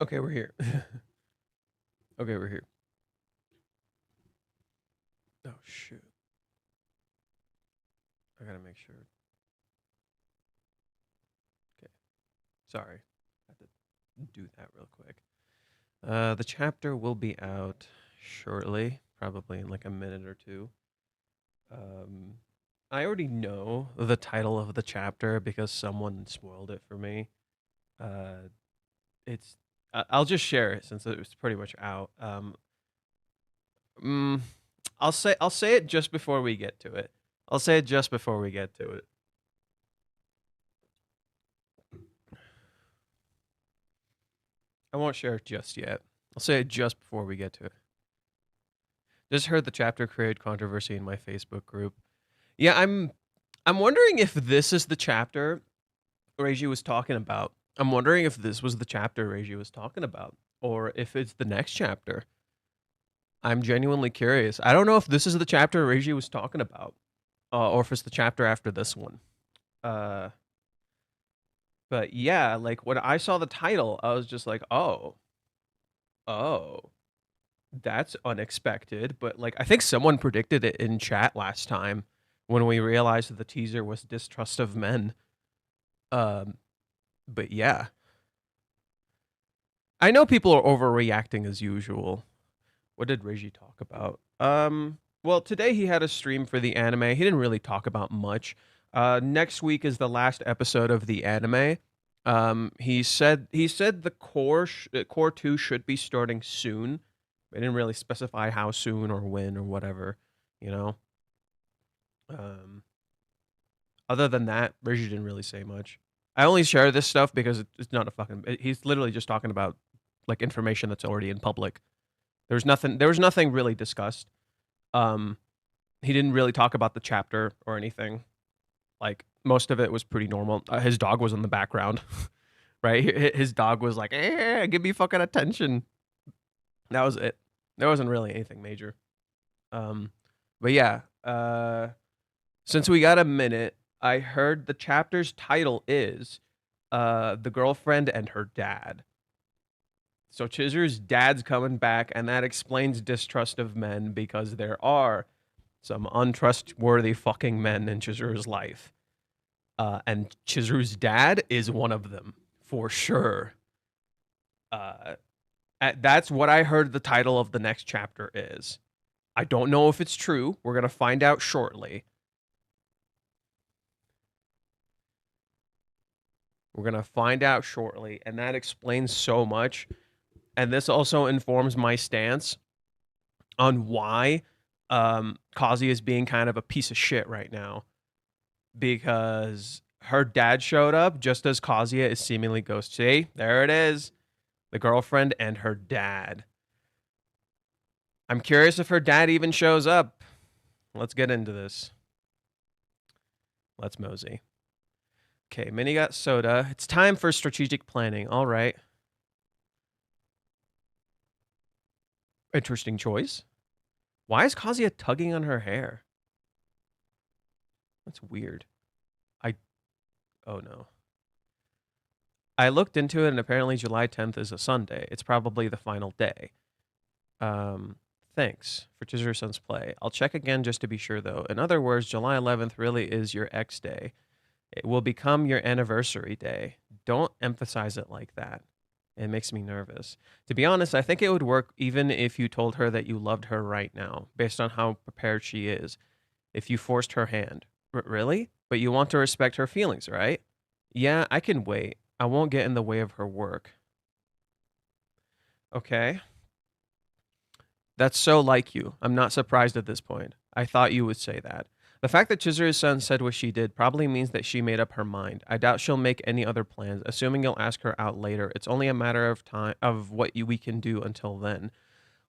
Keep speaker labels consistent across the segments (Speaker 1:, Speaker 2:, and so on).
Speaker 1: Okay, we're here. Okay, we're here. Oh shoot. I gotta make sure. Okay. Sorry. I have to do that real quick. The chapter will be out shortly, probably in like a minute or two. Um, I already know the title of the chapter because someone spoiled it for me. Uh, it's I'll just share it since it was pretty much out. Mm, I'll say it just before we get to it. I'll say it just before we get to it. I won't share it just yet. I'll say it just before we get to it. Just heard the chapter create controversy in my Facebook group. Yeah, I'm wondering if this is the chapter Reiji was talking about. I'm wondering if this was the chapter Reiji was talking about, or if it's the next chapter. I'm genuinely curious. I don't know if this is the chapter Reiji was talking about, or if it's the chapter after this one. Uh, but yeah, like when I saw the title, I was just like, oh, that's unexpected. But like, I think someone predicted it in chat last time when we realized that the teaser was distrust of men. Um, but yeah, I know people are overreacting as usual. What did Reggie talk about? Well, today he had a stream for the anime. He didn't really talk about much. Next week is the last episode of the anime. He said the core 2 should be starting soon. They didn't really specify how soon or when or whatever, you know. Um, Other than that, Reggie didn't really say much. I only share this stuff because it's not a fucking. He's literally just talking about like information that's already in public. There's nothing. There was nothing really discussed. Um, he didn't really talk about the chapter or anything. Like most of it was pretty normal. His dog was in the background, right? His dog was like, give me fucking attention." That was it. There wasn't really anything major. Um, but yeah. Since we got a minute, I heard the chapter's title is "The Girlfriend and Her Dad." So Chizuru's dad's coming back, and that explains distrust of men because there are some untrustworthy fucking men in Chizuru's life. And Chizuru's dad is one of them, for sure. Uh, that's what I heard the title of the next chapter is. I don't know if it's true. We're going to find out shortly. We're going to find out shortly, and that explains so much. And this also informs my stance on why Kazuya is being kind of a piece of shit right now. Because her dad showed up just as Kazuya is seemingly ghost. See, there it is. The girlfriend and her dad. I'm curious if her dad even shows up. Let's get into this. Let's mosey. Okay, Minnie got soda. It's time for strategic planning. All right. Interesting choice. Why is Kazuya tugging on her hair? That's weird. I. Oh no. I looked into it, and apparently July 10th is a Sunday. It's probably the final day. Um, Thanks for Chizuru-san's play. I'll check again just to be sure, though. In other words, July 11th really is your X day. It will become your anniversary day. Don't emphasize it like that. It makes me nervous. To be honest, I think it would work even if you told her that you loved her right now, based on how prepared she is. If you forced her hand. Really? But you want to respect her feelings, right? Yeah, I can wait. I won't get in the way of her work. Okay. That's so like you. I'm not surprised at this point. I thought you would say that. The fact that Chizuru-san said what she did probably means that she made up her mind. I doubt she'll make any other plans, assuming you'll ask her out later. It's only a matter of time of what we can do until then.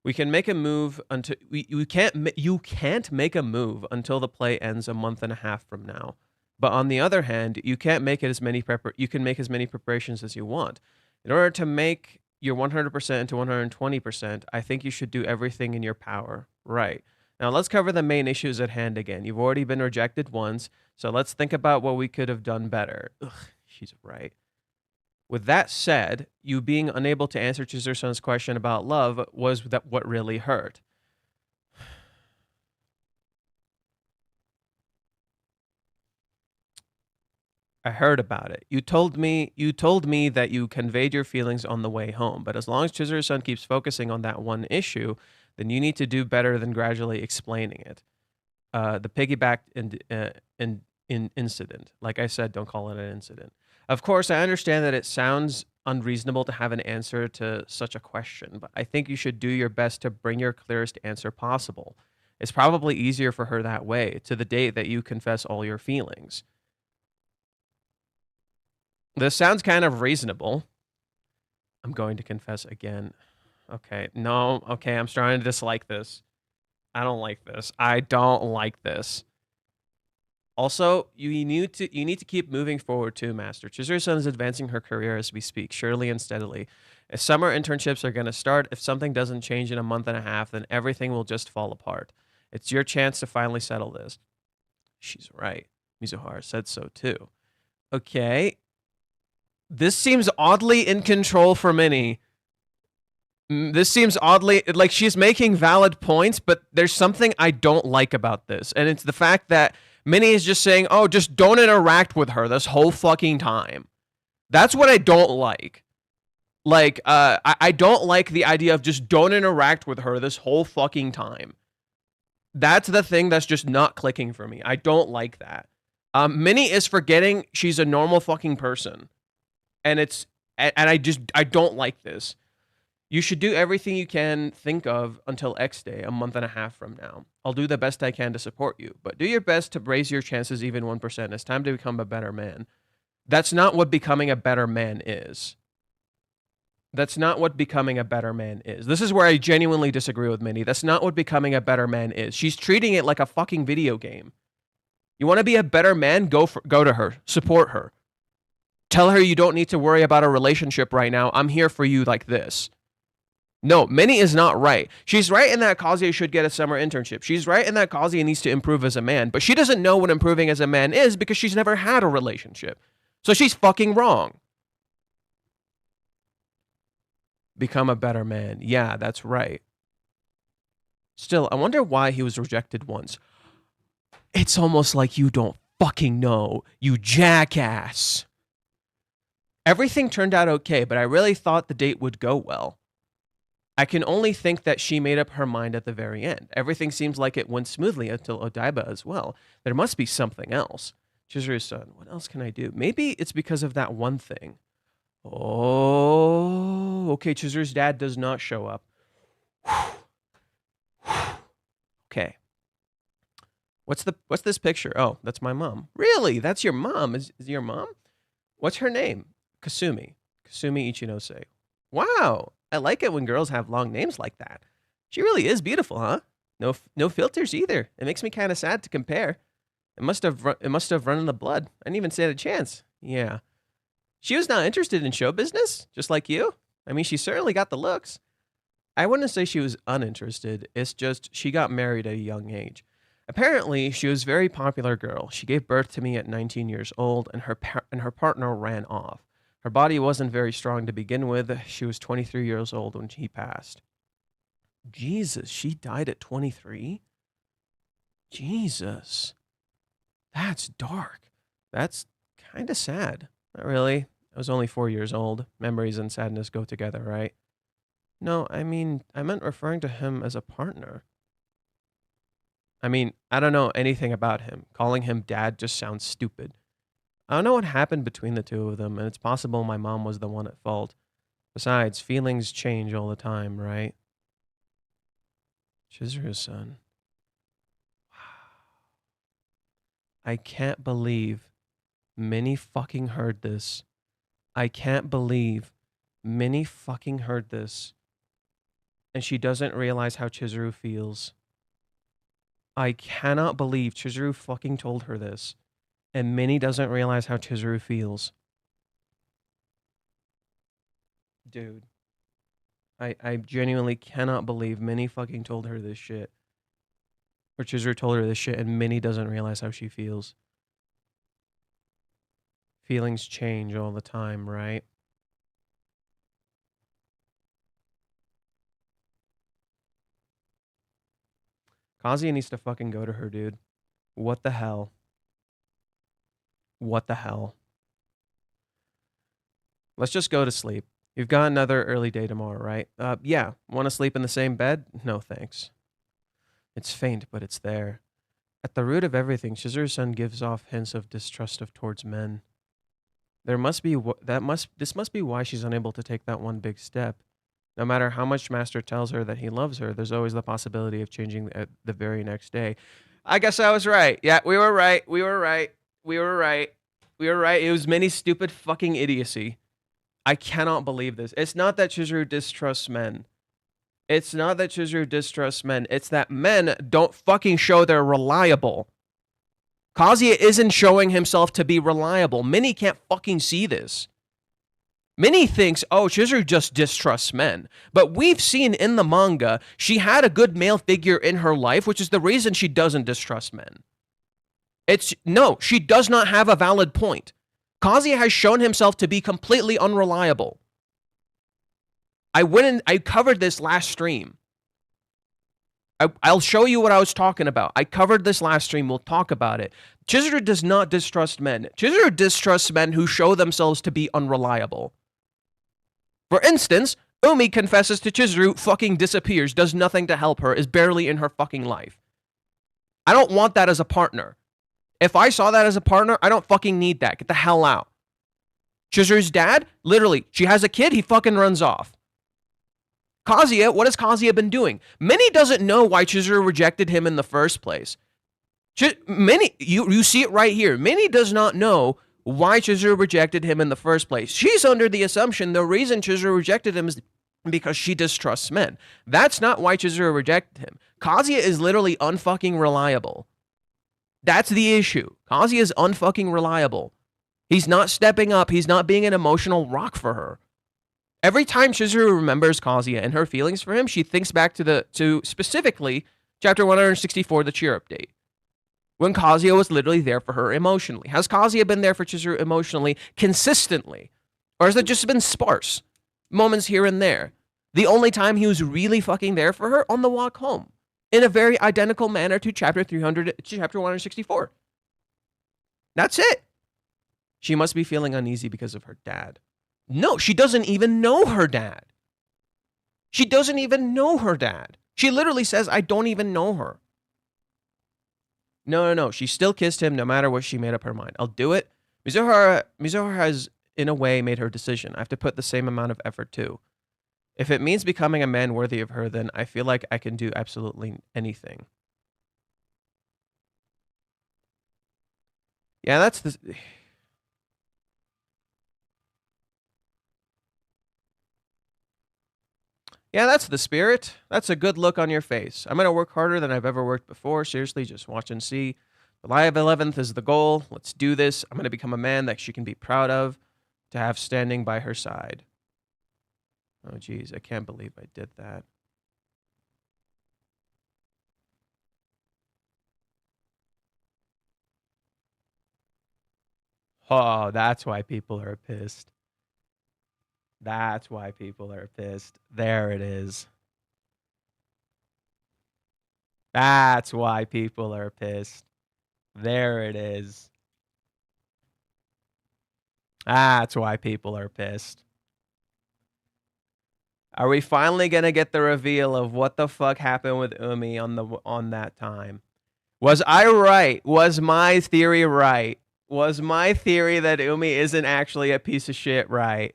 Speaker 1: We can make a move until we can't you can't make a move until the play ends a month and a half from now. But on the other hand, you can't make it as many you can make as many preparations as you want. In order to make your 100% into 120%, I think you should do everything in your power. Right. Now let's cover the main issues at hand again. You've already been rejected once, so let's think about what we could have done better. Ugh, she's right. With that said, you being unable to answer Chizuru-san's question about love was what really hurt. I heard about it. You told me that you conveyed your feelings on the way home, but as long as Chizuru-san keeps focusing on that one issue, then you need to do better than gradually explaining it. The piggyback incident. Like I said, don't call it an incident. Of course, I understand that it sounds unreasonable to have an answer to such a question, but I think you should do your best to bring your clearest answer possible. It's probably easier for her that way, to the date that you confess all your feelings. This sounds kind of reasonable. I'm going to confess again. Okay, no, okay, I'm starting to dislike this. I don't like this. I don't like this. Also, you need to keep moving forward too, Master. Chizuru-san is advancing her career as we speak, surely and steadily. If summer internships are going to start, if something doesn't change in a month and a half, then everything will just fall apart. It's your chance to finally settle this. She's right. Mizuhara said so too. Okay. This seems oddly in control for Minnie. This seems oddly like she's making valid points, but there's something I don't like about this. And it's the fact that Minnie is just saying, oh, just don't interact with her this whole fucking time. That's what I don't like. Like, I don't like the idea of just don't interact with her this whole fucking time. That's the thing that's just not clicking for me. I don't like that. Minnie is forgetting she's a normal fucking person. And I don't like this. You should do everything you can think of until X day, a month and a half from now. I'll do the best I can to support you, but do your best to raise your chances even 1%. It's time to become a better man. That's not what becoming a better man is. That's not what becoming a better man is. This is where I genuinely disagree with Minnie. That's not what becoming a better man is. She's treating it like a fucking video game. You want to be a better man? Go to her. Support her. Tell her you don't need to worry about a relationship right now. I'm here for you like this. No, Minnie is not right. She's right in that Kazuya should get a summer internship. She's right in that Kazuya needs to improve as a man, but she doesn't know what improving as a man is because she's never had a relationship. So she's fucking wrong. Become a better man. Yeah, that's right. Still, I wonder why he was rejected once. It's almost like you don't fucking know, you jackass. Everything turned out okay, but I really thought the date would go well. I can only think that she made up her mind at the very end. Everything seems like it went smoothly until Odaiba as well. There must be something else. Chizuru-san, what else can I do? Maybe it's because of that one thing. Oh, okay, Chizuru's dad does not show up. Okay. What's this picture? Oh, that's my mom. Really? That's your mom? Is your mom? What's her name? Kasumi Ichinose. Wow. I like it when girls have long names like that. She really is beautiful, huh? No filters either. It makes me kind of sad to compare. It must have run in the blood. I didn't even stand a chance. Yeah. She was not interested in show business, just like you. I mean, she certainly got the looks. I wouldn't say she was uninterested. It's just she got married at a young age. Apparently, she was a very popular girl. She gave birth to me at 19 years old, and her partner ran off. Her body wasn't very strong to begin with. She was 23 years old when he passed. Jesus, she died at 23? Jesus. That's dark. That's kind of sad. Not really. I was only 4 years old. Memories and sadness go together, right? No, I mean, I meant referring to him as a partner. I mean, I don't know anything about him. Calling him dad just sounds stupid. I don't know what happened between the two of them, and it's possible my mom was the one at fault. Besides, feelings change all the time, right? Chizuru-san. I can't believe Minnie fucking heard this. I can't believe Minnie fucking heard this. And she doesn't realize how Chizuru feels. I cannot believe Chizuru fucking told her this. And Minnie doesn't realize how Chizuru feels. Dude. I genuinely cannot believe Minnie fucking told her this shit. Or Chizuru told her this shit and Minnie doesn't realize how she feels. Feelings change all the time, right? Kazuya needs to fucking go to her, dude. What the hell? What the hell? Let's just go to sleep. You've got another early day tomorrow, right? Yeah. Want to sleep in the same bed? No, thanks. It's faint, but it's there. At the root of everything, Chizuru-san gives off hints of distrust towards men. This must be why she's unable to take that one big step. No matter how much Master tells her that he loves her, there's always the possibility of changing at the very next day. I guess I was right. Yeah, we were right. We were right. We were right. We were right. It was Minnie's stupid fucking idiocy. I cannot believe this. It's not that Chizuru distrusts men. It's not that Chizuru distrusts men. It's that men don't fucking show they're reliable. Kazuya isn't showing himself to be reliable. Minnie can't fucking see this. Minnie thinks, oh, Chizuru just distrusts men. But we've seen in the manga, she had a good male figure in her life, which is the reason she doesn't distrust men. No, she does not have a valid point. Kazuya has shown himself to be completely unreliable. I covered this last stream. I'll show you what I was talking about. I covered this last stream. We'll talk about it. Chizuru does not distrust men. Chizuru distrusts men who show themselves to be unreliable. For instance, Umi confesses to Chizuru, fucking disappears, does nothing to help her, is barely in her fucking life. I don't want that as a partner. If I saw that as a partner, I don't fucking need that. Get the hell out. Chizuru's dad, literally, she has a kid, he fucking runs off. Kazuya, what has Kazuya been doing? Minnie doesn't know why Chizuru rejected him in the first place. Minnie, you see it right here. Minnie does not know why Chizuru rejected him in the first place. She's under the assumption the reason Chizuru rejected him is because she distrusts men. That's not why Chizuru rejected him. Kazuya is literally unfucking reliable. That's the issue. Kazuya is unfucking reliable. He's not stepping up. He's not being an emotional rock for her. Every time Chizuru remembers Kazuya and her feelings for him, she thinks back to specifically chapter 164, the cheer update, when Kazuya was literally there for her emotionally. Has Kazuya been there for Chizuru emotionally consistently? Or has it just been sparse moments here and there? The only time he was really fucking there for her, on the walk home, in a very identical manner to chapter 164. That's it. She must be feeling uneasy because of her dad. No, she doesn't even know her dad. She doesn't even know her dad. She literally says, I don't even know her. No. She still kissed him no matter what she made up her mind. I'll do it. Mizuhara has, in a way, made her decision. I have to put the same amount of effort, too. If it means becoming a man worthy of her, then I feel like I can do absolutely anything. Yeah, that's the... Yeah, that's the spirit. That's a good look on your face. I'm going to work harder than I've ever worked before. Seriously, just watch and see. July of 11th is the goal. Let's do this. I'm going to become a man that she can be proud of, to have standing by her side. Oh, geez, I can't believe I did that. Oh, that's why people are pissed. That's why people are pissed. There it is. That's why people are pissed. There it is. That's why people are pissed. Are we finally going to get the reveal of what the fuck happened with Umi on that time? Was I right? Was my theory right? Was my theory that Umi isn't actually a piece of shit right?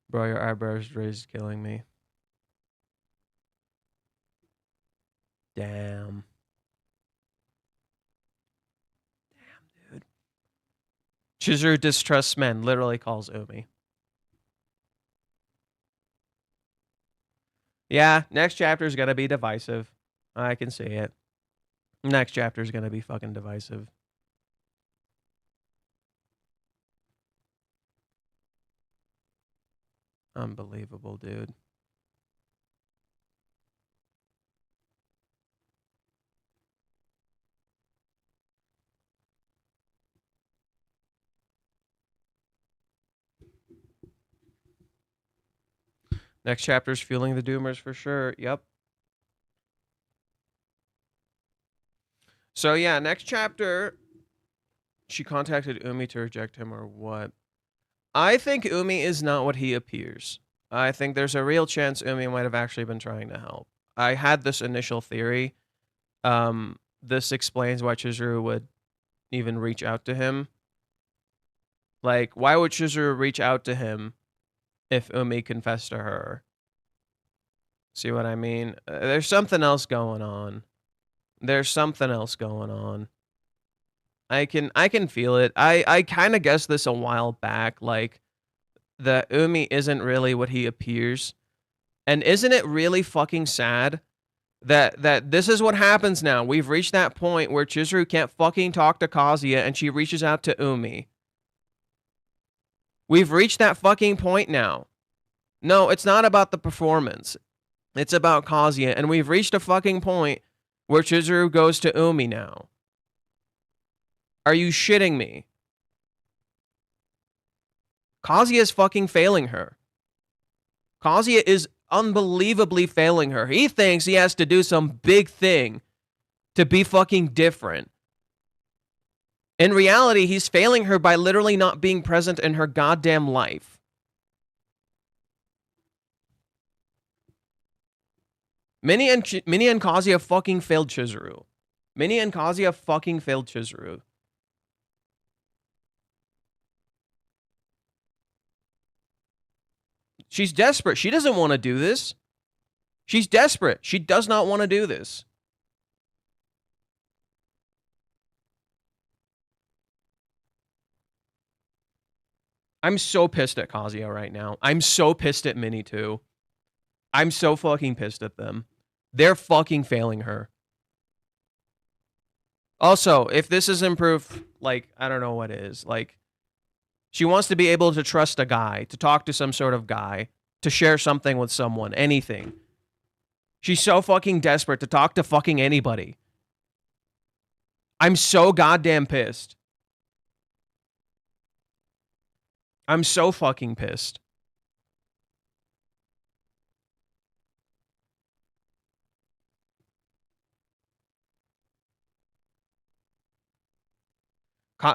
Speaker 1: Bro, your eyebrows raised killing me. Damn. Damn, dude. Chizuru distrusts men, literally calls Umi. Yeah, next chapter is going to be divisive. I can see it. Next chapter is going to be fucking divisive. Unbelievable, dude. Next chapter's fueling the doomers for sure. Yep. So yeah, next chapter, she contacted Umi to reject him or what? I think Umi is not what he appears. I think there's a real chance Umi might have actually been trying to help. I had this initial theory. This explains why Chizuru would even reach out to him. Like, why would Chizuru reach out to him if Umi confessed to her? See what I mean? There's something else going on. There's something else going on. I can feel it. I kind of guessed this a while back, like that Umi isn't really what he appears. And isn't it really fucking sad that this is what happens now? We've reached that point where Chizuru can't fucking talk to Kazuya and she reaches out to Umi. We've reached that fucking point now. No, it's not about the performance. It's about Kazuya, and we've reached a fucking point where Chizuru goes to Umi now. Are you shitting me? Kazuya is fucking failing her. Kazuya is unbelievably failing her. He thinks he has to do some big thing to be fucking different. In reality, he's failing her by literally not being present in her goddamn life. Minnie and Kazuya fucking failed Chizuru. Minnie and Kazuya fucking failed Chizuru. She's desperate. She doesn't want to do this. She's desperate. She does not want to do this. I'm so pissed at Kazuya right now. I'm so pissed at Minnie too. I'm so fucking pissed at them. They're fucking failing her. Also, if this isn't proof, like, I don't know what is. Like, she wants to be able to trust a guy, to talk to some sort of guy, to share something with someone, anything. She's so fucking desperate to talk to fucking anybody. I'm so goddamn pissed. I'm so fucking pissed.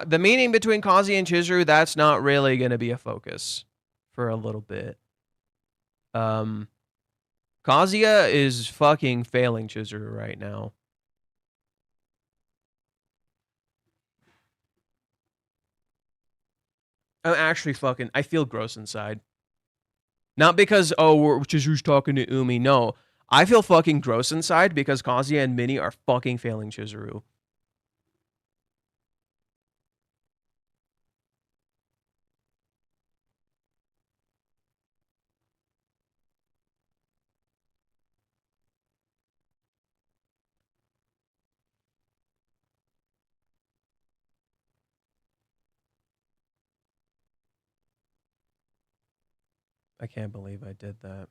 Speaker 1: The meeting between Kazi and Chizuru, that's not really going to be a focus for a little bit. Kazuya is fucking failing Chizuru right now. I'm actually fucking, I feel gross inside. Not because, oh, Chizuru's talking to Umi. No, I feel fucking gross inside because Kazuya and Minnie are fucking failing Chizuru. I can't believe I did that.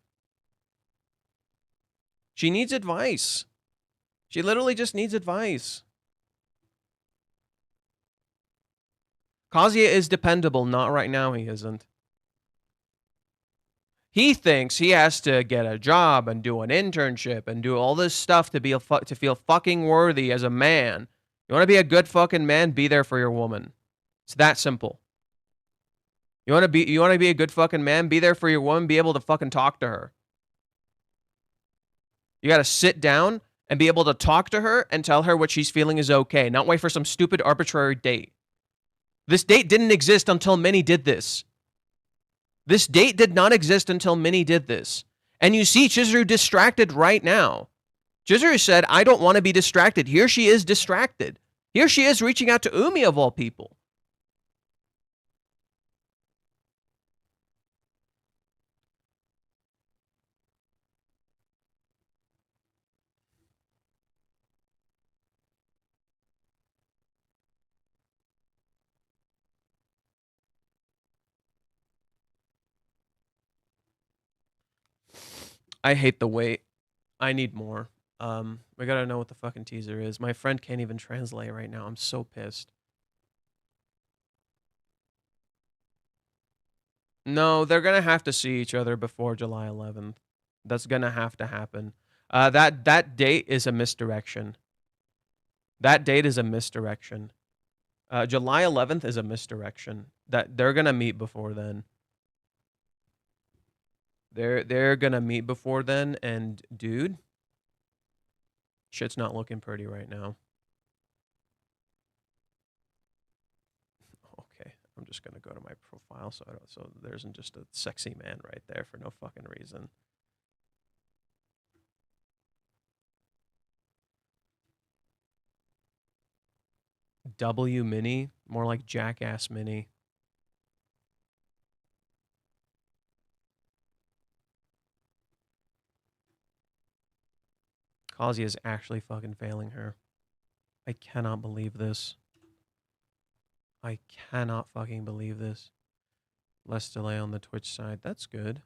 Speaker 1: She needs advice. She literally just needs advice. Kazuya is dependable. Not right now, he isn't. He thinks he has to get a job and do an internship and do all this stuff to to feel fucking worthy as a man. You want to be a good fucking man? Be there for your woman. It's that simple. You want to be a good fucking man? Be there for your woman. Be able to fucking talk to her. You got to sit down and be able to talk to her and tell her what she's feeling is okay. Not wait for some stupid arbitrary date. This date didn't exist until Minnie did this. This date did not exist until Minnie did this. And you see Chizuru distracted right now. Chizuru said, I don't want to be distracted. Here she is distracted. Here she is reaching out to Umi of all people. I hate the wait. I need more. We gotta know what the fucking teaser is. My friend can't even translate right now. I'm so pissed. No, they're gonna have to see each other before July 11th. That's gonna have to happen. That date is a misdirection. That date is a misdirection. July 11th is a misdirection. That they're gonna meet before then. They're gonna meet before then, and dude, shit's not looking pretty right now. Okay, I'm just gonna go to my profile so there isn't just a sexy man right there for no fucking reason. W Minnie, more like Jackass Minnie. Kazuya is actually fucking failing her. I cannot believe this. I cannot fucking believe this. Less delay on the Twitch side. That's good.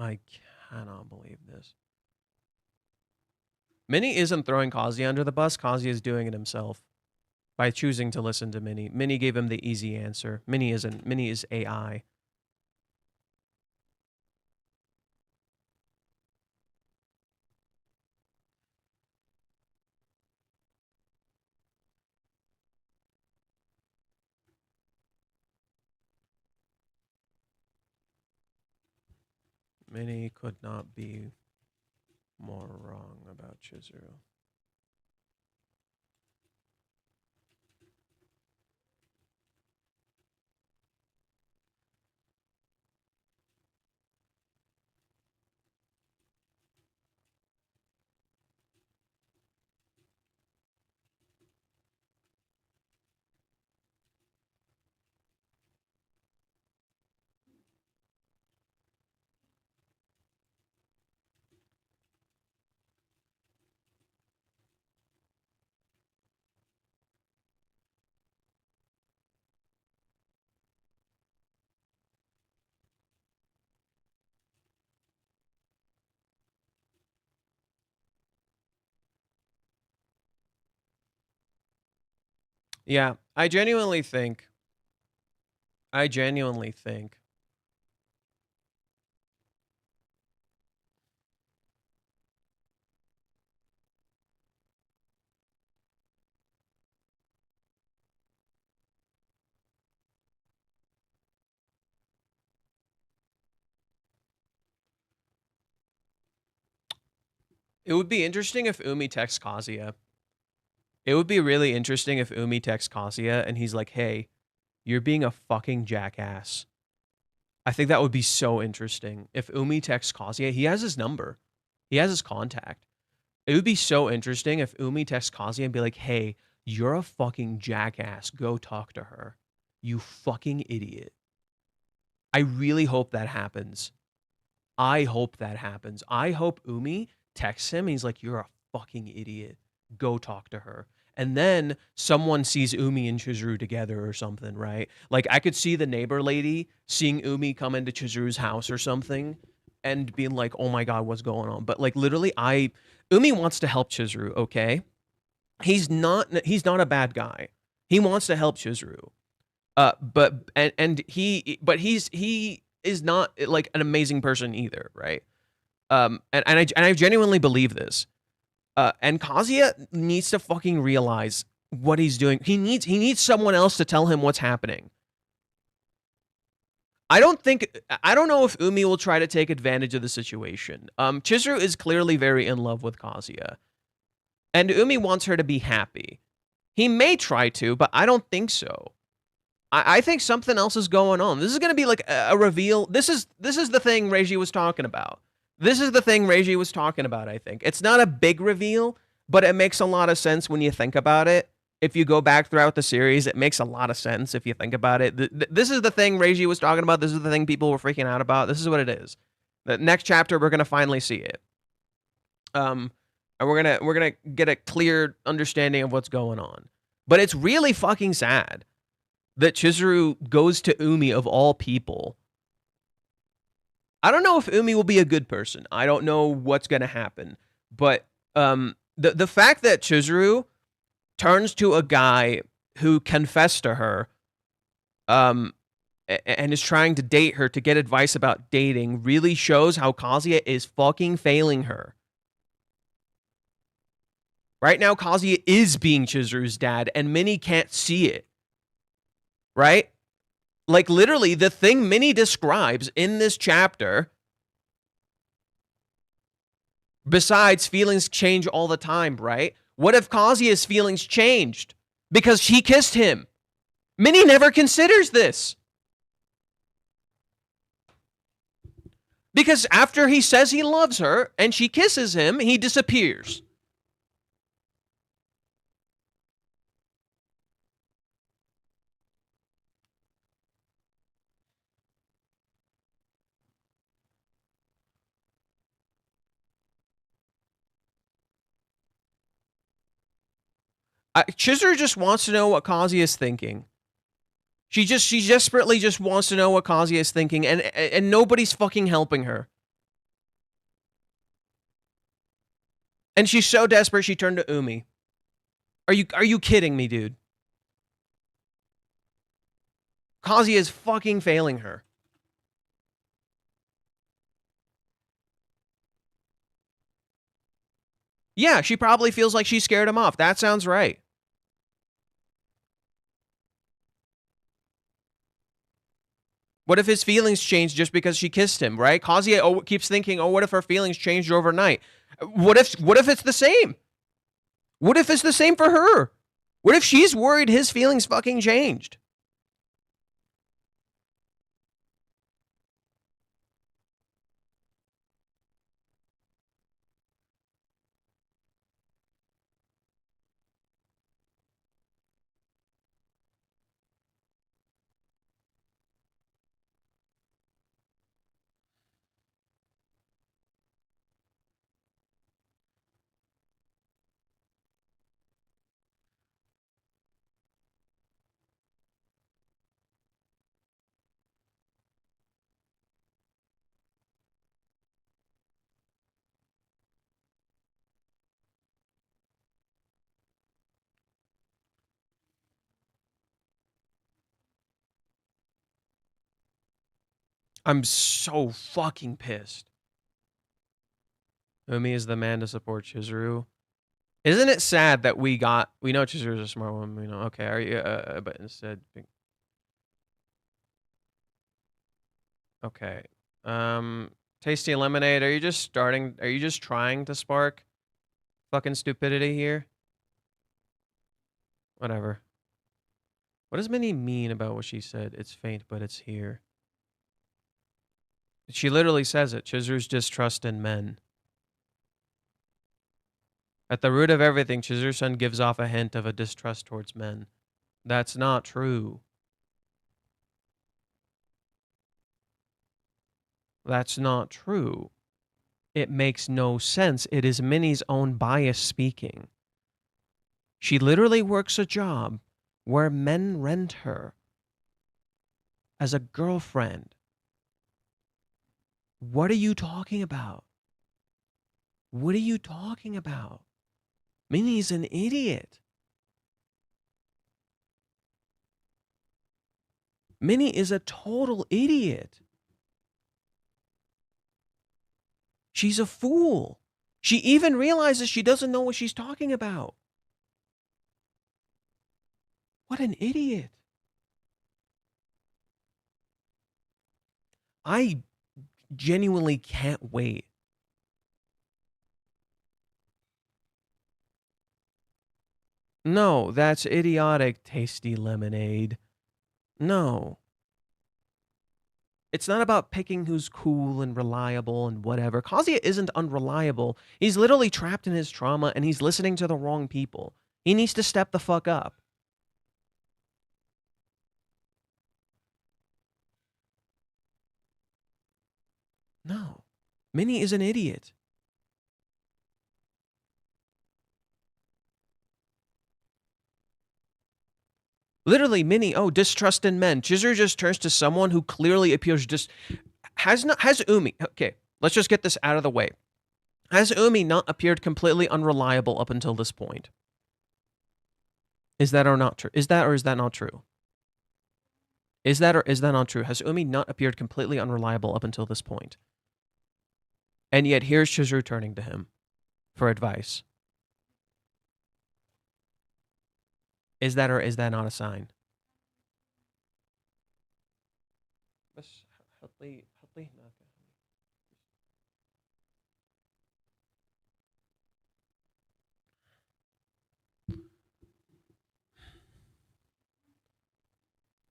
Speaker 1: I cannot believe this. Minnie isn't throwing Kazuya under the bus. Kazuya is doing it himself by choosing to listen to Minnie. Minnie gave him the easy answer. Minnie isn't. Minnie is AI. Minnie could not be more wrong about Chizuru. Yeah, I genuinely think it would be interesting if Umi texts Kazuya. It would be really interesting if Umi texts Kazuya and he's like, "Hey, you're being a fucking jackass." I think that would be so interesting. If Umi texts Kazuya, he has his number. He has his contact. It would be so interesting if Umi texts Kazuya and be like, "Hey, you're a fucking jackass. Go talk to her. You fucking idiot." I really hope that happens. I hope that happens. I hope Umi texts him and he's like, "You're a fucking idiot. Go talk to her." And then someone sees Umi and Chizuru together or something, right? Like I could see the neighbor lady seeing Umi come into Chizuru's house or something and being like, "Oh my god, what's going on?" But like literally Umi wants to help Chizuru, okay? He's not a bad guy. He wants to help Chizuru. He is not like an amazing person either, right? And I genuinely believe this. And Kazuya needs to fucking realize what he's doing. He needs someone else to tell him what's happening. I don't know if Umi will try to take advantage of the situation. Chizuru is clearly very in love with Kazuya, and Umi wants her to be happy. He may try to, but I don't think so. I think something else is going on. This is going to be like a reveal. This is the thing Reiji was talking about. This is the thing Reiji was talking about, I think. It's not a big reveal, but it makes a lot of sense when you think about it. If you go back throughout the series, it makes a lot of sense if you think about it. This is the thing Reiji was talking about. This is the thing people were freaking out about. This is what it is. The next chapter, we're going to finally see it. And we're gonna get a clear understanding of what's going on. But it's really fucking sad that Chizuru goes to Umi of all people. I don't know if Umi will be a good person. I don't know what's going to happen. But the fact that Chizuru turns to a guy who confessed to her and is trying to date her to get advice about dating really shows how Kazuya is fucking failing her. Right now, Kazuya is being Chizuru's dad, and Minnie can't see it. Right? Like, literally, the thing Minnie describes in this chapter, besides feelings change all the time, right? What if Kazuya's feelings changed because she kissed him? Minnie never considers this. Because after he says he loves her and she kisses him, he disappears. Chizuru just wants to know what Kazuya is thinking. She desperately just wants to know what Kazuya is thinking, and nobody's fucking helping her. And she's so desperate she turned to Umi. Are you kidding me, dude? Kazuya is fucking failing her. Yeah, she probably feels like she scared him off. That sounds right. What if his feelings changed just because she kissed him, right? Kazuya keeps thinking, what if her feelings changed overnight? What if it's the same? What if it's the same for her? What if she's worried his feelings fucking changed? I'm so fucking pissed. Umi is the man to support Chizuru. Isn't it sad that we know Chizuru's a smart woman, we know, okay, are you, but instead, okay. Tasty Lemonade, are you just trying to spark fucking stupidity here? Whatever. What does Minnie mean about what she said? It's faint, but it's here. She literally says it. Chizuru's distrust in men. At the root of everything, Chizuru-san gives off a hint of a distrust towards men. That's not true. That's not true. It makes no sense. It is Minnie's own bias speaking. She literally works a job where men rent her as a girlfriend. What are you talking about? What are you talking about? Minnie's an idiot. Minnie is a total idiot. She's a fool. She even realizes she doesn't know what she's talking about. What an idiot. I genuinely can't wait. No, that's idiotic, Tasty Lemonade. No. It's not about picking who's cool and reliable and whatever. Kazuya isn't unreliable. He's literally trapped in his trauma and he's listening to the wrong people. He needs to step the fuck up. No. Minnie is an idiot. Literally, Minnie, distrust in men. Chizuru just turns to someone who clearly appears has Umi, okay, let's just get this out of the way. Has Umi not appeared completely unreliable up until this point? Is that or not true? Is that or is that not true? Is that or is that not true? Has Umi not appeared completely unreliable up until this point? And yet here's Chizuru turning to him for advice. Is that or is that not a sign?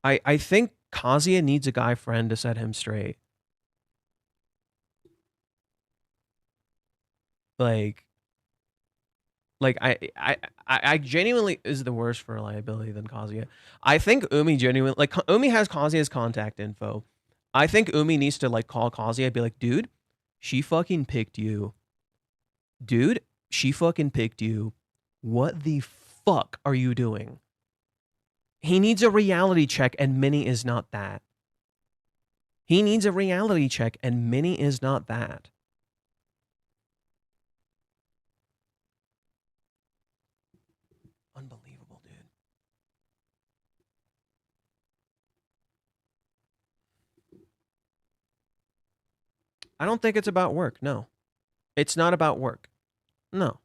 Speaker 1: I think Kazuya needs a guy friend to set him straight. Like I genuinely is the worse for reliability than Kazuya. I think Umi genuinely, like, Umi has Kazuya's contact info. I think Umi needs to, like, call Kazuya and be like, dude, she fucking picked you. Dude, she fucking picked you. What the fuck are you doing? He needs a reality check, and Minnie is not that. He needs a reality check, and Minnie is not that. Unbelievable, dude. I don't think it's about work, no. It's not about work. No.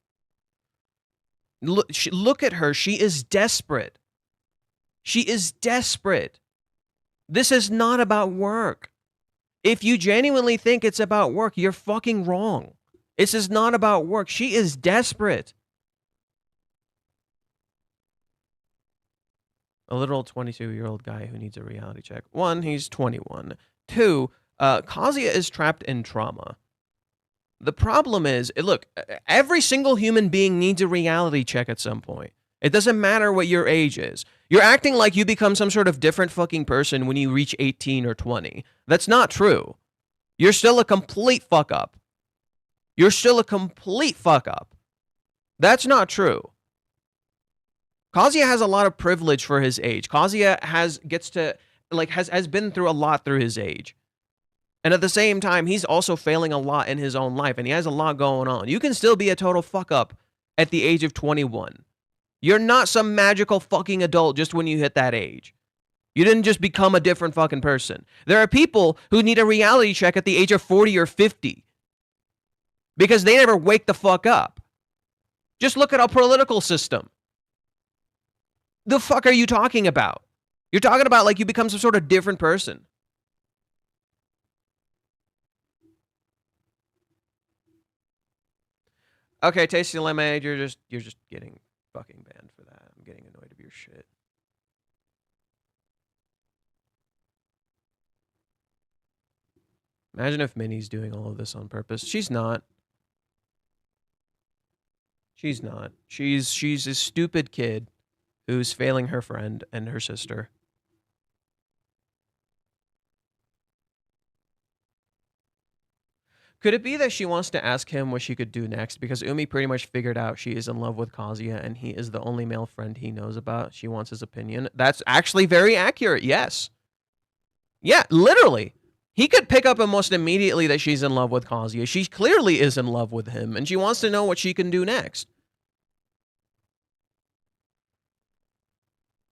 Speaker 1: Look at her. She is desperate. She is desperate. This is not about work. If you genuinely think it's about work, you're fucking wrong. This is not about work. She is desperate. A literal 22-year-old guy who needs a reality check. 1, he's 21. 2, Kazuya is trapped in trauma. The problem is, look, every single human being needs a reality check at some point. It doesn't matter what your age is. You're acting like you become some sort of different fucking person when you reach 18 or 20. That's not true. You're still a complete fuck up. You're still a complete fuck up. That's not true. Kazuya has a lot of privilege for his age. Kazuya has been through a lot through his age. And at the same time, he's also failing a lot in his own life, and he has a lot going on. You can still be a total fuck up at the age of 21. You're not some magical fucking adult just when you hit that age. You didn't just become a different fucking person. There are people who need a reality check at the age of 40 or 50 because they never wake the fuck up. Just look at our political system. The fuck are you talking about? You're talking about like you become some sort of different person. Okay, Tasty Lemonade, you're just getting fucking banned for that. I'm getting annoyed of your shit. Imagine if Minnie's doing all of this on purpose. She's not. She's not. She's a stupid kid who's failing her friend and her sister. Could it be that she wants to ask him what she could do next? Because Umi pretty much figured out she is in love with Kazuya and he is the only male friend he knows about. She wants his opinion. That's actually very accurate, yes. Yeah, literally. He could pick up almost immediately that she's in love with Kazuya. She clearly is in love with him, and she wants to know what she can do next.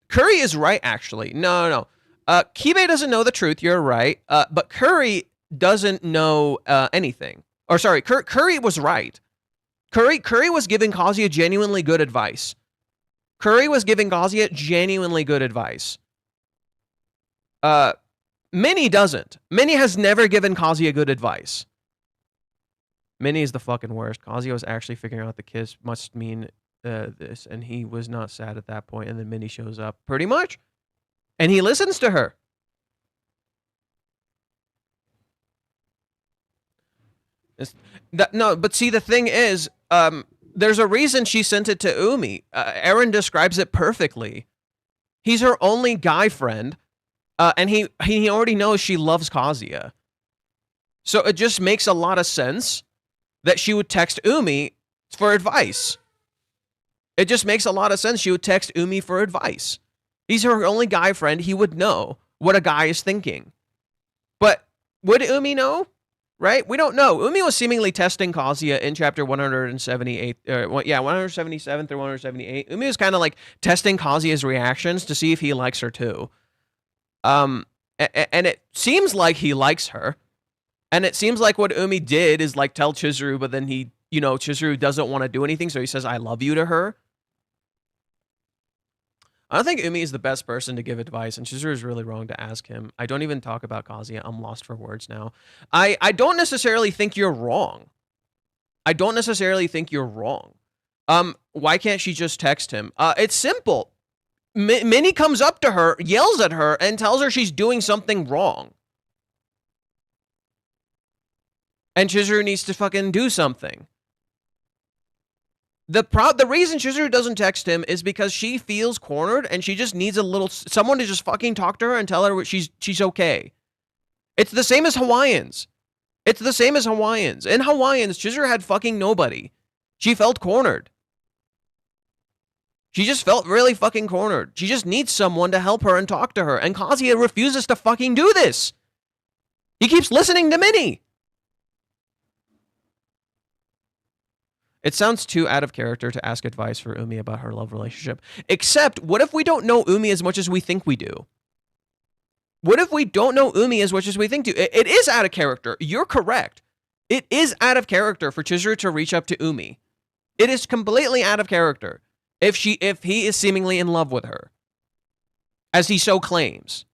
Speaker 1: Curry is right, actually. No. Kibe doesn't know the truth, you're right. But Curry doesn't know anything. Or sorry, Curry was right. Curry was giving Kazuya genuinely good advice. Curry was giving Kazuya genuinely good advice. Minnie doesn't. Minnie has never given Kazuya good advice. Minnie is the fucking worst. Kazuya was actually figuring out the kiss must mean this, and he was not sad at that point, and then Minnie shows up, pretty much. And he listens to her. No, but see, the thing is, there's a reason she sent it to Umi. Eren describes it perfectly. He's her only guy friend, and he already knows she loves Kazuya. So it just makes a lot of sense that she would text Umi for advice. It just makes a lot of sense she would text Umi for advice. He's her only guy friend. He would know what a guy is thinking. But would Umi know? Right? We don't know. Umi was seemingly testing Kazuya in chapter 178, 177 through 178. Umi was kind of like testing Kazuya's reactions to see if he likes her too. And it seems like he likes her. And it seems like what Umi did is like tell Chizuru, but then he, Chizuru doesn't want to do anything, so he says, I love you to her. I don't think Umi is the best person to give advice, and Chizuru is really wrong to ask him. I don't even talk about Kazuya. I'm lost for words now. I don't necessarily think you're wrong. I don't necessarily think you're wrong. Why can't she just text him? It's simple. Minnie comes up to her, yells at her, and tells her she's doing something wrong. And Chizuru needs to fucking do something. The reason Chizuru doesn't text him is because she feels cornered and she just needs someone to just fucking talk to her and tell her she's okay. It's the same as Hawaiians. In Hawaiians, Chizuru had fucking nobody. She felt cornered. She just felt really fucking cornered. She just needs someone to help her and talk to her. And Kazuya refuses to fucking do this. He keeps listening to Minnie. It sounds too out of character to ask advice for Umi about her love relationship. Except, what if we don't know Umi as much as we think we do? What if we don't know Umi as much as we think do? It is out of character. You're correct. It is out of character for Chizuru to reach up to Umi. It is completely out of character if he is seemingly in love with her, as he so claims.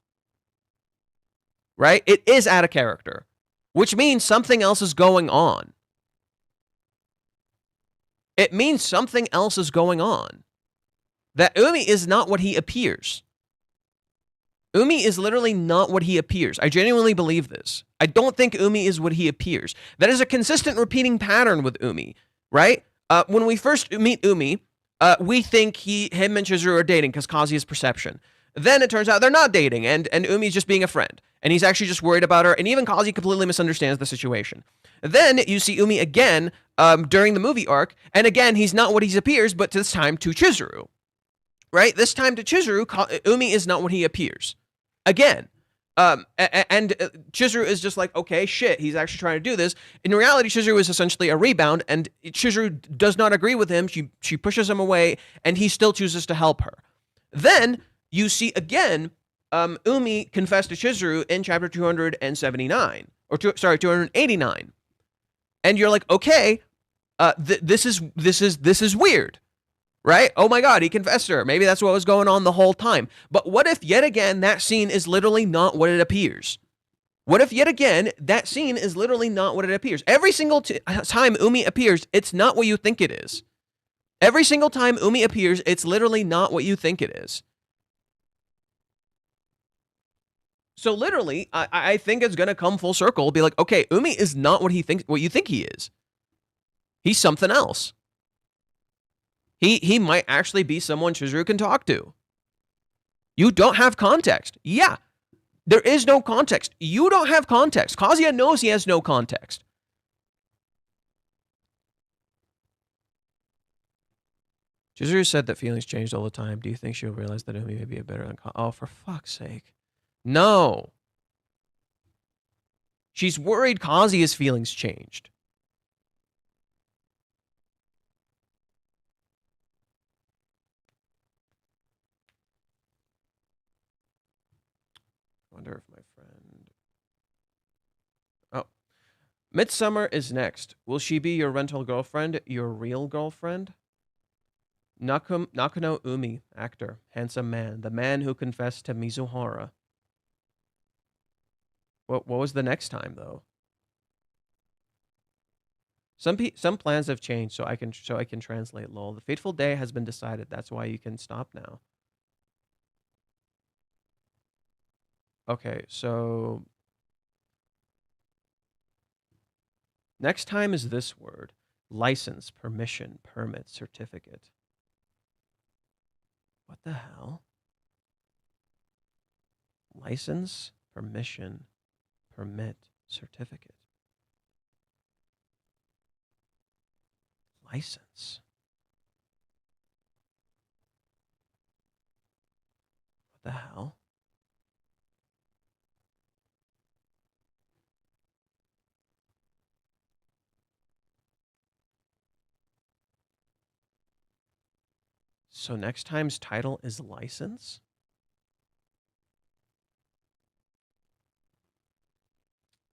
Speaker 1: Right? It is out of character, which means something else is going on. It means something else is going on. That Umi is not what he appears. Umi is literally not what he appears. I genuinely believe this. I don't think Umi is what he appears. That is a consistent repeating pattern with Umi, right? When we first meet Umi, we think him and Chizuru are dating because Kazuya's perception. Then it turns out they're not dating, and Umi's just being a friend. And he's actually just worried about her, and even Kazuya completely misunderstands the situation. Then you see Umi again during the movie arc, and again, he's not what he appears, but this time to Chizuru. Right? This time to Chizuru, Umi is not what he appears. Again. And Chizuru is just like, okay, shit, he's actually trying to do this. In reality, Chizuru is essentially a rebound, and Chizuru does not agree with him. She pushes him away, and he still chooses to help her. Then you see again, Umi confessed to Chizuru in chapter 279, 289, and you're like, okay, this is weird. Right? Oh my God, he confessed to her. Maybe that's what was going on the whole time. But what if yet again that scene is literally not what it appears? What if yet again that scene is literally not what it appears? Every single time Umi appears, it's not what you think it is. Every single time Umi appears, it's literally not what you think it is. So literally, I think it's gonna come full circle. Be like, okay, Umi is not what you think he is. He's something else. He might actually be someone Chizuru can talk to. You don't have context. Yeah, there is no context. You don't have context. Kazuya knows he has no context. Chizuru said that feelings changed all the time. Do you think she'll realize that Umi may be a better than Oh, for fuck's sake. No. She's worried Kazuya's feelings changed. Wonder if my friend... Oh. Midsummer is next. Will she be your rental girlfriend? Your real girlfriend? Nakano Umi, actor. Handsome man. The man who confessed to Mizuhara. What was the next time, though? Some plans have changed, so I can translate, lol. The fateful day has been decided. That's why you can stop now. Okay, so next time is this word. License, permission, permit, certificate. What the hell? License, permission, permit, certificate. License. the hell? So next time's title is license?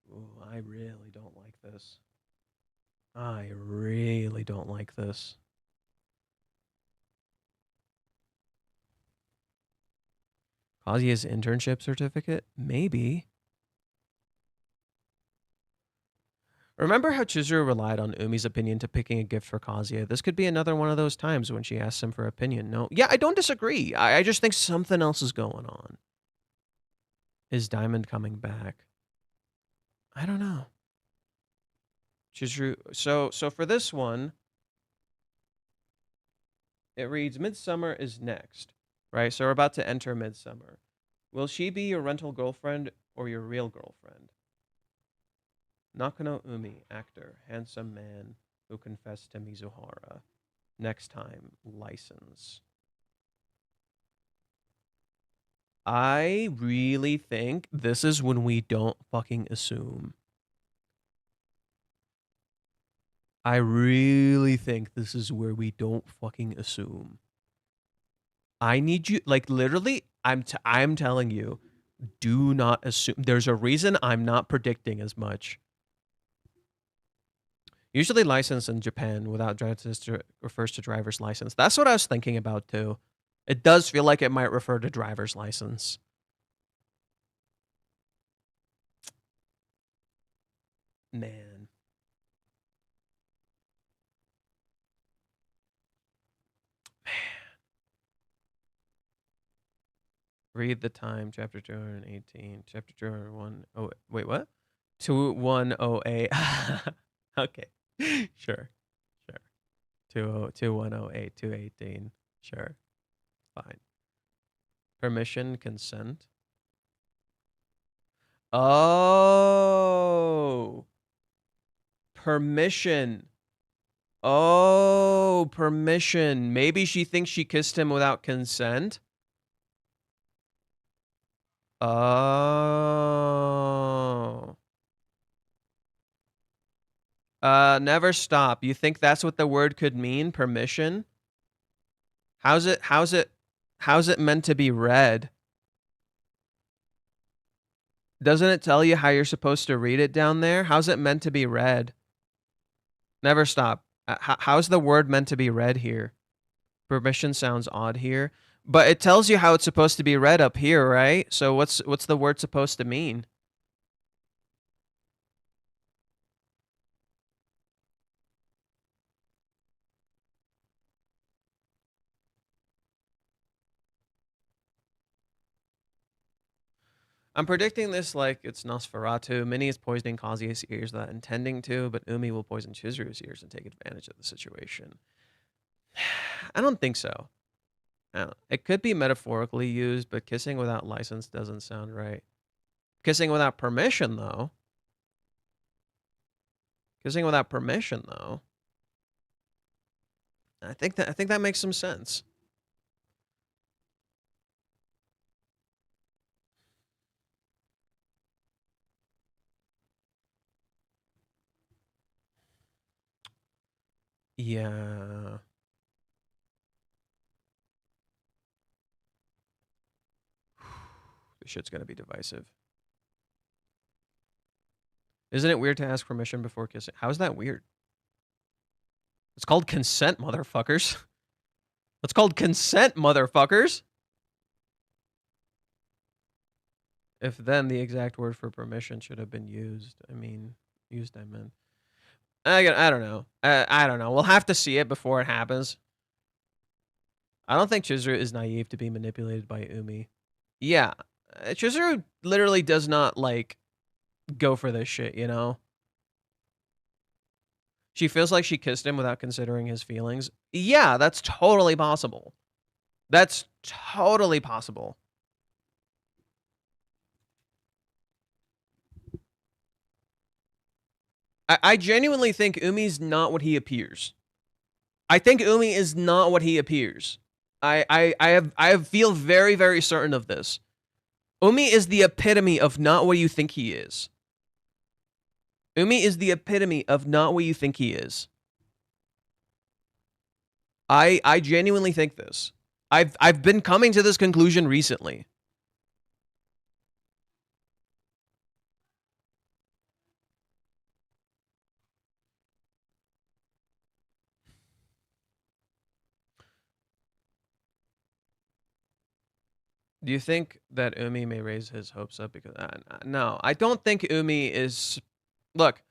Speaker 1: Ooh, I really don't like this. I really don't like this. Kazuya's internship certificate? Maybe. Remember how Chizuru relied on Umi's opinion to picking a gift for Kazuya? This could be another one of those times when she asks him for opinion. No. Yeah, I don't disagree. I just think something else is going on. Is Diamond coming back? I don't know. Chizuru. So for this one, it reads, Midsummer is next, right? So we're about to enter Midsummer. Will she be your rental girlfriend or your real girlfriend? Nakano Umi, actor, handsome man who confessed to Mizuhara. Next time, license. I really think this is when we don't fucking assume. I really think this is where we don't fucking assume. I need you, like, literally, I'm telling you, do not assume. There's a reason I'm not predicting as much. Usually license in Japan without driver's refers to driver's license. That's what I was thinking about too. It does feel like it might refer to driver's license. Man. Read the time, chapter 218, chapter 201. Oh, wait, what? 2108. Okay. Sure. 2108, 218. Sure. Fine. Permission, consent. Oh. Permission. Oh, permission. Maybe she thinks she kissed him without consent. Oh. Never stop. You think that's what the word could mean? Permission? How's it meant to be read? Doesn't it tell you how you're supposed to read it down there? How's it meant to be read? Never stop. How's the word meant to be read here? Permission sounds odd here, but it tells you how it's supposed to be read up here, right? So what's the word supposed to mean? I'm predicting this like it's Nosferatu. Minnie is poisoning Kazuya's ears without intending to, but Umi will poison Chizuru's ears and take advantage of the situation. I don't think so. It could be metaphorically used, but kissing without license doesn't sound right. Kissing without permission, though. Kissing without permission, though. I think that makes some sense. Yeah. This shit's gonna be divisive. Isn't it weird to ask permission before kissing? How is that weird? It's called consent, motherfuckers. It's called consent, motherfuckers. If then the exact word for permission should have been used. I mean, used, I meant. I don't know. I don't know. We'll have to see it before it happens. I don't think Chizuru is naive to be manipulated by Umi. Yeah. Chizuru literally does not, like, go for this shit, you know? She feels like she kissed him without considering his feelings. Yeah, that's totally possible. That's totally possible. I genuinely think Umi's not what he appears. I think Umi is not what he appears. I feel very, very certain of this. Umi is the epitome of not what you think he is. Umi is the epitome of not what you think he is. I genuinely think this. I've been coming to this conclusion recently. Do you think that Umi may raise his hopes up because no, I don't think Umi is. Look,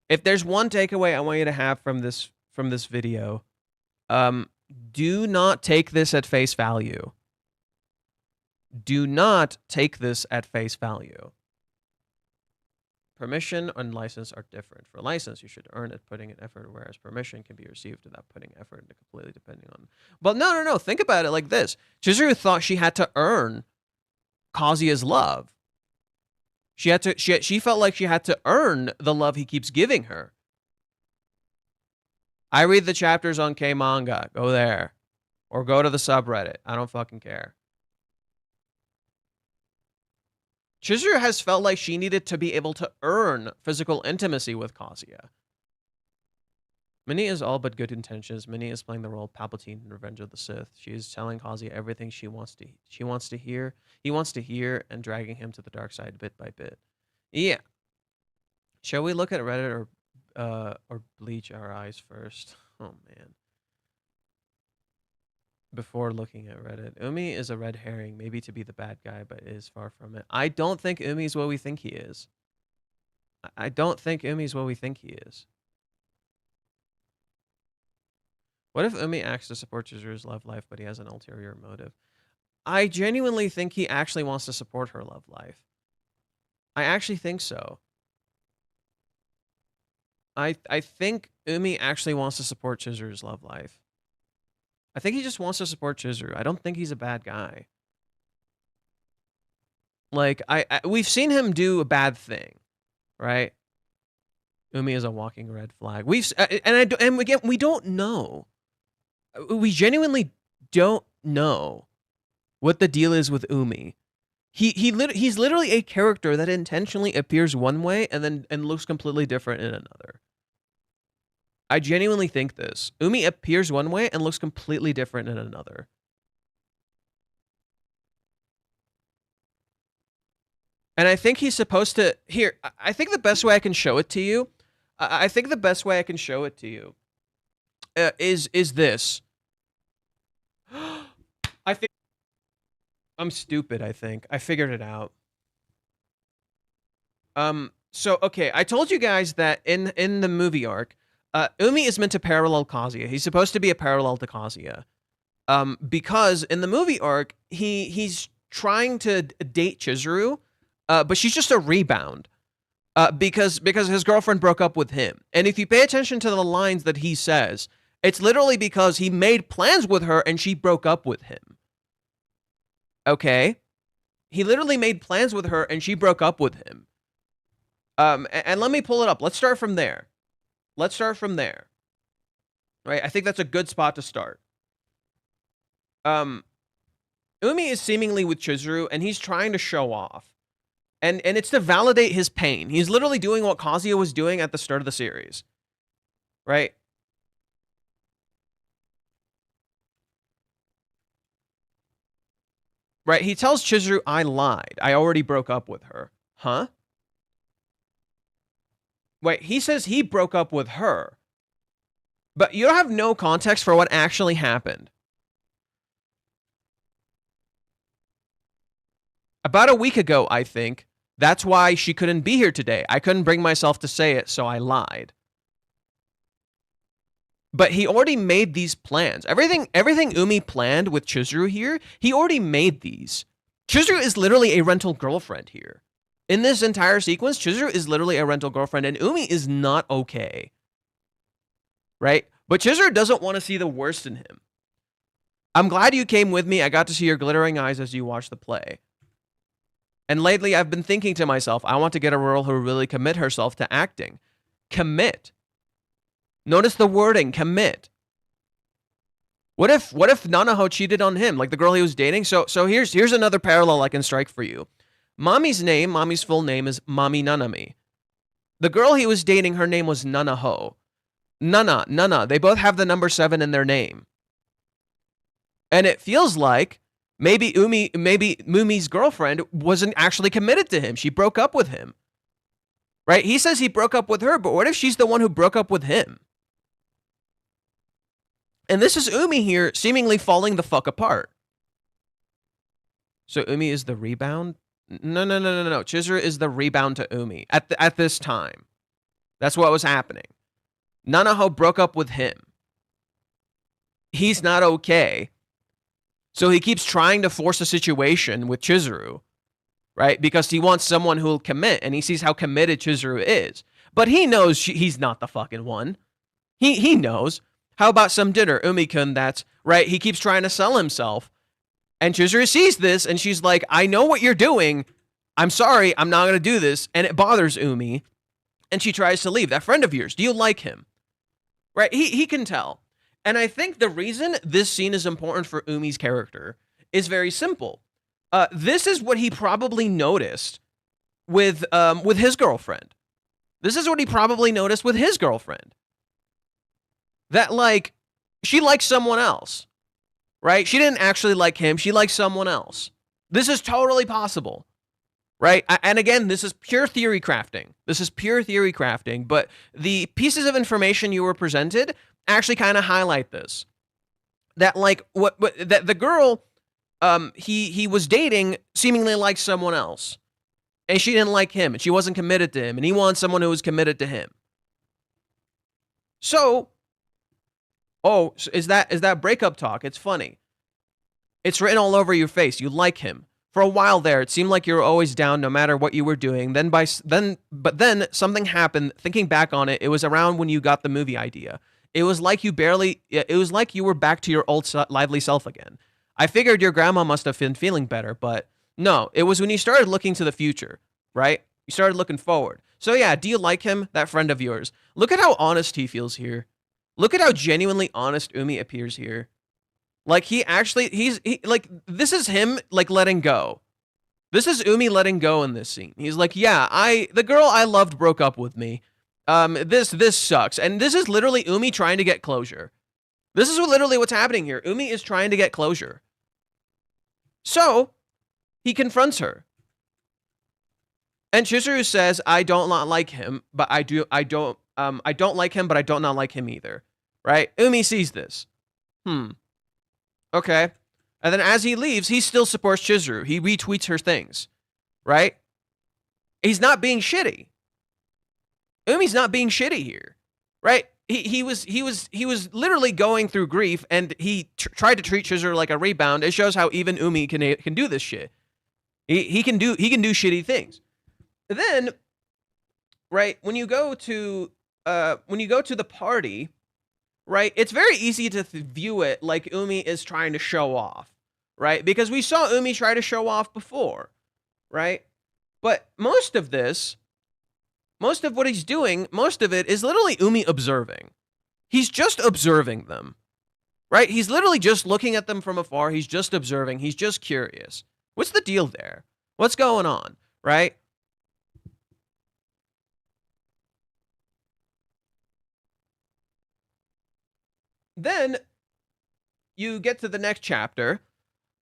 Speaker 1: if there's one takeaway I want you to have from this video, do not take this at face value. Do not take this at face value. Permission and license are different. For license, you should earn it, putting in effort, whereas permission can be received without putting effort into completely depending on. But no. Think about it like this. Chizuru thought she had to earn Kazuya's love. She felt like she had to earn the love he keeps giving her. I read the chapters on K-manga. Go there. Or go to the subreddit. I don't fucking care. Chizuru has felt like she needed to be able to earn physical intimacy with Kazuya. Minnie is all but good intentions. Minnie is playing the role of Palpatine in Revenge of the Sith. She is telling Kazuya everything she wants to hear. He wants to hear, and dragging him to the dark side bit by bit. Yeah. Shall we look at Reddit or bleach our eyes first? Oh man. Before looking at Reddit. Umi is a red herring, maybe to be the bad guy, but is far from it. I don't think Umi's what we think he is. I don't think Umi's what we think he is. What if Umi acts to support Chizuru's love life, but he has an ulterior motive? I genuinely think he actually wants to support her love life. I actually think so. I think Umi actually wants to support Chizuru's love life. I think he just wants to support Chizuru. I don't think he's a bad guy. Like, we've seen him do a bad thing, right? Umi is a walking red flag. And again, we don't know. We genuinely don't know what the deal is with Umi. He's literally a character that intentionally appears one way and looks completely different in another. I genuinely think this. Umi appears one way and looks completely different in another. And I think he's supposed to... Here, I think the best way I can show it to you... I think the best way I can show it to you... is this. I think... I'm stupid, I think. I figured it out. So, okay, I told you guys that in the movie arc... Umi is meant to parallel Kazuya. He's supposed to be a parallel to Kazuya. Because in the movie arc, he's trying to date Chizuru, but she's just a rebound. Because his girlfriend broke up with him. And if you pay attention to the lines that he says, it's literally because he made plans with her and she broke up with him. Okay? He literally made plans with her and she broke up with him. And let me pull it up. Let's start from there. Let's start from there. Right? I think that's a good spot to start. Umi is seemingly with Chizuru, and he's trying to show off. And it's to validate his pain. He's literally doing what Kazuya was doing at the start of the series. Right? Right? He tells Chizuru, I lied. I already broke up with her. Huh? Wait, he says he broke up with her. But you have no context for what actually happened. About a week ago, I think. That's why she couldn't be here today. I couldn't bring myself to say it, so I lied. But he already made these plans. Everything Umi planned with Chizuru here, he already made these. Chizuru is literally a rental girlfriend here. In this entire sequence, Chizuru is literally a rental girlfriend, and Umi is not okay. Right? But Chizuru doesn't want to see the worst in him. I'm glad you came with me. I got to see your glittering eyes as you watched the play. And lately, I've been thinking to myself, I want to get a girl who will really commit herself to acting. Commit. Notice the wording, commit. What if Nanaho cheated on him, like the girl he was dating? So here's another parallel I can strike for you. Mommy's full name is Mami Nanami. The girl he was dating, her name was Nanaho. Nana. They both have the number 7 in their name. And it feels like maybe Mumi's girlfriend wasn't actually committed to him. She broke up with him. Right? He says he broke up with her, but what if she's the one who broke up with him? And this is Umi here seemingly falling the fuck apart. So Umi is the rebound? No. Chizuru is the rebound to Umi at this time. That's what was happening. Nanaho broke up with him. He's not okay. So he keeps trying to force a situation with Chizuru, right? Because he wants someone who'll commit, and he sees how committed Chizuru is. But he knows he's not the fucking one. He knows. How about some dinner, Umi-kun? That's right. He keeps trying to sell himself. And Chizuru sees this, and she's like, I know what you're doing. I'm sorry, I'm not going to do this. And it bothers Umi. And she tries to leave. That friend of yours, do you like him? Right? He can tell. And I think the reason this scene is important for Umi's character is very simple. This is what he probably noticed with his girlfriend. This is what he probably noticed with his girlfriend. That, like, she likes someone else, right? She didn't actually like him. She likes someone else. This is totally possible, right? And again, this is pure theory crafting. But the pieces of information you were presented actually kind of highlight this. That, like, that the girl he was dating seemingly liked someone else. And she didn't like him, and she wasn't committed to him, and he wanted someone who was committed to him. So, is that breakup talk? It's funny. It's written all over your face. You like him. For a while there, it seemed like you were always down no matter what you were doing. But then something happened. Thinking back on it, it was around when you got the movie idea. It was like you were back to your old lively self again. I figured your grandma must have been feeling better, but no, it was when you started looking to the future, right? You started looking forward. So yeah, do you like him, that friend of yours? Look at how honest he feels here. Look at how genuinely honest Umi appears here. Like like, this is him, like, letting go. This is Umi letting go in this scene. He's like, yeah, the girl I loved broke up with me. This sucks. And this is literally Umi trying to get closure. This is literally what's happening here. Umi is trying to get closure. So, he confronts her. And Chizuru says, I don't not like him, but I don't like him, but I don't not like him either. Right? Umi sees this. Okay. And then as he leaves, he still supports Chizuru. He retweets her things. Right? He's not being shitty. Umi's not being shitty here. Right? He was literally going through grief, and he tried to treat Chizuru like a rebound. It shows how even Umi can do this shit. He can do shitty things. Then, right, when you go to the party, right, it's very easy to view it like Umi is trying to show off, right? Because we saw Umi try to show off before, right? But most of what he's doing, most of it is literally Umi observing. He's just observing them, right? He's literally just looking at them from afar. He's just observing. He's just curious. What's the deal there? What's going on, right? Then you get to the next chapter.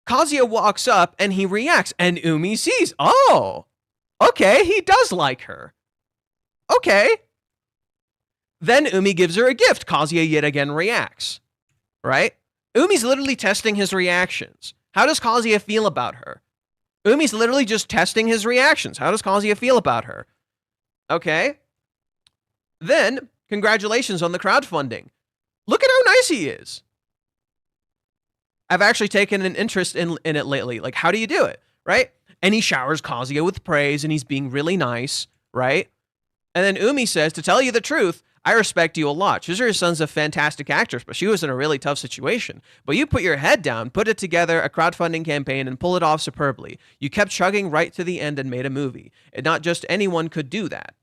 Speaker 1: Kazuya walks up and he reacts, and Umi sees, oh, okay, he does like her. Okay. Then Umi gives her a gift. Kazuya yet again reacts, right? Umi's literally testing his reactions. How does Kazuya feel about her? Umi's literally just testing his reactions. How does Kazuya feel about her? Okay. Then, congratulations on the crowdfunding. Look at how nice he is. I've actually taken an interest in it lately. Like, how do you do it, right? And he showers Kazuya with praise, and he's being really nice, right? And then Umi says, to tell you the truth, I respect you a lot. Chizuru's a fantastic actress, but she was in a really tough situation. But you put your head down, put it together, a crowdfunding campaign, and pull it off superbly. You kept chugging right to the end and made a movie. And not just anyone could do that,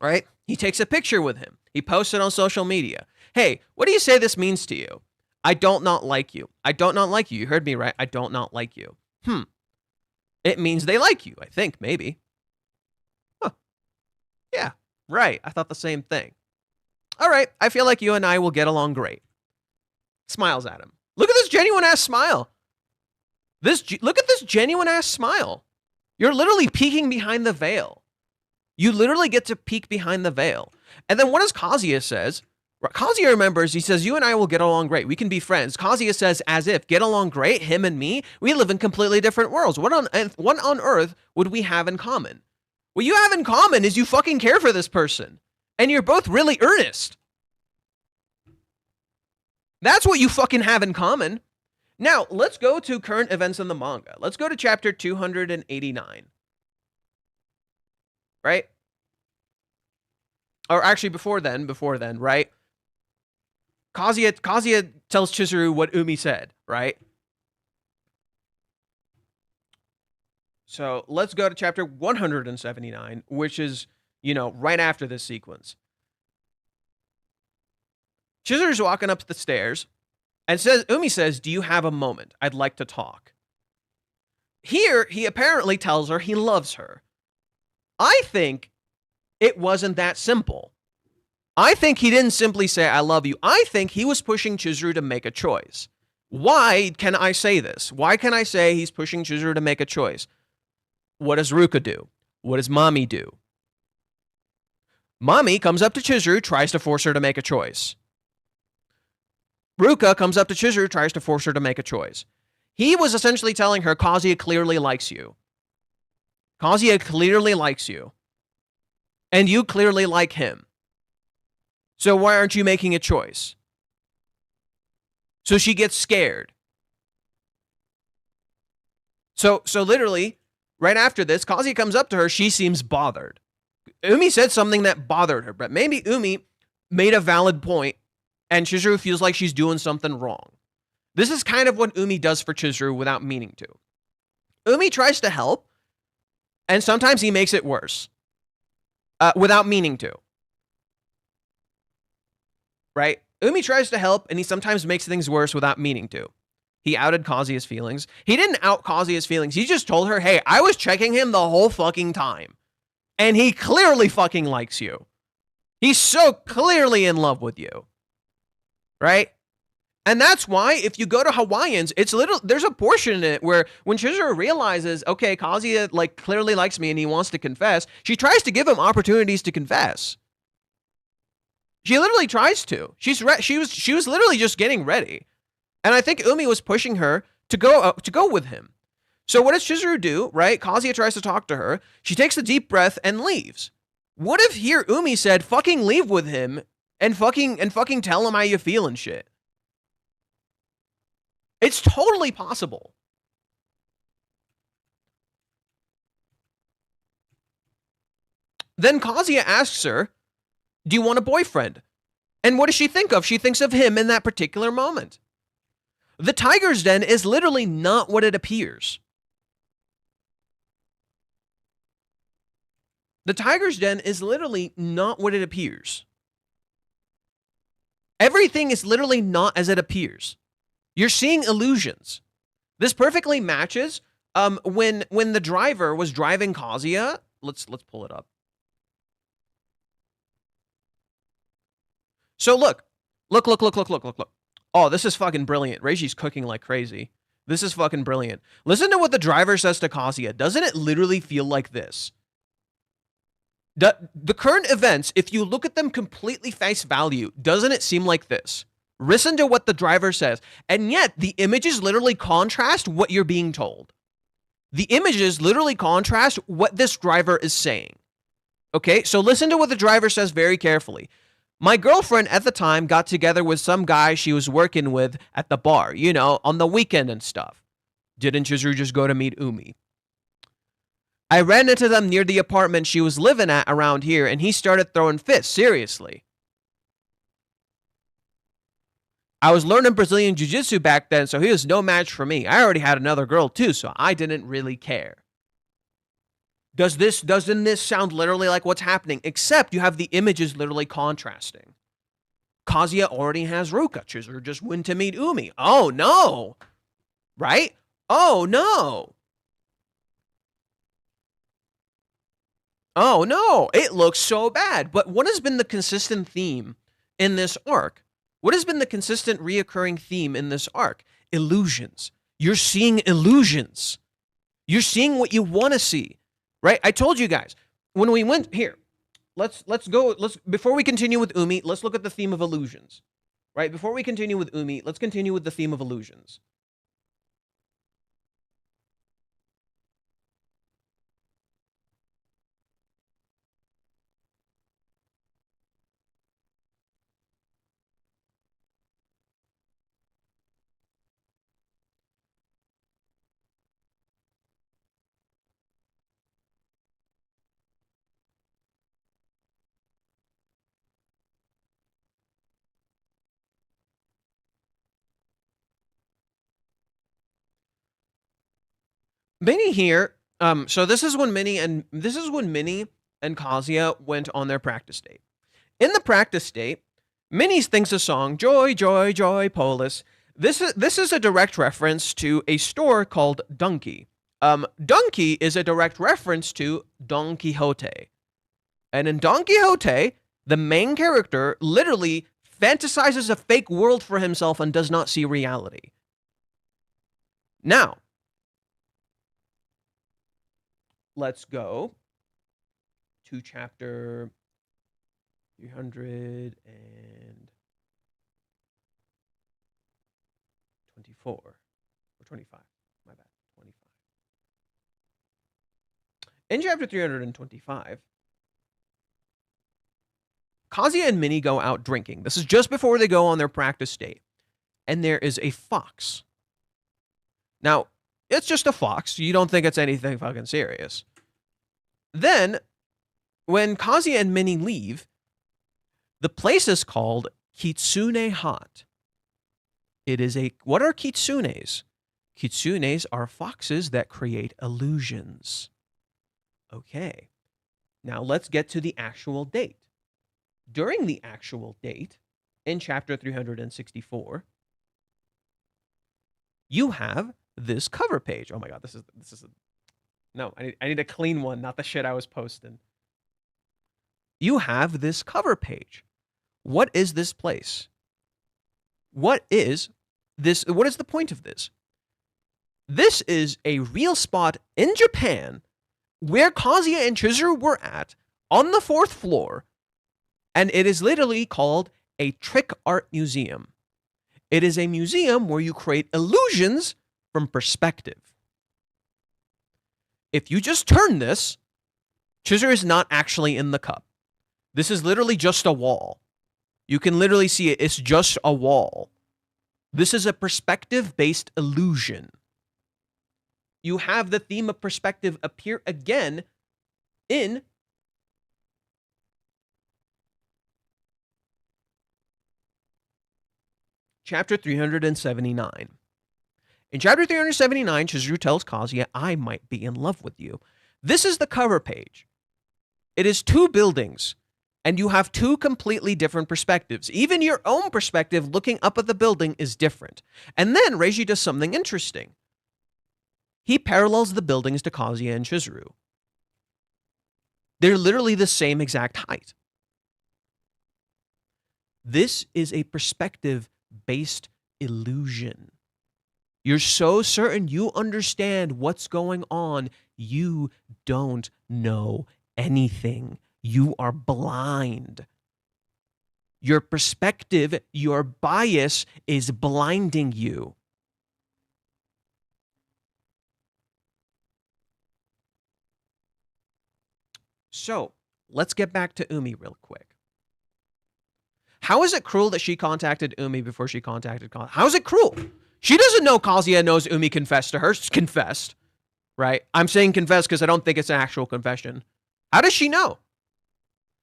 Speaker 1: right? He takes a picture with him. He posts it on social media. Hey, what do you say this means to you? I don't not like you. I don't not like you. You heard me right. I don't not like you. It means they like you, I think, maybe. Huh. Yeah, right. I thought the same thing. All right, I feel like you and I will get along great. Smiles at him. Look at this genuine ass smile. Look at this genuine ass smile. You're literally peeking behind the veil. You literally get to peek behind the veil. And then what does Kazuya says? Kazuya remembers, he says, you and I will get along great. We can be friends. Kazuya says, as if, get along great, him and me? We live in completely different worlds. What on earth would we have in common? What you have in common is you fucking care for this person. And you're both really earnest. That's what you fucking have in common. Now, let's go to current events in the manga. Let's go to chapter 289. Right? Or actually, before then, right? Kazuya tells Chizuru what Umi said, right? So let's go to chapter 179, which is, right after this sequence. Chizuru's walking up the stairs, and Umi says, do you have a moment? I'd like to talk. Here, he apparently tells her he loves her. I think it wasn't that simple. I think he didn't simply say, I love you. I think he was pushing Chizuru to make a choice. Why can I say this? Why can I say he's pushing Chizuru to make a choice? What does Ruka do? What does Mommy do? Mommy comes up to Chizuru, tries to force her to make a choice. Ruka comes up to Chizuru, tries to force her to make a choice. He was essentially telling her, Kazuya clearly likes you. Kazuya clearly likes you. And you clearly like him. So why aren't you making a choice? So she gets scared. So literally, right after this, Kazuya comes up to her, she seems bothered. Umi said something that bothered her, but maybe Umi made a valid point, and Chizuru feels like she's doing something wrong. This is kind of what Umi does for Chizuru without meaning to. Umi tries to help, and sometimes he makes it worse. Without meaning to. Right? Umi tries to help, and he sometimes makes things worse without meaning to. He outed Kazuya's feelings. He didn't out Kazuya's feelings. He just told her, hey, I was checking him the whole fucking time. And he clearly fucking likes you. He's so clearly in love with you. Right? And that's why, if you go to Hawaiians, there's a portion in it where when Chizuru realizes, okay, Kazuya clearly likes me and he wants to confess, she tries to give him opportunities to confess. She literally tries to. She was literally just getting ready. And I think Umi was pushing her to go with him. So what does Chizuru do, right? Kazuya tries to talk to her. She takes a deep breath and leaves. What if here Umi said, fucking leave with him and fucking tell him how you feel and shit? It's totally possible. Then Kazuya asks her, do you want a boyfriend? And what does she think of? She thinks of him in that particular moment. The tiger's den is literally not what it appears. The tiger's den is literally not what it appears. Everything is literally not as it appears. You're seeing illusions. This perfectly matches when the driver was driving Kazuya. Let's pull it up. So look. Oh, this is fucking brilliant. Reiji's cooking like crazy. This is fucking brilliant. Listen to what the driver says to Kazuya. Doesn't it literally feel like this? The current events, if you look at them completely face value, doesn't it seem like this? Listen to what the driver says. And yet, the images literally contrast what you're being told. The images literally contrast what this driver is saying. Okay, so listen to what the driver says very carefully. My girlfriend at the time got together with some guy she was working with at the bar, on the weekend and stuff. Didn't Chizuru just go to meet Umi? I ran into them near the apartment she was living at around here, and he started throwing fits, seriously. I was learning Brazilian Jiu-Jitsu back then, so he was no match for me. I already had another girl too, so I didn't really care. Doesn't this sound literally like what's happening? Except you have the images literally contrasting. Kazuya already has Ruka. Chizuru just went to meet Umi. Oh, no. Right? Oh, no. Oh, no. It looks so bad. But what has been the consistent theme in this arc? What has been the consistent reoccurring theme in this arc? Illusions. You're seeing illusions. You're seeing what you want to see, right? I told you guys, when we went here, let's go, before we continue with Umi, let's look at the theme of illusions, right? Before we continue with Umi, let's continue with the theme of illusions. Minnie here, so this is when Minnie and Kazuya went on their practice date. In the practice date, Minnie sings a song, Joy, Joy, Joy, Polis. This is a direct reference to a store called Donkey. Donkey is a direct reference to Don Quixote. And in Don Quixote, the main character literally fantasizes a fake world for himself and does not see reality. Now, let's go to chapter 324 or 25. My bad, 25. In chapter 325, Kazuya and Minnie go out drinking. This is just before they go on their practice date. And there is a fox. Now, it's just a fox. You don't think it's anything fucking serious. Then, when Kazuya and Minnie leave, the place is called Kitsune Hot. It is a... What are kitsunes? Kitsunes are foxes that create illusions. Okay. Now let's get to the actual date. During the actual date, in chapter 364, you have this cover page. Oh my god, this is no, I need a clean one, not the shit I was posting. You have this cover page. What is this place? What is this? What is the point of this? This is a real spot in Japan where Kazuya and Chizuru were at on the 4th floor, and it is literally called a trick art museum. It is a museum where you create illusions from perspective. If you just turn this, Chizuru is not actually in the cup. This is literally just a wall. You can literally see it. It's just a wall. This is a perspective-based illusion. You have the theme of perspective appear again in chapter 379. In chapter 379, Chizuru tells Kazuya, I might be in love with you. This is the cover page. It is 2 buildings, and you have 2 completely different perspectives. Even your own perspective looking up at the building is different. And then Reiji does something interesting. He parallels the buildings to Kazuya and Chizuru. They're literally the same exact height. This is a perspective-based illusion. You're so certain you understand what's going on, you don't know anything. You are blind. Your perspective, your bias is blinding you. So, let's get back to Umi real quick. How is it cruel that she contacted Umi before she contacted Kazuya? How is it cruel? She doesn't know Kazuya knows Umi confessed to her. She's confessed, right? I'm saying confessed because I don't think it's an actual confession. How does she know?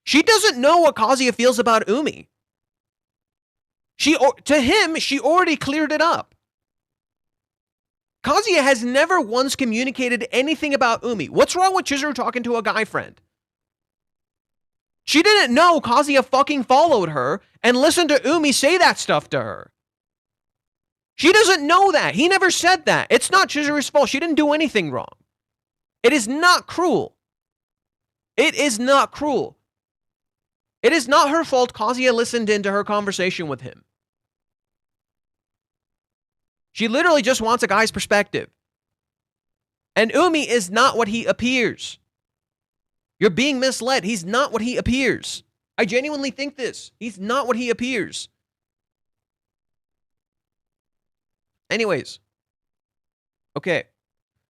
Speaker 1: She doesn't know what Kazuya feels about Umi. To him, she already cleared it up. Kazuya has never once communicated anything about Umi. What's wrong with Chizuru talking to a guy friend? She didn't know Kazuya fucking followed her and listened to Umi say that stuff to her. She doesn't know that. He never said that. It's not Chizuru's fault. She didn't do anything wrong. It is not cruel. It is not cruel. It is not her fault Kazuya listened into her conversation with him. She literally just wants a guy's perspective. And Umi is not what he appears. You're being misled. He's not what he appears. I genuinely think this. He's not what he appears. Anyways. Okay.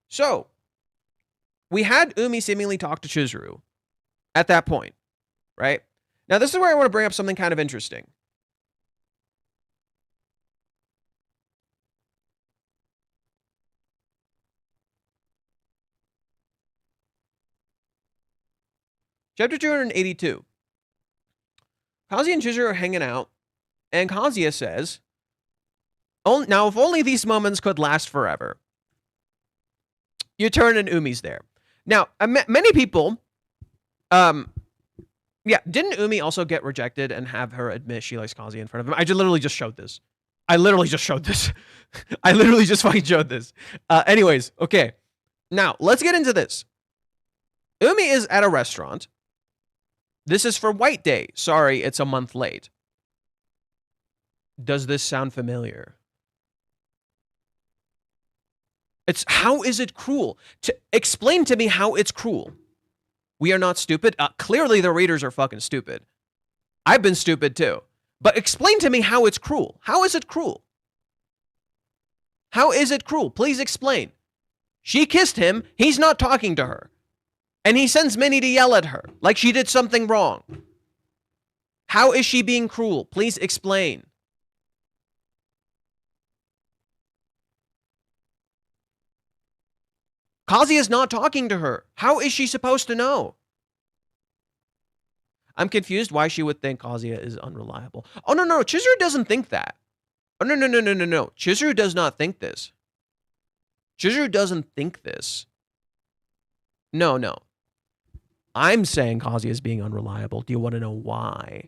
Speaker 1: So, we had Umi seemingly talk to Chizuru at that point, right? Now, this is where I want to bring up something kind of interesting. Chapter 282. Kazuya and Chizuru are hanging out, and Kazuya says, now, if only these moments could last forever. You turn and Umi's there. Now, many people, didn't Umi also get rejected and have her admit she likes Kazuya in front of him? I literally just showed this. I literally just fucking showed this. Anyways, okay. Now, let's get into this. Umi is at a restaurant. This is for White Day. Sorry, it's a month late. Does this sound familiar? How is it cruel? Explain to me how it's cruel. We are not stupid. Clearly the readers are fucking stupid. I've been stupid too. But explain to me how it's cruel. How is it cruel? How is it cruel? Please explain. She kissed him. He's not talking to her. And he sends Minnie to yell at her like she did something wrong. How is she being cruel? Please explain. Kazuya is not talking to her. How is she supposed to know? I'm confused why she would think Kazuya is unreliable. Oh, no. Chizuru doesn't think that. Oh, no. Chizuru does not think this. Chizuru doesn't think this. No. I'm saying Kazuya is being unreliable. Do you want to know why?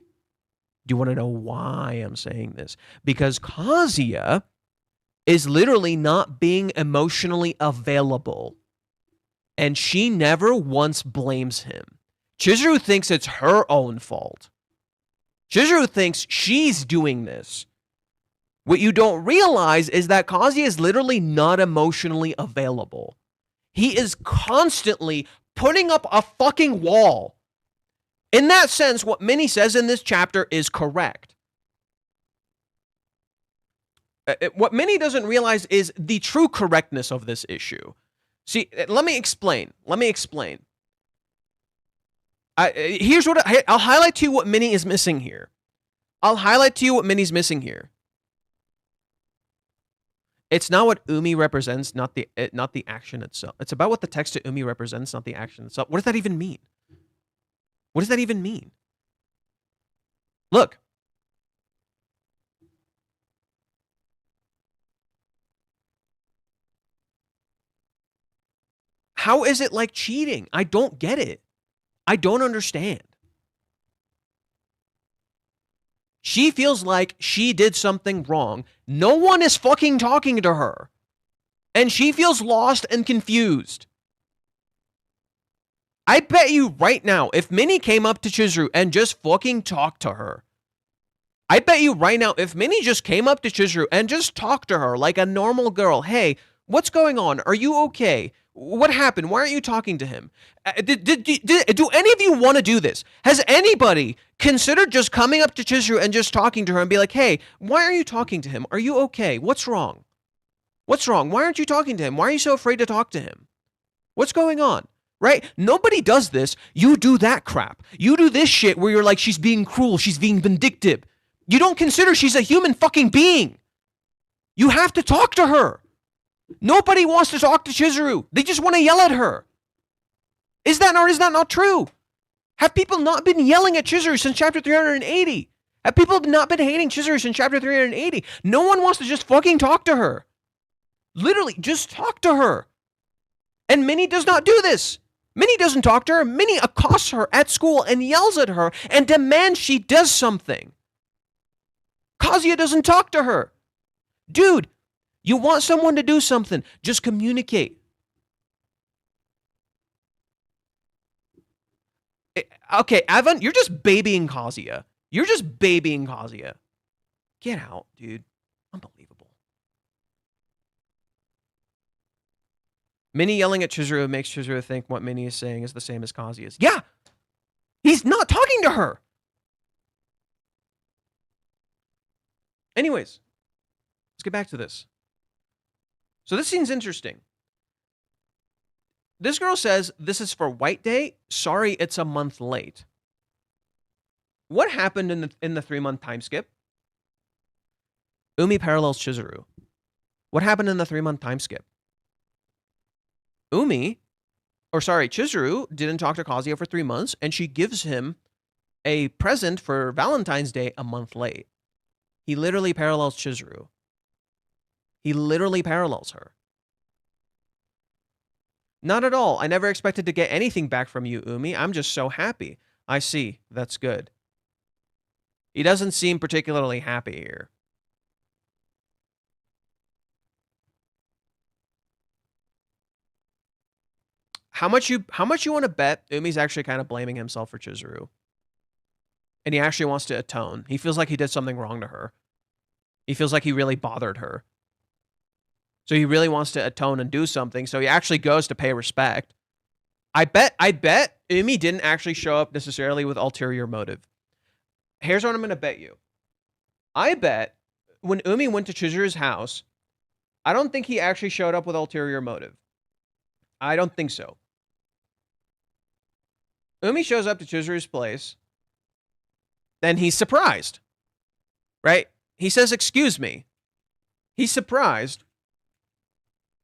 Speaker 1: Do you want to know why I'm saying this? Because Kazuya is literally not being emotionally available. And she never once blames him. Chizuru thinks it's her own fault. Chizuru thinks she's doing this. What you don't realize is that Kazuya is literally not emotionally available. He is constantly putting up a fucking wall. In that sense, what Minnie says in this chapter is correct. What Minnie doesn't realize is the true correctness of this issue. See, let me explain. Here's what I'll highlight to you what Minnie is missing here. It's not what Umi represents, not the action itself. It's about what the text of Umi represents, not the action itself. What does that even mean? Look. How is it like cheating? I don't get it. I don't understand. She feels like she did something wrong. No one is fucking talking to her. And she feels lost and confused. I bet you right now, if Minnie came up to Chizuru and just fucking talked to her, I bet you right now, if Minnie just came up to Chizuru and just talked to her like a normal girl, hey, what's going on? Are you okay? What happened? Why aren't you talking to him? Do any of you want to do this? Has anybody considered just coming up to Chizuru and just talking to her and be like, hey, why are you talking to him? Are you okay? What's wrong? Why aren't you talking to him? Why are you so afraid to talk to him? What's going on? Right? Nobody does this. You do that crap. You do this shit where you're like, she's being cruel. She's being vindictive. You don't consider she's a human fucking being. You have to talk to her. Nobody wants to talk to Chizuru. They just want to yell at her. Is that not true? Have people not been yelling at Chizuru since chapter 380? Have people not been hating Chizuru since chapter 380? No one wants to just fucking talk to her. Literally, just talk to her. And Minnie does not do this. Minnie doesn't talk to her. Minnie accosts her at school and yells at her and demands she does something. Kazuya doesn't talk to her. Dude, you want someone to do something, just communicate. Okay, Evan, you're just babying Kazuya. You're just babying Kazuya. Get out, dude. Unbelievable. Minnie yelling at Chizuru makes Chizuru think what Minnie is saying is the same as Kazuya's. Yeah! He's not talking to her! Anyways, let's get back to this. So this scene's interesting. This girl says, this is for White Day. Sorry, it's a month late. What happened in the 3-month time skip? Umi parallels Chizuru. What happened in the 3-month time skip? Chizuru didn't talk to Kazuya for 3 months, and she gives him a present for Valentine's Day a month late. He literally parallels Chizuru. He literally parallels her. Not at all. I never expected to get anything back from you, Umi. I'm just so happy. I see. That's good. He doesn't seem particularly happy here. How much you want to bet Umi's actually kind of blaming himself for Chizuru? And he actually wants to atone. He feels like he did something wrong to her. He feels like he really bothered her. So he really wants to atone and do something. So he actually goes to pay respect. I bet Umi didn't actually show up necessarily with ulterior motive. Here's what I'm going to bet you. I bet when Umi went to Chizuru's house, I don't think he actually showed up with ulterior motive. I don't think so. Umi shows up to Chizuru's place. Then he's surprised. Right? He says, excuse me. He's surprised.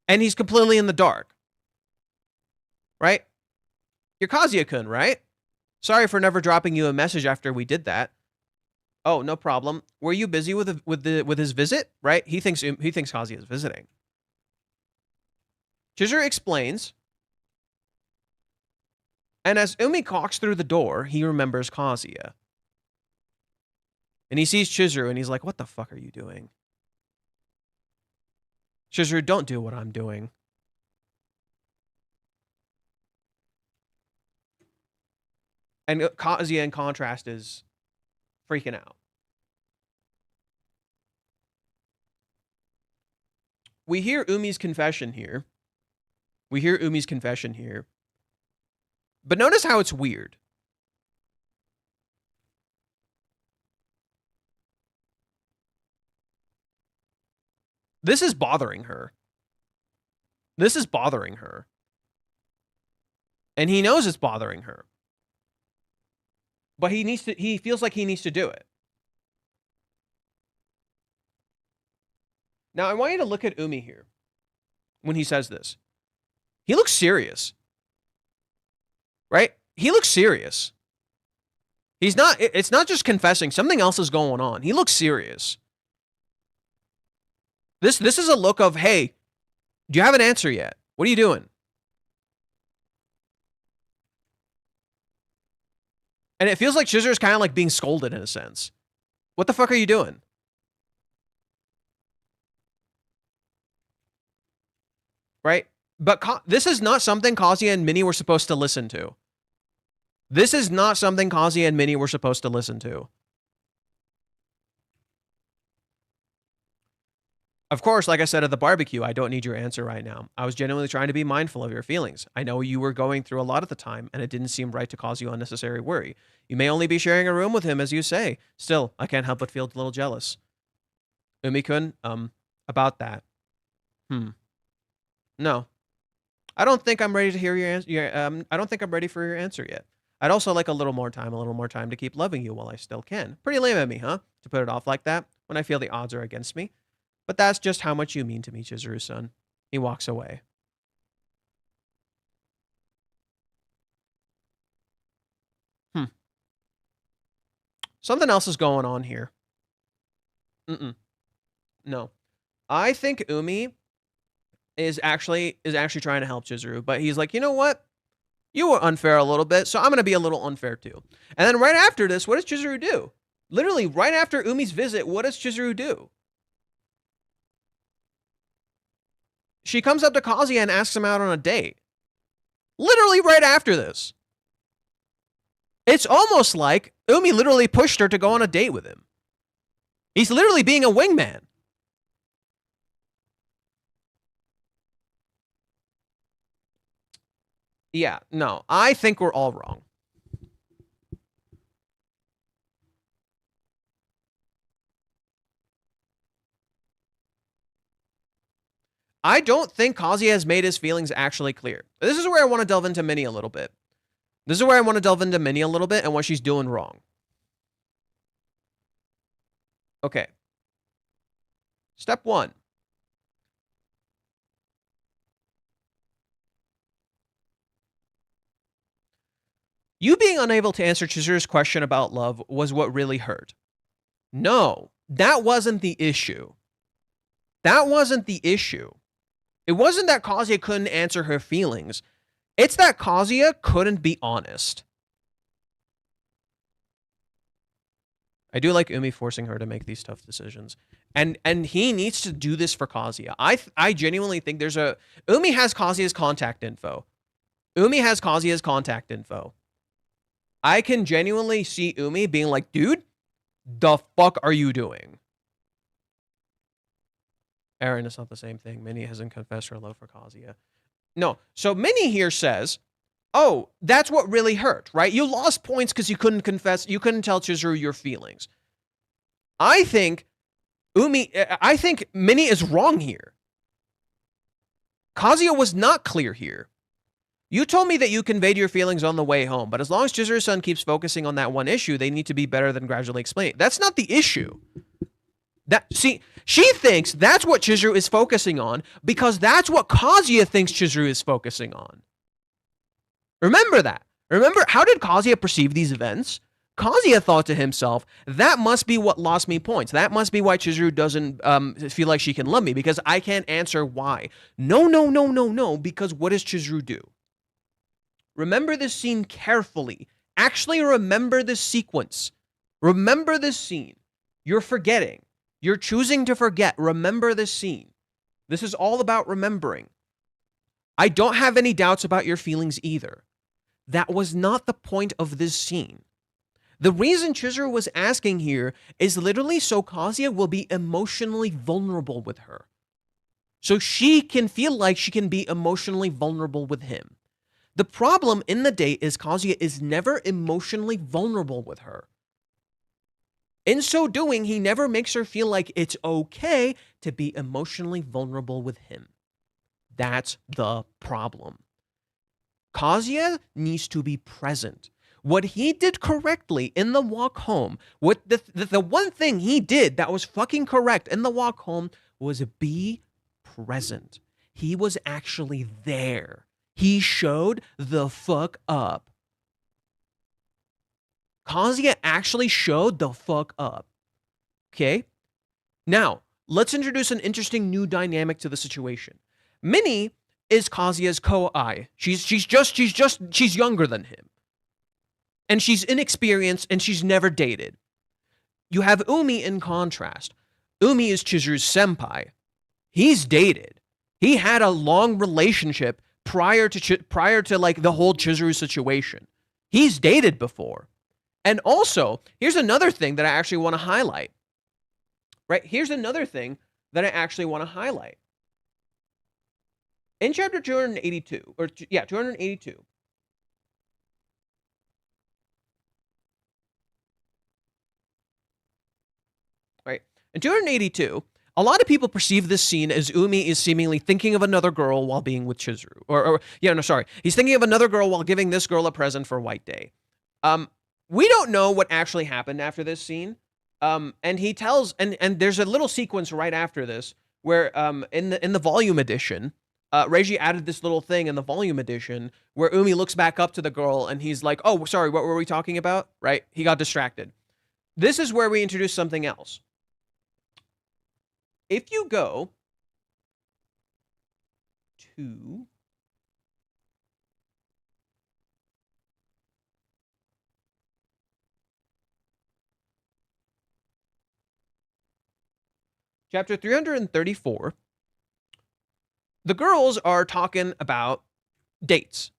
Speaker 1: And he's completely in the dark. Right? You're Kazuya-kun, right? Sorry for never dropping you a message after we did that. Oh, no problem. Were you busy with his visit? Right? He thinks Kazuya is visiting. Chizuru explains. And as Umi walks through the door, he remembers Kazuya. And he sees Chizuru and he's like, what the fuck are you doing? Chizuru, don't do what I'm doing. And Kazuya, in contrast, is freaking out. We hear Umi's confession here. But notice how it's weird. This is bothering her. And he knows it's bothering her. But he feels like he needs to do it. Now, I want you to look at Umi here when he says this. He looks serious. Right? He looks serious. It's not just confessing. Something else is going on. He looks serious. This is a look of, hey, do you have an answer yet? What are you doing? And it feels like Chizuru's kind of like being scolded in a sense. What the fuck are you doing? Right? But this is not something Kazuya and Minnie were supposed to listen to. Of course, like I said at the barbecue, I don't need your answer right now. I was genuinely trying to be mindful of your feelings. I know you were going through a lot at the time, and it didn't seem right to cause you unnecessary worry. You may only be sharing a room with him, as you say. Still, I can't help but feel a little jealous. Umi-kun, about that. No. I don't think I'm ready to hear your answer. I don't think I'm ready for your answer yet. I'd also like a little more time to keep loving you while I still can. Pretty lame of me, huh? To put it off like that, when I feel the odds are against me. But that's just how much you mean to me, Chizuru-san. He walks away. Something else is going on here. No. I think Umi is actually trying to help Chizuru, but he's like, you know what? You were unfair a little bit, so I'm going to be a little unfair too. And then right after this, what does Chizuru do? Literally, right after Umi's visit, what does Chizuru do? She comes up to Kazuya and asks him out on a date. Literally right after this. It's almost like Umi literally pushed her to go on a date with him. He's literally being a wingman. Yeah, no, I think we're all wrong. I don't think Kazuya has made his feelings actually clear. This is where I want to delve into Minnie a little bit. This is where I want to delve into Minnie a little bit and what she's doing wrong. Okay. Step 1. You being unable to answer Chizuru's question about love was what really hurt. No, that wasn't the issue. That wasn't the issue. It wasn't that Kazuya couldn't answer her feelings. It's that Kazuya couldn't be honest. I do like Umi forcing her to make these tough decisions. And he needs to do this for Kazuya. I genuinely think there's a... Umi has Kazuya's contact info. Umi has Kazuya's contact info. I can genuinely see Umi being like, dude, the fuck are you doing? Aaron, it's not the same thing. Minnie hasn't confessed her love for Kazuya. No, so Minnie here says, oh, that's what really hurt, right? You lost points because you couldn't confess, you couldn't tell Chizuru your feelings. I think Minnie is wrong here. Kazuya was not clear here. You told me that you conveyed your feelings on the way home, but as long as Chizuru-san keeps focusing on that one issue, they need to be better than gradually explaining. That's not the issue. See, she thinks that's what Chizuru is focusing on because that's what Kazuya thinks Chizuru is focusing on. Remember that. Remember, how did Kazuya perceive these events? Kazuya thought to himself, that must be what lost me points. That must be why Chizuru doesn't feel like she can love me because I can't answer why. No, because what does Chizuru do? Remember this scene carefully. Actually remember this sequence. Remember this scene. You're forgetting. You're choosing to forget. Remember this scene. This is all about remembering. I don't have any doubts about your feelings either. That was not the point of this scene. The reason Chizuru was asking here is literally so Kazuya will be emotionally vulnerable with her. So she can feel like she can be emotionally vulnerable with him. The problem in the date is Kazuya is never emotionally vulnerable with her. In so doing, he never makes her feel like it's okay to be emotionally vulnerable with him. That's the problem. Kazuya needs to be present. What he did correctly in the walk home, what the one thing he did that was fucking correct in the walk home was be present. He was actually there. He showed the fuck up. Kazuya actually showed the fuck up. Okay? Now, let's introduce an interesting new dynamic to the situation. Minnie is Kazuya's co-eye. She's younger than him. And she's inexperienced and she's never dated. You have Umi in contrast. Umi is Chizuru's senpai. He's dated. He had a long relationship prior to like the whole Chizuru situation. He's dated before. And also, here's another thing that I actually want to highlight. Right? Here's another thing that I actually want to highlight. In chapter 282, 282. Right? In 282, a lot of people perceive this scene as Umi is seemingly thinking of another girl while being with Chizuru. He's thinking of another girl while giving this girl a present for White Day. We don't know what actually happened after this scene. And he tells, and there's a little sequence right after this where in the volume edition, Reiji added this little thing in the volume edition where Umi looks back up to the girl and he's like, oh, sorry, what were we talking about? Right? He got distracted. This is where we introduce something else. If you go to Chapter 334. The girls are talking about dates.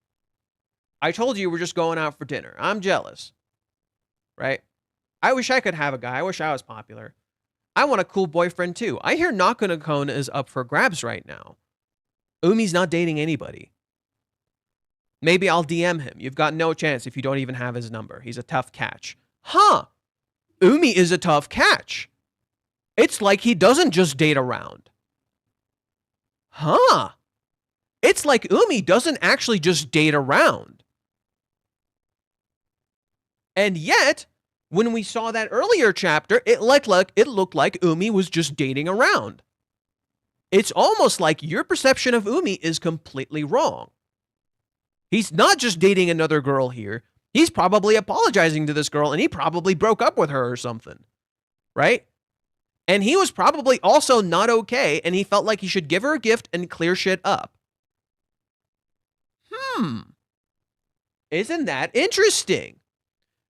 Speaker 1: I told you we're just going out for dinner. I'm jealous. Right? I wish I could have a guy. I wish I was popular. I want a cool boyfriend too. I hear Nakanakon is up for grabs right now. Umi's not dating anybody. Maybe I'll DM him. You've got no chance if you don't even have his number. He's a tough catch. Huh. Umi is a tough catch. It's like he doesn't just date around. Huh. It's like Umi doesn't actually just date around. And yet, when we saw that earlier chapter, it looked like Umi was just dating around. It's almost like your perception of Umi is completely wrong. He's not just dating another girl here. He's probably apologizing to this girl, and he probably broke up with her or something. Right? And he was probably also not okay, and he felt like he should give her a gift and clear shit up. Isn't that interesting?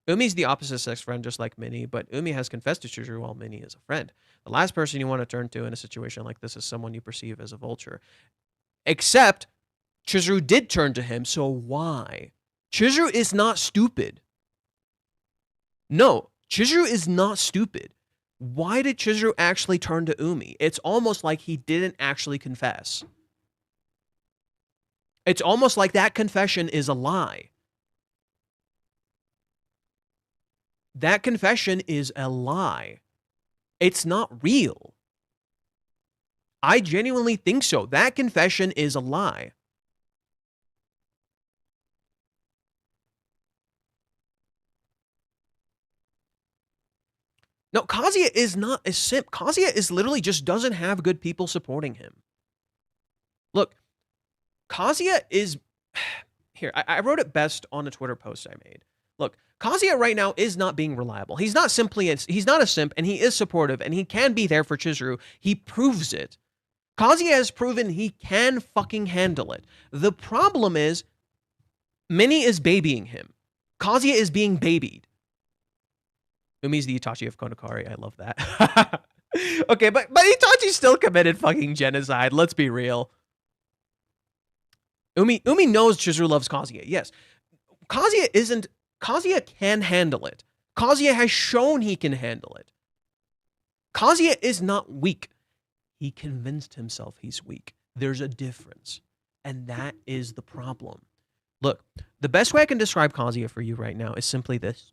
Speaker 1: Umi's the opposite sex friend, just like Minnie, but Umi has confessed to Chizuru while Minnie is a friend. The last person you want to turn to in a situation like this is someone you perceive as a vulture. Except, Chizuru did turn to him, so why? Chizuru is not stupid. No, Chizuru is not stupid. Why did Chizuru actually turn to Umi? It's almost like he didn't actually confess. It's almost like that confession is a lie. That confession is a lie. It's not real. I genuinely think so. That confession is a lie. No, Kazuya is not a simp. Kazuya is literally just doesn't have good people supporting him. Look, Kazuya is... Here, I wrote it best on a Twitter post I made. Look, Kazuya right now is not being reliable. He's not a simp, and he is supportive, and he can be there for Chizuru. He proves it. Kazuya has proven he can fucking handle it. The problem is, Minnie is babying him. Kazuya is being babied. Umi's the Itachi of Kanokari. I love that. Okay, but Itachi still committed fucking genocide. Let's be real. Umi knows Chizuru loves Kazuya. Yes. Kazuya can handle it. Kazuya has shown he can handle it. Kazuya is not weak. He convinced himself he's weak. There's a difference. And that is the problem. Look, the best way I can describe Kazuya for you right now is simply this.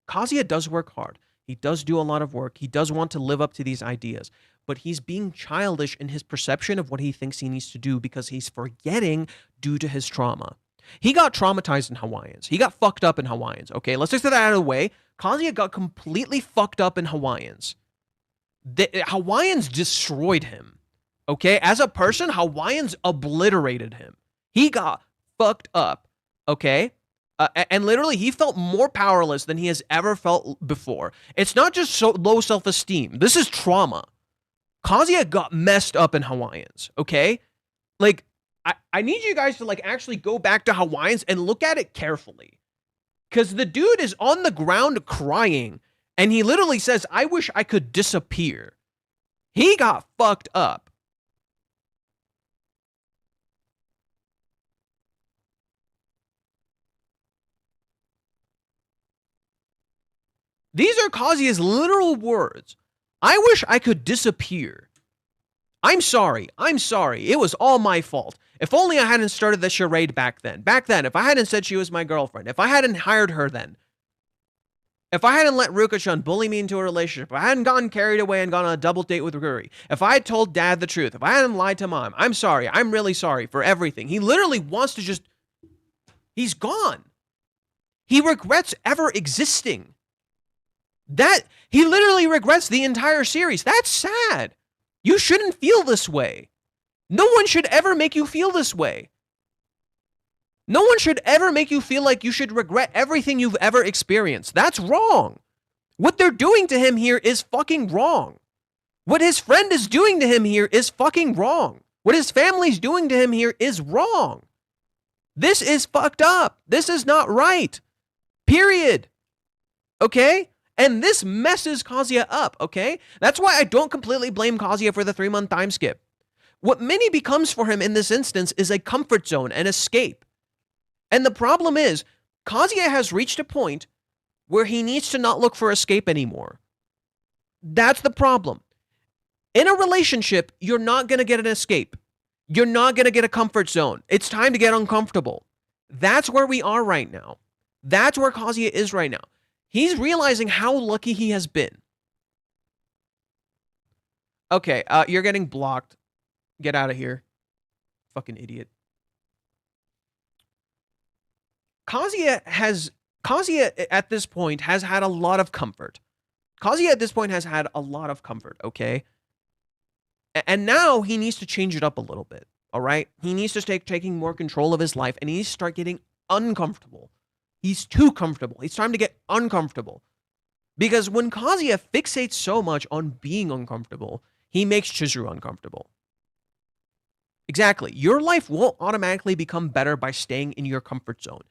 Speaker 1: Kazuya does work hard. He does do a lot of work. He does want to live up to these ideas. But he's being childish in his perception of what he thinks he needs to do because he's forgetting due to his trauma. He got traumatized in Hawaiians. He got fucked up in Hawaiians. Okay, let's just get that out of the way. Kazuya got completely fucked up in Hawaiians. The Hawaiians destroyed him. Okay, as a person, Hawaiians obliterated him. He got fucked up. Okay? And literally, he felt more powerless than he has ever felt before. It's not just so low self-esteem. This is trauma. Kazuya got messed up in Hawaiians, okay? Like, I need you guys to, like, actually go back to Hawaiians and look at it carefully. Because the dude is on the ground crying, and he literally says, I wish I could disappear. He got fucked up. These are Kazuya's literal words. I wish I could disappear. I'm sorry. It was all my fault. If only I hadn't started the charade back then. If I hadn't said she was my girlfriend. If I hadn't hired her then. If I hadn't let Ruka-chan bully me into a relationship. If I hadn't gotten carried away and gone on a double date with Ruri. If I had told Dad the truth. If I hadn't lied to Mom. I'm sorry. I'm really sorry for everything. He literally wants to just... He's gone. He regrets ever existing. He literally regrets the entire series. That's sad. You shouldn't feel this way. No one should ever make you feel this way. No one should ever make you feel like you should regret everything you've ever experienced. That's wrong. What they're doing to him here is fucking wrong. What his friend is doing to him here is fucking wrong. What his family's doing to him here is wrong. This is fucked up. This is not right. Period. Okay? And this messes Kazuya up, okay? That's why I don't completely blame Kazuya for the 3-month time skip. What Minnie becomes for him in this instance is a comfort zone, an escape. And the problem is, Kazuya has reached a point where he needs to not look for escape anymore. That's the problem. In a relationship, you're not going to get an escape. You're not going to get a comfort zone. It's time to get uncomfortable. That's where we are right now. That's where Kazuya is right now. He's realizing how lucky he has been. Okay, you're getting blocked. Get out of here. Fucking idiot. Kazuya at this point has had a lot of comfort. Kazuya at this point has had a lot of comfort, okay? And now he needs to change it up a little bit, all right? He needs to start taking more control of his life, and he needs to start getting uncomfortable. He's too comfortable. It's time to get uncomfortable. Because when Kazuya fixates so much on being uncomfortable, he makes Chizuru uncomfortable. Exactly. Your life won't automatically become better by staying in your comfort zone.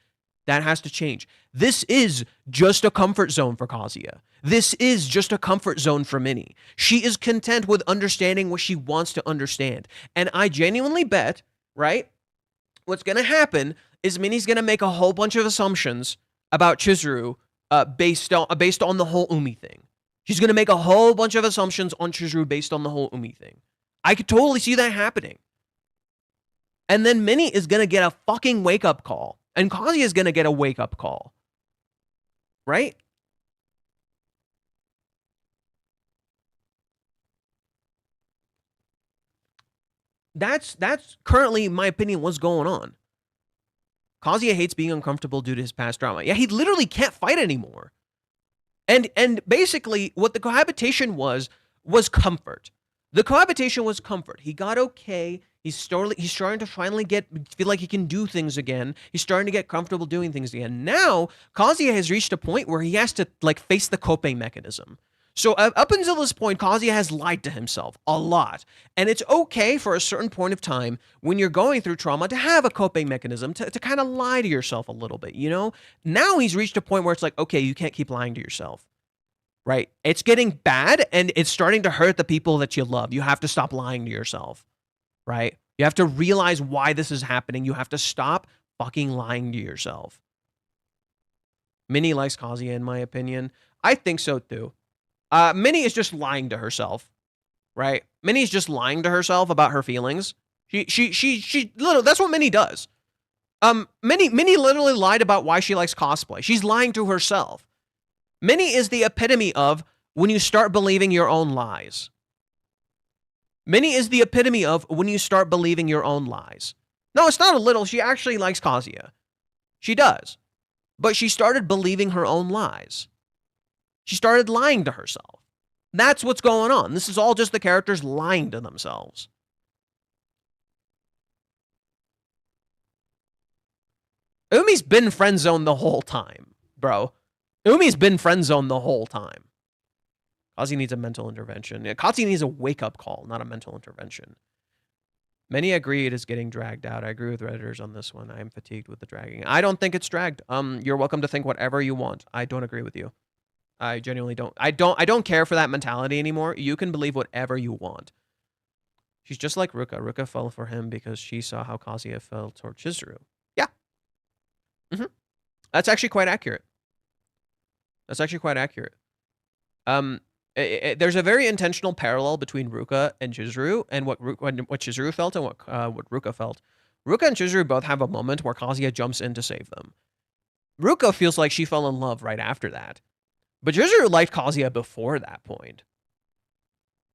Speaker 1: That has to change. This is just a comfort zone for Kazuya. This is just a comfort zone for Minnie. She is content with understanding what she wants to understand. And I genuinely bet, right, what's going to happen is Minnie's going to make a whole bunch of assumptions about Chizuru based on the whole Umi thing. She's going to make a whole bunch of assumptions on Chizuru based on the whole Umi thing. I could totally see that happening. And then Minnie is going to get a fucking wake-up call. And Kazuya is going to get a wake-up call. Right? That's currently, in my opinion, what's going on. Kazuya hates being uncomfortable due to his past drama. Yeah, he literally can't fight anymore. And basically, what the cohabitation was comfort. The cohabitation was comfort. He got okay. He's starting to finally feel like he can do things again. He's starting to get comfortable doing things again. Now, Kazuya has reached a point where he has to face the coping mechanism. So up until this point, Kazuya has lied to himself a lot. And it's okay for a certain point of time when you're going through trauma to have a coping mechanism, to kind of lie to yourself a little bit, you know? Now he's reached a point where it's like, okay, you can't keep lying to yourself, right? It's getting bad and it's starting to hurt the people that you love. You have to stop lying to yourself, right? You have to realize why this is happening. You have to stop fucking lying to yourself. Minnie likes Kazuya, in my opinion. I think so, too. Minnie is just lying to herself, right? Minnie's just lying to herself about her feelings. She literally, that's what Minnie does. Minnie literally lied about why she likes cosplay. She's lying to herself. Minnie is the epitome of when you start believing your own lies. Minnie is the epitome of when you start believing your own lies. No, it's not a little. She actually likes Kazuya. She does. But she started believing her own lies. She started lying to herself. That's what's going on. This is all just the characters lying to themselves. Umi's been friend-zoned the whole time, bro. Umi's been friend-zoned the whole time. Kazuya needs a mental intervention. Yeah, Kazuya needs a wake-up call, not a mental intervention. Many agree it is getting dragged out. I agree with Redditors on this one. I am fatigued with the dragging. I don't think it's dragged. You're welcome to think whatever you want. I don't agree with you. I genuinely don't. I don't care for that mentality anymore. You can believe whatever you want. She's just like Ruka. Ruka fell for him because she saw how Kazuya felt toward Chizuru. Yeah. That's actually quite accurate. There's a very intentional parallel between Ruka and Chizuru and what Chizuru felt and what Ruka felt. Ruka and Chizuru both have a moment where Kazuya jumps in to save them. Ruka feels like she fell in love right after that. But Chizuru liked Kazuya before that point.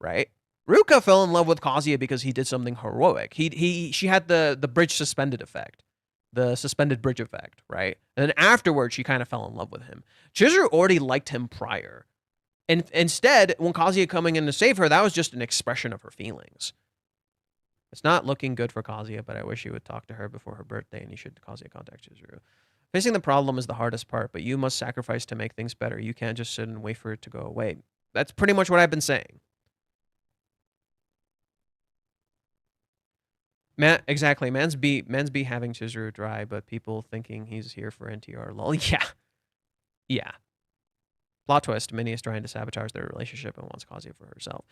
Speaker 1: Right? Ruka fell in love with Kazuya because he did something heroic. She had the bridge suspended effect. The suspended bridge effect, right? And then afterwards, she kind of fell in love with him. Chizuru already liked him prior. And instead, when Kazuya coming in to save her, that was just an expression of her feelings. It's not looking good for Kazuya, but I wish you would talk to her before her birthday and you should Kazuya contact Chizuru. Facing the problem is the hardest part, but you must sacrifice to make things better. You can't just sit and wait for it to go away. That's pretty much what I've been saying. Exactly. Man's be having Chizuru dry, but people thinking he's here for NTR lol. Yeah. Plot twist: Minnie is trying to sabotage their relationship and wants Kazuya for herself.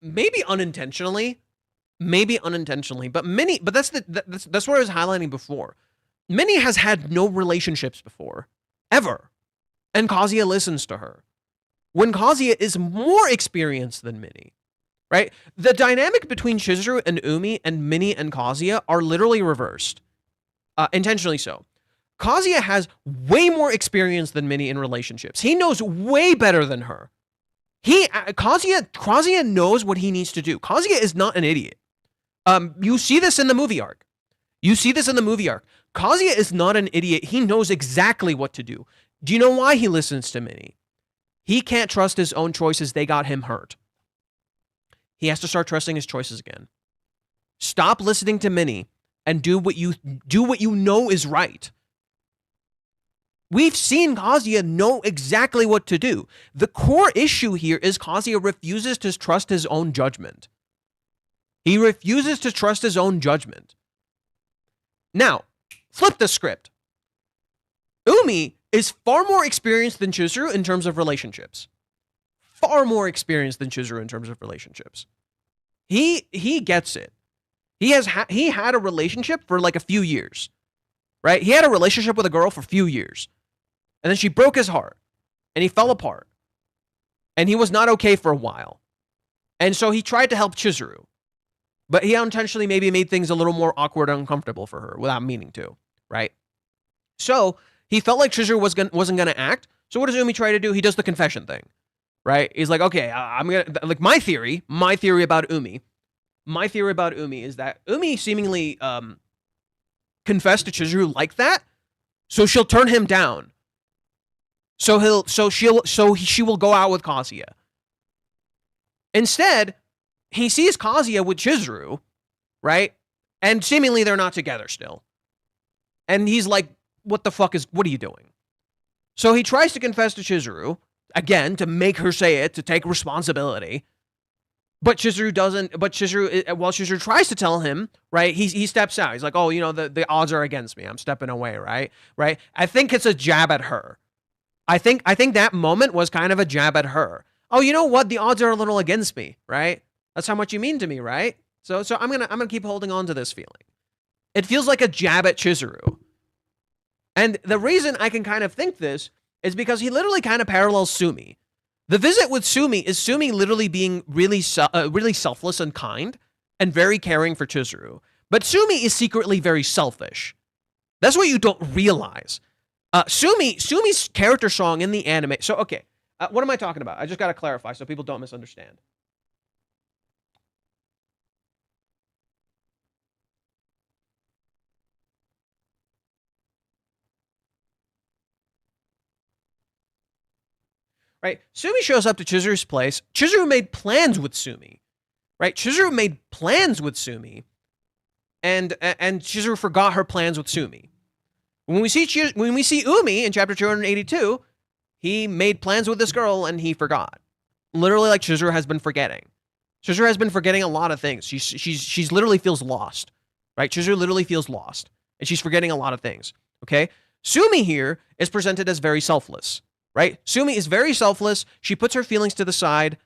Speaker 1: Maybe unintentionally, but Minnie. But that's what I was highlighting before. Minnie has had no relationships before, ever, and Kazuya listens to her. When Kazuya is more experienced than Minnie, right? The dynamic between Chizuru and Umi and Minnie and Kazuya are literally reversed, intentionally so. Kazuya has way more experience than Minnie in relationships. He knows way better than her. Kazuya knows what he needs to do. Kazuya is not an idiot. You see this in the movie arc. Kazuya is not an idiot. He knows exactly what to do. Do you know why he listens to Minnie? He can't trust his own choices. They got him hurt. He has to start trusting his choices again. Stop listening to Minnie and do what you know is right. We've seen Kazuya know exactly what to do. The core issue here is Kazuya refuses to trust his own judgment. He refuses to trust his own judgment. Now, flip the script. Umi is far more experienced than Chizuru in terms of relationships. He gets it. He had a relationship for like a few years, right? He had a relationship with a girl for a few years. And then she broke his heart. And he fell apart. And he was not okay for a while. And so he tried to help Chizuru. But he unintentionally maybe made things a little more awkward and uncomfortable for her without meaning to, right? So he felt like Chizuru wasn't going to act. So what does Umi try to do? He does the confession thing, right? He's like, okay, I'm going to, like my theory about Umi is that Umi seemingly confessed to Chizuru like that. So she'll turn him down. So she will go out with Kazuya. Instead, he sees Kazuya with Chizuru, right? And seemingly they're not together still. And he's like, what are you doing? So he tries to confess to Chizuru, again, to make her say it, to take responsibility. But Chizuru doesn't, while Chizuru tries to tell him, right, he steps out. He's like, oh, the odds are against me. I'm stepping away, right? Right? I think it's a jab at her. I think that moment was kind of a jab at her. Oh, you know what? The odds are a little against me, right? That's how much you mean to me, right? So I'm gonna keep holding on to this feeling. It feels like a jab at Chizuru. And the reason I can kind of think this is because he literally kind of parallels Sumi. The visit with Sumi is Sumi literally being really selfless and kind and very caring for Chizuru. But Sumi is secretly very selfish. That's what you don't realize. Sumi's character song in the anime. So, okay, what am I talking about? I just got to clarify so people don't misunderstand. Right? Sumi shows up to Chizuru's place. Chizuru made plans with Sumi. Right? Chizuru made plans with Sumi. And Chizuru forgot her plans with Sumi. When we see Umi in chapter 282, he made plans with this girl and he forgot. Literally, like Chizuru has been forgetting. Chizuru has been forgetting a lot of things. She's literally feels lost, right? Chizuru literally feels lost, and she's forgetting a lot of things. Okay, Sumi here is presented as very selfless, right? Sumi is very selfless. She puts her feelings to the side,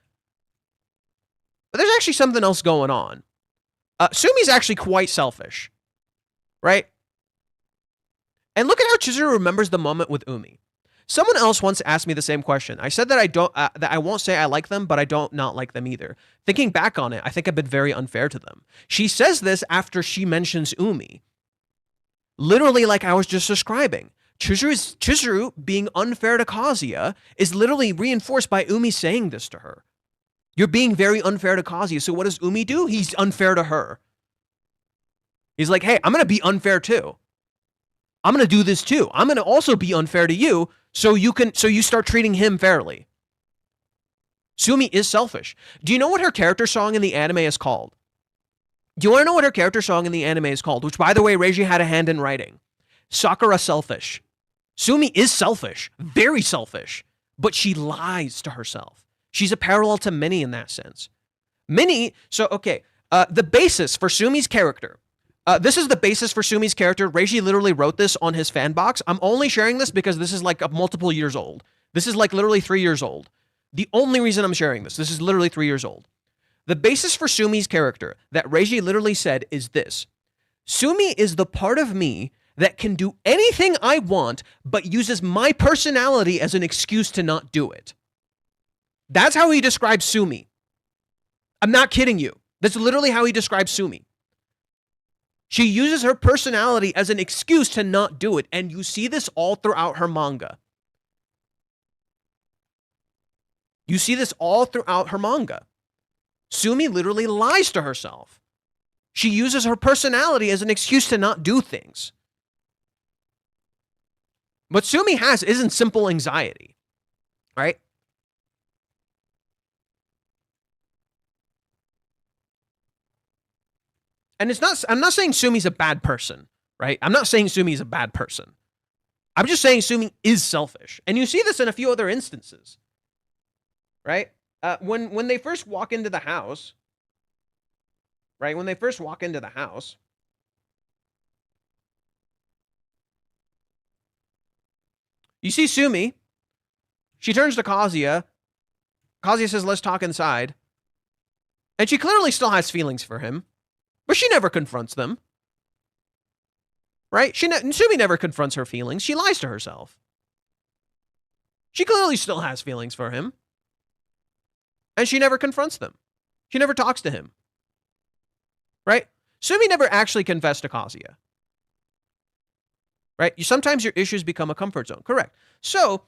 Speaker 1: but there's actually something else going on. Sumi's actually quite selfish, right? And look at how Chizuru remembers the moment with Umi. Someone else once asked me the same question. I said that I won't say I like them, but I don't not like them either. Thinking back on it, I think I've been very unfair to them. She says this after she mentions Umi. Literally like I was just describing. Chizuru being unfair to Kazuya is literally reinforced by Umi saying this to her. You're being very unfair to Kazuya. So what does Umi do? He's unfair to her. He's like, hey, I'm going to be unfair too. I'm going to do this too. I'm going to also be unfair to you so you start treating him fairly. Sumi is selfish. Do you know what her character song in the anime is called? Do you want to know what her character song in the anime is called? Which, by the way, Reiji had a hand in writing. Sakura Selfish. Sumi is selfish. Very selfish. But she lies to herself. She's a parallel to Minnie in that sense. Minnie, the basis for Sumi's character. This is the basis for Sumi's character. Reiji literally wrote this on his fan box. I'm only sharing this because this is like multiple years old. This is like literally 3 years old. The only reason I'm sharing this is literally 3 years old. The basis for Sumi's character that Reiji literally said is this. Sumi is the part of me that can do anything I want, but uses my personality as an excuse to not do it. That's how he describes Sumi. I'm not kidding you. That's literally how he describes Sumi. She uses her personality as an excuse to not do it, and you see this all throughout her manga. You see this all throughout her manga. Sumi literally lies to herself. She uses her personality as an excuse to not do things. What Sumi has isn't simple anxiety, right? And I'm not saying Sumi's a bad person, right? I'm not saying Sumi's a bad person. I'm just saying Sumi is selfish. And you see this in a few other instances, right? When they first walk into the house, right? When they first walk into the house, you see Sumi. She turns to Kazuya. Kazuya says, let's talk inside. And she clearly still has feelings for him. But she never confronts them. Right? Sumi never confronts her feelings. She lies to herself. She clearly still has feelings for him. And she never confronts them. She never talks to him. Right? Sumi never actually confessed to Kazuya. Right? Sometimes your issues become a comfort zone. Correct. So,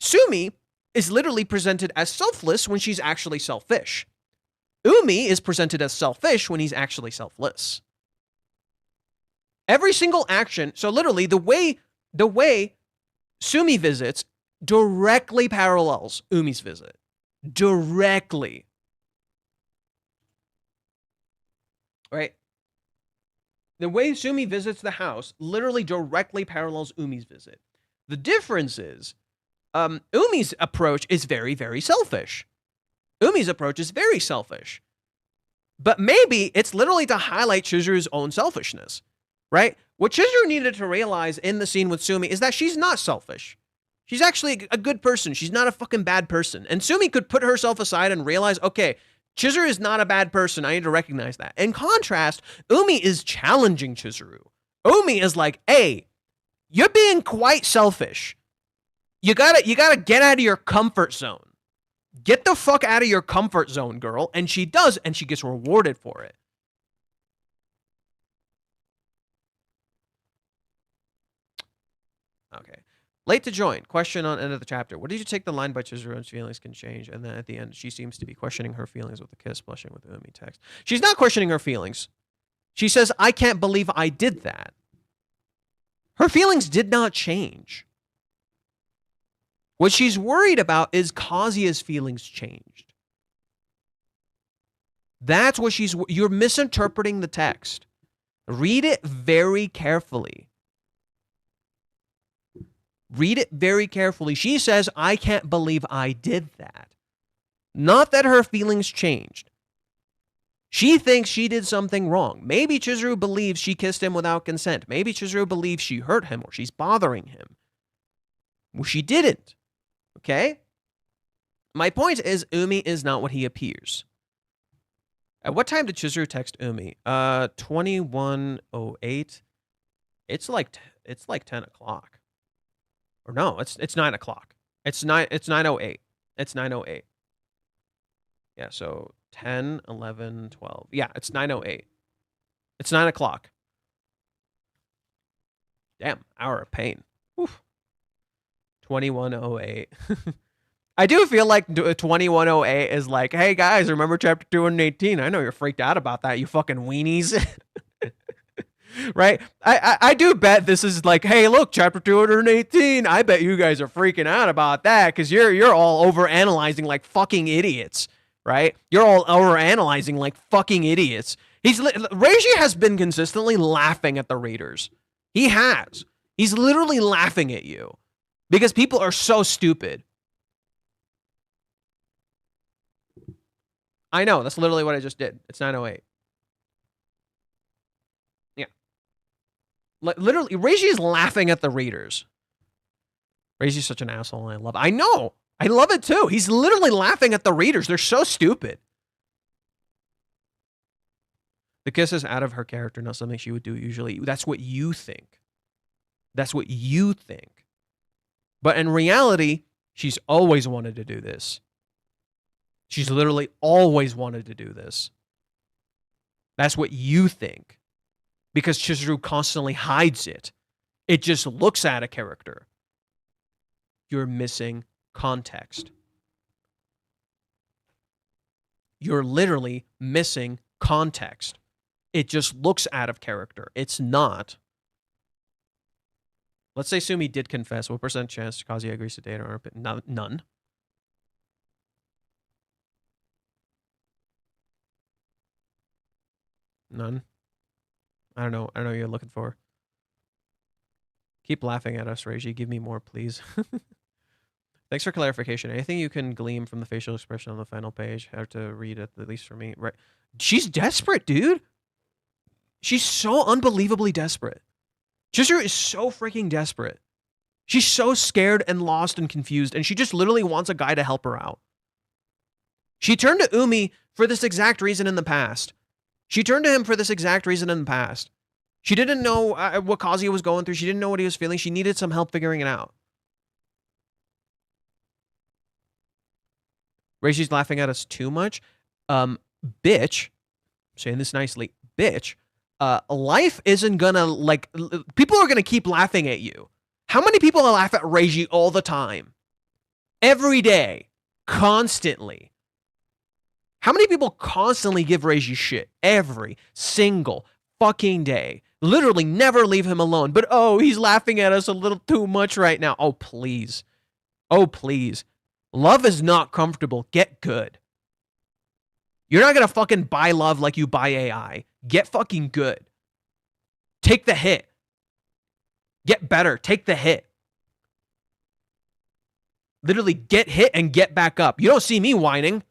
Speaker 1: Sumi is literally presented as selfless when she's actually selfish. Umi is presented as selfish when he's actually selfless. Every single action, so literally the way Sumi visits directly parallels Umi's visit. Directly. Right? The way Sumi visits the house literally directly parallels Umi's visit. The difference is, Umi's approach is very, very selfish. Umi's approach is very selfish. But maybe it's literally to highlight Chizuru's own selfishness, right? What Chizuru needed to realize in the scene with Sumi is that she's not selfish. She's actually a good person. She's not a fucking bad person. And Sumi could put herself aside and realize, okay, Chizuru is not a bad person. I need to recognize that. In contrast, Umi is challenging Chizuru. Umi is like, hey, you're being quite selfish. You gotta get out of your comfort zone. Get the fuck out of your comfort zone, girl. And she does, and she gets rewarded for it. Okay. Late to join. Question on end of the chapter. What did you take the line by Chizuru's feelings can change? And then at the end, she seems to be questioning her feelings with a kiss, blushing with Umi text. She's not questioning her feelings. She says, I can't believe I did that. Her feelings did not change. What she's worried about is Kazuya's feelings changed. That's what you're misinterpreting the text. Read it very carefully. Read it very carefully. She says, I can't believe I did that. Not that her feelings changed. She thinks she did something wrong. Maybe Chizuru believes she kissed him without consent. Maybe Chizuru believes she hurt him or she's bothering him. Well, she didn't. Okay? My point is, Umi is not what he appears. At what time did Chizuru text Umi? 21:08. It's like 10 o'clock. Or no, it's 9 o'clock. It's 9:08. It's 9:08. Yeah, so 10, 11, 12. Yeah, it's 9:08. It's 9 o'clock. Damn, hour of pain. Oof. 21:08. I do feel like 21:08 is like, hey guys, remember chapter 218? I know you're freaked out about that, you fucking weenies. Right? I do bet this is like, hey, look, chapter 218. I bet you guys are freaking out about that because you're all over analyzing like fucking idiots, right? You're all over analyzing like fucking idiots. Reiji has been consistently laughing at the readers. He has. He's literally laughing at you because people are so stupid. I know. That's literally what I just did. It's 9:08. Yeah. Literally, Reiji is laughing at the readers. Reiji's such an asshole, and I love it. I know! I love it too! He's literally laughing at the readers. They're so stupid. The kiss is out of her character, not something she would do usually. That's what you think. That's what you think. But in reality, she's always wanted to do this. She's literally always wanted to do this. That's what you think. Because Chizuru constantly hides it. It just looks at a character. You're missing context. You're literally missing context. It just looks out of character. It's not. Let's say Sumi did confess. What percent chance Kazuya agrees to date her? None. None. I don't know. I don't know what you're looking for. Keep laughing at us, Reiji. Give me more, please. Thanks for clarification. Anything you can glean from the facial expression on the final page? I have to read it, at least for me. Right. She's desperate, dude. She's so unbelievably desperate. Chizuru is so freaking desperate. She's so scared and lost and confused, and she just literally wants a guy to help her out. She turned to Umi for this exact reason in the past. She turned to him for this exact reason in the past. She didn't know what Kazuya was going through. She didn't know what he was feeling. She needed some help figuring it out. Reiji's laughing at us too much. Bitch, I'm saying this nicely, bitch, life isn't gonna, like, people are gonna keep laughing at you. How many people laugh at Reiji all the time? Every day. Constantly. How many people constantly give Reiji shit? Every single fucking day. Literally never leave him alone. But, oh, he's laughing at us a little too much right now. Oh, please. Oh, please. Love is not comfortable. Get good. You're not gonna fucking buy love like you buy AI. Get fucking good. Take the hit. Get better. Take the hit. Literally get hit and get back up. You don't see me whining.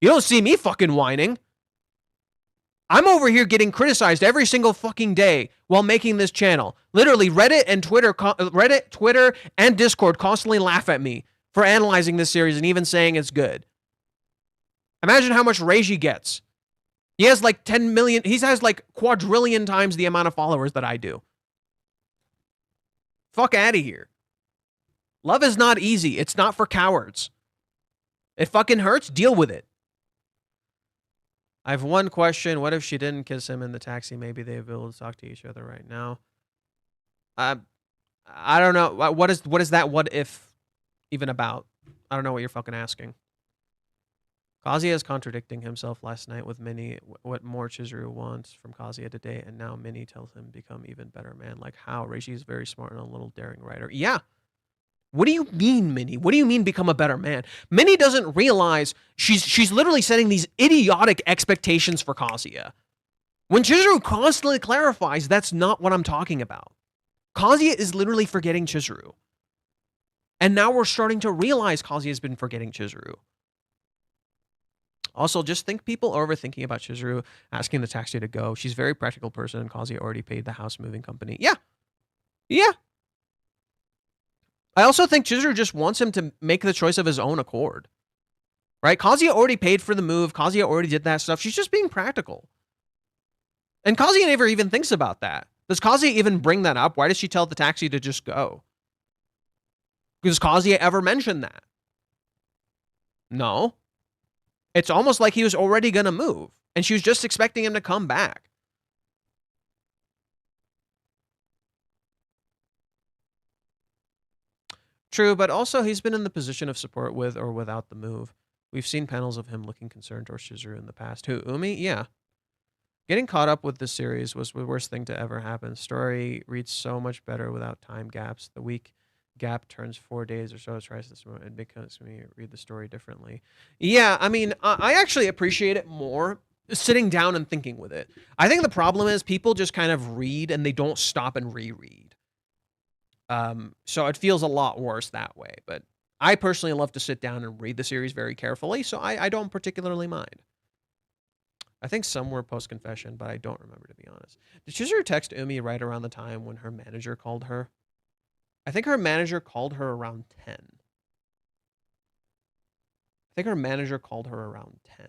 Speaker 1: You don't see me fucking whining. I'm over here getting criticized every single fucking day while making this channel. Literally, Reddit, Twitter, and Discord constantly laugh at me for analyzing this series and even saying it's good. Imagine how much Reiji gets. He has like 10 million, he has like quadrillion times the amount of followers that I do. Fuck out of here. Love is not easy. It's not for cowards. It fucking hurts. Deal with it. I have one question. What if she didn't kiss him in the taxi? Maybe they'd be able to talk to each other right now. I don't know. What is that what if even about? I don't know what you're fucking asking. Kazuya is contradicting himself last night with Minnie. What more Chizuru wants from Kazuya today, and now Minnie tells him become even better man. Like how? Reishi is very smart and a little daring writer. Yeah. What do you mean, Minnie? What do you mean become a better man? Minnie doesn't realize she's literally setting these idiotic expectations for Kazuya. When Chizuru constantly clarifies, that's not what I'm talking about. Kazuya is literally forgetting Chizuru. And now we're starting to realize Kazuya's been forgetting Chizuru. Also, just think people are overthinking about Chizuru asking the taxi to go. She's a very practical person, and Kazuya already paid the house moving company. Yeah. Yeah. I also think Chizuru just wants him to make the choice of his own accord. Right? Kazuya already paid for the move. Kazuya already did that stuff. She's just being practical. And Kazuya never even thinks about that. Does Kazuya even bring that up? Why does she tell the taxi to just go? Does Kazuya ever mention that? No. It's almost like he was already going to move. And she was just expecting him to come back. True, but also he's been in the position of support with or without the move. We've seen panels of him looking concerned towards Chizuru in the past. Who, Umi? Yeah. Getting caught up with this series was the worst thing to ever happen. Story reads so much better without time gaps. The week gap turns 4 days or so. It tries this moment and makes me read the story differently. Yeah, I mean, I actually appreciate it more sitting down and thinking with it. I think the problem is people just kind of read and they don't stop and reread. So it feels a lot worse that way. But I personally love to sit down and read the series very carefully, so I don't particularly mind. I think some were post-confession, but I don't remember, to be honest. Did Chizuru text Umi right around the time when her manager called her? I think her manager called her around 10. I think her manager called her around 10.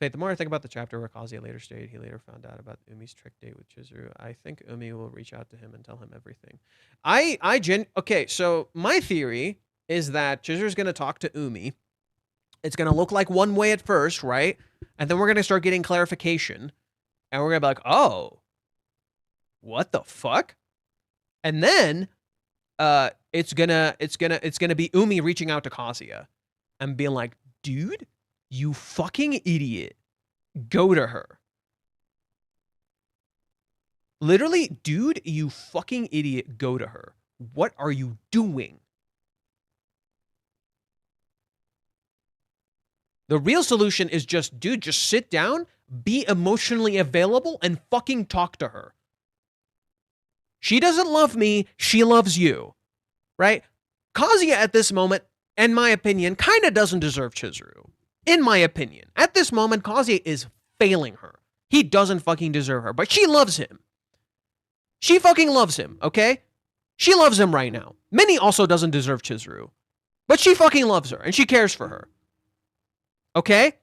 Speaker 1: Fate, the more I think about the chapter where Kazuya later stated he later found out about Umi's trick date with Chizuru, I think Umi will reach out to him and tell him everything. Okay, so my theory is that Chizuru's going to talk to Umi. It's going to look like one way at first, right? And then we're going to start getting clarification. And we're going to be like, oh, what the fuck? And then it's gonna be Umi reaching out to Kazuya and being like, dude, you fucking idiot. Go to her. Literally, dude, you fucking idiot, go to her. What are you doing? The real solution is just, dude, just sit down, be emotionally available, and fucking talk to her. She doesn't love me, she loves you. Right? Kazuya at this moment, in my opinion, kind of doesn't deserve Chizuru. In my opinion. At this moment, Kazuya is failing her. He doesn't fucking deserve her, but she loves him. She fucking loves him, okay? She loves him right now. Minnie also doesn't deserve Chizuru, but she fucking loves her, and she cares for her. Okay?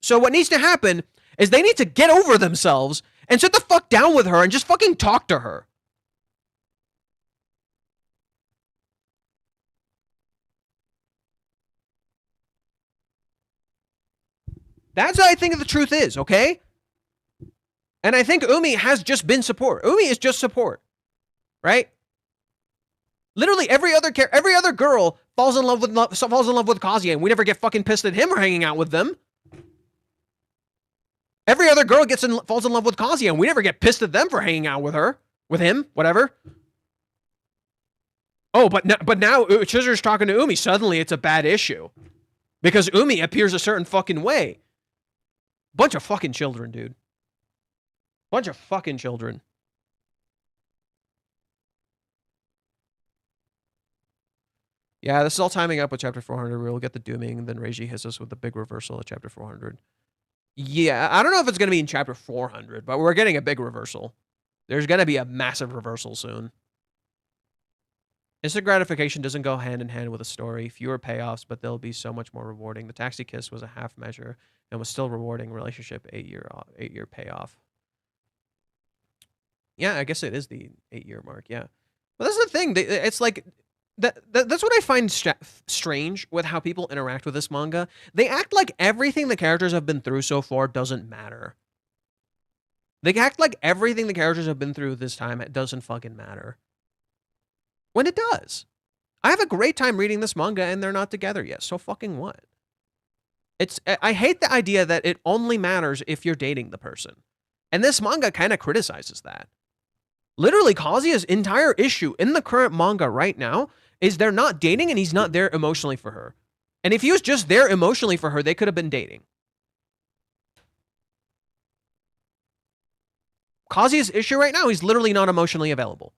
Speaker 1: So what needs to happen is they need to get over themselves and sit the fuck down with her and just fucking talk to her. That's what I think the truth is, okay? And I think Umi has just been support. Umi is just support, right? Literally every other girl falls in love with Kazuya, and we never get fucking pissed at him or hanging out with them. Every other girl falls in love with Kazuya, and we never get pissed at them for hanging out with her, with him, whatever. Oh, but now Chizuru's talking to Umi. Suddenly, it's a bad issue because Umi appears a certain fucking way. Bunch of fucking children, dude. Bunch of fucking children. Yeah, this is all timing up with chapter 400. We'll get the dooming, and then Reiji hits us with the big reversal at chapter 400. Yeah, I don't know if it's going to be in chapter 400, but we're getting a big reversal. There's going to be a massive reversal soon. Instant gratification doesn't go hand in hand with a story. Fewer payoffs, but they'll be so much more rewarding. The taxi kiss was a half measure and was still rewarding. Relationship 8-year payoff. Yeah, I guess it is the 8-year mark. Yeah, but that's the thing. It's like that's what I find strange with how people interact with this manga. They act like everything the characters have been through so far doesn't matter. They act like everything the characters have been through this time doesn't fucking matter. When it does. I have a great time reading this manga and they're not together yet. So fucking what? I hate the idea that it only matters if you're dating the person. And this manga kind of criticizes that. Literally, Kazuya's entire issue in the current manga right now is they're not dating and he's not there emotionally for her. And if he was just there emotionally for her, they could have been dating. Kazuya's issue right now, he's literally not emotionally available.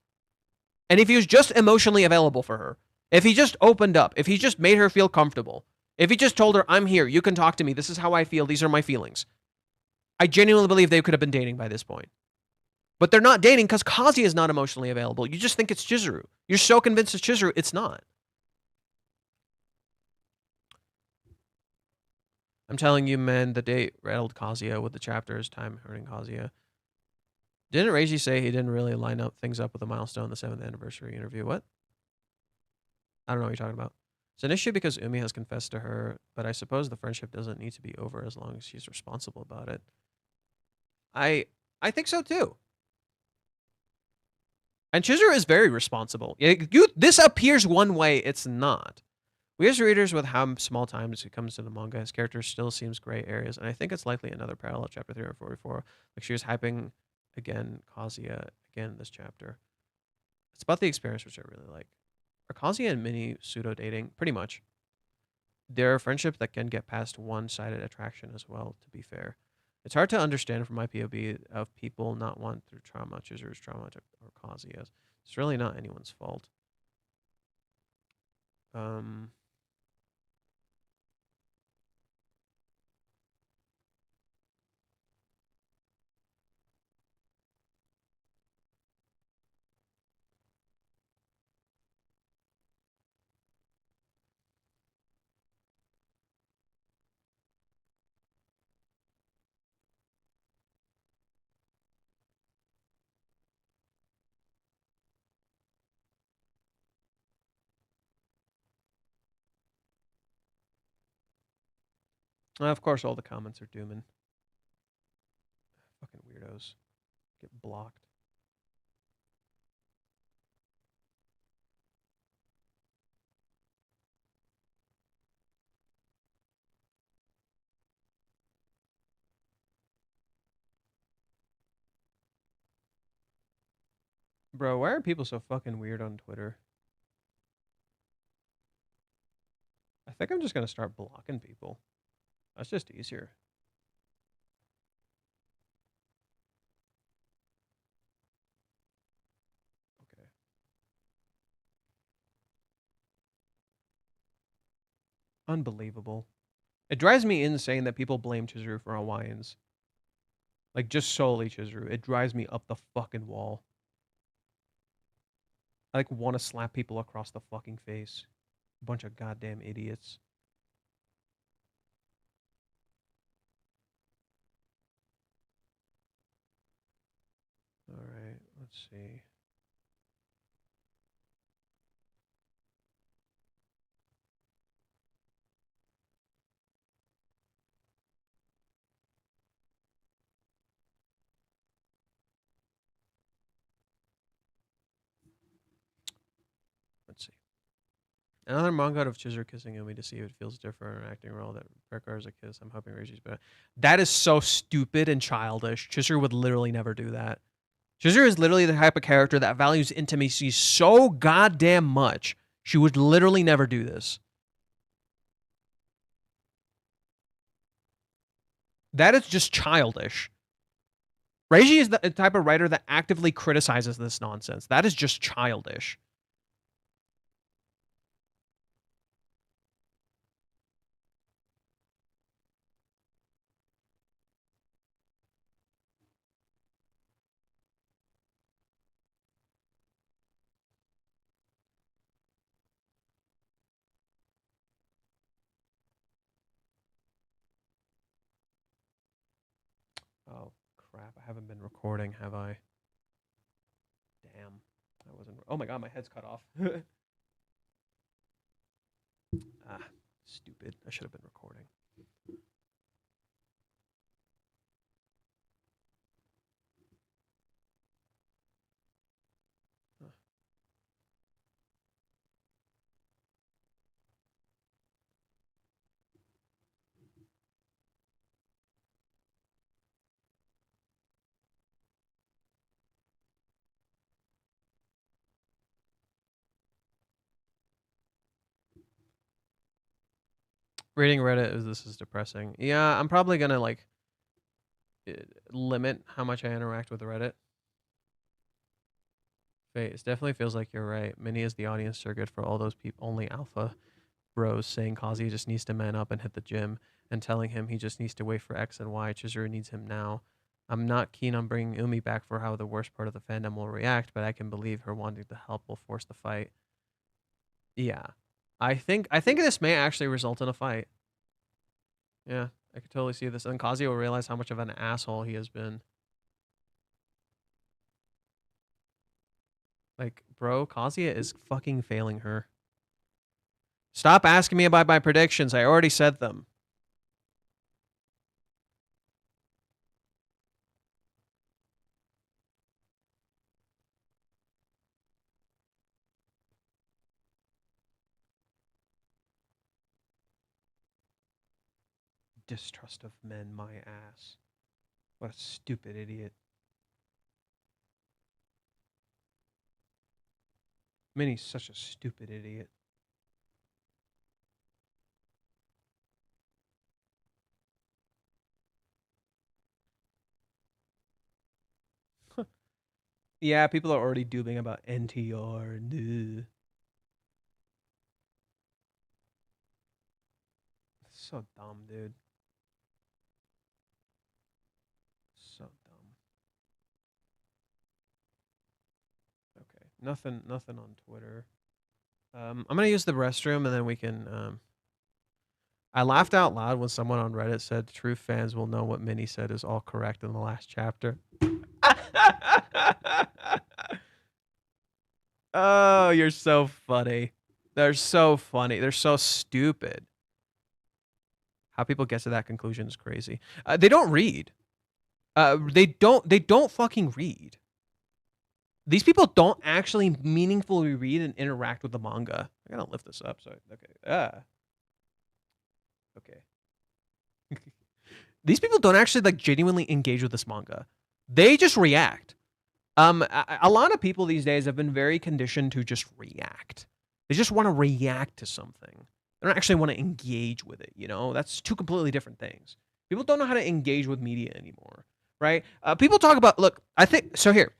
Speaker 1: And if he was just emotionally available for her, if he just opened up, if he just made her feel comfortable, if he just told her, I'm here, you can talk to me, this is how I feel, these are my feelings, I genuinely believe they could have been dating by this point. But they're not dating because Kazuya is not emotionally available. You just think it's Chizuru. You're so convinced it's Chizuru, it's not. I'm telling you, man, the date rattled Kazuya with the chapters, time hurting Kazuya. Didn't Reiji say he didn't really line up things up with a milestone, the 7th anniversary interview? What? I don't know what you're talking about. It's an issue because Umi has confessed to her, but I suppose the friendship doesn't need to be over as long as she's responsible about it. I think so too. And Chizuru is very responsible. This appears one way, it's not. We as readers, with how small time it comes to the manga, his character still seems gray areas, and I think it's likely another parallel, chapter 344. Like she was hyping again Kazuya again this chapter. It's about the experience, which I really like. Are Kazuya and Minnie pseudo-dating? Pretty much. They're a friendship that can get past one-sided attraction as well, to be fair. It's hard to understand from my POV of people not want through trauma, Chizuru's trauma, or Kazuya's. It's really not anyone's fault. Of course, all the comments are dooming. Fucking weirdos. Get blocked. Bro, why are people so fucking weird on Twitter? I think I'm just gonna start blocking people. That's just easier. Okay. Unbelievable. It drives me insane that people blame Chizuru for Hawaiians. Like, just solely Chizuru. It drives me up the fucking wall. I, like, want to slap people across the fucking face. Bunch of goddamn idiots. Alright, let's see. Let's see. Another manga of Chizuru kissing Umi to see if it feels different or acting role that requires a kiss. I'm hoping Reiji's better. That is so stupid and childish. Chizuru would literally never do that. Chizuru is literally the type of character that values intimacy so goddamn much. She would literally never do this. That is just childish. Reiji is the type of writer that actively criticizes this nonsense. That is just childish. Oh, crap. I haven't been recording, have I? Damn. I wasn't. Oh my god, my head's cut off. Ah, stupid. I should have been recording. Huh. Reading Reddit is this is depressing. Yeah, I'm probably gonna like limit how much I interact with Reddit. It definitely feels like you're right. Minnie is the audience surrogate for all those people, only alpha bros saying Kazuya just needs to man up and hit the gym, and telling him he just needs to wait for X and Y. Chizuru needs him now. I'm not keen on bringing Umi back for how the worst part of the fandom will react, but I can believe her wanting to help will force the fight. Yeah, I think this may actually result in a fight. Yeah, I could totally see this, and Kazuya will realize how much of an asshole he has been. Like, bro, Kazuya is fucking failing her. Stop asking me about my predictions. I already said them. Distrust of men, my ass. What a stupid idiot. Minnie's such a stupid idiot. Yeah, people are already dooming about NTR. Ugh. So dumb, dude. So dumb. Okay, nothing on Twitter. I'm gonna use the restroom and then we can. I laughed out loud when someone on Reddit said true fans will know what Minnie said is all correct in the last chapter. Oh, you're so funny. They're so funny. They're so stupid. How people get to that conclusion is crazy. They don't read. They don't fucking read. These people don't actually meaningfully read and interact with the manga. I gotta lift this up. Sorry. Okay. Okay. These people don't actually like genuinely engage with this manga. They just react. A lot of people these days have been very conditioned to just react. They just want to react to something. They don't actually want to engage with it. You know, that's two completely different things. People don't know how to engage with media anymore, right? People talk about. Look, I think so. Here,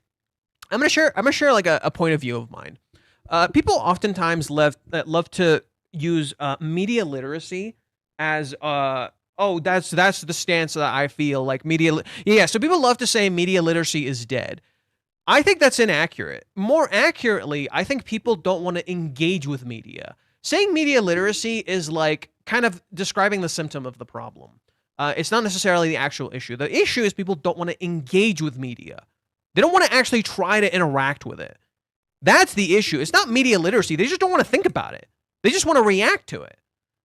Speaker 1: I'm gonna share like a point of view of mine. People oftentimes love to use media literacy as oh, that's the stance that I feel like yeah, so people love to say media literacy is dead. I think that's inaccurate. More accurately, I think people don't want to engage with media. Saying media literacy is like kind of describing the symptom of the problem. It's not necessarily the actual issue. The issue is people don't want to engage with media. They don't want to actually try to interact with it. That's the issue. It's not media literacy. They just don't want to think about it. They just want to react to it.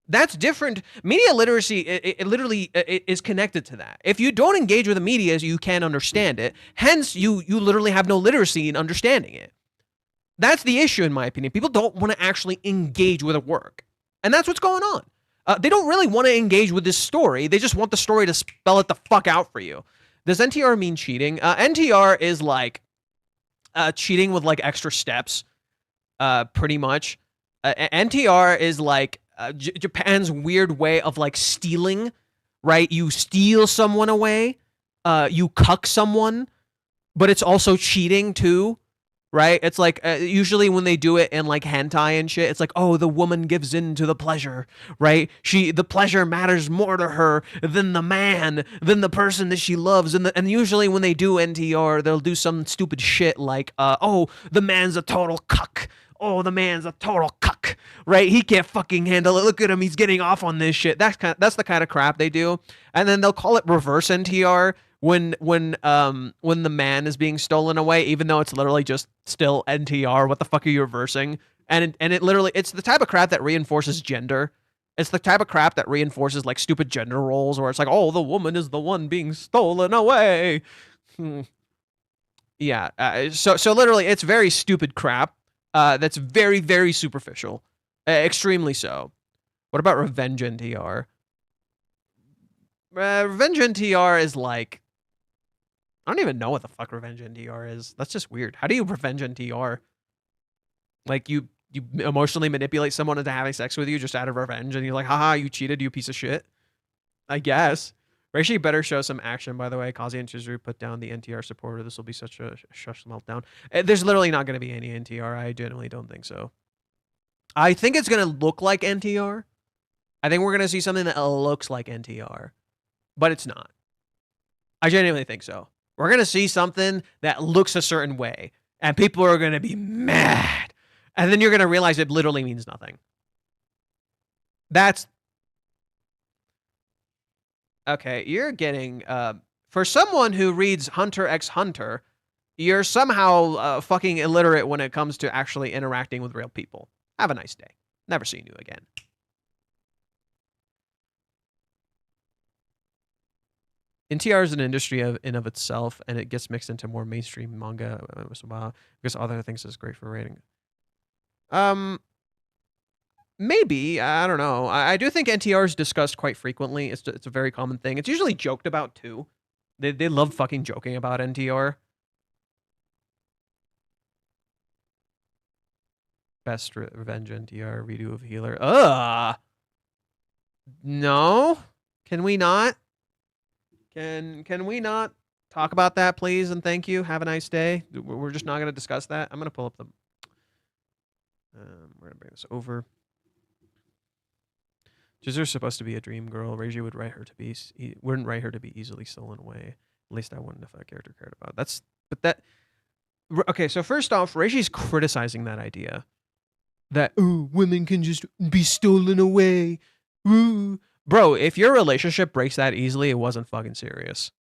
Speaker 1: That's different. Media literacy, it literally is connected to that. If you don't engage with the media, you can't understand it. Hence, you literally have no literacy in understanding it. That's the issue, in my opinion. People don't want to actually engage with a work. And that's what's going on. They don't really want to engage with this story. They just want the story to spell it the fuck out for you. Does NTR mean cheating? NTR is like cheating with like extra steps, pretty much. NTR is like Japan's weird way of like stealing, right? You steal someone away, you cuck someone, but it's also cheating too, right? It's like usually when they do it in like hentai and shit, it's like, oh, the woman gives in to the pleasure, right? The pleasure matters more to her than the man, than the person that she loves. And usually when they do NTR, they'll do some stupid shit like, oh, the man's a total cuck. Oh, the man's a total cuck, right? He can't fucking handle it. Look at him. He's getting off on this shit. That's the kind of crap they do. And then they'll call it reverse NTR when the man is being stolen away, even though it's literally just still NTR. What the fuck are you reversing? And it literally, it's the type of crap that reinforces gender. It's the type of crap that reinforces like stupid gender roles where it's like, oh, the woman is the one being stolen away. Yeah. So literally, it's very stupid crap. That's very, very superficial. Extremely so. What about Revenge NTR? Revenge NTR is like... I don't even know what the fuck Revenge NTR is. That's just weird. How do you Revenge NTR? Like, you emotionally manipulate someone into having sex with you just out of revenge, and you're like, haha, you cheated, you piece of shit? I guess. Reishi better show some action, by the way. Kazuya and Chizuru put down the NTR supporter. This will be such a shush meltdown. There's literally not going to be any NTR. I genuinely don't think so. I think it's going to look like NTR. I think we're going to see something that looks like NTR. But it's not. I genuinely think so. We're going to see something that looks a certain way. And people are going to be mad. And then you're going to realize it literally means nothing. That's... Okay, you're getting, for someone who reads Hunter x Hunter, you're somehow fucking illiterate when it comes to actually interacting with real people. Have a nice day. Never seen you again. NTR is an industry in of itself, and it gets mixed into more mainstream manga because other things is great for rating. Maybe. I don't know. I do think NTR is discussed quite frequently. It's a very common thing. It's usually joked about, too. They love fucking joking about NTR. Best Revenge NTR redo of Healer. No? Can we not? Can we not talk about that, please? And thank you. Have a nice day. We're just not going to discuss that. I'm going to pull up the... we're going to bring this over. Chizuru's supposed to be a dream girl. Reiji wouldn't write her to be easily stolen away. At least I wouldn't if a character cared about. Okay, so first off, Reiji's criticizing that idea. That, ooh, women can just be stolen away. Ooh. Bro, if your relationship breaks that easily, it wasn't fucking serious.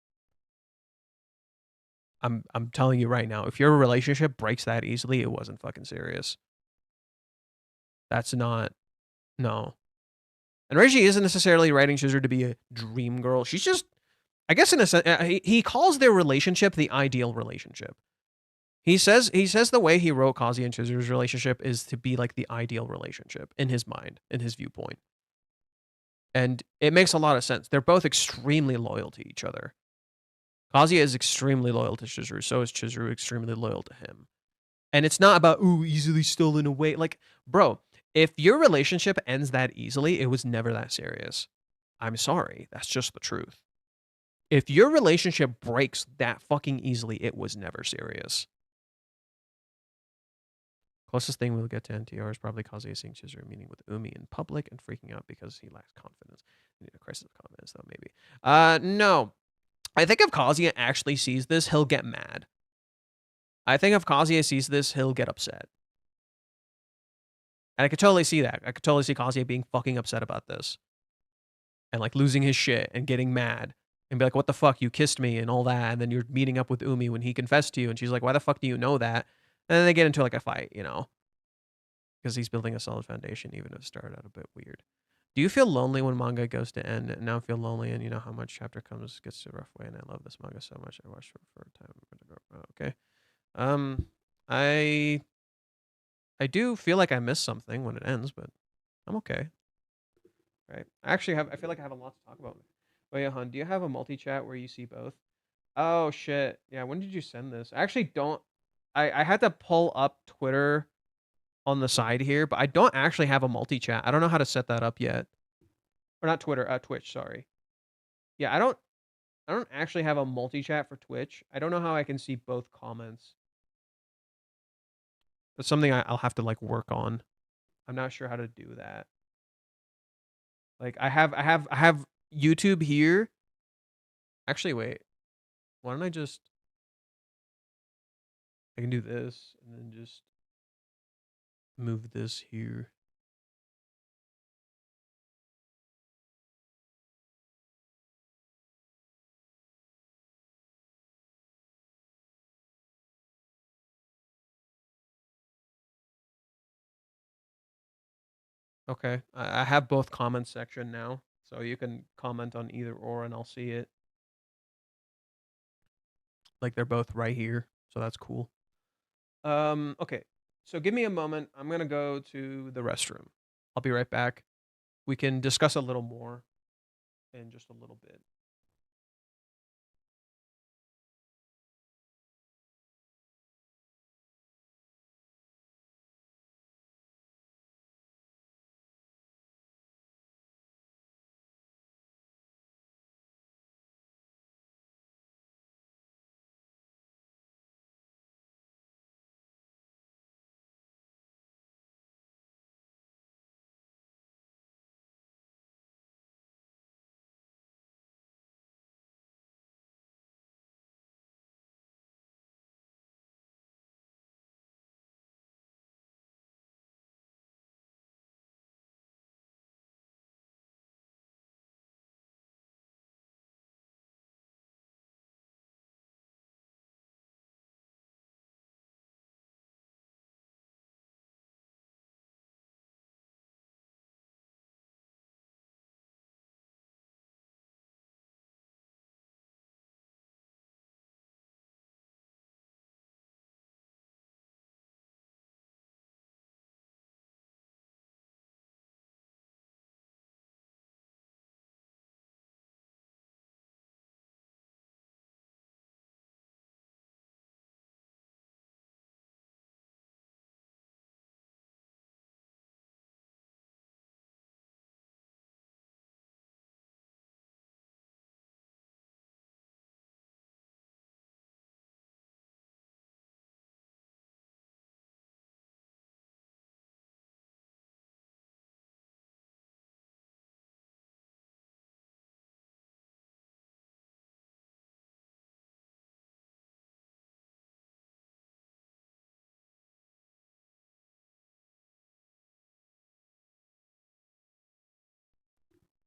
Speaker 1: I'm telling you right now, if your relationship breaks that easily, it wasn't fucking serious. That's not... No. And Reggie isn't necessarily writing Chizuru to be a dream girl. She's just, I guess, in a sense, he calls their relationship the ideal relationship. He says the way he wrote Kazuya and Chizuru's relationship is to be like the ideal relationship in his mind, in his viewpoint. And it makes a lot of sense. They're both extremely loyal to each other. Kazuya is extremely loyal to Chizuru. So is Chizuru extremely loyal to him. And it's not about, ooh, easily stolen away. Like, bro, if your relationship ends that easily, it was never that serious. I'm sorry. That's just the truth. If your relationship breaks that fucking easily, it was never serious. Closest thing we'll get to NTR is probably Kazuya seeing Chizuru meeting with Umi in public and freaking out because he lacks confidence. A crisis of confidence, though, maybe. No. I think if Kazuya actually sees this, he'll get mad. I think if Kazuya sees this, he'll get upset. And I could totally see that. I could totally see Kazuya being fucking upset about this. And like losing his shit and getting mad. And be like, what the fuck? You kissed me and all that. And then you're meeting up with Umi when he confessed to you. And she's like, why the fuck do you know that? And then they get into like a fight, you know? Because he's building a solid foundation, even if it started out a bit weird. Do you feel lonely when manga goes to end? And now I feel lonely, and you know how much chapter comes gets to a rough way, and I love this manga so much. I watched it for a time. Okay. I do feel like I miss something when it ends, but I'm okay. Right. I feel like I have a lot to talk about. Wait, Han, do you have a multi-chat where you see both? Oh shit. Yeah, when did you send this? I actually don't. I had to pull up Twitter on the side here, but I don't actually have a multi-chat. I don't know how to set that up yet. Or not Twitter, Twitch, sorry. Yeah, I don't actually have a multi-chat for Twitch. I don't know how I can see both comments. That's something I'll have to like work on. I'm not sure how to do that. Like I have YouTube here. Actually, wait. Why don't I can do this and then just move this here. Okay. I have both comment section now. So you can comment on either or and I'll see it. Like they're both right here. So that's cool. Okay. So give me a moment. I'm going to go to the restroom. I'll be right back. We can discuss a little more in just a little bit.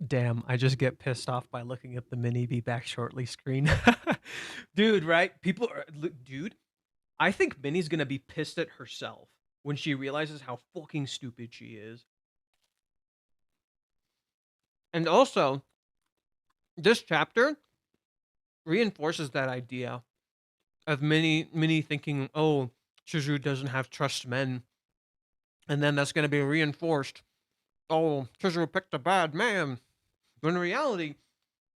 Speaker 1: Damn, I just get pissed off by looking at the Minnie be back shortly screen. Dude, right? People are, dude, I think Minnie's gonna be pissed at herself when she realizes how fucking stupid she is. And also, this chapter reinforces that idea of Minnie thinking, oh, Chizuru doesn't have trust men. And then that's going to be reinforced. Oh, Chizuru picked a bad man. When in reality,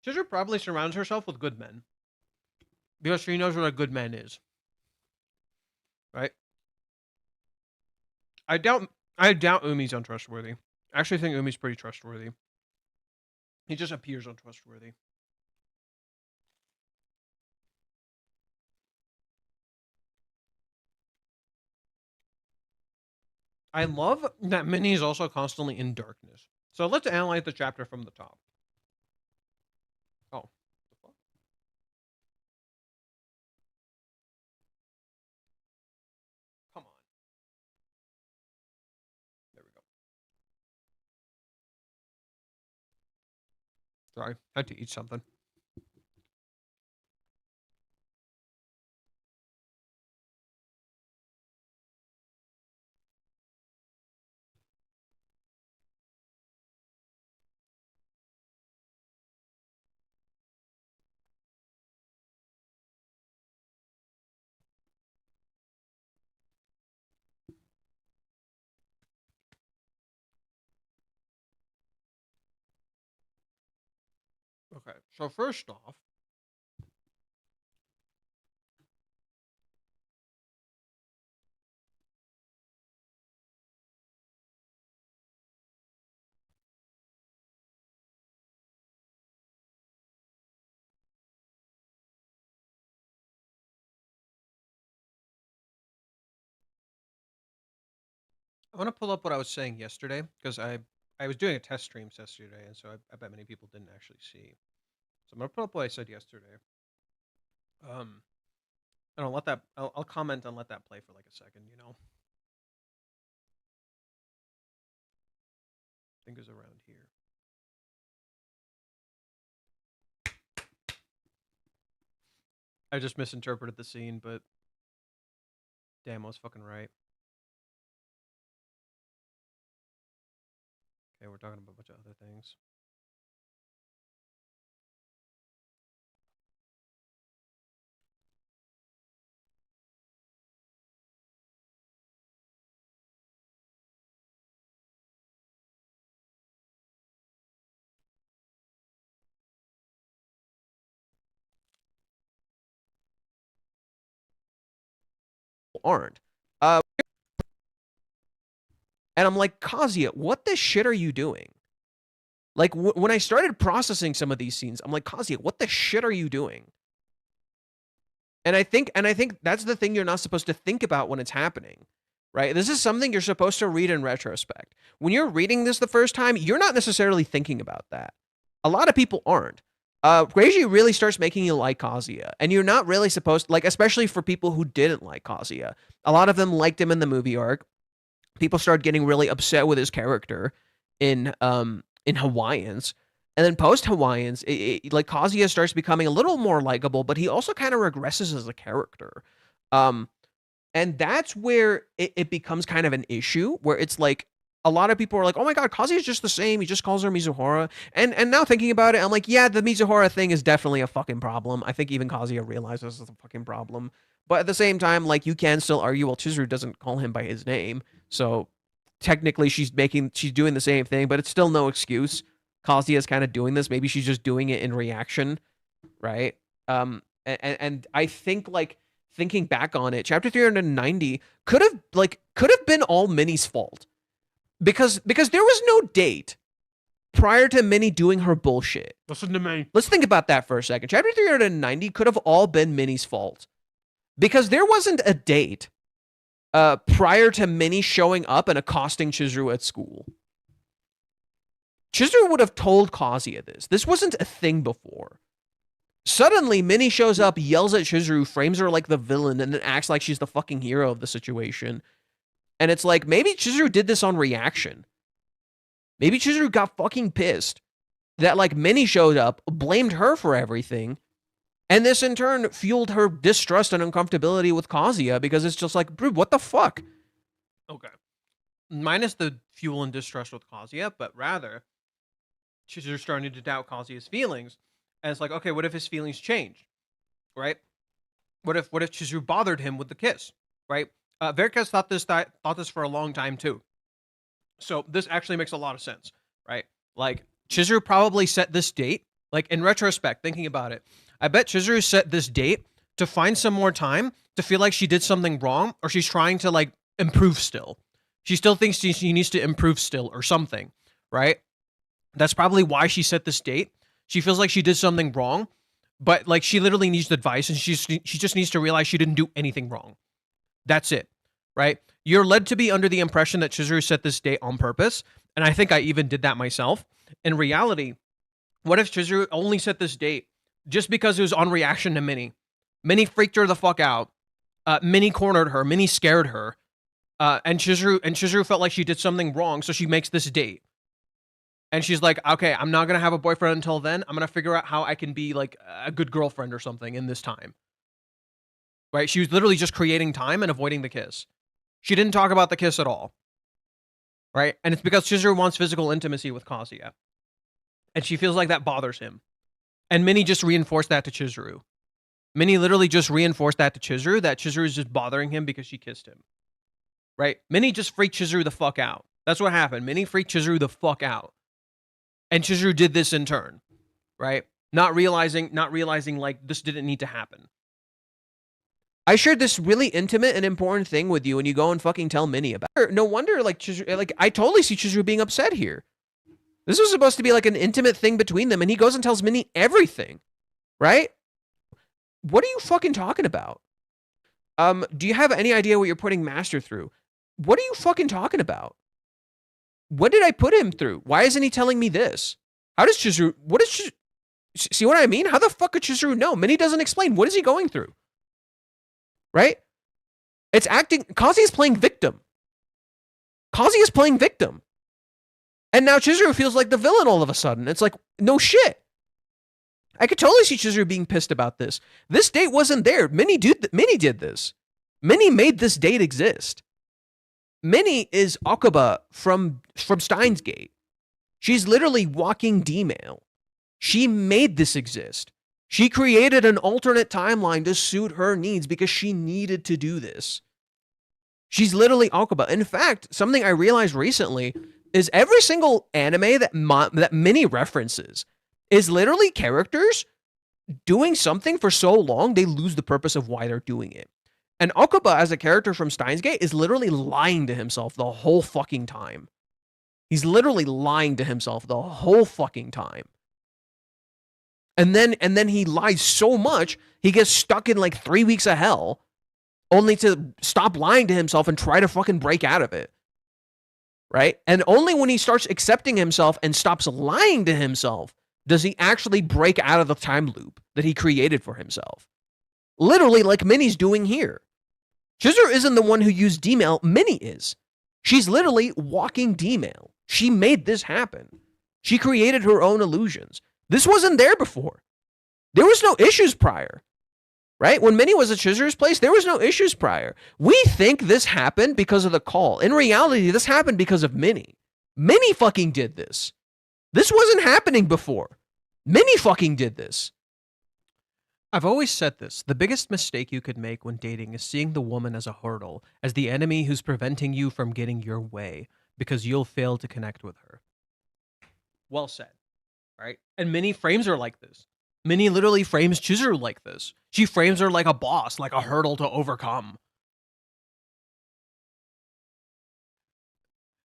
Speaker 1: Chizuru probably surrounds herself with good men. Because she knows what a good man is. Right? I doubt Umi's untrustworthy. I actually think Umi's pretty trustworthy. He just appears untrustworthy. I love that Minnie is also constantly in darkness. So let's analyze the chapter from the top. Oh. Come on. There we go. Sorry, I had to eat something. Okay, so first off, I want to pull up what I was saying yesterday because I was doing a test stream yesterday, and so I bet many people didn't actually see. So I'm gonna pull up what I said yesterday. And I'll let that. I'll comment and let that play for like a second. You know, I think it was around here. I just misinterpreted the scene, but damn, I was fucking right. Okay, we're talking about a bunch of other things. Aren't. And I'm like, Kazuya, what the shit are you doing? Like when I started processing some of these scenes, I'm like, Kazuya, what the shit are you doing? And I think that's the thing you're not supposed to think about when it's happening, right? This is something you're supposed to read in retrospect. When you're reading this the first time, you're not necessarily thinking about that. A lot of people aren't. Reiji really starts making you like Kazuya, and you're not really supposed, like, especially for people who didn't like Kazuya. A lot of them liked him in the movie arc. People started getting really upset with his character in Hawaiians, and then post Hawaiians, like Kazuya starts becoming a little more likable, but he also kind of regresses as a character, and that's where it becomes kind of an issue, where it's like a lot of people are like, "Oh my god, Kazuya's just the same. He just calls her Mizuhara." And now thinking about it, I'm like, yeah, the Mizuhara thing is definitely a fucking problem. I think even Kazuya realizes it's a fucking problem. But at the same time, like, you can still argue, well, Chizuru doesn't call him by his name, so technically she's doing the same thing, but it's still no excuse. Kazuya's kind of doing this. Maybe she's just doing it in reaction, right? And I think, like, thinking back on it, chapter 390 could have been all Minnie's fault. Because there was no date prior to Minnie doing her bullshit.
Speaker 2: Listen to me.
Speaker 1: Let's think about that for a second. Chapter 390 could have all been Minnie's fault. Because there wasn't a date prior to Minnie showing up and accosting Chizuru at school. Chizuru would have told Kazuya this. This wasn't a thing before. Suddenly, Minnie shows up, yells at Chizuru, frames her like the villain, and then acts like she's the fucking hero of the situation. And it's like, maybe Chizuru did this on reaction. Maybe Chizuru got fucking pissed that, like, Minnie showed up, blamed her for everything, and this in turn fueled her distrust and uncomfortability with Kazuya, because it's just like, bro, what the fuck? Okay. Minus the fuel and distrust with Kazuya, but rather, Chizuru's starting to doubt Kazuya's feelings. And it's like, okay, what if his feelings change? Right? What if Chizuru bothered him with the kiss? Right? Verkes thought this for a long time too. So this actually makes a lot of sense, right? Like Chizuru probably set this date, like in retrospect, thinking about it, I bet Chizuru set this date to find some more time to feel like she did something wrong, or she's trying to like improve still. She still thinks she needs to improve still or something, right? That's probably why she set this date. She feels like she did something wrong, but like she literally needs advice, and she just needs to realize she didn't do anything wrong. That's it, right? You're led to be under the impression that Chizuru set this date on purpose, and I think I even did that myself. In reality, what if Chizuru only set this date just because it was on reaction to Minnie? Minnie freaked her the fuck out. Minnie cornered her. Minnie scared her. And Chizuru felt like she did something wrong, so she makes this date. And she's like, okay, I'm not going to have a boyfriend until then. I'm going to figure out how I can be like a good girlfriend or something in this time. Right? She was literally just creating time and avoiding the kiss. She didn't talk about the kiss at all. Right? And it's because Chizuru wants physical intimacy with Kazuya. And she feels like that bothers him. And Minnie just reinforced that to Chizuru. Minnie literally just reinforced that to Chizuru, that Chizuru is just bothering him because she kissed him. Right? Minnie just freaked Chizuru the fuck out. That's what happened. Minnie freaked Chizuru the fuck out. And Chizuru did this in turn. Right? Not realizing like this didn't need to happen. I shared this really intimate and important thing with you, and you go and fucking tell Minnie about it. No wonder, like, Chizuru, like, I totally see Chizuru being upset here. This was supposed to be like an intimate thing between them, and he goes and tells Minnie everything. Right? What are you fucking talking about? Do you have any idea what you're putting Master through? What are you fucking talking about? What did I put him through? Why isn't he telling me this? How does Chizuru, what is Chizuru, see what I mean? How the fuck could Chizuru know? Minnie doesn't explain. What is he going through? Right? It's acting, Kazuya is playing victim. Kazuya is playing victim. And now Chizuru feels like the villain all of a sudden. It's like, no shit. I could totally see Chizuru being pissed about this. This date wasn't there. Minnie did this. Minnie made this date exist. Minnie is Okuba from Steins Gate. She's literally walking D-mail. She made this exist. She created an alternate timeline to suit her needs because she needed to do this. She's literally Okuba. In fact, something I realized recently is every single anime that Minnie references is literally characters doing something for so long they lose the purpose of why they're doing it. And Okuba, as a character from Steins Gate, is literally lying to himself the whole fucking time. He's literally lying to himself the whole fucking time. And then he lies so much, he gets stuck in like 3 weeks of hell, only to stop lying to himself and try to fucking break out of it. Right? And only when he starts accepting himself and stops lying to himself does he actually break out of the time loop that he created for himself. Literally like Minnie's doing here. Chizuru isn't the one who used D-mail, Minnie is. She's literally walking D-mail. She made this happen. She created her own illusions. This wasn't there before. There was no issues prior. Right? When Minnie was at Chizuru's place, there was no issues prior. We think this happened because of the call. In reality, this happened because of Minnie. Minnie fucking did this. This wasn't happening before. Minnie fucking did this. I've always said this. The biggest mistake you could make when dating is seeing the woman as a hurdle, as the enemy who's preventing you from getting your way, because you'll fail to connect with her. Well said. Right? And Minnie frames her like this. Minnie literally frames Chizuru like this. She frames her like a boss, like a hurdle to overcome.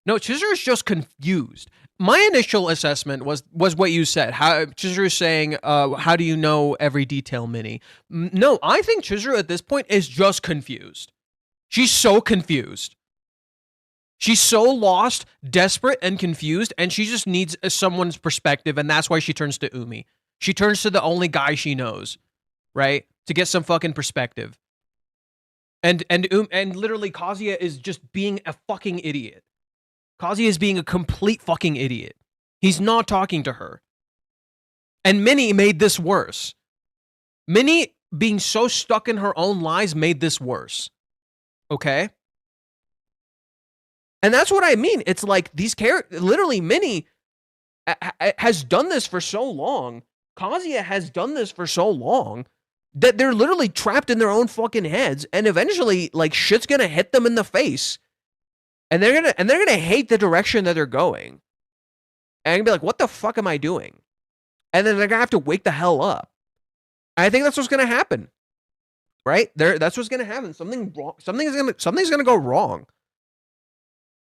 Speaker 1: No, Chizuru's just confused. My initial assessment was what you said. How Chizuru's saying, how do you know every detail, Minnie? No, I think Chizuru at this point is just confused. She's so confused. She's so lost, desperate, and confused, and she just needs someone's perspective, and that's why she turns to Umi. She turns to the only guy she knows, right? To get some fucking perspective. And literally Kazuya is just being a fucking idiot. Kazuya is being a complete fucking idiot. He's not talking to her. And Minnie made this worse. Minnie being so stuck in her own lies made this worse. Okay? And that's what I mean. It's like these characters, literally Minnie, has done this for so long. Kazuya has done this for so long that they're literally trapped in their own fucking heads, and eventually, like, shit's gonna hit them in the face, and they're gonna hate the direction that they're going, and be like, "What the fuck am I doing?" And then they're gonna have to wake the hell up. I think that's what's gonna happen, right? That's what's gonna happen. Something's gonna go wrong,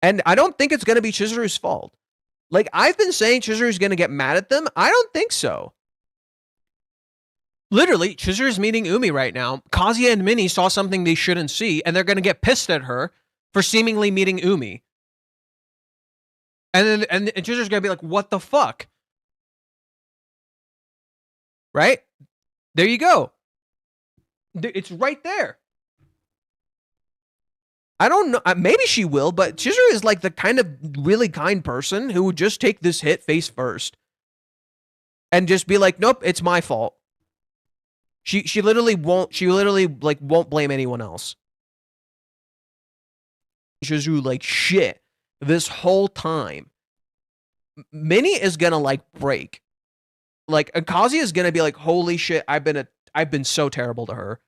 Speaker 1: and I don't think it's gonna be Chizuru's fault. Like, I've been saying Chizuru's gonna get mad at them. I don't think so. Literally, Chizuru's meeting Umi right now. Kazuya and Minnie saw something they shouldn't see, and they're gonna get pissed at her for seemingly meeting Umi. And then Chizuru's gonna be like, "What the fuck?" Right? There you go. It's right there. I don't know. Maybe she will, but Chizuru is like the kind of really kind person who would just take this hit face first and just be like, "Nope, it's my fault." She literally won't. She literally like won't blame anyone else. Chizuru like shit this whole time. Minnie is gonna like break. Like Kazuya is gonna be like, "Holy shit! I've been so terrible to her."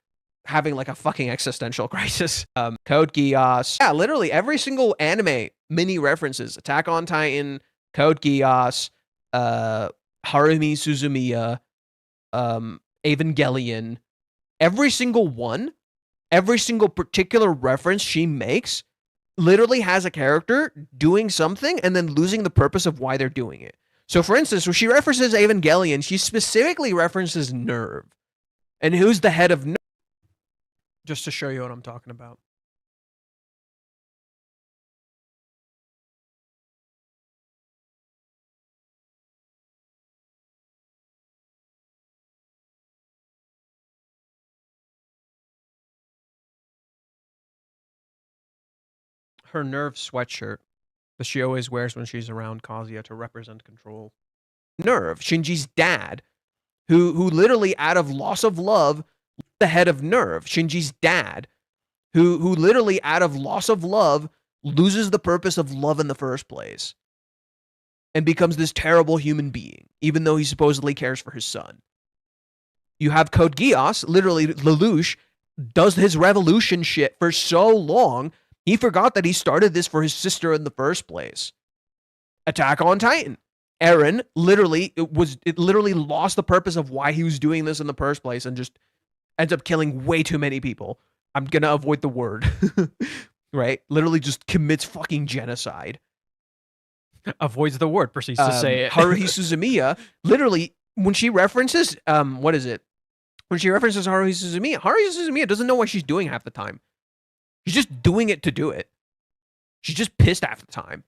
Speaker 1: Having like a fucking existential crisis. Code Geass. Yeah, literally every single anime Minnie references. Attack on Titan, Code Geass, Harumi Suzumiya, Evangelion. Every single one, every single particular reference she makes literally has a character doing something and then losing the purpose of why they're doing it. So for instance, when she references Evangelion, she specifically references Nerve. And who's the head of Nerve? Just to show you what I'm talking about. Her Nerve sweatshirt that she always wears when she's around Kazuya to represent control. Nerve, Shinji's dad, who literally out of loss of love, the head of Nerve, Shinji's dad, who literally out of loss of love loses the purpose of love in the first place and becomes this terrible human being, even though he supposedly cares for his son. You have Code Geass, literally Lelouch, does his revolution shit for so long, he forgot that he started this for his sister in the first place. Attack on Titan. Eren literally lost the purpose of why he was doing this in the first place and just ends up killing way too many people. I'm gonna avoid the word. Right? Literally just commits fucking genocide.
Speaker 2: Avoids the word, proceeds to say it.
Speaker 1: Haruhi Suzumiya, literally, when she references, what is it? When she references Haruhi Suzumiya doesn't know what she's doing half the time. She's just doing it to do it. She's just pissed half the time.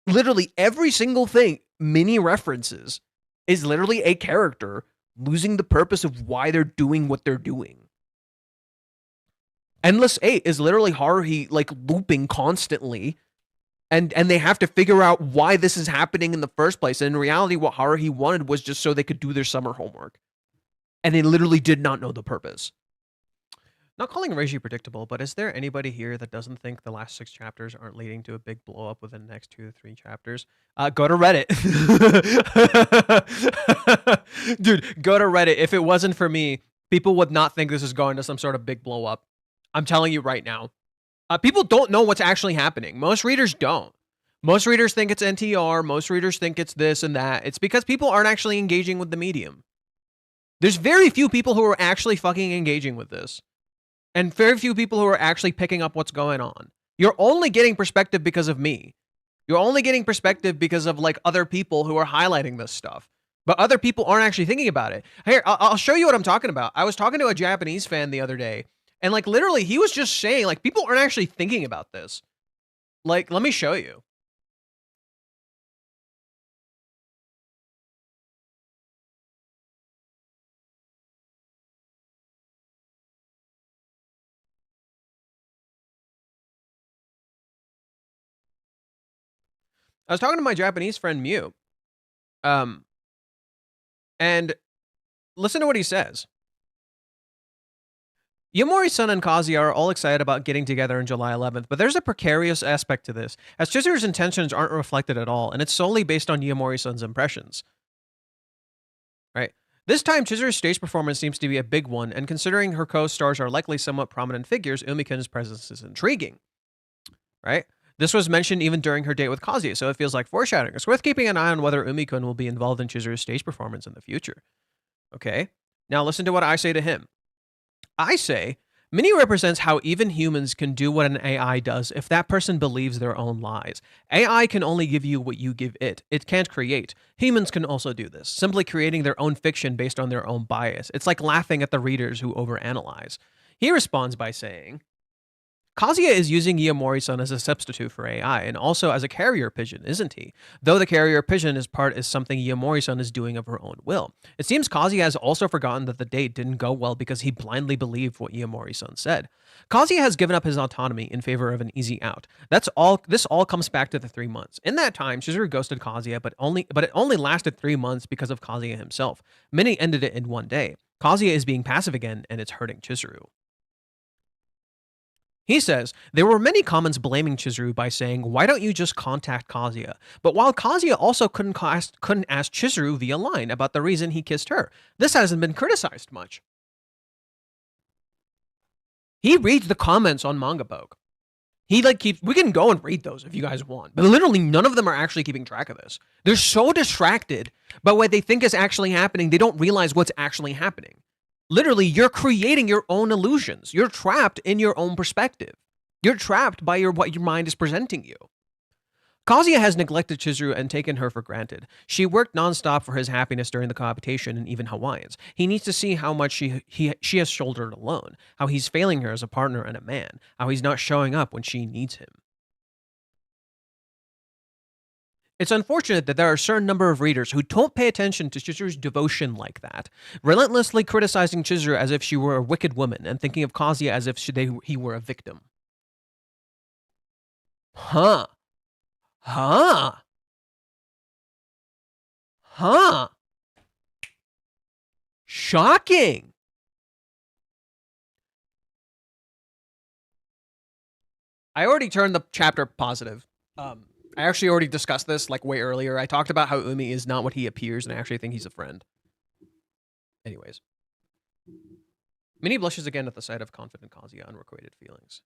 Speaker 1: Literally every single thing Minnie references is literally a character losing the purpose of why they're doing what they're doing. Endless 8 is literally Haruhi like looping constantly, and they have to figure out why this is happening in the first place. And in reality, what Haruhi wanted was just so they could do their summer homework. And they literally did not know the purpose.
Speaker 2: Not calling Reiji predictable, but is there anybody here that doesn't think the last 6 chapters aren't leading to a big blow up within the next 2 to 3 chapters? Go to Reddit. Dude, go to Reddit. If it wasn't for me, people would not think this is going to some sort of big blow up. I'm telling you right now. People don't know what's actually happening. Most readers don't. Most readers think it's NTR. Most readers think it's this and that. It's because people aren't actually engaging with the medium. There's very few people who are actually fucking engaging with this. And very few people who are actually picking up what's going on. You're only getting perspective because of me. You're only getting perspective because of like other people who are highlighting this stuff. But other people aren't actually thinking about it. Here, I'll show you what I'm talking about. I was talking to a Japanese fan the other day. And like literally he was just saying like people aren't actually thinking about this. Like, let me show you. I was talking to my Japanese friend Mew. And listen to what he says. Yamori-san and Kazuya are all excited about getting together on July 11th, but there's a precarious aspect to this, as Chizuru's intentions aren't reflected at all, and it's solely based on Yamori-san's impressions. Right? This time, Chizuru's stage performance seems to be a big one, and considering her co-stars are likely somewhat prominent figures, Umiken's presence is intriguing. Right? This was mentioned even during her date with Kazuya, so it feels like foreshadowing. It's worth keeping an eye on whether Umi-kun will be involved in Chizuru's stage performance in the future. Okay? Now listen to what I say to him. I say, Minnie represents how even humans can do what an AI does if that person believes their own lies. AI can only give you what you give it. It can't create. Humans can also do this, simply creating their own fiction based on their own bias. It's like laughing at the readers who overanalyze. He responds by saying, Kazuya is using Yamori-san as a substitute for AI, and also as a carrier pigeon, isn't he? Though the carrier pigeon is something Yamori-san is doing of her own will. It seems Kazuya has also forgotten that the date didn't go well because he blindly believed what Yamori-san said. Kazuya has given up his autonomy in favor of an easy out. This all comes back to the 3 months. In that time, Chizuru ghosted Kazuya, but it only lasted 3 months because of Kazuya himself. Minnie ended it in 1 day. Kazuya is being passive again, and it's hurting Chizuru. He says, there were many comments blaming Chizuru by saying, why don't you just contact Kazuya? But while Kazuya also couldn't ask Chizuru via line about the reason he kissed her, this hasn't been criticized much. He reads the comments on Manga Poke. He we can go and read those if you guys want, but literally none of them are actually keeping track of this. They're so distracted by what they think is actually happening, they don't realize what's actually happening. Literally, you're creating your own illusions. You're trapped in your own perspective. You're trapped by what your mind is presenting you. Kazuya has neglected Chizuru and taken her for granted. She worked nonstop for his happiness during the competition and even Hawaiians. He needs to see how much she has shouldered alone, how he's failing her as a partner and a man, how he's not showing up when she needs him. It's unfortunate that there are a certain number of readers who don't pay attention to Chizuru's devotion like that, relentlessly criticizing Chizuru as if she were a wicked woman and thinking of Kazuya as if he were a victim. Huh. Shocking. I already turned the chapter positive. I actually already discussed this way earlier. I talked about how Umi is not what he appears, and I actually think he's a friend. Anyways. Minnie blushes again at the sight of confident Kazuya, unrequited feelings.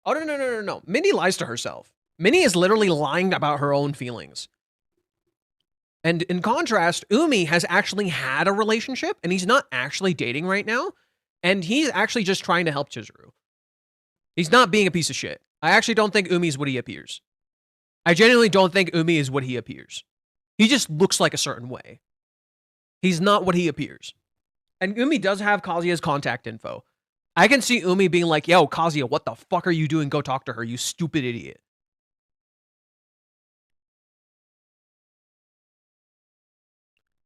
Speaker 2: Oh, no. Minnie lies to herself. Minnie is literally lying about her own feelings. And in contrast, Umi has actually had a relationship, and he's not actually dating right now, and he's actually just trying to help Chizuru. He's not being a piece of shit. I actually don't think Umi is what he appears. I genuinely don't think Umi is what he appears. He just looks like a certain way. He's not what he appears. And Umi does have Kazuya's contact info. I can see Umi being like, yo, Kazuya, what the fuck are you doing? Go talk to her, you stupid idiot.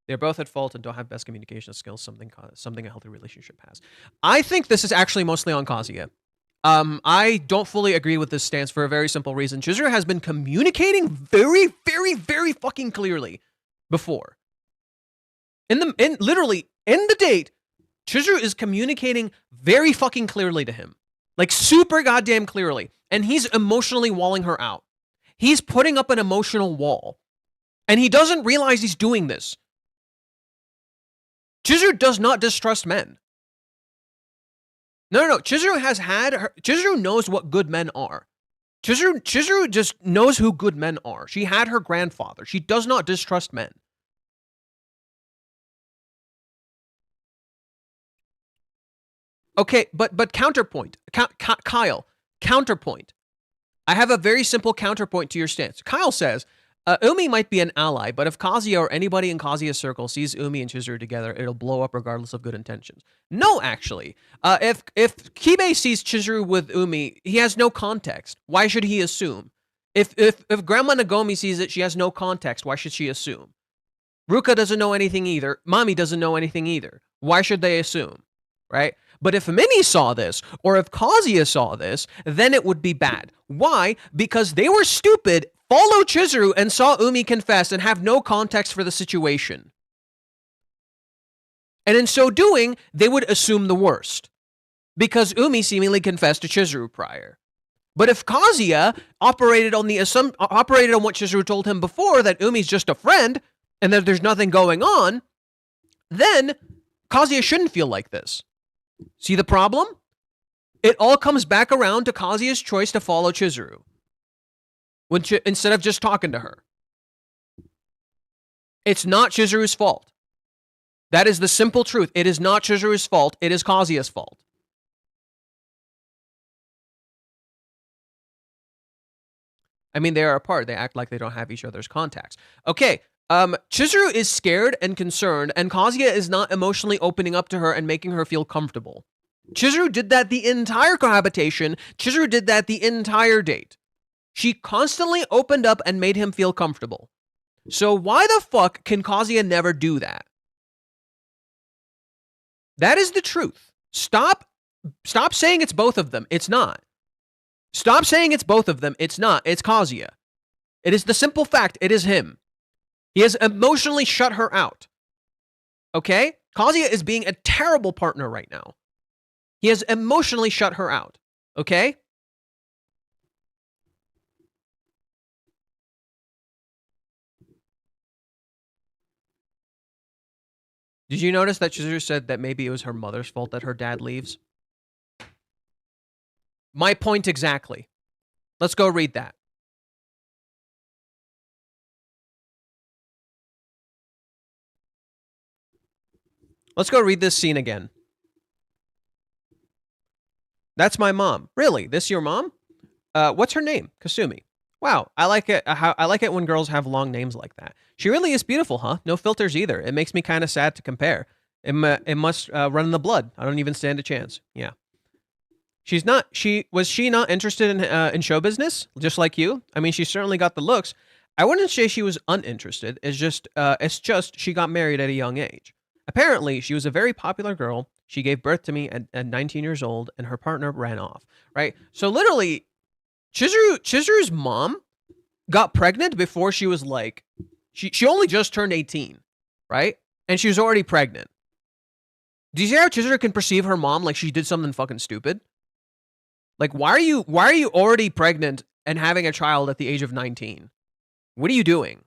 Speaker 2: They're both at fault and don't have best communication skills, something a healthy relationship has. I think this is actually mostly on Kazuya. I don't fully agree with this stance for a very simple reason. Chizuru has been communicating very, very, very fucking clearly before. Literally, in the date, Chizuru is communicating very fucking clearly to him. Like, super goddamn clearly. And he's emotionally walling her out. He's putting up an emotional wall. And he doesn't realize he's doing this. Chizuru does not distrust men. No. Chizuru knows what good men are. Chizuru just knows who good men are. She had her grandfather. She does not distrust men. Okay, but counterpoint. Kyle, counterpoint. I have a very simple counterpoint to your stance. Kyle says, Umi might be an ally, but if Kazuya or anybody in Kazuya's circle sees Umi and Chizuru together, it'll blow up regardless of good intentions. No, actually. If Kibe sees Chizuru with Umi, he has no context. Why should he assume? If Grandma Nagomi sees it, she has no context. Why should she assume? Ruka doesn't know anything either. Mami doesn't know anything either. Why should they assume? Right? But if Minnie saw this, or if Kazuya saw this, then it would be bad. Why? Because they were stupid, followed Chizuru, and saw Umi confess and have no context for the situation. And in so doing, they would assume the worst. because Umi seemingly confessed to Chizuru prior. But if Kazuya operated on what Chizuru told him before, that Umi's just a friend and that there's nothing going on, then Kazuya shouldn't feel like this. See the problem? It all comes back around to Kazuya's choice to follow Chizuru instead of just talking to her. It's not Chizuru's fault. That is the simple truth. It is not Chizuru's fault. It is Kazuya's fault. I mean, they are apart. They act like they don't have each other's contacts. Okay, Chizuru is scared and concerned, and Kazuya is not emotionally opening up to her and making her feel comfortable. Chizuru did that the entire cohabitation. Chizuru did that the entire date. She constantly opened up and made him feel comfortable. So why the fuck can Kazuya never do that? That is the truth. Stop saying it's both of them. It's not. Stop saying it's both of them. It's not. It's Kazuya. It is the simple fact. It is him. He has emotionally shut her out. Okay? Kazuya is being a terrible partner right now. He has emotionally shut her out. Okay? Did you notice that Chizuru said that maybe it was her mother's fault that her dad leaves? My point exactly. Let's go read that. Let's go read this scene again. That's my mom. Really? This your mom? What's her name? Kasumi. Wow, I like it. I like it when girls have long names like that. She really is beautiful, huh? No filters either. It makes me kind of sad to compare. It must run in the blood. I don't even stand a chance. Yeah. Was she not interested in show business, just like you? I mean, she certainly got the looks. I wouldn't say she was uninterested. It's just she got married at a young age. Apparently, she was a very popular girl. She gave birth to me at 19 years old, and her partner ran off. Right? So literally, Chizuru's mom got pregnant before she was like, she only just turned 18, right? And she was already pregnant. Do you see how Chizuru can perceive her mom like she did something fucking stupid? Like, why are you already pregnant and having a child at the age of 19? What are you doing?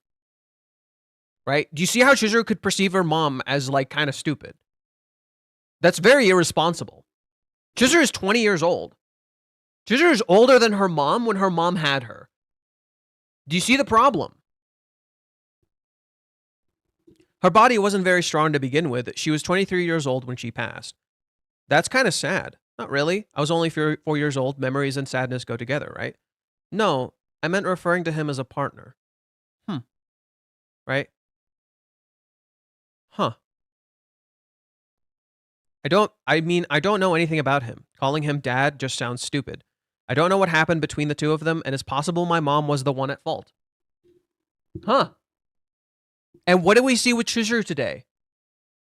Speaker 2: Right? Do you see how Chizuru could perceive her mom as like kind of stupid? That's very irresponsible. Chizuru is 20 years old. Chizuru is older than her mom when her mom had her. Do you see the problem? Her body wasn't very strong to begin with. She was 23 years old when she passed. That's kind of sad. Not really. I was only 4 years old. Memories and sadness go together, right? No, I meant referring to him as a partner. Right? Huh. I don't know anything about him. Calling him dad just sounds stupid. I don't know what happened between the two of them, and it's possible my mom was the one at fault. Huh. And what do we see with Chizuru today?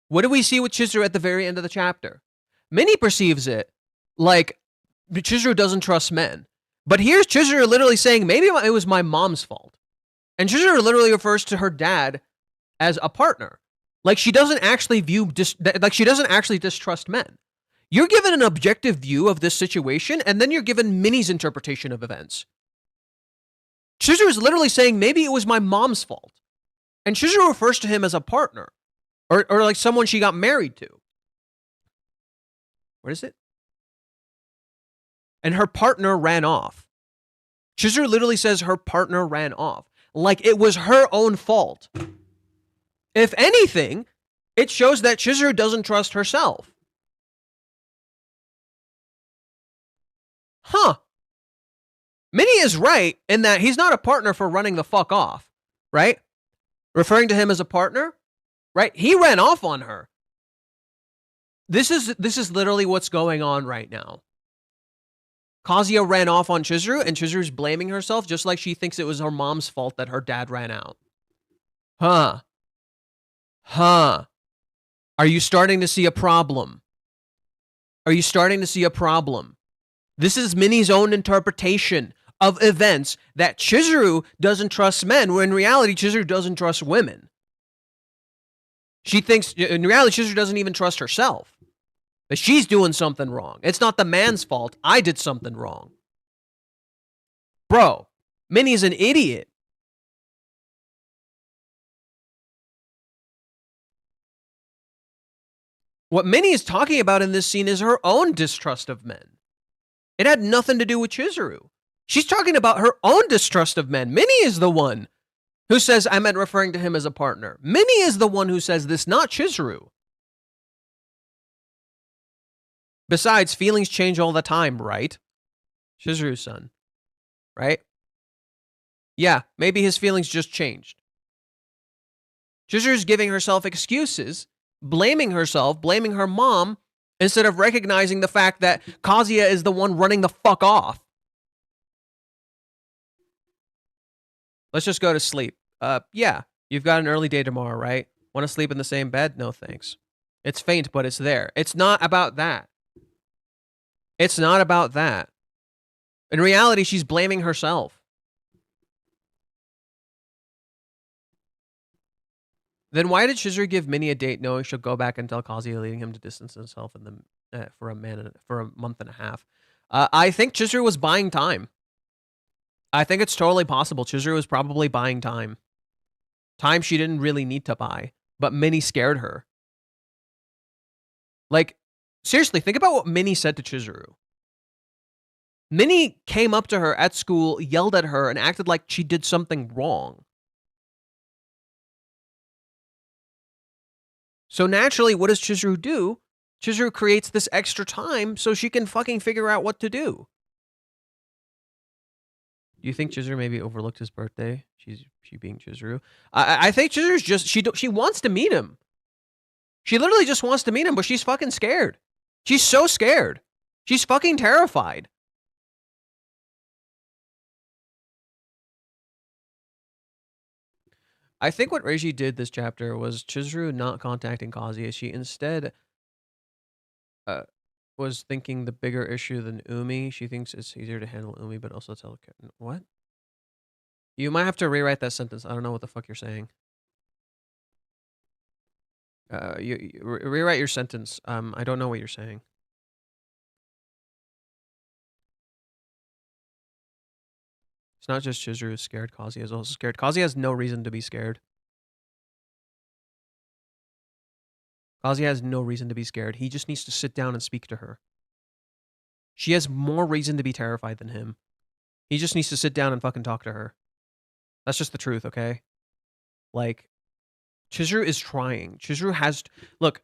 Speaker 2: What do we see with Chizuru at the very end of the chapter? Minnie perceives it like Chizuru doesn't trust men. But here's Chizuru literally saying, maybe it was my mom's fault. And Chizuru literally refers to her dad as a partner. Like she doesn't actually distrust men. You're given an objective view of this situation, and then you're given Minnie's interpretation of events. Chizuru is literally saying, maybe it was my mom's fault. And Chizuru refers to him as a partner. Or like someone she got married to. What is it? And her partner ran off. Chizuru literally says her partner ran off. Like it was her own fault. If anything, it shows that Chizuru doesn't trust herself. Huh. Minnie is right in that he's not a partner for running the fuck off, right? Referring to him as a partner, right? He ran off on her. This is literally what's going on right now. Kazuya ran off on Chizuru, and Chizuru's blaming herself just like she thinks it was her mom's fault that her dad ran out. Huh. Are you starting to see a problem? Are you starting to see a problem? This is Minnie's own interpretation of events that Chizuru doesn't trust men, when in reality, Chizuru doesn't trust women. She thinks, in reality, Chizuru doesn't even trust herself. That she's doing something wrong. It's not the man's fault. I did something wrong. Bro, Minnie's an idiot. What Minnie is talking about in this scene is her own distrust of men. It had nothing to do with Chizuru. She's talking about her own distrust of men. Minnie is the one who says, I meant referring to him as a partner. Minnie is the one who says this, not Chizuru. Besides, feelings change all the time, right? Chizuru's son, right? Yeah, maybe his feelings just changed. Chizuru's giving herself excuses, blaming herself, blaming her mom, instead of recognizing the fact that Kazuya is the one running the fuck off. Let's just go to sleep. Yeah, you've got an early day tomorrow, right? Want to sleep in the same bed? No thanks. It's faint, but it's there. It's not about that. It's not about that. In reality, she's blaming herself. Then why did Chizuru give Minnie a date knowing she'll go back and tell Kazuya, leading him to distance himself for a month and a half? I think Chizuru was buying time. I think it's totally possible. Chizuru was probably buying time. Time she didn't really need to buy, but Minnie scared her. Like, seriously, think about what Minnie said to Chizuru. Minnie came up to her at school, yelled at her, and acted like she did something wrong. So naturally, what does Chizuru do? Chizuru creates this extra time so she can fucking figure out what to do. Do you think Chizuru maybe overlooked his birthday? She being Chizuru. I think Chizuru's just she wants to meet him. She literally just wants to meet him, but she's fucking scared. She's so scared. She's fucking terrified. I think what Reiji did this chapter was Chizuru not contacting Kazuya. She instead was thinking the bigger issue than Umi. She thinks it's easier to handle Umi, but also tell what? You might have to rewrite that sentence. I don't know what the fuck you're saying. You rewrite your sentence. I don't know what you're saying. It's not just Chizuru is scared. Kazuya is also scared. Kazuya has no reason to be scared. Kazuya has no reason to be scared. He just needs to sit down and speak to her. She has more reason to be terrified than him. He just needs to sit down and fucking talk to her. That's just the truth, okay? Like, Chizuru is trying. Chizuru has... Look,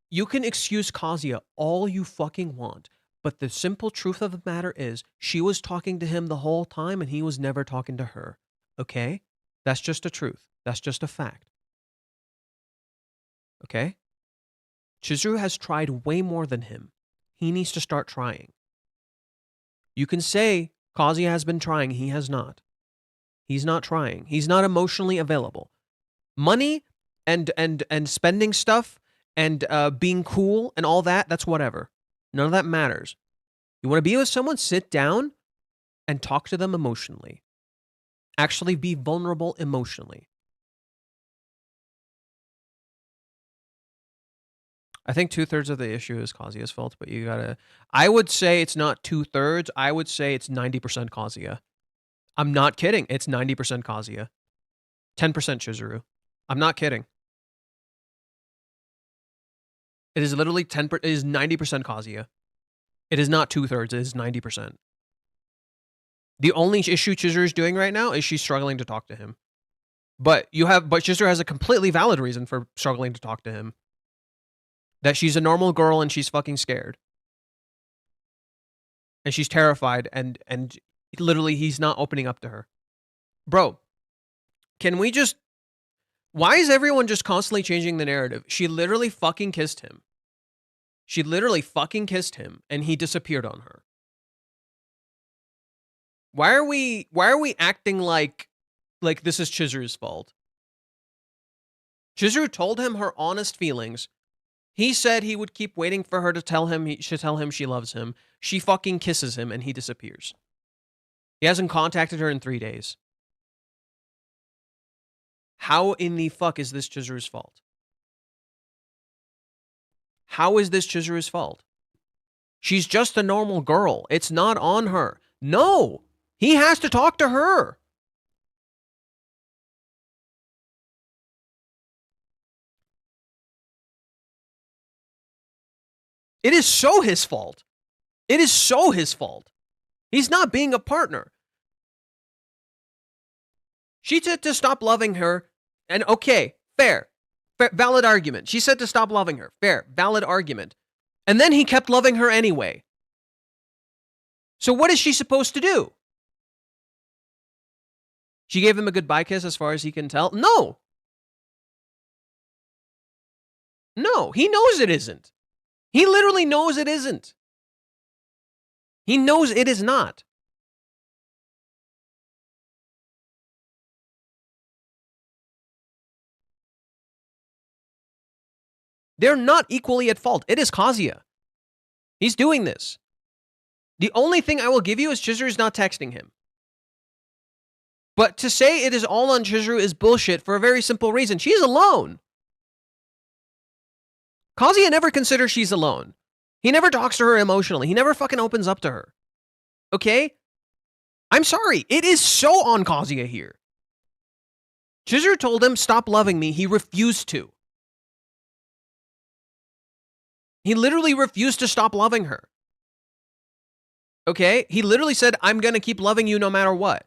Speaker 2: you can excuse Kazuya all you fucking want, but the simple truth of the matter is she was talking to him the whole time and he was never talking to her, okay? That's just a truth. That's just a fact. Okay? Chizuru has tried way more than him. He needs to start trying. You can say Kazuya has been trying. He has not. He's not trying. He's not emotionally available. Money and spending stuff and being cool and all that, that's whatever. None of that matters. You want to be with someone, sit down and talk to them emotionally. Actually be vulnerable emotionally. I think 2/3 of the issue is Kazuya's fault, but you gotta... I would say it's not 2/3. I would say it's 90% Kazuya. I'm not kidding. It's 90% Kazuya. 10% Chizuru. I'm not kidding. It is literally 10%. It is 90% Kazuya. It is not 2/3. It is 90%. The only issue Chizuru is doing right now is she's struggling to talk to him. But Chizuru has a completely valid reason for struggling to talk to him. That she's a normal girl and she's fucking scared. And she's terrified and literally he's not opening up to her. Bro, can we just... Why is everyone just constantly changing the narrative? She literally fucking kissed him. She literally fucking kissed him and he disappeared on her. Why are we acting like this is Chizuru's fault? Chizuru told him her honest feelings. He said he would keep waiting for her to tell him she loves him. She fucking kisses him and he disappears. He hasn't contacted her in 3 days. How in the fuck is this Chizuru's fault? How is this Chizuru's fault? She's just a normal girl. It's not on her. No, he has to talk to her. It is so his fault. It is so his fault. He's not being a partner. She said to stop loving her, and okay, fair, valid argument. She said to stop loving her, fair, valid argument. And then he kept loving her anyway. So what is she supposed to do? She gave him a goodbye kiss as far as he can tell? No. No, he knows it isn't. He literally knows it isn't. He knows it is not. They're not equally at fault. It is Kazuya. He's doing this. The only thing I will give you is Chizuru's not texting him. But to say it is all on Chizuru is bullshit for a very simple reason. She's alone. Kazuya never considers she's alone. He never talks to her emotionally. He never fucking opens up to her. Okay? I'm sorry. It is so on Kazuya here. Chizuru told him, stop loving me. He refused to. He literally refused to stop loving her. Okay? He literally said, I'm going to keep loving you no matter what.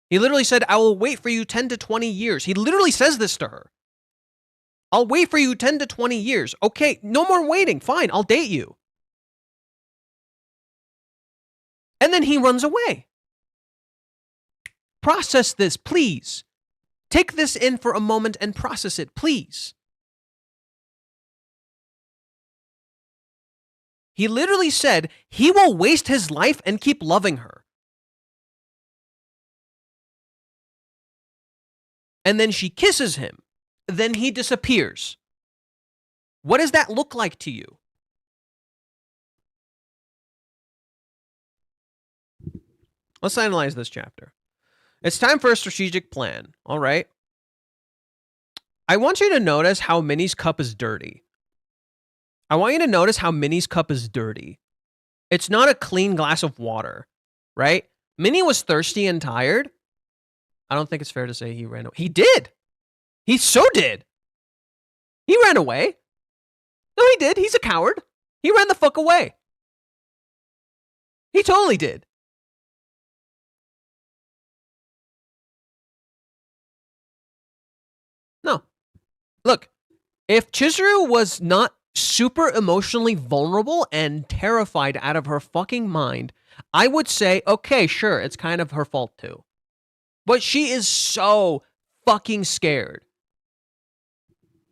Speaker 2: He literally said, I will wait for you 10 to 20 years. He literally says this to her. I'll wait for you 10 to 20 years. Okay, no more waiting. Fine, I'll date you. And then he runs away. Process this, please. Take this in for a moment and process it, please. He literally said he will waste his life and keep loving her. And then she kisses him. Then he disappears. What does that look like to you? Let's analyze this chapter. It's time for a strategic plan, all right? I want you to notice how Minnie's cup is dirty. I want you to notice how Minnie's cup is dirty. It's not a clean glass of water, right? Minnie was thirsty and tired. I don't think it's fair to say he ran away. He did. He so did. He ran away. No, he did. He's a coward. He ran the fuck away. He totally did. No. Look, if Chizuru was not super emotionally vulnerable and terrified out of her fucking mind, I would say, okay, sure, it's kind of her fault too. But she is so fucking scared.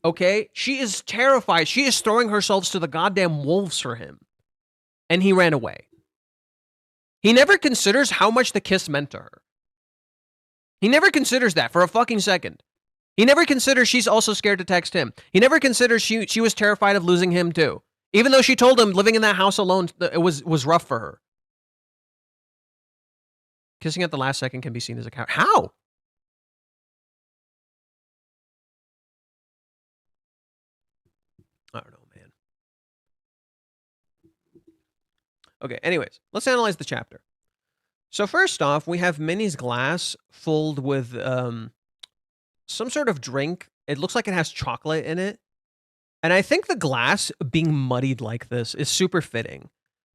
Speaker 2: Okay? She is terrified. She is throwing herself to the goddamn wolves for him. And he ran away. He never considers how much the kiss meant to her. He never considers that for a fucking second. He never considers she's also scared to text him. He never considers she was terrified of losing him too. Even though she told him living in that house alone, it was rough for her. Kissing at the last second can be seen as a coward. How? I don't know, man. Okay, anyways, let's analyze the chapter. So first off, we have Minnie's glass filled with some sort of drink. It looks like it has chocolate in it. And I think the glass being muddied like this is super fitting,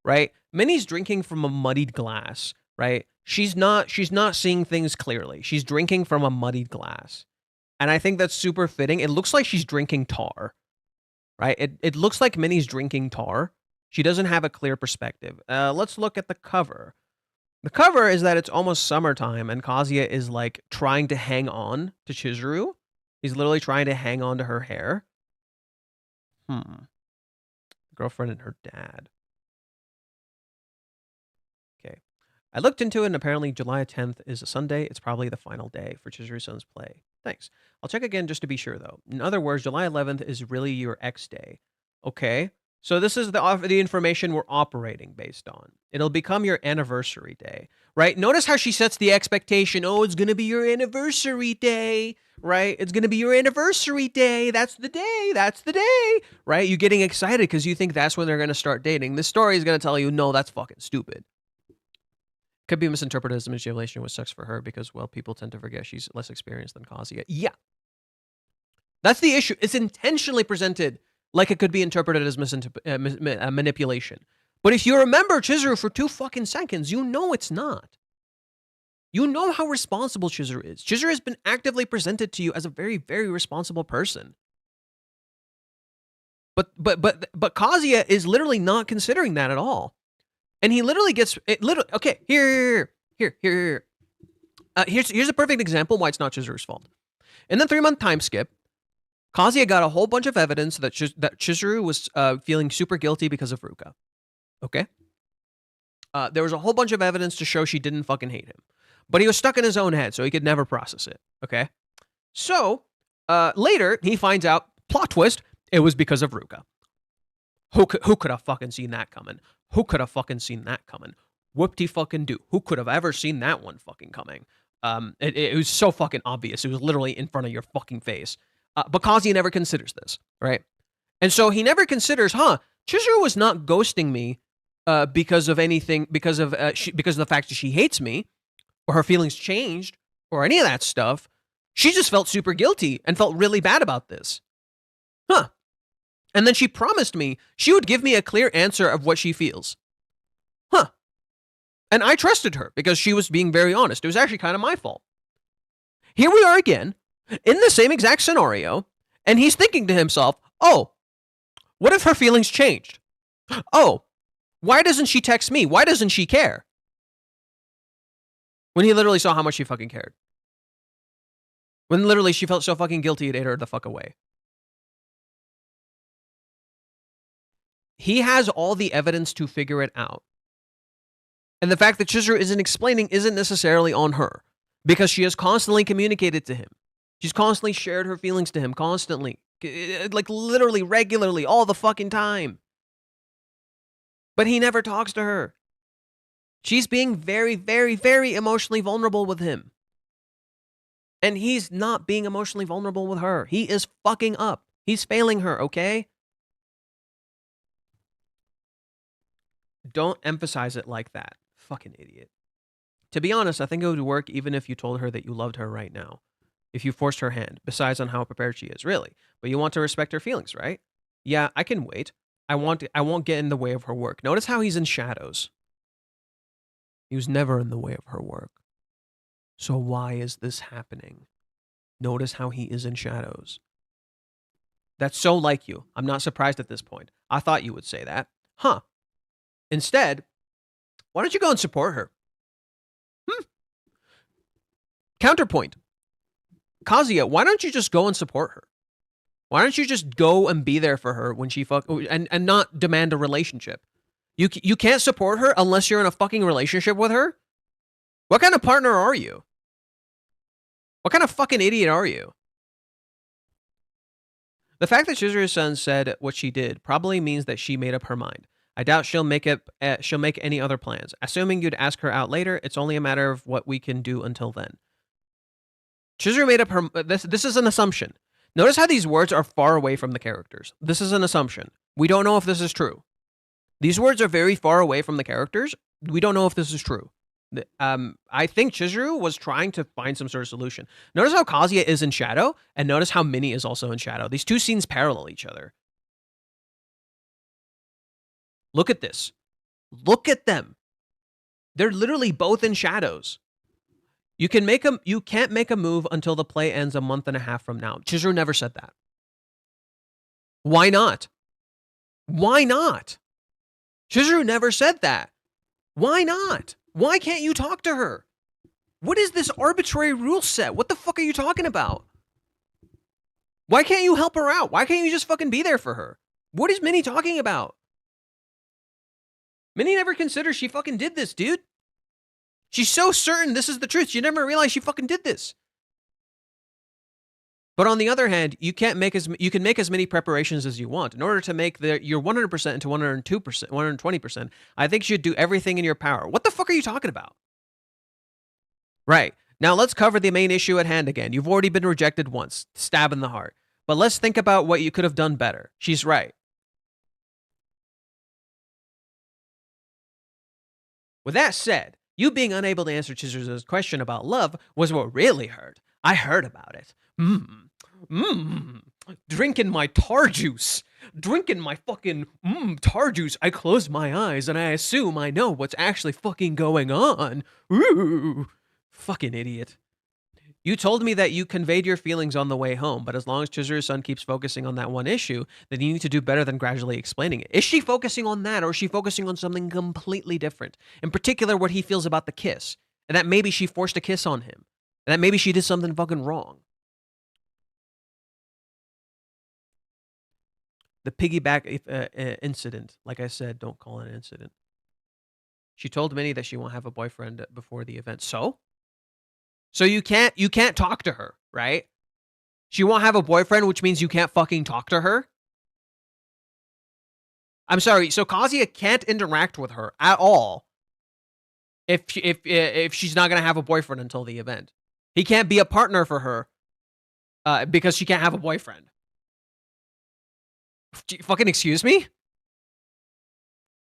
Speaker 2: right? Minnie's drinking from a muddied glass, right? She's not seeing things clearly. She's drinking from a muddied glass. And I think that's super fitting. It looks like she's drinking tar, right? It looks like Minnie's drinking tar. She doesn't have a clear perspective. Let's look at the cover. The cover is that it's almost summertime and Kazuya is like trying to hang on to Chizuru. He's literally trying to hang on to her hair. Girlfriend and her dad. Okay. I looked into it and apparently July 10th is a Sunday. It's probably the final day for Chizuru-san's play. Thanks. I'll check again just to be sure though. In other words, July 11th is really your X day. Okay. So this is the information we're operating based on. It'll become your anniversary day, right? Notice how she sets the expectation. Oh, it's going to be your anniversary day, right? It's going to be your anniversary day. That's the day. That's the day, right? You're getting excited because you think that's when they're going to start dating. This story is going to tell you, no, that's fucking stupid. Could be misinterpreted as manipulation with sex for her because, well, people tend to forget she's less experienced than Kazuya. Yeah. That's the issue. It's intentionally presented like it could be interpreted as manipulation. But if you remember Chizuru for 2 fucking seconds, you know it's not. You know how responsible Chizuru is. Chizuru has been actively presented to you as a very, very responsible person. But Kazuya is literally not considering that at all. And he literally gets it. Okay, here. Here's a perfect example why it's not Chizuru's fault. In the 3-month time skip, Kazuya got a whole bunch of evidence that Chizuru was feeling super guilty because of Ruka. Okay? There was a whole bunch of evidence to show she didn't fucking hate him. But he was stuck in his own head, so he could never process it. Okay? So, later, he finds out, plot twist, it was because of Ruka. Who could have fucking seen that coming? Who could have fucking seen that coming? Whoop-de-fucking-do. Who could have ever seen that one fucking coming? It was so fucking obvious. It was literally in front of your fucking face. But Kazuya never considers this, right? And so he never considers, Chizuru was not ghosting me because of anything, because of the fact that she hates me, or her feelings changed, or any of that stuff. She just felt super guilty and felt really bad about this. And then she promised me she would give me a clear answer of what she feels. And I trusted her because she was being very honest. It was actually kind of my fault. Here we are again, in the same exact scenario, and he's thinking to himself, oh, what if her feelings changed? Oh, why doesn't she text me? Why doesn't she care? When he literally saw how much she fucking cared. When literally she felt so fucking guilty it ate her the fuck away. He has all the evidence to figure it out. And the fact that Chizuru isn't explaining isn't necessarily on her, because she has constantly communicated to him. She's constantly shared her feelings to him, constantly. Like literally, regularly, all the fucking time. But he never talks to her. She's being very, very, very emotionally vulnerable with him. And he's not being emotionally vulnerable with her. He is fucking up. He's failing her, okay? Don't emphasize it like that. Fucking idiot. To be honest, I think it would work even if you told her that you loved her right now. If you forced her hand, besides on how prepared she is, really. But you want to respect her feelings, right? Yeah, I can wait. I won't get in the way of her work. Notice how he's in shadows. He was never in the way of her work. So why is this happening? Notice how he is in shadows. That's so like you. I'm not surprised at this point. I thought you would say that. Instead, why don't you go and support her? Counterpoint. Kazuya, why don't you just go and support her? Why don't you just go and be there for her when she and not demand a relationship? You can't support her unless you're in a fucking relationship with her? What kind of partner are you? What kind of fucking idiot are you? The fact that Chizuru-san said what she did probably means that she made up her mind. I doubt she'll make any other plans. Assuming you'd ask her out later, it's only a matter of what we can do until then. Chizuru made up her... This is an assumption. Notice how these words are far away from the characters. This is an assumption. We don't know if this is true. These words are very far away from the characters. We don't know if this is true. I think Chizuru was trying to find some sort of solution. Notice how Kazuya is in shadow, and notice how Minnie is also in shadow. These two scenes parallel each other. Look at this. Look at them. They're literally both in shadows. You can't make a move until the play ends a month and a half from now. Chizuru never said that. Why not? Why not? Chizuru never said that. Why not? Why can't you talk to her? What is this arbitrary rule set? What the fuck are you talking about? Why can't you help her out? Why can't you just fucking be there for her? What is Minnie talking about? Minnie never considers she fucking did this, dude. She's so certain this is the truth. She never realized she fucking did this. But on the other hand, you can make as many preparations as you want. In order to make your 100% into 102%, 120%, I think you should do everything in your power. What the fuck are you talking about? Right. Now let's cover the main issue at hand again. You've already been rejected once. Stab in the heart. But let's think about what you could have done better. She's right. With that said, you being unable to answer Chizuru's question about love was what really hurt. I heard about it. Drinking my tar juice. Drinking my fucking tar juice. I close my eyes and I assume I know what's actually fucking going on. Ooh. Fucking idiot. You told me that you conveyed your feelings on the way home, but as long as Chizuru-san keeps focusing on that one issue, then you need to do better than gradually explaining it. Is she focusing on that, or is she focusing on something completely different? In particular, what he feels about the kiss, and that maybe she forced a kiss on him, and that maybe she did something fucking wrong. The piggyback incident, like I said, don't call it an incident. She told Minnie that she won't have a boyfriend before the event. So you can't talk to her, right? She won't have a boyfriend, which means you can't fucking talk to her? I'm sorry, so Kazuya can't interact with her at all if she's not gonna have a boyfriend until the event. He can't be a partner for her because she can't have a boyfriend. Fucking excuse me?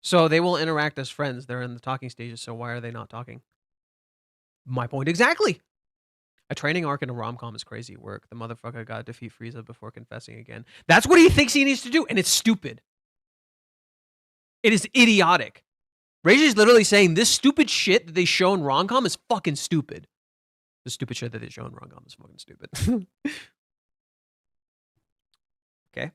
Speaker 2: So they will interact as friends. They're in the talking stages, so why are they not talking? My point exactly. A training arc in a rom-com is crazy work. The motherfucker got to defeat Frieza before confessing again. That's what he thinks he needs to do, and it's stupid. It is idiotic. Reiji's literally saying this stupid shit that they show in rom-com is fucking stupid. The stupid shit that they show in rom-com is fucking stupid. Okay.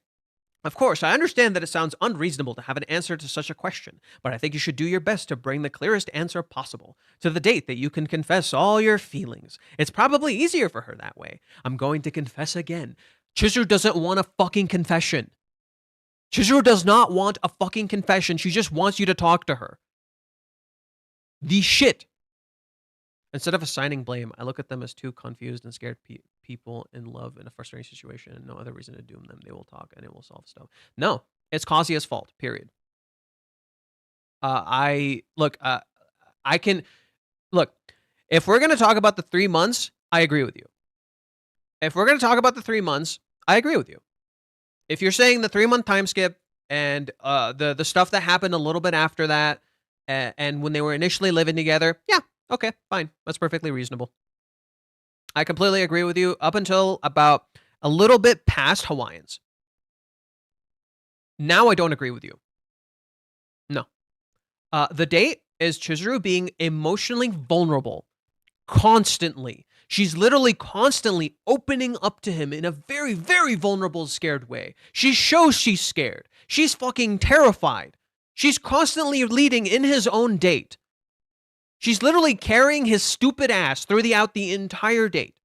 Speaker 2: Of course, I understand that it sounds unreasonable to have an answer to such a question, but I think you should do your best to bring the clearest answer possible to the date that you can confess all your feelings. It's probably easier for her that way. I'm going to confess again. Chizuru doesn't want a fucking confession. Chizuru does not want a fucking confession. She just wants you to talk to her. The shit. Instead of assigning blame, I look at them as two confused and scared people in love in a frustrating situation and no other reason to doom them. They will talk and it will solve stuff. No, it's Kazuya's fault, period. I can look, if we're going to talk about the 3 months, I agree with you. If we're going to talk about the 3 months, I agree with you. If you're saying the 3-month time skip and the stuff that happened a little bit after that and when they were initially living together, yeah, okay, fine. That's perfectly reasonable. I completely agree with you up until about a little bit past Hawaiians. Now I don't agree with you. No. The date is Chizuru being emotionally vulnerable constantly. She's literally constantly opening up to him in a very, very vulnerable, scared way. She shows she's scared. She's fucking terrified. She's constantly leading in his own date. She's literally carrying his stupid ass throughout the entire date.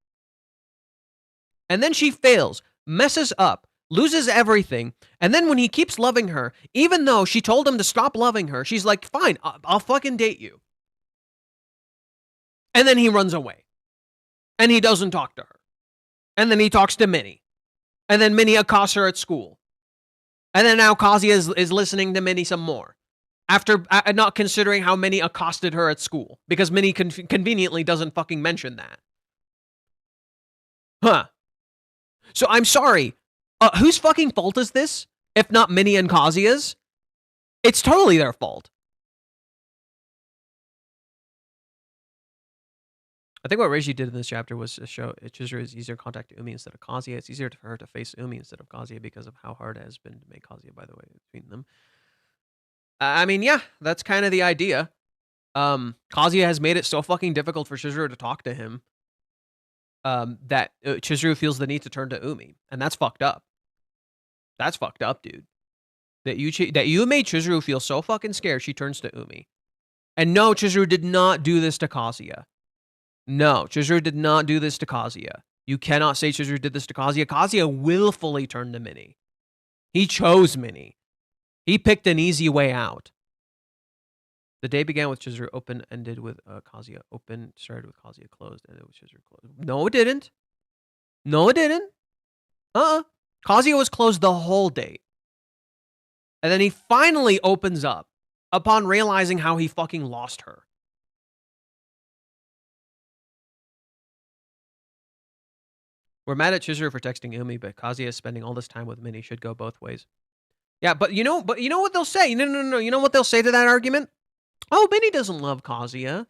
Speaker 2: And then she fails, messes up, loses everything, and then when he keeps loving her, even though she told him to stop loving her, she's like, fine, I'll fucking date you. And then he runs away. And he doesn't talk to her. And then he talks to Minnie. And then Minnie accosts her at school. And then now Kazuya is listening to Minnie some more. After not considering how Minnie accosted her at school. Because Minnie conveniently doesn't fucking mention that. Huh. So I'm sorry. Whose fucking fault is this? If not Minnie and Kazuya's? It's totally their fault. I think what Reiji did in this chapter was to show Chizuru is easier to contact Umi instead of Kazuya. It's easier for her to face Umi instead of Kazuya because of how hard it has been to make Kazuya, by the way, between them. I mean, yeah, that's kind of the idea. Kazuya has made it so fucking difficult for Chizuru to talk to him that Chizuru feels the need to turn to Umi. And that's fucked up. That's fucked up, dude. That you made Chizuru feel so fucking scared she turns to Umi. And no, Chizuru did not do this to Kazuya. No, Chizuru did not do this to Kazuya. You cannot say Chizuru did this to Kazuya. Kazuya willfully turned to Minnie. He chose Minnie. He picked an easy way out. The day began with Chizuru open, ended with Kazuya open, started with Kazuya closed, ended with Chizuru closed. No, it didn't. No, it didn't. Kazuya was closed the whole date. And then he finally opens up upon realizing how he fucking lost her. We're mad at Chizuru for texting Umi, but Kazuya is spending all this time with Minnie. Should go both ways. Yeah, but you know what they'll say? No. You know what they'll say to that argument? Oh, Minnie doesn't love Kazuya.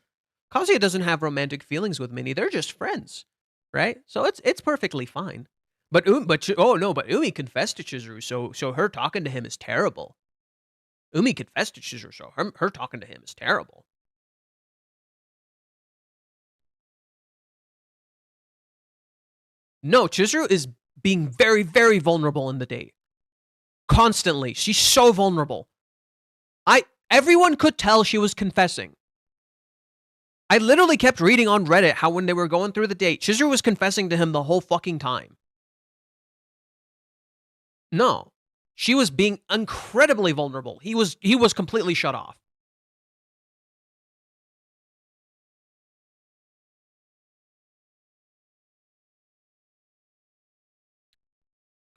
Speaker 2: Kazuya doesn't have romantic feelings with Minnie. They're just friends, right? So it's perfectly fine. But Umi confessed to Chizuru, so her talking to him is terrible. Umi confessed to Chizuru, so her talking to him is terrible. No, Chizuru is being very, very vulnerable in the date. Constantly. She's so vulnerable. Everyone could tell she was confessing. I literally kept reading on Reddit how when they were going through the date, Chizuru was confessing to him the whole fucking time. No. She was being incredibly vulnerable. He was completely shut off.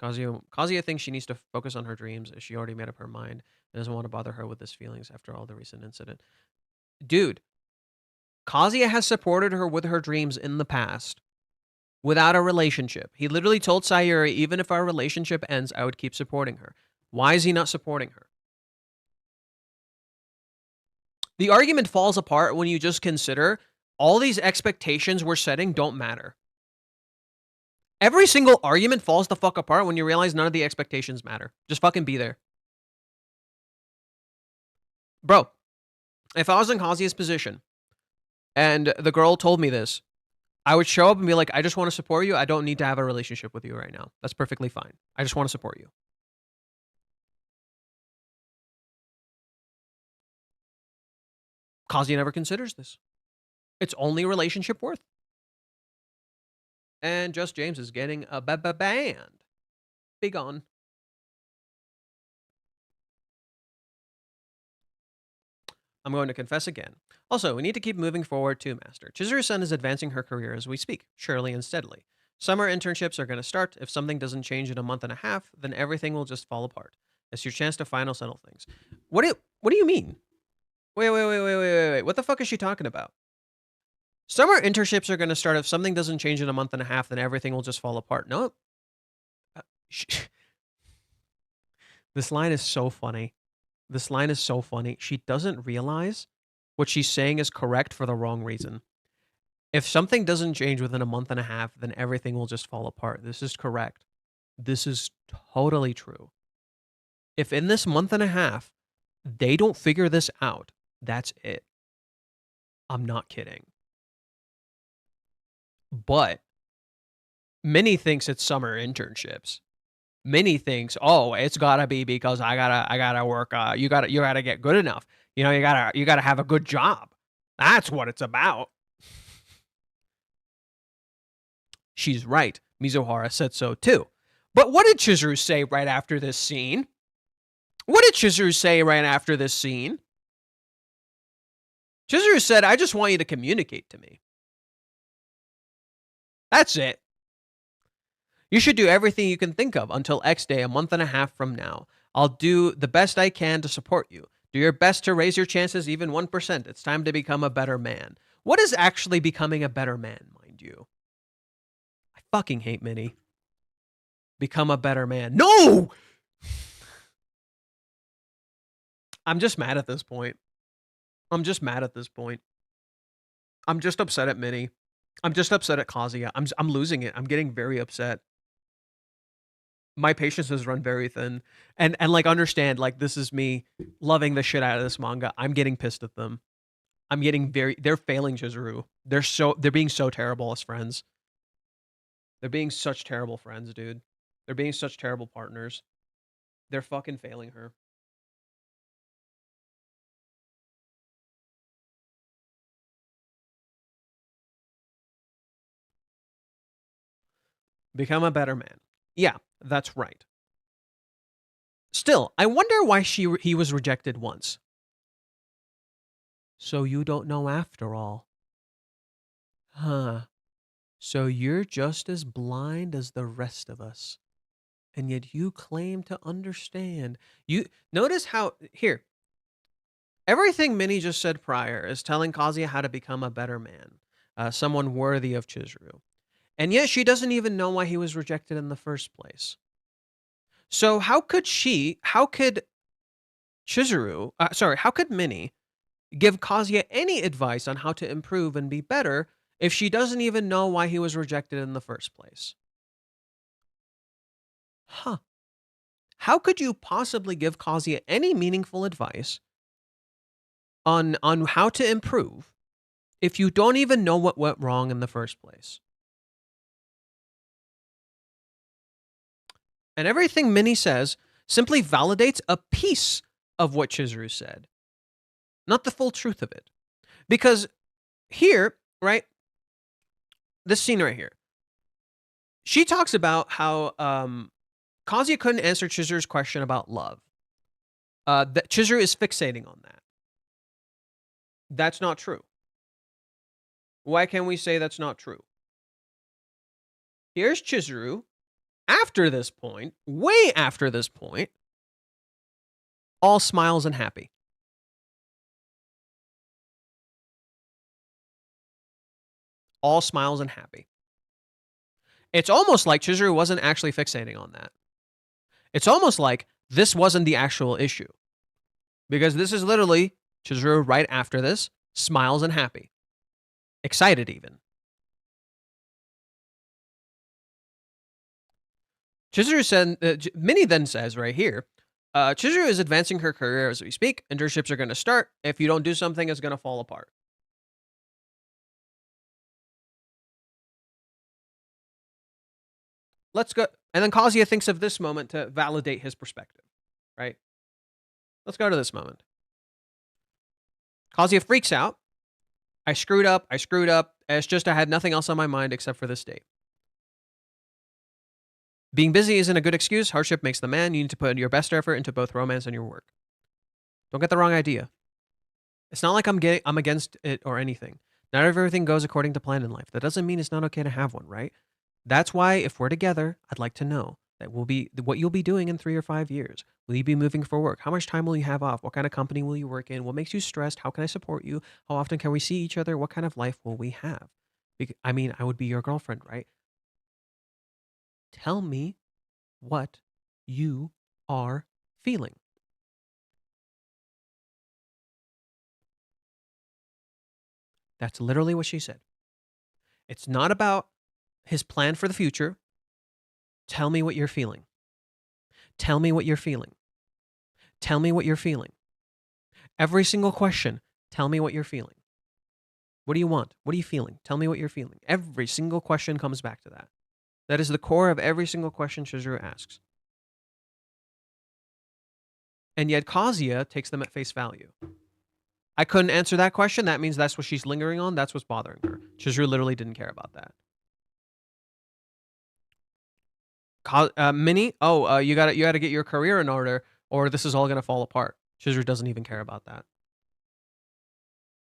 Speaker 2: Kazuya thinks she needs to focus on her dreams as she already made up her mind and doesn't want to bother her with his feelings after all the recent incident. Dude, Kazuya has supported her with her dreams in the past without a relationship. He literally told Sayuri, even if our relationship ends, I would keep supporting her. Why is he not supporting her? The argument falls apart when you just consider all these expectations we're setting don't matter. Every single argument falls the fuck apart when you realize none of the expectations matter. Just fucking be there. Bro, if I was in Kazuya's position and the girl told me this, I would show up and be like, I just want to support you. I don't need to have a relationship with you right now. That's perfectly fine. I just want to support you. Kazuya never considers this. It's only relationship worth. And Just James is getting a band. Big on. I'm going to confess again. Also, we need to keep moving forward too, Master. Chizuru-san is advancing her career as we speak, surely and steadily. Summer internships are going to start. If something doesn't change in a month and a half, then everything will just fall apart. It's your chance to final settle things. What do you mean? Wait. What the fuck is she talking about? Summer internships are going to start. If something doesn't change in a month and a half, then everything will just fall apart. No. This line is so funny. She doesn't realize what she's saying is correct for the wrong reason. If something doesn't change within a month and a half, then everything will just fall apart. This is correct. This is totally true. If in this month and a half, they don't figure this out, that's it. I'm not kidding. But Minnie thinks it's summer internships. Minnie thinks, oh, it's gotta be because I gotta work. You gotta get good enough. You know, you gotta have a good job. That's what it's about. She's right. Mizuhara said so too. But what did Chizuru say right after this scene? Chizuru said, I just want you to communicate to me. That's it. You should do everything you can think of until X day, a month and a half from now. I'll do the best I can to support you. Do your best to raise your chances even 1%. It's time to become a better man. What is actually becoming a better man, mind you? I fucking hate Minnie. Become a better man. No! I'm just mad at this point. I'm just upset at Minnie. I'm just upset at Kazuya. I'm losing it. I'm getting very upset. My patience has run very thin. And like, understand, like, this is me loving the shit out of this manga. I'm getting pissed at them. They're failing Chizuru. They're being so terrible as friends. They're being such terrible friends, dude. They're being such terrible partners. They're fucking failing her. Become a better man. Yeah, that's right. Still, I wonder why he was rejected once. So you don't know after all. Huh. So you're just as blind as the rest of us. And yet you claim to understand. You notice how here. Everything Minnie just said prior is telling Kazuya how to become a better man. Someone worthy of Chizuru. And yet she doesn't even know why he was rejected in the first place. So how could Minnie give Kazuya any advice on how to improve and be better if she doesn't even know why he was rejected in the first place? Huh. How could you possibly give Kazuya any meaningful advice on how to improve if you don't even know what went wrong in the first place? And everything Minnie says simply validates a piece of what Chizuru said, not the full truth of it. Because here, right, this scene right here, she talks about how Kazuya couldn't answer Chizuru's question about love. That Chizuru is fixating on that. That's not true. Why can we say that's not true? Here's Chizuru, after this point, way after this point, all smiles and happy. All smiles and happy. It's almost like Chizuru wasn't actually fixating on that. It's almost like this wasn't the actual issue. Because this is literally Chizuru right after this, smiles and happy. Excited even. Chizuru said, Minnie then says right here, Chizuru is advancing her career as we speak. Internships are going to start. If you don't do something, it's going to fall apart. Let's go. And then Kazuya thinks of this moment to validate his perspective, right? Let's go to this moment. Kazuya freaks out. I screwed up. It's just I had nothing else on my mind except for this date. Being busy isn't a good excuse. Hardship makes the man. You need to put your best effort into both romance and your work. Don't get the wrong idea. It's not like I'm against it or anything. Not everything goes according to plan in life. That doesn't mean it's not okay to have one, right? That's why if we're together, I'd like to know that what you'll be doing in 3 or 5 years. Will you be moving for work? How much time will you have off? What kind of company will you work in? What makes you stressed? How can I support you? How often can we see each other? What kind of life will we have? I mean, I would be your girlfriend, right? Tell me what you are feeling. That's literally what she said. It's not about his plan for the future. Tell me what you're feeling. Tell me what you're feeling. Tell me what you're feeling. Every single question, tell me what you're feeling. What do you want? What are you feeling? Tell me what you're feeling. Every single question comes back to that. That is the core of every single question Chizuru asks. And yet Kazuya takes them at face value. I couldn't answer that question. That means that's what she's lingering on. That's what's bothering her. Chizuru literally didn't care about that. Minnie, you gotta get your career in order, or this is all gonna fall apart. Chizuru doesn't even care about that.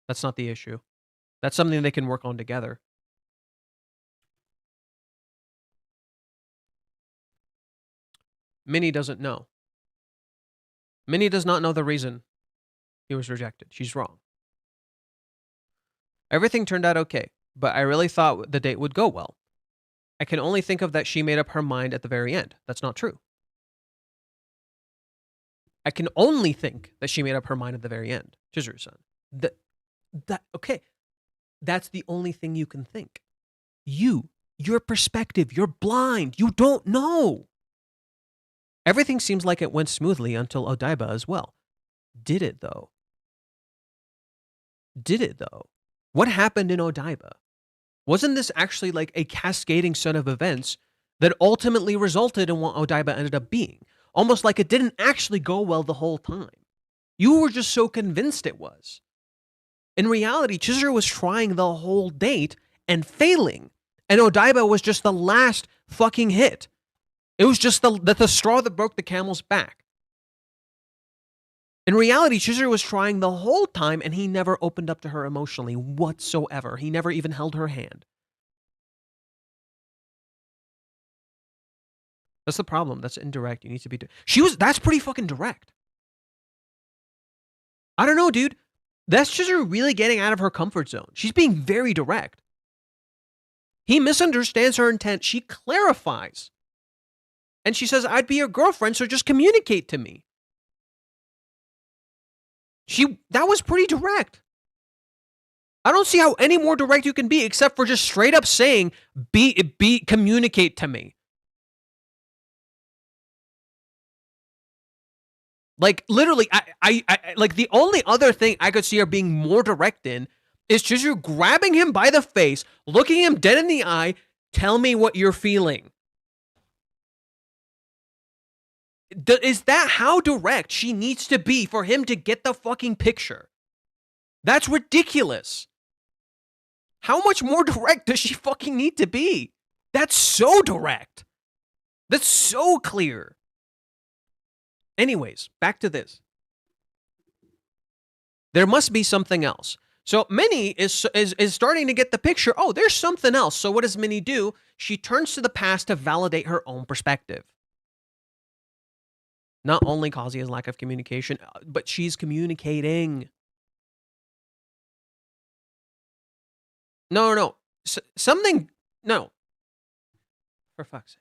Speaker 2: That's not the issue. That's something they can work on together. Minnie doesn't know. Minnie does not know the reason he was rejected. She's wrong. Everything turned out okay, but I really thought the date would go well. I can only think of that she made up her mind at the very end. That's not true. I can only think that she made up her mind at the very end. Chizuru-san. Okay. That's the only thing you can think. Your perspective, you're blind. You don't know. Everything seems like it went smoothly until Odaiba as well. Did it though? What happened in Odaiba? Wasn't this actually like a cascading set of events that ultimately resulted in what Odaiba ended up being? Almost like it didn't actually go well the whole time. You were just so convinced it was. In reality, Chizuru was trying the whole date and failing. And Odaiba was just the last fucking hit. It was just the straw that broke the camel's back. In reality, Chizuru was trying the whole time and he never opened up to her emotionally whatsoever. He never even held her hand. That's the problem. That's indirect. You need to be... That's pretty fucking direct. I don't know, dude. That's Chizuru really getting out of her comfort zone. She's being very direct. He misunderstands her intent. She clarifies. And she says, I'd be your girlfriend, so just communicate to me. That was pretty direct. I don't see how any more direct you can be except for just straight up saying, communicate to me. Like, literally, I like, the only other thing I could see her being more direct in is Chizuru grabbing him by the face, looking him dead in the eye, tell me what you're feeling. Is that how direct she needs to be for him to get the fucking picture? That's ridiculous. How much more direct does she fucking need to be? That's so direct. That's so clear. Anyways, back to this. There must be something else. So Minnie is starting to get the picture. Oh, there's something else. So what does Minnie do? She turns to the past to validate her own perspective. Not only Kazuya's lack of communication, but she's communicating. No. Something. No. For fuck's sake.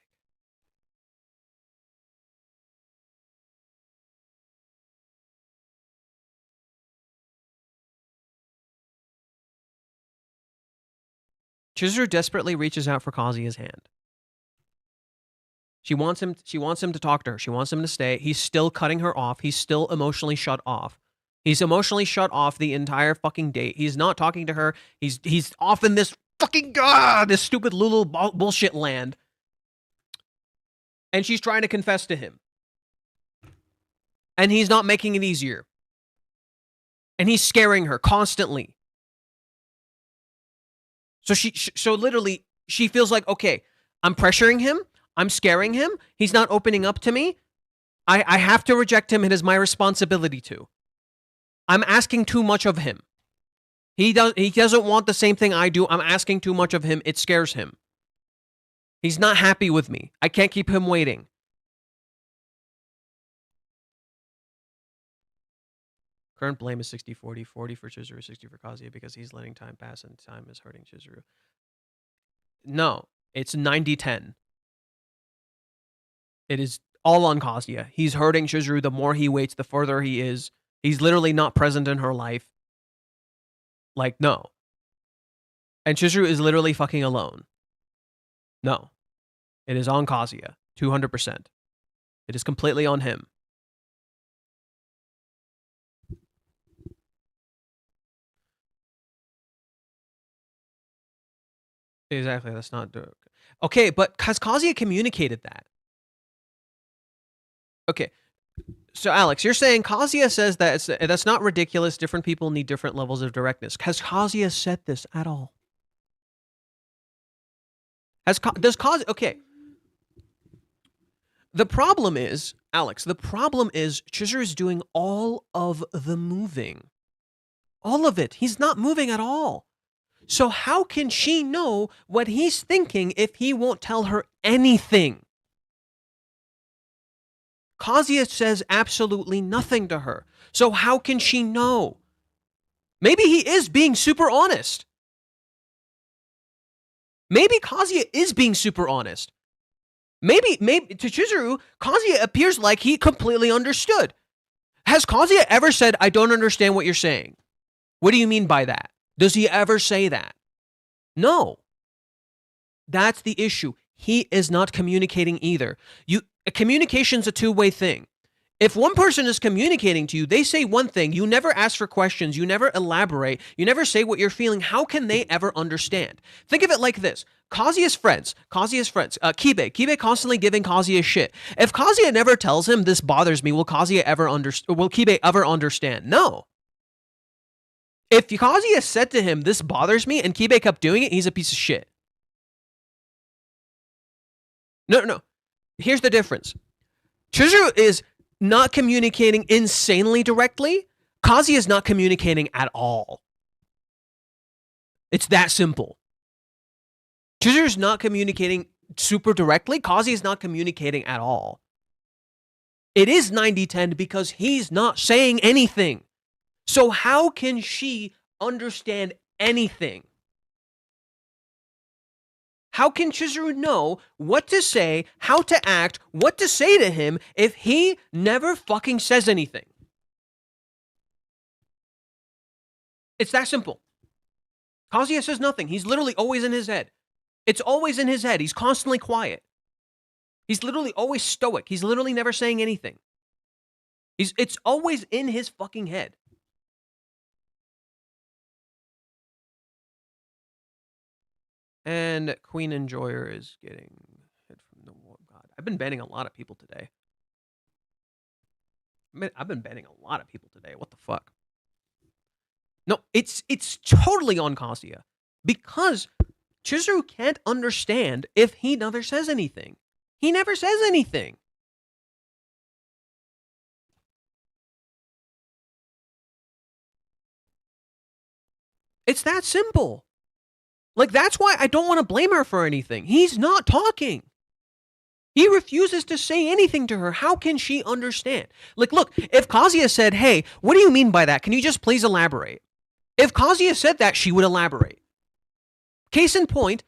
Speaker 2: Chizuru desperately reaches out for Kazuya's hand. She wants him to talk to her. She wants him to stay. He's still cutting her off. He's still emotionally shut off. He's emotionally shut off the entire fucking date. He's not talking to her. He's off in this fucking this stupid Lulu bullshit land. And she's trying to confess to him. And he's not making it easier. And he's scaring her constantly. So literally, she feels like, okay, I'm pressuring him. I'm scaring him. He's not opening up to me. I have to reject him. It is my responsibility to. I'm asking too much of him. He doesn't want the same thing I do. I'm asking too much of him. It scares him. He's not happy with me. I can't keep him waiting. Current blame is 60-40. 40 for Chizuru, 60 for Kazuya because he's letting time pass and time is hurting Chizuru. No, it's 90-10. It is all on Kazuya. He's hurting Chizuru. The more he waits, the further he is. He's literally not present in her life. Like, no. And Chizuru is literally fucking alone. No. It is on Kazuya. 200%. It is completely on him. Exactly, that's not... Okay, but has Kazuya communicated that? Okay, so Alex, you're saying Kazuya says that that's not ridiculous. Different people need different levels of directness. Has Kazuya said this at all? Does Kazuya... Okay. The problem is, Alex, Chizuru is doing all of the moving. All of it. He's not moving at all. So how can she know what he's thinking if he won't tell her anything? Kazuya says absolutely nothing to her. So how can she know? Maybe he is being super honest. Maybe Kazuya is being super honest. Maybe to Chizuru, Kazuya appears like he completely understood. Has Kazuya ever said, I don't understand what you're saying? What do you mean by that? Does he ever say that? No. That's the issue. He is not communicating either. Communication's a two-way thing. If one person is communicating to you, they say one thing, you never ask for questions, you never elaborate, you never say what you're feeling, how can they ever understand? Think of it like this. Kazuya's friends, Kibe constantly giving Kazuya shit. If Kazuya never tells him this bothers me, will Kibe ever understand? No. If Kazuya said to him, this bothers me, and Kibe kept doing it, he's a piece of shit. No. Here's the difference. Chizuru is not communicating insanely directly. Kazuya is not communicating at all. It's that simple. Chizuru's not communicating super directly. Kazuya is not communicating at all. It is 90-10 because he's not saying anything. So how can she understand anything? How can Chizuru know what to say, how to act, what to say to him if he never fucking says anything? It's that simple. Kazuya says nothing. He's literally always in his head. It's always in his head. He's constantly quiet. He's literally always stoic. He's literally never saying anything. It's always in his fucking head. And Queen Enjoyer is getting hit from the wall. God, I've been banning a lot of people today. I've been banning a lot of people today. What the fuck? No, it's totally on Kazuya. Because Chizuru can't understand if he never says anything. He never says anything. It's that simple. Like, that's why I don't want to blame her for anything. He's not talking. He refuses to say anything to her. How can she understand? Like, look, if Kazuya said, hey, what do you mean by that? Can you just please elaborate? If Kazuya said that, she would elaborate. Case in point,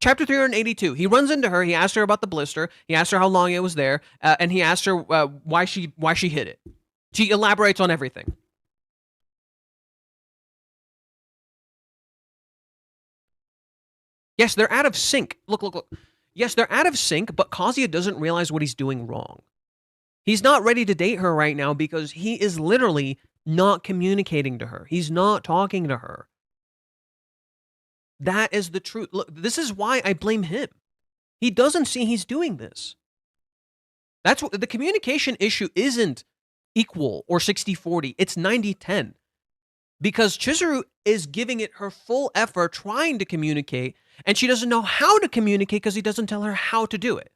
Speaker 2: chapter 382. He runs into her. He asked her about the blister. He asked her how long it was there. And he asked her why she hit it. She elaborates on everything. Yes, they're out of sync. Look. Yes, they're out of sync, but Kazuya doesn't realize what he's doing wrong. He's not ready to date her right now because he is literally not communicating to her. He's not talking to her. That is the truth. Look, this is why I blame him. He doesn't see he's doing this. That's what the communication issue isn't equal or 60-40. It's 90-10. Because Chizuru is giving it her full effort trying to communicate, and she doesn't know how to communicate because he doesn't tell her how to do it.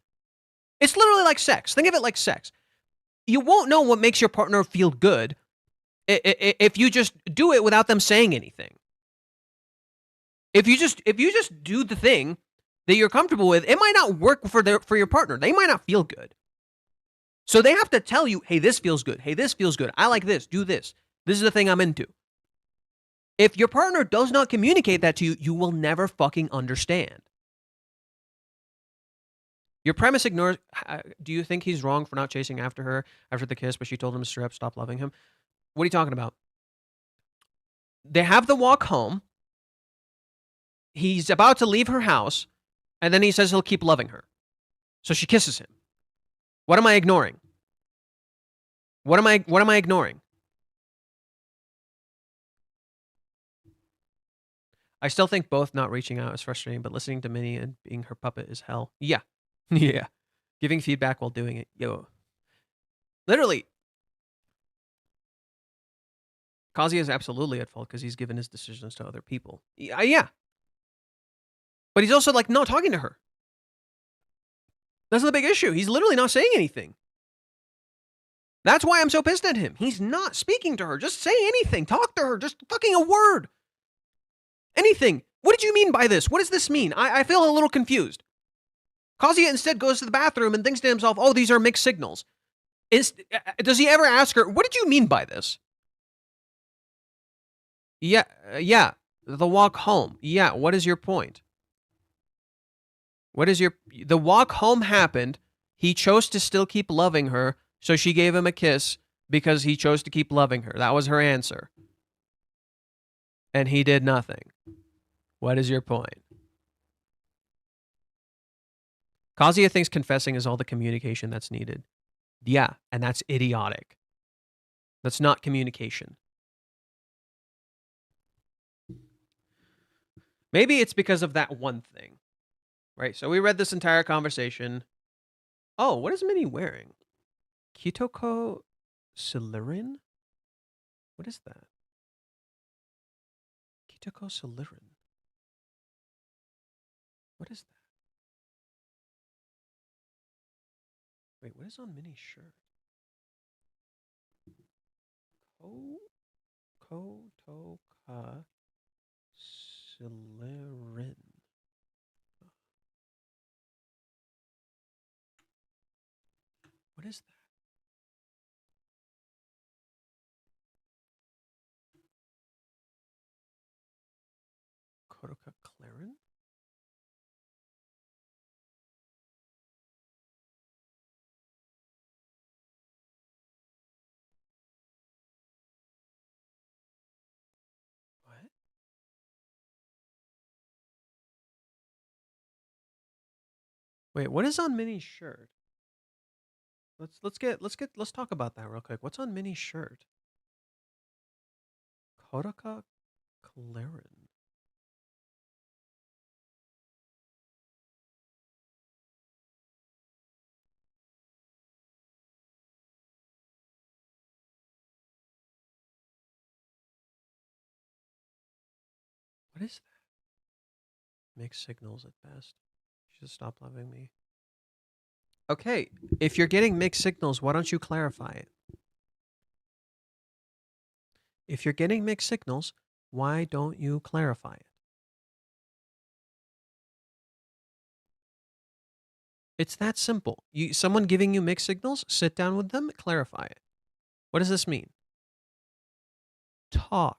Speaker 2: It's literally like sex. Think of it like sex. You won't know what makes your partner feel good if you just do it without them saying anything. If you just do the thing that you're comfortable with, it might not work for your partner. They might not feel good. So they have to tell you, hey, this feels good. Hey, this feels good. I like this. Do this. This is the thing I'm into. If your partner does not communicate that to you, you will never fucking understand. Your premise ignores. Do you think he's wrong for not chasing after her after the kiss, but she told him to straight up stop loving him? What are you talking about? They have the walk home. He's about to leave her house, and then he says he'll keep loving her. So she kisses him. What am I ignoring? What am I ignoring? I still think both not reaching out is frustrating, but listening to Minnie and being her puppet is hell. Yeah. Yeah. Giving feedback while doing it. Yo. Literally. Kazuya is absolutely at fault because he's given his decisions to other people. Yeah. But he's also like not talking to her. That's the big issue. He's literally not saying anything. That's why I'm so pissed at him. He's not speaking to her. Just say anything. Talk to her. Just fucking a word. Anything. What did you mean by this? What does this mean? I feel a little confused. Kazuya instead goes to the bathroom and thinks to himself, oh, these are mixed signals. Does he ever ask her, what did you mean by this? Yeah. The walk home. Yeah, what is your point? The walk home happened. He chose to still keep loving her, so she gave him a kiss because he chose to keep loving her. That was her answer. And he did nothing. What is your point? Kazuya thinks confessing is all the communication that's needed. Yeah, and that's idiotic. That's not communication. Maybe it's because of that one thing. Right, so we read this entire conversation. Oh, what is Minnie wearing? Kitoko Silirin? What is that? Kitoko Silirin. What is that? Wait, what is on Minnie's shirt? Kotoka Silirin. What is that? Kotoka Clarin? Wait, what is on Minnie's shirt? Let's talk about that real quick. What's on Minnie's shirt? Kodaka Claren. What is that? Mixed signals at best. She should stop loving me. Okay, if you're getting mixed signals, why don't you clarify it? If you're getting mixed signals, why don't you clarify it? It's that simple. Someone giving you mixed signals, sit down with them, clarify it. What does this mean? Talk.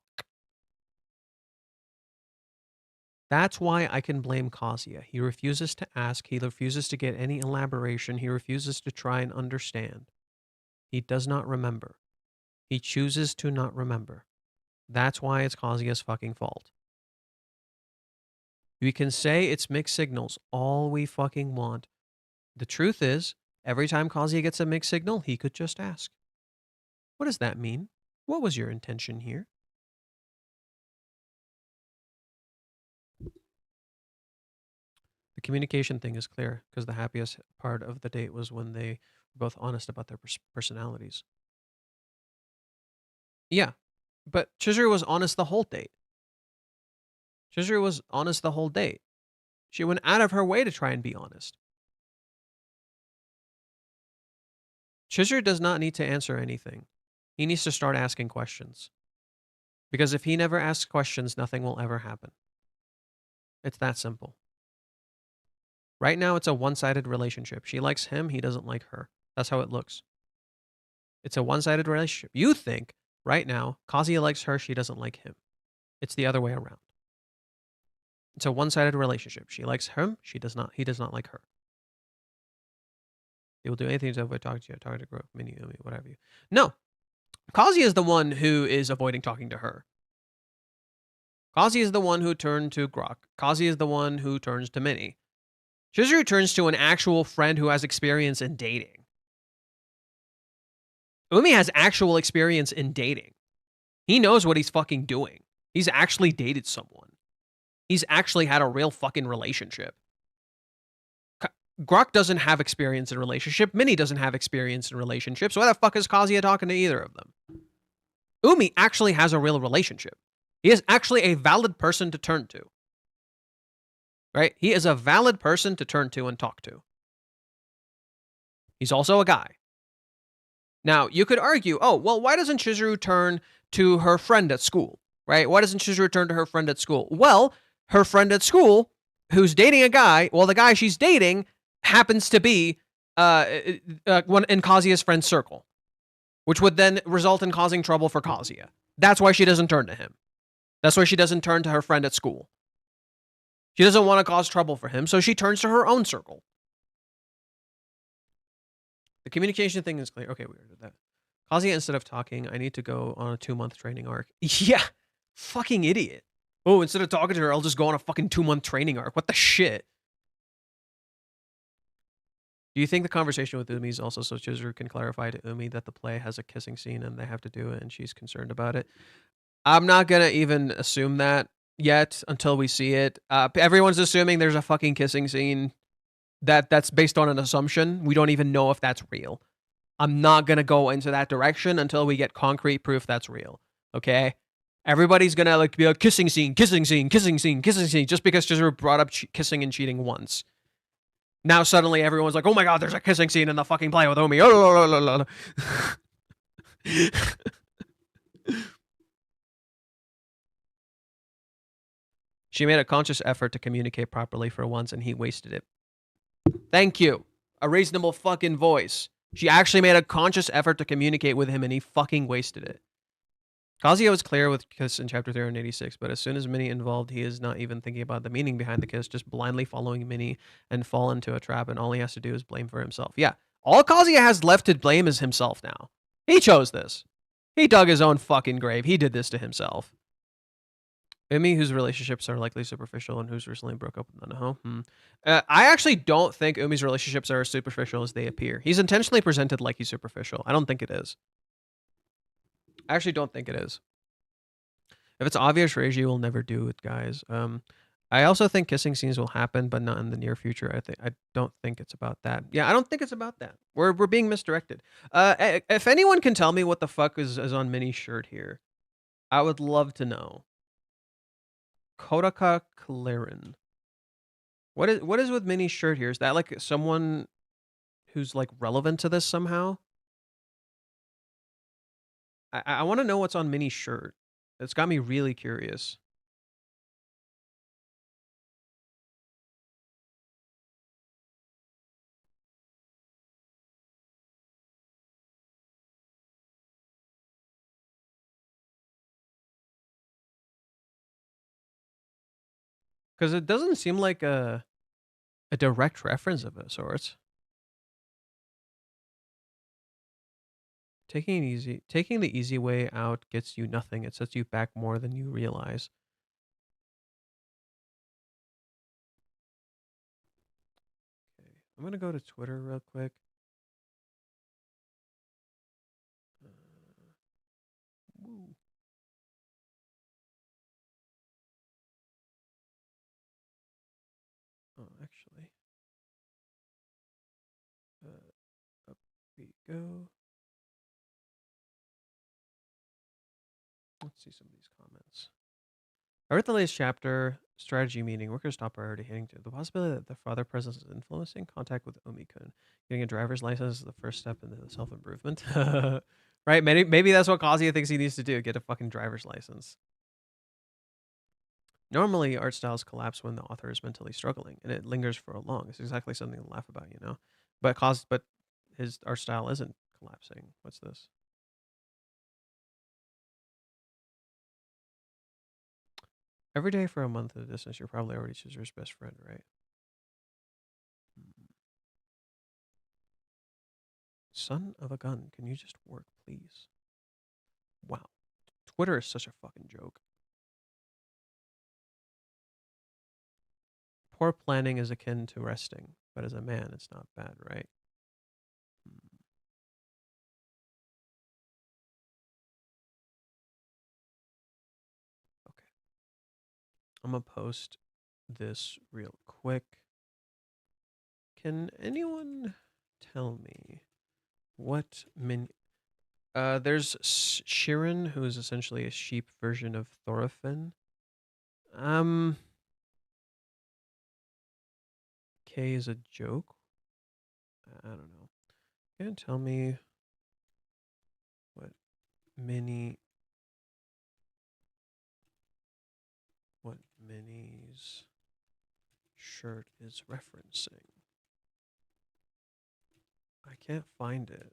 Speaker 2: That's why I can blame Kazuya. He refuses to ask. He refuses to get any elaboration. He refuses to try and understand. He does not remember. He chooses to not remember. That's why it's Kazuya's fucking fault. We can say it's mixed signals all we fucking want. The truth is, every time Kazuya gets a mixed signal, he could just ask. What does that mean? What was your intention here? The communication thing is clear because the happiest part of the date was when they were both honest about their personalities. Yeah, but Chizuru was honest the whole date. Chizuru was honest the whole date. She went out of her way to try and be honest. Chizuru does not need to answer anything. He needs to start asking questions. Because if he never asks questions, nothing will ever happen. It's that simple. Right now, it's a one-sided relationship. She likes him, he doesn't like her. That's how it looks. It's a one-sided relationship. You think, right now, Kazuya likes her, she doesn't like him. It's the other way around. It's a one-sided relationship. She likes him, he does not like her. They will do anything to avoid talking to you, talking to group, Minnie, Umi, whatever you. No. Kazuya is the one who is avoiding talking to her. Kazuya is the one who turned to Grok. Kazuya is the one who turns to Minnie. Chizuru turns to an actual friend who has experience in dating. Umi has actual experience in dating. He knows what he's fucking doing. He's actually dated someone. He's actually had a real fucking relationship. Grok doesn't have experience in relationship. Minnie doesn't have experience in relationships. Why the fuck is Kazuya talking to either of them? Umi actually has a real relationship. He is actually a valid person to turn to. Right? He is a valid person to turn to and talk to. He's also a guy. Now, you could argue, oh, well, why doesn't Chizuru turn to her friend at school? Right? Why doesn't Chizuru turn to her friend at school? Well, her friend at school, who's dating a guy, well, the guy she's dating happens to be one in Kazuya's friend's circle, which would then result in causing trouble for Kazuya. That's why she doesn't turn to him. That's why she doesn't turn to her friend at school. She doesn't want to cause trouble for him, so she turns to her own circle. The communication thing is clear. Okay, we already did that. Kazuya, instead of talking, I need to go on a 2-month training arc. Yeah, fucking idiot. Oh, instead of talking to her, I'll just go on a fucking 2-month training arc. What the shit? Do you think the conversation with Umi is also so Chizuru can clarify to Umi that the play has a kissing scene and they have to do it and she's concerned about it? I'm not going to even assume that yet until we see it. Everyone's assuming there's a fucking kissing scene that's based on an assumption. We don't even know if that's real. I'm not going to go into that direction until we get concrete proof that's real. Okay? Everybody's going to be a kissing scene, just because Chizuru brought up kissing and cheating once. Now suddenly everyone's like, oh my god, there's a kissing scene in the fucking play with Umi. She made a conscious effort to communicate properly for once, and he wasted it. Thank you. A reasonable fucking voice. She actually made a conscious effort to communicate with him, and he fucking wasted it. Kazuya was clear with kiss in chapter 386, but as soon as Minnie involved, he is not even thinking about the meaning behind the kiss, just blindly following Minnie and fall into a trap, and all he has to do is blame for himself. Yeah, all Kazuya has left to blame is himself now. He chose this. He dug his own fucking grave. He did this to himself. Umi, whose relationships are likely superficial and who's recently broke up with Nanaho. I actually don't think Umi's relationships are as superficial as they appear. He's intentionally presented like he's superficial. I don't think it is. I actually don't think it is. If it's obvious, Reiji will never do it, guys. I also think kissing scenes will happen, but not in the near future. I don't think it's about that. Yeah, I don't think it's about that. We're being misdirected. If anyone can tell me what the fuck is on Minnie's shirt here, I would love to know. Kodaka Clarin. What is with Minnie's shirt here? Is that like someone who's like relevant to this somehow? I want to know what's on Minnie's shirt. It's got me really curious. Because it doesn't seem like a direct reference of a sorts. Taking the easy way out gets you nothing. It sets you back more than you realize. Okay, I'm gonna go to Twitter real quick. Woo. Oh, actually, up we go. Let's see some of these comments. I read the latest chapter, strategy meeting. Workers' top priority hitting to the possibility that the father presence is influencing contact with Umi-kun. Getting a driver's license is the first step in the self-improvement. Right? Maybe that's what Kazuya thinks he needs to do. Get a fucking driver's license. Normally, art styles collapse when the author is mentally struggling, and it lingers for a long. It's exactly something to laugh about, you know? But his art style isn't collapsing. What's this? Every day for a month at a distance, you're probably already Chizuru's best friend, right? Son of a gun, can you just work, please? Wow. Twitter is such a fucking joke. Poor planning is akin to resting, but as a man, it's not bad, right? Okay. I'm gonna post this real quick. Can anyone tell me what there's Shirin, who is essentially a sheep version of Thorfinn. K is a joke. I don't know. Can you tell me what Minnie's shirt is referencing? I can't find it.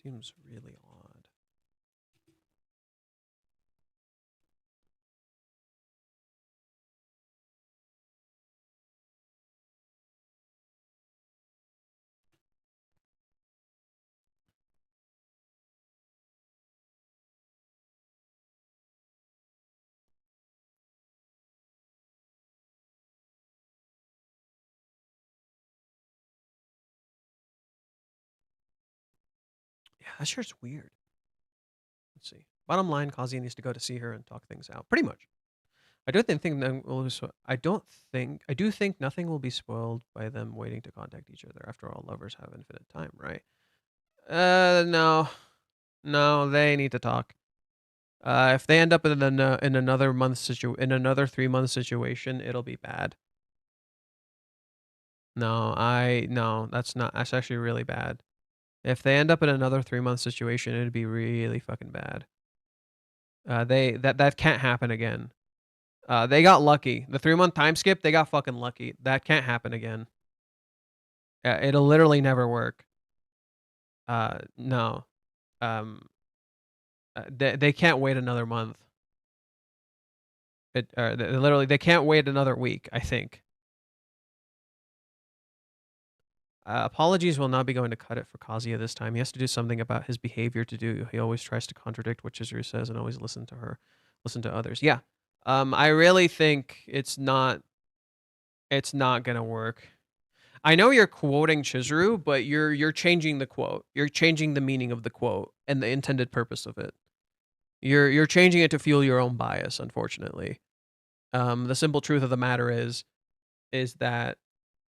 Speaker 2: Seems really odd. Yeah, that shirt's weird. Let's see. Bottom line, Kazuya needs to go to see her and talk things out. Pretty much. I do think nothing will be spoiled by them waiting to contact each other. After all, lovers have infinite time, right? No, they need to talk. If they end up in another 3-month situation, it'll be bad. That's actually really bad. If they end up in another 3-month situation, it'd be really fucking bad. That can't happen again. They got lucky. The 3-month time skip, they got fucking lucky. That can't happen again. It'll literally never work. No. They can't wait another month. They can't wait another week, I think. Apologies will not be going to cut it for Kazuya this time. He has to do something about his behavior to do. He always tries to contradict what Chizuru says and always listen to others. Yeah. I really think it's not gonna work. I know you're quoting Chizuru, but you're changing the quote. You're changing the meaning of the quote and the intended purpose of it. You're changing it to fuel your own bias, unfortunately. The simple truth of the matter is that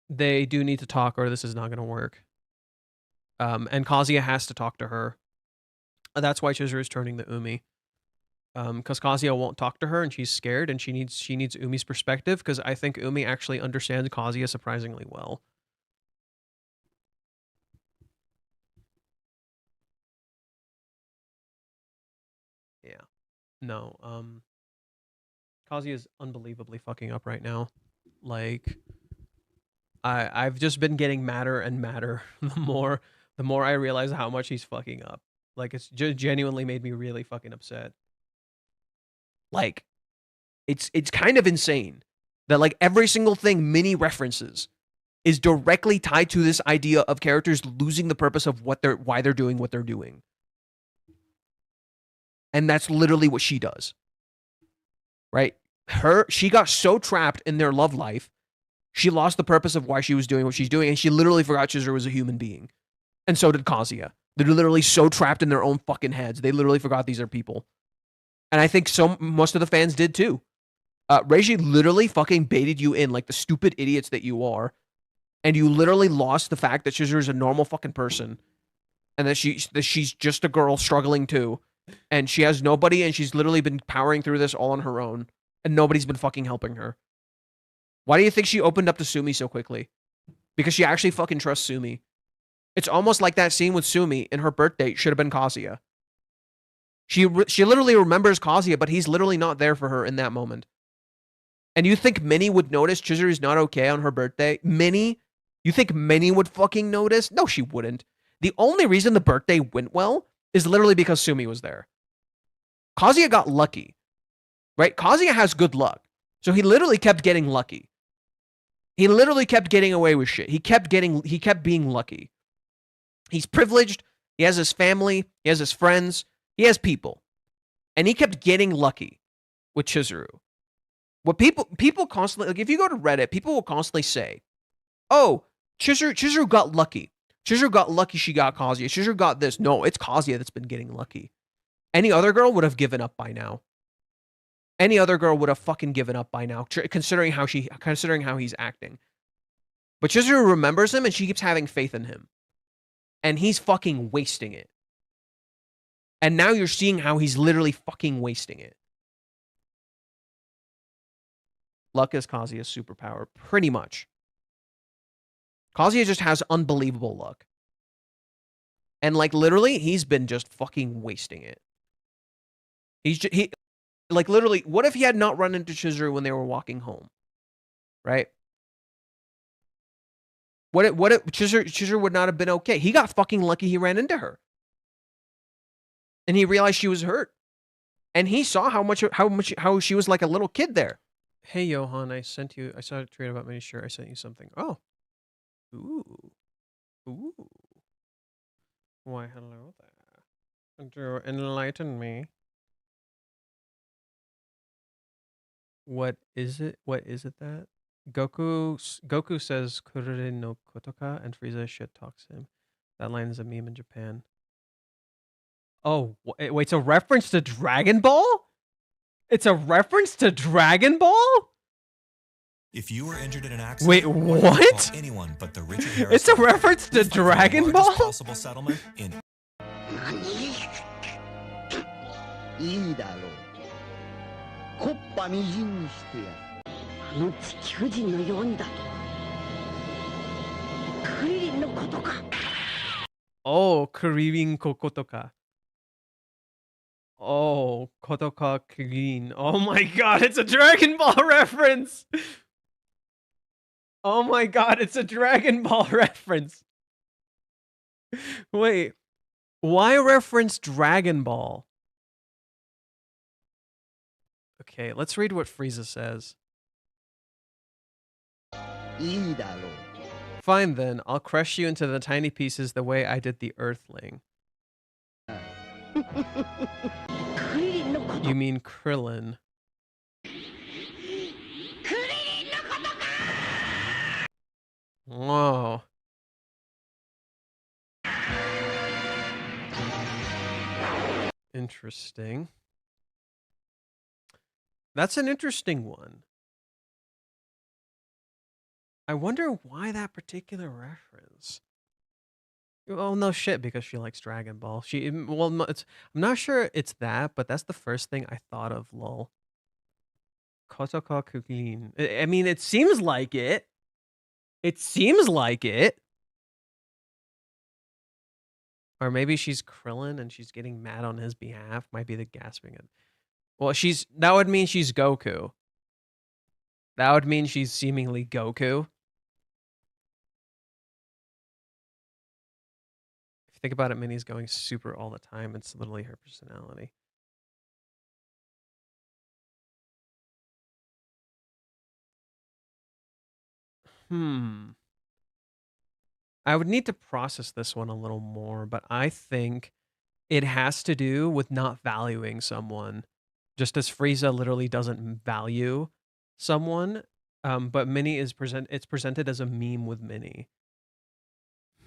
Speaker 2: they do need to talk or this is not going to work. And Kazuya has to talk to her. That's why Chizuru is turning to Umi. Because Kazuya won't talk to her and she's scared and she needs Umi's perspective because I think Umi actually understands Kazuya surprisingly well. Yeah. No, Kazuya is unbelievably fucking up right now. Like, I've just been getting madder and madder the more I realize how much he's fucking up. Like, it's just genuinely made me really fucking upset. Like, it's kind of insane that like every single thing Minnie references is directly tied to this idea of characters losing the purpose of why they're doing what they're doing. And that's literally what she does. Right? She got so trapped in their love life, she lost the purpose of why she was doing what she's doing, and she literally forgot Chizuru was a human being. And so did Kazuya. They're literally so trapped in their own fucking heads. They literally forgot these are people. And I think most of the fans did too. Reiji literally fucking baited you in like the stupid idiots that you are. And you literally lost the fact that Chizuru is a normal fucking person. And that she's just a girl struggling too. And she has nobody and she's literally been powering through this all on her own. And nobody's been fucking helping her. Why do you think she opened up to Sumi so quickly? Because she actually fucking trusts Sumi. It's almost like that scene with Sumi in her birthday should have been Kazuya. She literally remembers Kazuya, but he's literally not there for her in that moment. And you think Minnie would notice Chizuru's not okay on her birthday? Minnie? You think Minnie would fucking notice? No, she wouldn't. The only reason the birthday went well is literally because Sumi was there. Kazuya got lucky. Right? Kazuya has good luck. So he literally kept getting lucky. He literally kept getting away with shit. He kept being lucky. He's privileged. He has his family. He has his friends. He has people. And he kept getting lucky with Chizuru. What people constantly, like if you go to Reddit, people will constantly say, oh, Chizuru got lucky. Chizuru got lucky she got Kazuya. Chizuru got this. No, it's Kazuya that's been getting lucky. Any other girl would have given up by now. Any other girl would have fucking given up by now, considering how he's acting. But Chizuru remembers him and she keeps having faith in him. And he's fucking wasting it. And now you're seeing how he's literally fucking wasting it. Luck is Kazuya's superpower, pretty much. Kazuya just has unbelievable luck. And like literally, he's been just fucking wasting it. Like literally, what if he had not run into Chizuru when they were walking home? Right? What if Chizuru would not have been okay? He got fucking lucky he ran into her. And he realized she was hurt. And he saw how she was like a little kid there. Hey Johan, I saw a tweet about my shirt. I sent you something. Oh. Ooh. Why hello there. Do enlighten me. What is it that? Goku says Kurure no Kotoka and Frieza shit talks him. That line is a meme in Japan. Oh, wait, it's a reference to Dragon Ball? It's a reference to Dragon Ball?
Speaker 3: If you were injured in an accident,
Speaker 2: wait, what?
Speaker 3: Anyone but the Richard Harris
Speaker 2: it's a reference to Dragon Ball?
Speaker 3: Possible settlement in
Speaker 2: Oh, Kuririn Kokotoka. Oh, Kotoka Kirin. Oh my god, it's a Dragon Ball reference! Oh my god, it's a Dragon Ball reference! Wait, why reference Dragon Ball? Okay, let's read what Frieza says. Fine then, I'll crush you into the tiny pieces the way I did the Earthling. You mean Krillin. Whoa. Interesting. That's an interesting one. I wonder why that particular reference. Well, no shit, because she likes Dragon Ball. Well, no, I'm not sure it's that, but that's the first thing I thought of. Lol. Kotoko Kuklin. I mean, it seems like it. It seems like it. Or maybe she's Krillin and she's getting mad on his behalf. Might be the gasping. Well, that would mean she's Goku. That would mean she's seemingly Goku. If you think about it, Minnie's going super all the time. It's literally her personality. I would need to process this one a little more, but I think it has to do with not valuing someone. Just as Frieza literally doesn't value someone, but Minnie is presented as a meme with Minnie.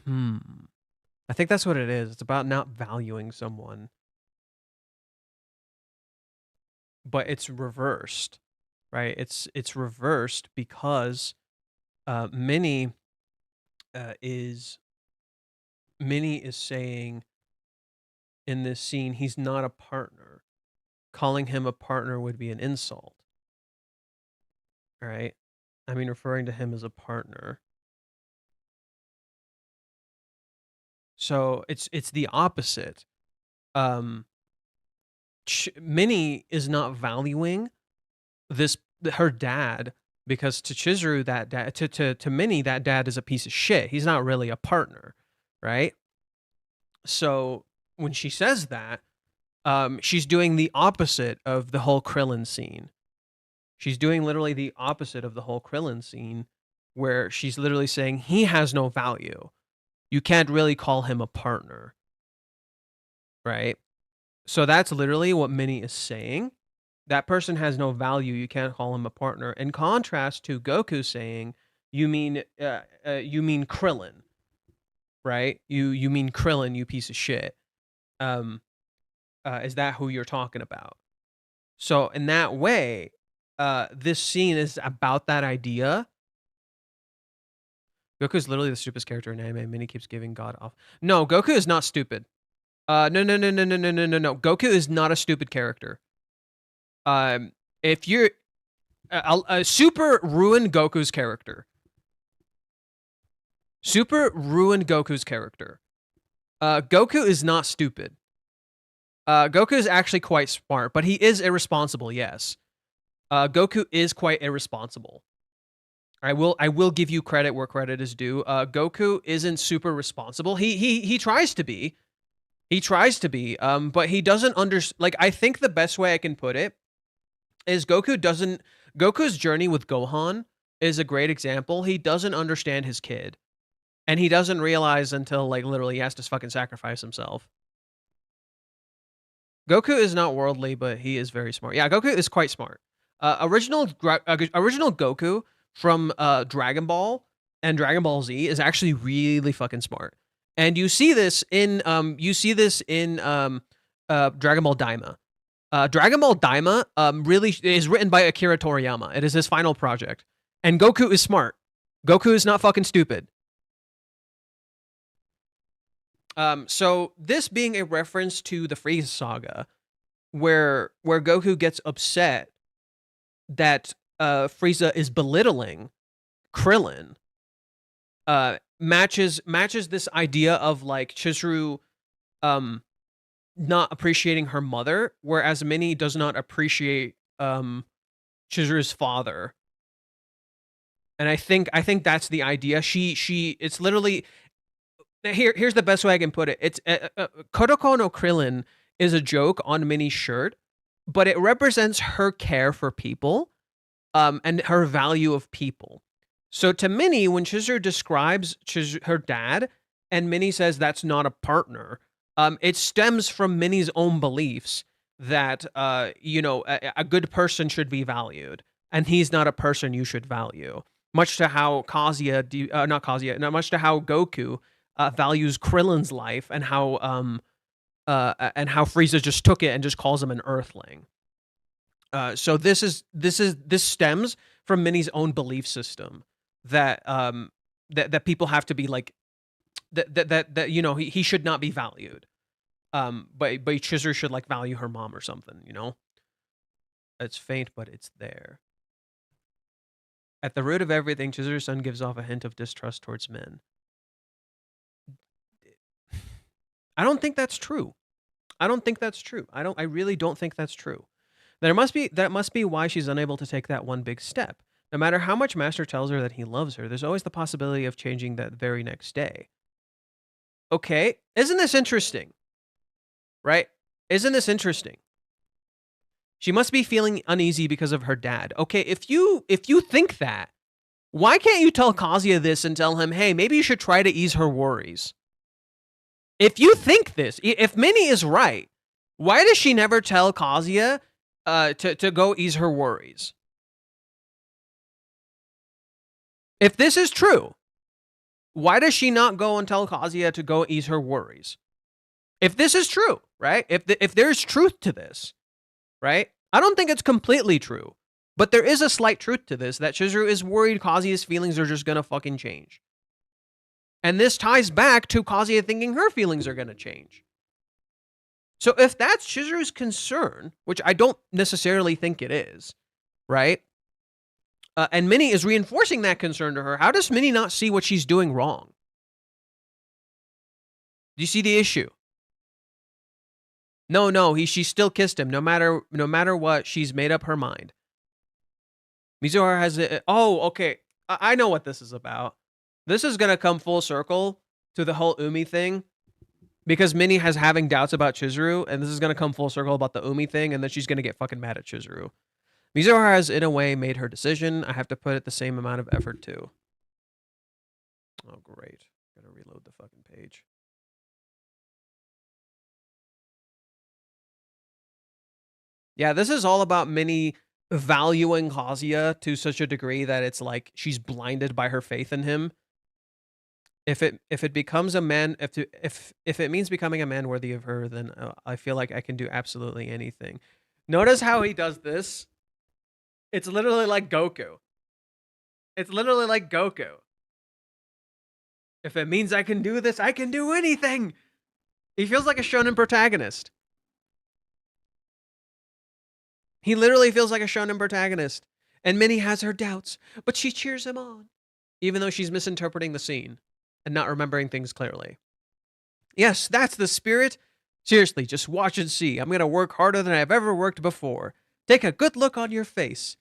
Speaker 2: I think that's what it is. It's about not valuing someone. But it's reversed, right? It's reversed because Minnie is saying in this scene he's not a partner. Calling him a partner would be an insult. Right? I mean, referring to him as a partner. So it's the opposite. Minnie is not valuing her dad because to Chizuru that dad to Minnie that dad is a piece of shit. He's not really a partner, right? So when she says that, she's doing the opposite of the whole Krillin scene. She's doing literally the opposite of the whole Krillin scene, where she's literally saying he has no value. You can't really call him a partner, right? So that's literally what Minnie is saying. That person has no value. You can't call him a partner. In contrast to Goku saying, "You mean Krillin, right? You mean Krillin, you piece of shit." Is that who you're talking about? So in that way, this scene is about that idea. Goku is literally the stupidest character in anime. Minnie keeps giving God off. No, Goku is not stupid. No. Goku is not a stupid character. If you're super ruin Goku's character. Super ruin Goku's character. Goku is not stupid. Goku is actually quite smart, but he is irresponsible. Yes, Goku is quite irresponsible. I will give you credit where credit is due. Goku isn't super responsible. He tries to be. He tries to be. But he doesn't like, I think the best way I can put it is Goku's journey with Gohan is a great example. He doesn't understand his kid. And he doesn't realize until like literally he has to fucking sacrifice himself. Goku is not worldly, but he is very smart. Yeah, Goku is quite smart. Original Goku from Dragon Ball and Dragon Ball Z is actually really fucking smart. And you see this in Dragon Ball Daima. Dragon Ball Daima really is written by Akira Toriyama. It is his final project. And Goku is smart. Goku is not fucking stupid. So this being a reference to the Frieza saga, where Goku gets upset that Frieza is belittling Krillin, matches this idea of like Chizuru not appreciating her mother, whereas Minnie does not appreciate Chizuru's father. And I think that's the idea. It's literally here's the best way I can put it. It's Kodoko no Krillin is a joke on Minnie's shirt, but it represents her care for people, and her value of people. So to Minnie, when Chizuru describes her dad, and Minnie says that's not a partner, it stems from Minnie's own beliefs that a good person should be valued, and he's not a person you should value. Much to how much to how Goku values Krillin's life, and how Frieza just took it and just calls him an Earthling. So this stems from Minnie's own belief system that that people have to be like that he should not be valued. But Chizuru should like value her mom or something, you know? It's faint, but it's there. At the root of everything, Chizuru's son gives off a hint of distrust towards men. I don't think that's true. I really don't think that's true. That must be why she's unable to take that one big step. No matter how much Master tells her that he loves her, there's always the possibility of changing that very next day. Okay, isn't this interesting? Right? Isn't this interesting? She must be feeling uneasy because of her dad. Okay, if you think that, why can't you tell Kazuya this and tell him, hey, maybe you should try to ease her worries? If you think this, if Minnie is right, why does she never tell Kazuya to go ease her worries? If this is true, why does she not go and tell Kazuya to go ease her worries? If this is true, right? If there's truth to this, right? I don't think it's completely true, but there is a slight truth to this, that Chizuru is worried Kazuya's feelings are just gonna fucking change. And this ties back to Kazuya thinking her feelings are gonna change. So if that's Chizuru's concern, which I don't necessarily think it is, right? And Minnie is reinforcing that concern to her, how does Minnie not see what she's doing wrong? Do you see the issue? No, she still kissed him. No matter what, she's made up her mind. Mizuhara has it. Oh, okay. I know what this is about. This is gonna come full circle to the whole Umi thing, because Minnie has having doubts about Chizuru, and this is gonna come full circle about the Umi thing, and then she's gonna get fucking mad at Chizuru. Mizuhara has, in a way, made her decision. I have to put it the same amount of effort too. Oh, great. Gotta reload the fucking page. Yeah, this is all about Minnie valuing Kazuya to such a degree that it's like she's blinded by her faith in him. If it becomes a man, if it means becoming a man worthy of her, then I feel like I can do absolutely anything. Notice how he does this. It's literally like Goku. It's literally like Goku. If it means I can do this, I can do anything. He feels like a shonen protagonist. He literally feels like a shonen protagonist. And Minnie has her doubts, but she cheers him on, even though she's misinterpreting the scene and not remembering things clearly. Yes, that's the spirit. Seriously, just watch and see. I'm going to work harder than I've ever worked before. Take a good look on your face.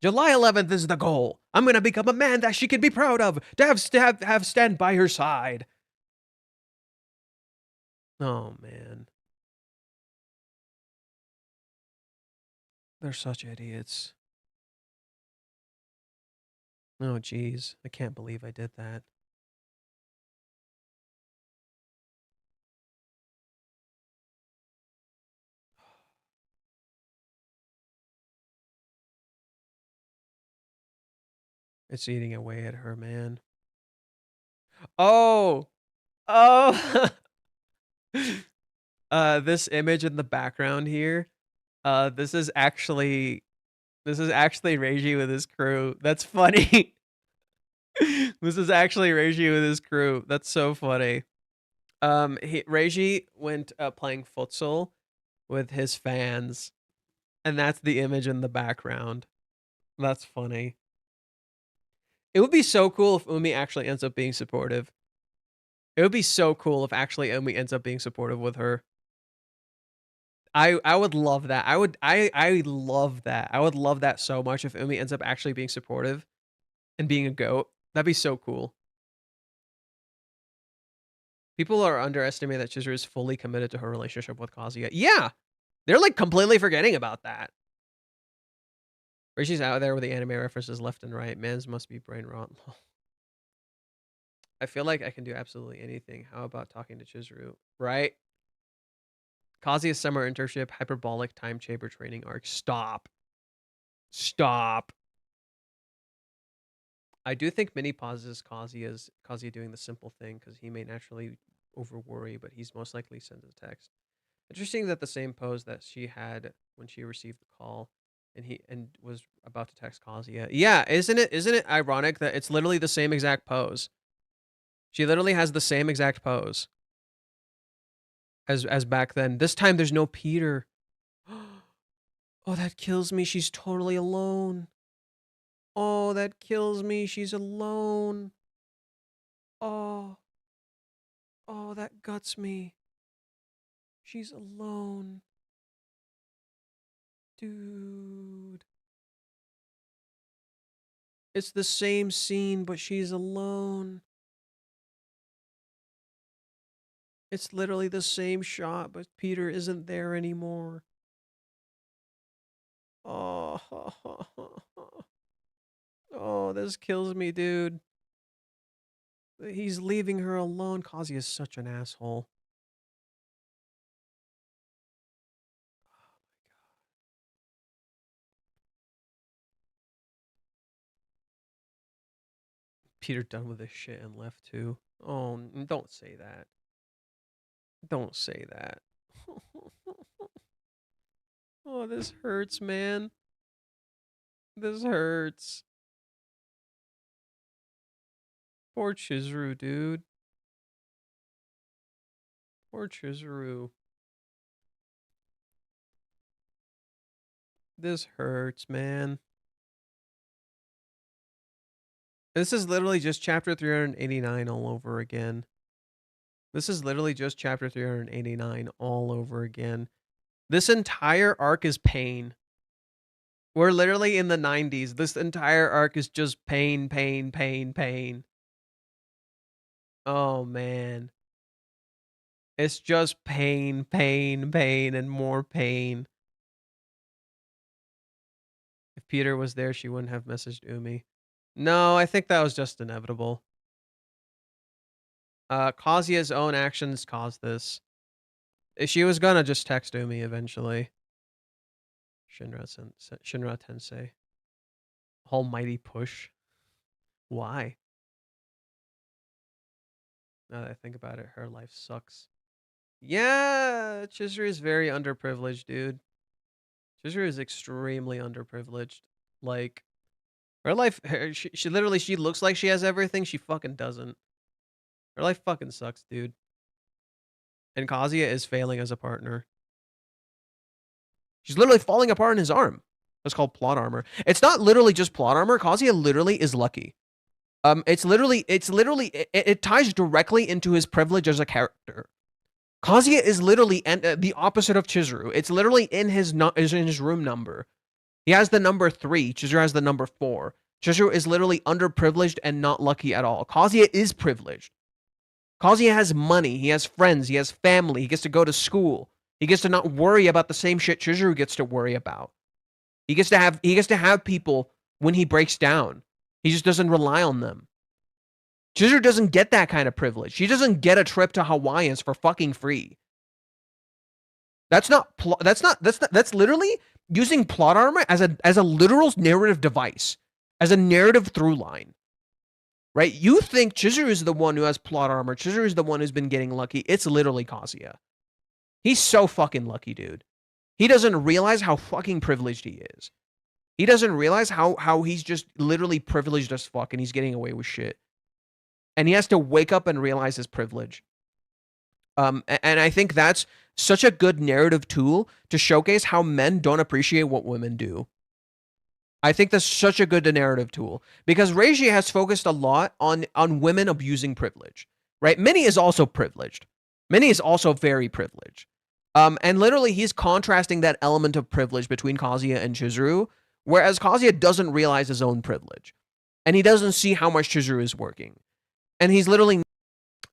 Speaker 2: July 11th is the goal. I'm going to become a man that she can be proud of, to have stand by her side. Oh, man. They're such idiots. Oh, geez. I can't believe I did that. It's eating away at her, man. Oh! Oh! This image in the background here. This is actually Reiji with his crew. That's funny. This is actually Reiji with his crew. That's so funny. Reiji went playing futsal with his fans, and that's the image in the background. That's funny. It would be so cool if Umi actually ends up being supportive. It would be so cool if actually Umi ends up being supportive with her. I would love that. I love that. I would love that so much if Umi ends up actually being supportive and being a goat. That'd be so cool. People are underestimating that Chizuru is fully committed to her relationship with Kazuya. Yeah, they're like completely forgetting about that. Rishi's out there with the anime references left and right. Mans must be brain rot. I feel like I can do absolutely anything. How about talking to Chizuru? Right? Kazuya's summer internship, hyperbolic time chamber training arc. Stop. Stop. I do think Minnie pauses Kazuya doing the simple thing because he may naturally over worry, but he's most likely sends a text. Interesting that the same pose that she had when she received the call and was about to text Kazuya. Yeah, isn't it ironic that it's literally the same exact pose? She literally has the same exact pose as back then. This time there's no Peter. Oh, that kills me. She's totally alone. Oh, that kills me. She's alone. Oh. Oh, that guts me. She's alone. Dude. It's the same scene, but she's alone. It's literally the same shot, but Peter isn't there anymore. Oh. Oh, this kills me, dude. He's leaving her alone. Kazuya is such an asshole. Peter done with this shit and left too. Oh, don't say that. Don't say that. Oh, this hurts, man. This hurts. Poor Chizuru, dude. Poor Chizuru. This hurts, man. This is literally just chapter 389 all over again. This is literally just chapter 389 all over again. This entire arc is pain. We're literally in the 90s. This entire arc is just pain, pain, pain, pain. Oh, man. It's just pain, pain, pain, and more pain. If Peter was there, she wouldn't have messaged Umi. No, I think that was just inevitable. Kazuya's own actions caused this. She was gonna just text Umi eventually. Shinra Tensei. Almighty push. Why? Now that I think about it, her life sucks. Yeah, Chizuru is very underprivileged, dude. Chizuru is extremely underprivileged. Like, her life, she literally, she looks like she has everything. She fucking doesn't. Her life fucking sucks, dude. And Kazuya is failing as a partner. She's literally falling apart in his arm. That's called plot armor. It's not literally just plot armor. Kazuya literally is lucky. It ties directly into his privilege as a character. Kazuya is literally the opposite of Chizuru. It's literally in his room number. He has the number 3. Chizuru has the number 4. Chizuru is literally underprivileged and not lucky at all. Kazuya is privileged. Kazuya has money. He has friends. He has family. He gets to go to school. He gets to not worry about the same shit Chizuru gets to worry about. He gets to have people when he breaks down. He just doesn't rely on them. Chizuru doesn't get that kind of privilege. She doesn't get a trip to Hawaiians for fucking free. That's literally using plot armor as a literal narrative device, as a narrative through line. Right? You think Chizuru is the one who has plot armor. Chizuru is the one who's been getting lucky. It's literally Kazuya. He's so fucking lucky, dude. He doesn't realize how fucking privileged he is. He doesn't realize how he's just literally privileged as fuck and he's getting away with shit. And he has to wake up and realize his privilege. And I think that's such a good narrative tool to showcase how men don't appreciate what women do. I think that's such a good narrative tool because Reiji has focused a lot on women abusing privilege, right? Minnie is also privileged. Minnie is also very privileged. And literally he's contrasting that element of privilege between Kazuya and Chizuru, whereas Kazuya doesn't realize his own privilege. And he doesn't see how much Chizuru is working. And he's literally...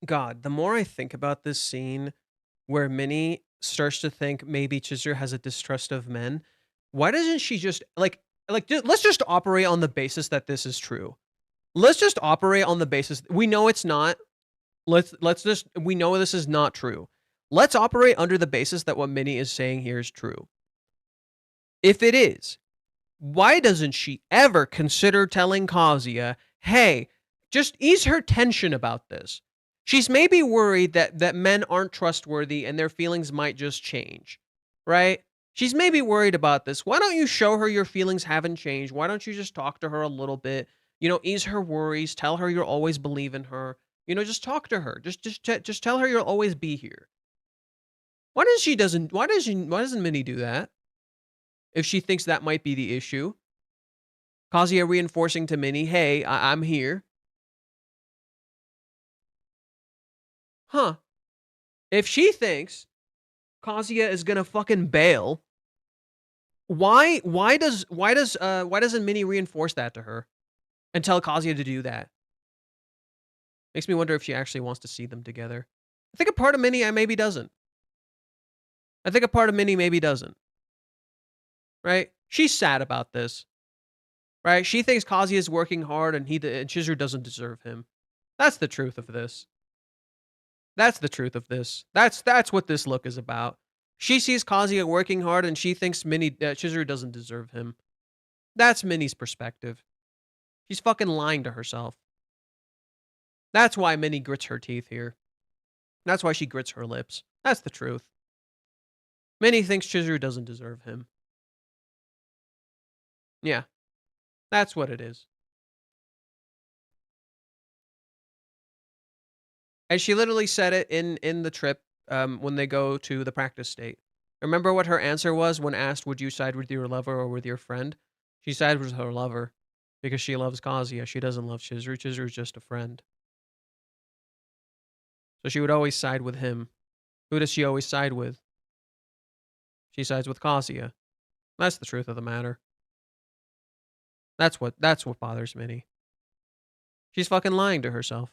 Speaker 2: God, the more I think about this scene where Minnie starts to think maybe Chizuru has a distrust of men, why doesn't she just... Like, like, let's just operate on the basis that this is true. Let's just operate on the basis we know it's not. We know this is not true. Let's operate under the basis that what Minnie is saying here is true. If it is, why doesn't she ever consider telling Kazuya, hey, just ease her tension about this? She's maybe worried that men aren't trustworthy and their feelings might just change, right? She's maybe worried about this. Why don't you show her your feelings haven't changed? Why don't you just talk to her a little bit? Ease her worries. Tell her you'll always believe in her. Just talk to her. Just tell her you'll always be here. Why doesn't Minnie do that? If she thinks that might be the issue. Kazuya reinforcing to Minnie, hey, I'm here. Huh. If she thinks Kazuya is gonna fucking bail, why doesn't Minnie reinforce that to her and tell Kazuya to do that? Makes me wonder if she actually wants to see them together. I think a part of Minnie maybe doesn't. Right? She's sad about this. Right? She thinks Kazuya is working hard and Chizuru doesn't deserve him. That's the truth of this. That's what this look is about. She sees Kazuya working hard and she thinks Chizuru doesn't deserve him. That's Minnie's perspective. She's fucking lying to herself. That's why Minnie grits her teeth here. That's why she grits her lips. That's the truth. Minnie thinks Chizuru doesn't deserve him. Yeah. That's what it is. And she literally said it in the trip when they go to the practice state. Remember what her answer was when asked, would you side with your lover or with your friend? She sided with her lover because she loves Kazuya. She doesn't love Chizuru. Chizuru is just a friend. So she would always side with him. Who does she always side with? She sides with Kazuya. That's the truth of the matter. That's what bothers Minnie. She's fucking lying to herself.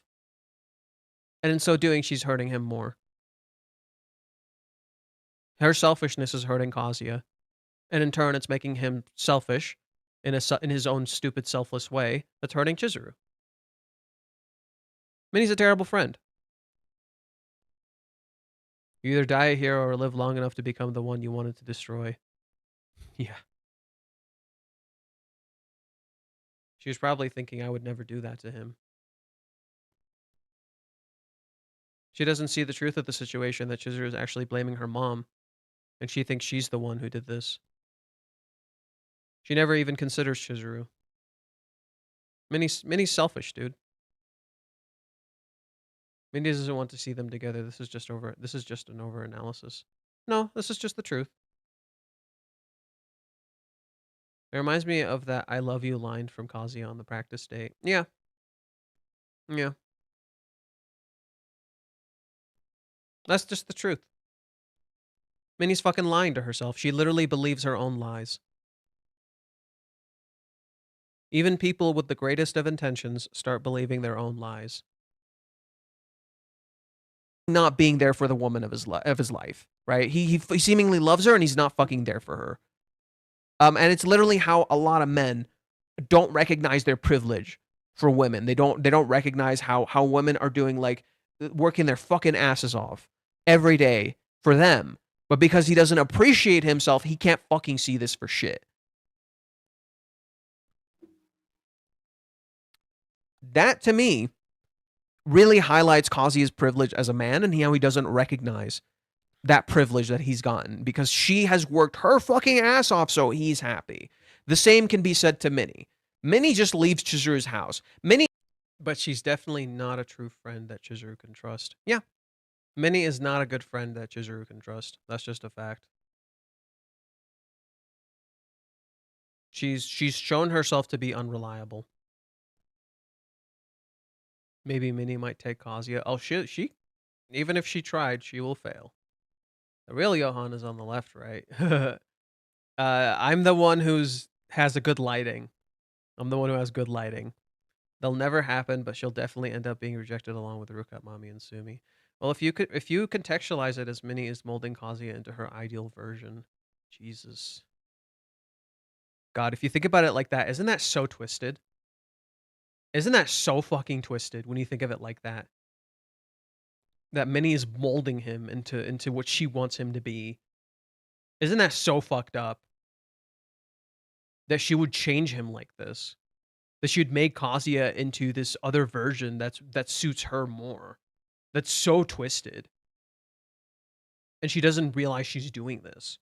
Speaker 2: And in so doing, she's hurting him more. Her selfishness is hurting Kazuya. And in turn, it's making him selfish in his own stupid, selfless way that's hurting Chizuru. Minnie's a terrible friend. You either die a hero or live long enough to become the one you wanted to destroy. Yeah. She was probably thinking I would never do that to him. She doesn't see the truth of the situation that Chizuru is actually blaming her mom. And she thinks she's the one who did this. She never even considers Chizuru. Minnie's selfish, dude. Minnie doesn't want to see them together. This is just an over-analysis. No, this is just the truth. It reminds me of that I love you line from Kazuya on the practice date. Yeah. Yeah. That's just the truth. Minnie's fucking lying to herself. She literally believes her own lies. Even people with the greatest of intentions start believing their own lies. Not being there for the woman of his life, right? He seemingly loves her and he's not fucking there for her. And it's literally how a lot of men don't recognize their privilege for women. They don't recognize how women are doing, like, working their fucking asses off every day for them. But because he doesn't appreciate himself, he can't fucking see this for shit. That, to me, really highlights Kazuya's privilege as a man and how he doesn't recognize that privilege that he's gotten because she has worked her fucking ass off so he's happy. The same can be said to Minnie. Minnie just leaves Chizuru's house. But she's definitely not a true friend that Chizuru can trust. Yeah. Minnie is not a good friend that Chizuru can trust. That's just a fact. She's shown herself to be unreliable. Maybe Minnie might take Kazuya. Oh, she even if she tried, she will fail. The real Johan is on the left, right? I'm the one has a good lighting. I'm the one who has good lighting. They'll never happen, but she'll definitely end up being rejected along with Rukat Mami and Sumi. Well, if you contextualize it as Minnie is molding Kazuya into her ideal version, Jesus. God, if you think about it like that, isn't that so twisted? Isn't that so fucking twisted when you think of it like that? That Minnie is molding him into what she wants him to be. Isn't that so fucked up? That she would change him like this. That she would make Kazuya into this other version that suits her more. That's so twisted. And she doesn't realize she's doing this.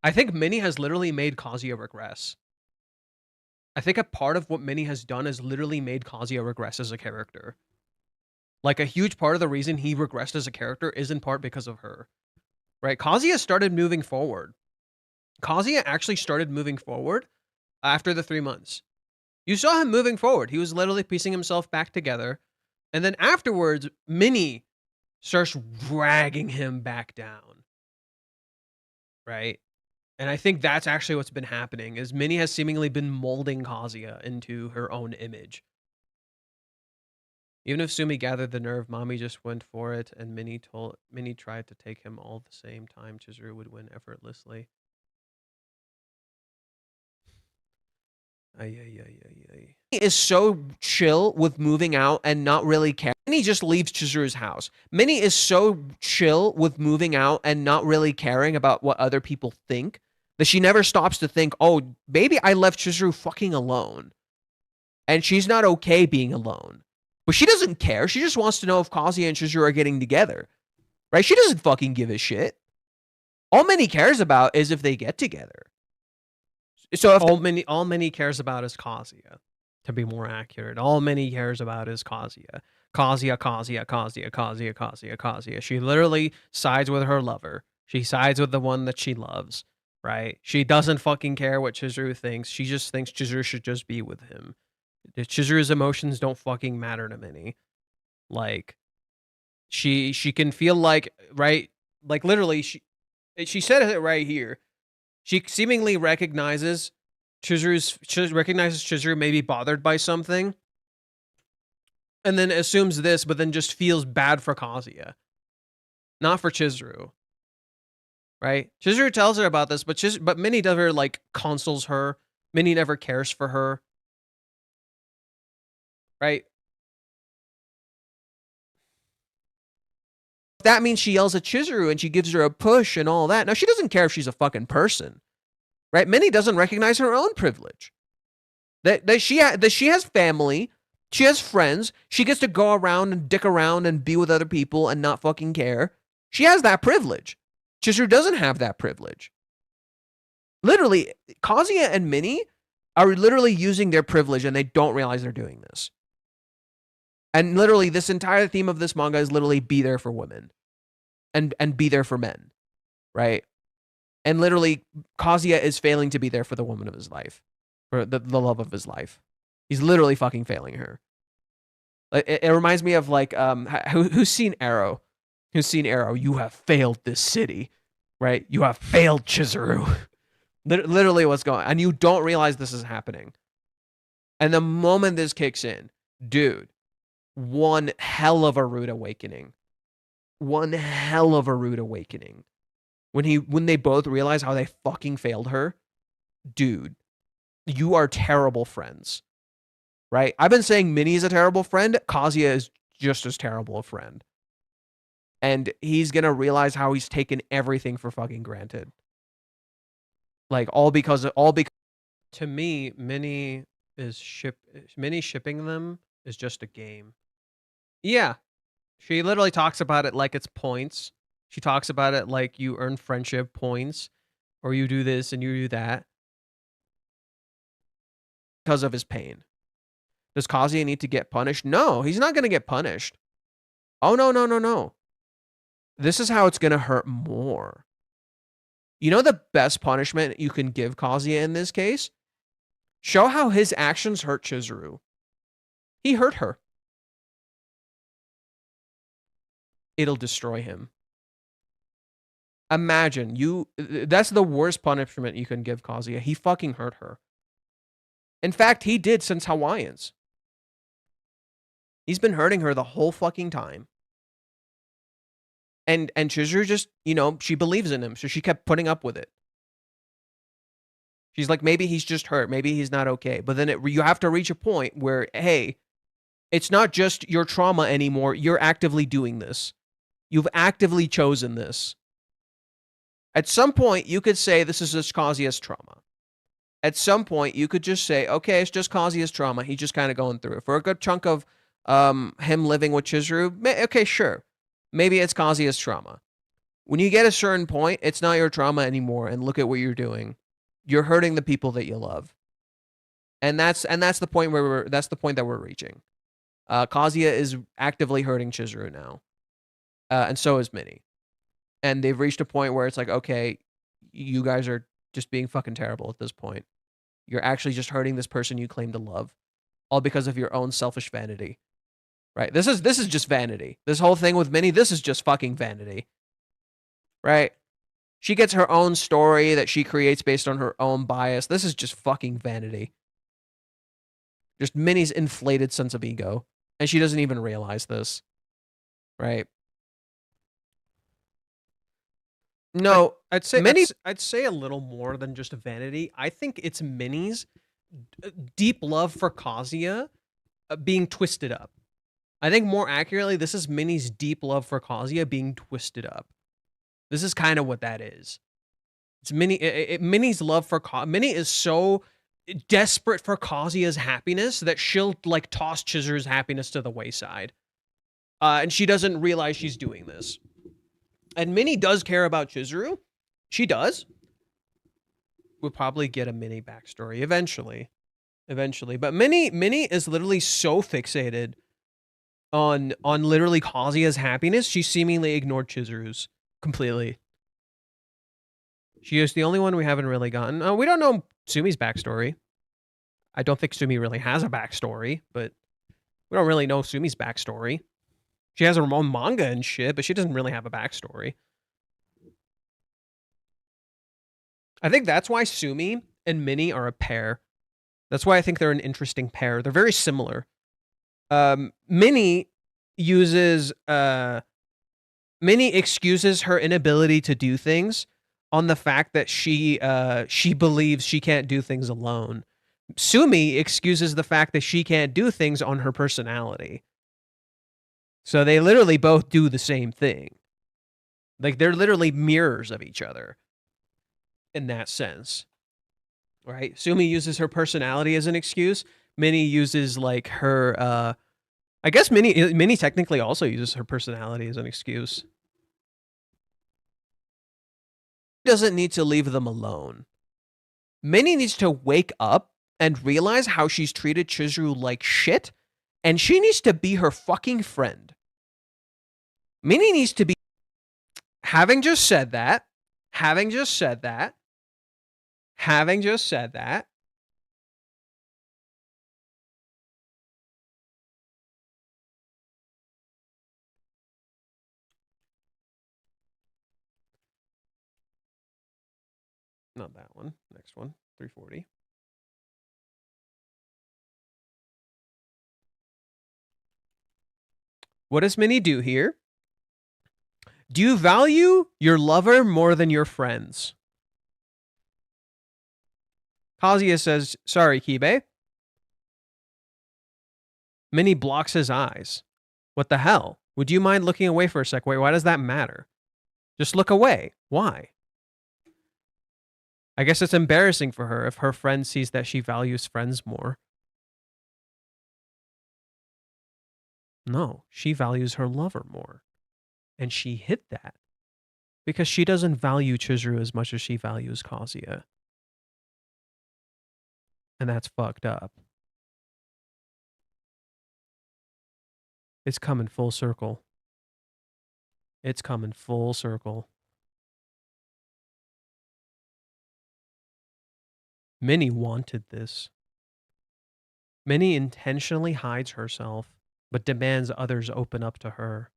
Speaker 2: I think Minnie has literally made Kazuya regress. I think a part of what Minnie has done is literally made Kazuya regress as a character. Like, a huge part of the reason he regressed as a character is in part because of her. Right? Kazuya started moving forward. Kazuya actually started moving forward after the 3 months. You saw him moving forward. He was literally piecing himself back together. And then afterwards, Minnie starts dragging him back down. Right? And I think that's actually what's been happening, is Minnie has seemingly been molding Kazuya into her own image. Even if Sumi gathered the nerve, Mommy just went for it, and Minnie tried to take him all the same time. Chizuru would win effortlessly. He is so chill with moving out and not really caring. Minnie just leaves Chizuru's house. Minnie is so chill with moving out and not really caring about what other people think that she never stops to think, oh, maybe I left Chizuru fucking alone. And she's not okay being alone. But she doesn't care. She just wants to know if Kazuya and Chizuru are getting together. Right? She doesn't fucking give a shit. All Minnie cares about is if they get together. So if all Minnie cares about is Kazuya, to be more accurate. All Minnie cares about is Kazuya. Kazuya. She literally sides with her lover. She sides with the one that she loves, right? She doesn't fucking care what Chizuru thinks. She just thinks Chizuru should just be with him. Chizuru's emotions don't fucking matter to Minnie. Like, she can feel like, right? Like, literally, she said it right here. She seemingly recognizes Chizuru may be bothered by something, and then assumes this, but then just feels bad for Kazuya, not for Chizuru. Right? Chizuru tells her about this, but Minnie never like consoles her. Minnie never cares for her. Right? That means she yells at Chizuru and she gives her a push and all that. Now, she doesn't care if she's a fucking person. Right? Minnie doesn't recognize her own privilege. That she has family, she has friends, she gets to go around and dick around and be with other people and not fucking care. She has that privilege. Chizuru doesn't have that privilege. Literally, Kazuya and Minnie are literally using their privilege and they don't realize they're doing this. And literally, this entire theme of this manga is literally be there for women. And be there for men. Right? And literally, Kazuya is failing to be there for the woman of his life. For the love of his life. He's literally fucking failing her. It reminds me of like, who's seen Arrow? Who's seen Arrow? You have failed this city. Right? You have failed Chizuru. Literally what's going on. And you don't realize this is happening. And the moment this kicks in, dude, one hell of a rude awakening. One hell of a rude awakening. When they both realize how they fucking failed her, dude, you are terrible friends. Right? I've been saying Minnie is a terrible friend. Kazuya is just as terrible a friend. And he's gonna realize how he's taken everything for fucking granted. Like, all because to me, Minnie shipping them is just a game. Yeah. She literally talks about it like it's points. She talks about it like you earn friendship points, or you do this and you do that. Because of his pain. Does Kazuya need to get punished? No, he's not going to get punished. Oh, no. This is how it's going to hurt more. You know the best punishment you can give Kazuya in this case? Show how his actions hurt Chizuru. He hurt her. It'll destroy him. Imagine, that's the worst punishment you can give Kazuya. He fucking hurt her. In fact, he did since Hawaiians. He's been hurting her the whole fucking time. And Chizuru just, she believes in him, so she kept putting up with it. She's like, maybe he's just hurt. Maybe he's not okay. But then you have to reach a point where, hey, it's not just your trauma anymore. You're actively doing this. You've actively chosen this. At some point, you could say this is just Kazuya's trauma. At some point, you could just say, okay, it's just Kazuya's trauma. He's just kind of going through it. For a good chunk of him living with Chizuru, okay, sure. Maybe it's Kazuya's trauma. When you get a certain point, it's not your trauma anymore, and look at what you're doing. You're hurting the people that you love. And that's the point where that's the point that we're reaching. Kazuya is actively hurting Chizuru now. And so is Minnie. And they've reached a point where it's like, okay, you guys are just being fucking terrible at this point. You're actually just hurting this person you claim to love, all because of your own selfish vanity. Right? This is just vanity. This whole thing with Minnie, this is just fucking vanity. Right? She gets her own story that she creates based on her own bias. This is just fucking vanity. Just Minnie's inflated sense of ego. And she doesn't even realize this. Right? No,
Speaker 1: I'd say
Speaker 2: Minnie-
Speaker 1: I'd say a little more than just a vanity. I think it's Minnie's deep love for Kazuya being twisted up. I think more accurately, this is Minnie's deep love for Kazuya being twisted up. This is kind of what that is. It's Minnie's love for Minnie is so desperate for Kazuya's happiness that she'll like toss Chizuru's happiness to the wayside. And she doesn't realize she's doing this. And Minnie does care about Chizuru. She does. We'll probably get a Minnie backstory eventually. But Minnie is literally so fixated on literally Kazuya's happiness, she seemingly ignored Chizuru's completely. She is the only one we haven't really gotten. We don't know Sumi's backstory. I don't think Sumi really has a backstory, but we don't really know Sumi's backstory. She has her own manga and shit, but she doesn't really have a backstory. I think that's why Sumi and Minnie are a pair. That's why I think they're an interesting pair. They're very similar. Minnie excuses her inability to do things on the fact that she believes she can't do things alone. Sumi excuses the fact that she can't do things on her personality. So they literally both do the same thing. Like they're literally mirrors of each other in that sense. Right? Sumi uses her personality as an excuse. Minnie uses like her I guess Minnie technically also uses her personality as an excuse. Doesn't need to leave them alone. Minnie needs to wake up and realize how she's treated Chizuru like shit, and she needs to be her fucking friend. Minnie needs to be... Having just said that, not that one, next one, 340. What does Minnie do here? Do you value your lover more than your friends? Kazuya says, sorry, Kibe. Minnie blocks his eyes. What the hell? Would you mind looking away for a sec? Wait, why does that matter? Just look away. Why? I guess it's embarrassing for her if her friend sees that she values friends more. No, she values her lover more. And she hid that. Because she doesn't value Chizuru as much as she values Kazuya. And that's fucked up. It's coming full circle. It's coming full circle. Minnie wanted this. Minnie intentionally hides herself, but demands others open up to her.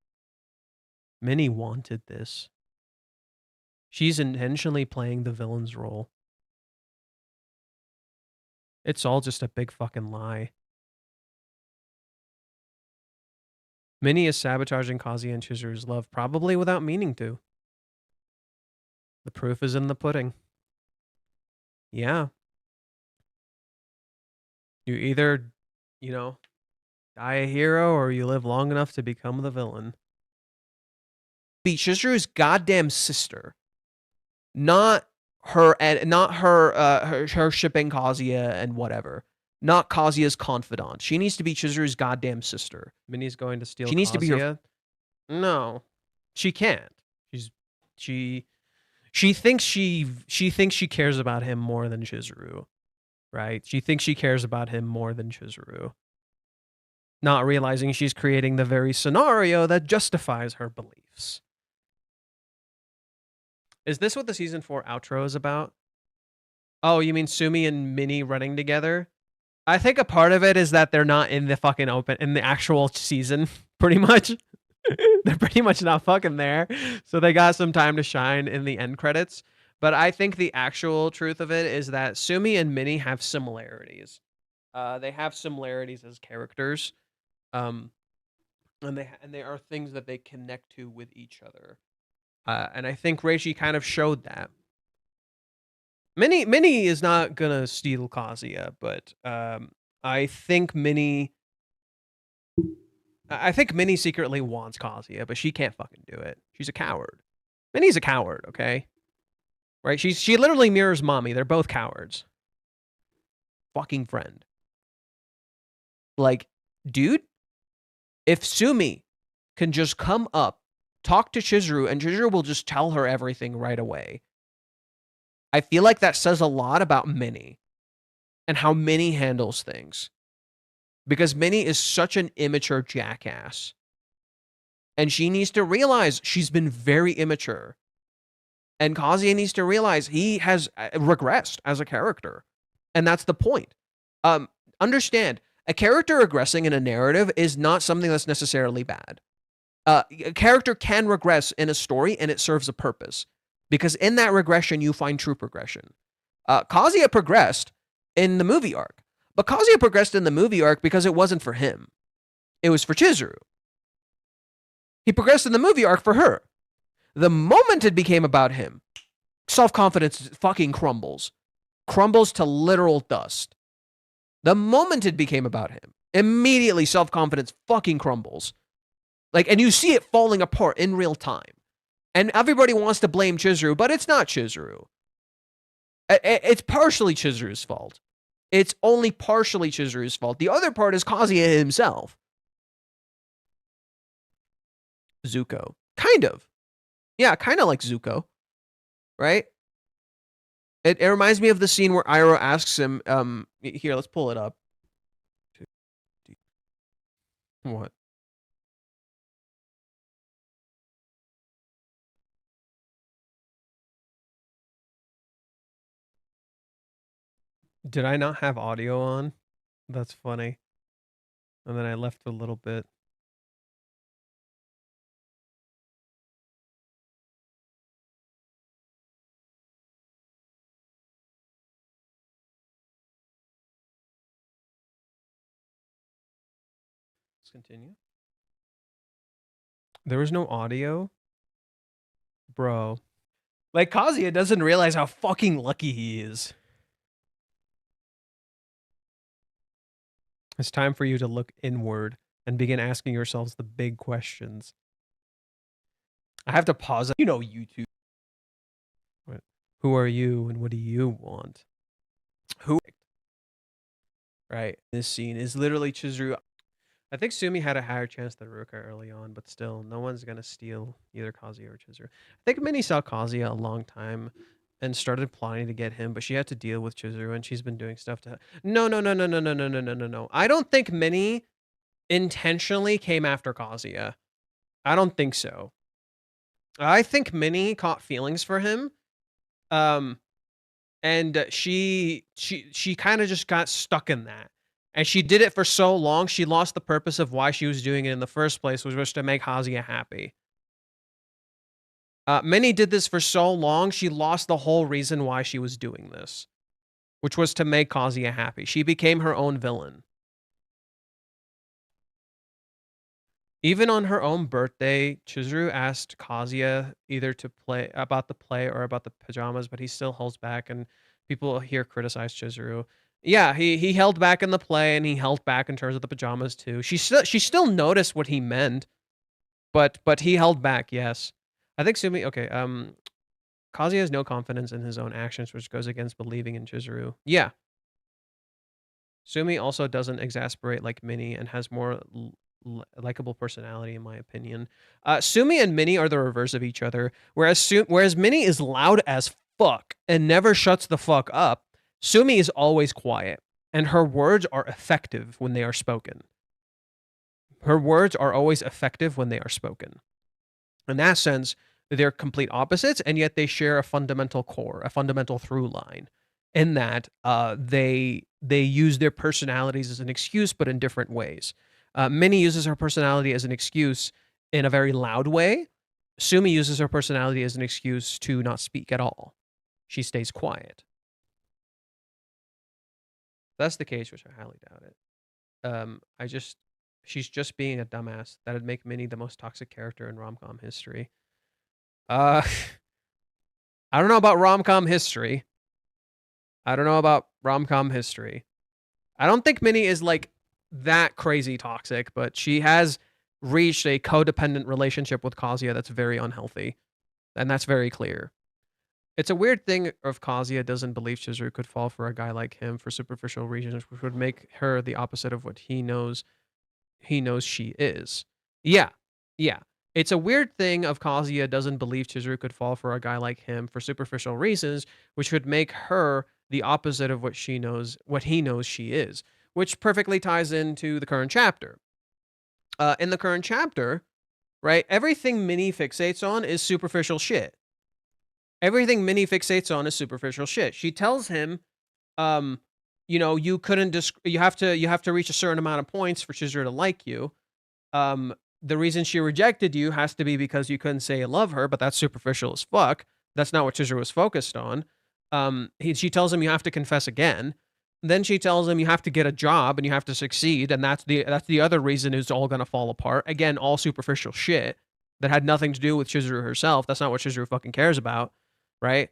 Speaker 1: Minnie wanted this. She's intentionally playing the villain's role. It's all just a big fucking lie. Minnie is sabotaging Kazuya and Chizuru's love, probably without meaning to. The proof is in the pudding. Yeah,
Speaker 2: You either, die a hero or you live long enough to become the villain. Be Chizuru's goddamn sister, not her her shipping Kazuya and whatever. Not Kazuya's confidant. She needs to be Chizuru's goddamn sister.
Speaker 1: Minnie's going to steal
Speaker 2: She needs to be her.
Speaker 1: Kazuya?
Speaker 2: No, she can't. She thinks she cares about him more than Chizuru, right? She thinks she cares about him more than Chizuru, not realizing she's creating the very scenario that justifies her beliefs. Is this what the season 4 outro is about? Oh, you mean Sumi and Minnie running together? I think a part of it is that they're not in the actual season, pretty much. They're pretty much not fucking there. So they got some time to shine in the end credits. But I think the actual truth of it is that Sumi and Minnie have similarities. They have similarities as characters. And they are things that they connect to with each other. And I think Reishi kind of showed that. Minnie is not gonna steal Kazuya, but I think Minnie secretly wants Kazuya, but she can't fucking do it. She's a coward. Minnie's a coward, okay? Right? She literally mirrors mommy. They're both cowards. Fucking friend. Like, dude, if Sumi can just come up, talk to Chizuru, and Chizuru will just tell her everything right away, I feel like that says a lot about Minnie and how Minnie handles things. Because Minnie is such an immature jackass. And she needs to realize she's been very immature. And Kazuya needs to realize he has regressed as a character. And that's the point. Understand, a character regressing in a narrative is not something that's necessarily bad. A character can regress in a story and it serves a purpose. Because in that regression, you find true progression. Kazuya progressed in the movie arc. But Kazuya progressed in the movie arc because it wasn't for him. It was for Chizuru. He progressed in the movie arc for her. The moment it became about him, self-confidence fucking crumbles. Crumbles to literal dust. The moment it became about him, immediately self-confidence fucking crumbles. And you see it falling apart in real time. And everybody wants to blame Chizuru, but it's not Chizuru. It's partially Chizuru's fault. It's only partially Chizuru's fault. The other part is Kazuya himself. Zuko. Kind of. Yeah, kind of like Zuko. Right? It reminds me of the scene where Iroh asks him, here, let's pull it up. What? Did I not have audio on? That's funny. And then I left a little bit. Let's continue. There was no audio? Bro. Kazuya doesn't realize how fucking lucky he is. It's time for you to look inward and begin asking yourselves the big questions. I have to pause. YouTube. What? Who are you and what do you want? Who? Right. This scene is literally Chizuru. I think Sumi had a higher chance than Ruka early on, but still, no one's going to steal either Kazuya or Chizuru. I think Minnie saw Kazuya a long time and started plotting to get him, but she had to deal with Chizuru, and she's been doing stuff to... No. I don't think Minnie intentionally came after Kazuya. I don't think so. I think Minnie caught feelings for him, and she kind of just got stuck in that. And she did it for so long, she lost the purpose of why she was doing it in the first place, which was to make Kazuya happy. Minnie did this for so long, she lost the whole reason why she was doing this, which was to make Kazuya happy. She became her own villain. Even on her own birthday, Chizuru asked Kazuya either to play about the play or about the pajamas, but he still holds back, and people here criticize Chizuru. Yeah, he held back in the play, and he held back in terms of the pajamas too. She still noticed what he meant, but he held back. Yes, I think Sumi. Okay, Kazuya has no confidence in his own actions, which goes against believing in Chizuru. Yeah, Sumi also doesn't exasperate like Minnie and has more likable personality, in my opinion. Sumi and Minnie are the reverse of each other. Whereas Minnie is loud as fuck and never shuts the fuck up, Sumi is always quiet, and her words are effective when they are spoken. Her words are always effective when they are spoken. In that sense, they're complete opposites, and yet they share a fundamental core, a fundamental through line, in that they use their personalities as an excuse, but in different ways. Minnie uses her personality as an excuse in a very loud way. Sumi uses her personality as an excuse to not speak at all. She stays quiet. If that's the case, which I highly doubt it. She's just being a dumbass. That'd make Minnie the most toxic character in rom-com history. I don't know about rom-com history. I don't think Minnie is like that crazy toxic, but she has reached a codependent relationship with Kazuya that's very unhealthy, and that's very clear. It's a weird thing if Kazuya doesn't believe Chizuru could fall for a guy like him for superficial reasons, which would make her the opposite of what he knows she is. Yeah. It's a weird thing of Kazuya doesn't believe Chizuru could fall for a guy like him for superficial reasons, which would make her the opposite of what he knows she is, which perfectly ties into the current chapter. In the current chapter, right, everything Minnie fixates on is superficial shit. She tells him, you couldn't you have to reach a certain amount of points for Chizuru to like you. The reason she rejected you has to be because you couldn't say you love her, but that's superficial as fuck. That's not what Chizuru was focused on. She tells him you have to confess again. Then she tells him you have to get a job and you have to succeed, and that's the other reason it's all gonna fall apart. Again, all superficial shit that had nothing to do with Chizuru herself. That's not what Chizuru fucking cares about, right?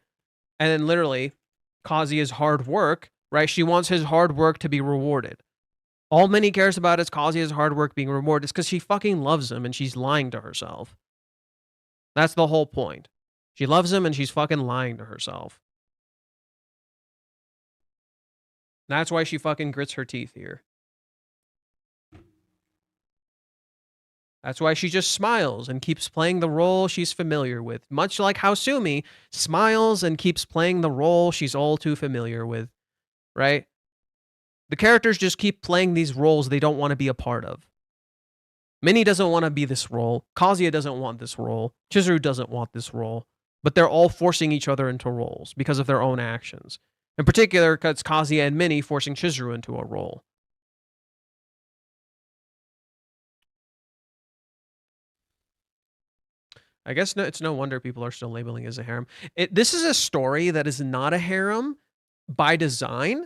Speaker 2: And then literally, Kazuya's hard work, right? She wants his hard work to be rewarded. All Minnie cares about is Kazuya's hard work being rewarded. It's because she fucking loves him and she's lying to herself. That's the whole point. She loves him and she's fucking lying to herself. That's why she fucking grits her teeth here. That's why she just smiles and keeps playing the role she's familiar with. Much like how Sumi smiles and keeps playing the role she's all too familiar with. Right? The characters just keep playing these roles they don't want to be a part of. Minnie doesn't want to be this role. Kazuya doesn't want this role. Chizuru doesn't want this role. But they're all forcing each other into roles because of their own actions. In particular, it's Kazuya and Minnie forcing Chizuru into a role. I guess it's no wonder people are still labeling it as a harem. This is a story that is not a harem by design.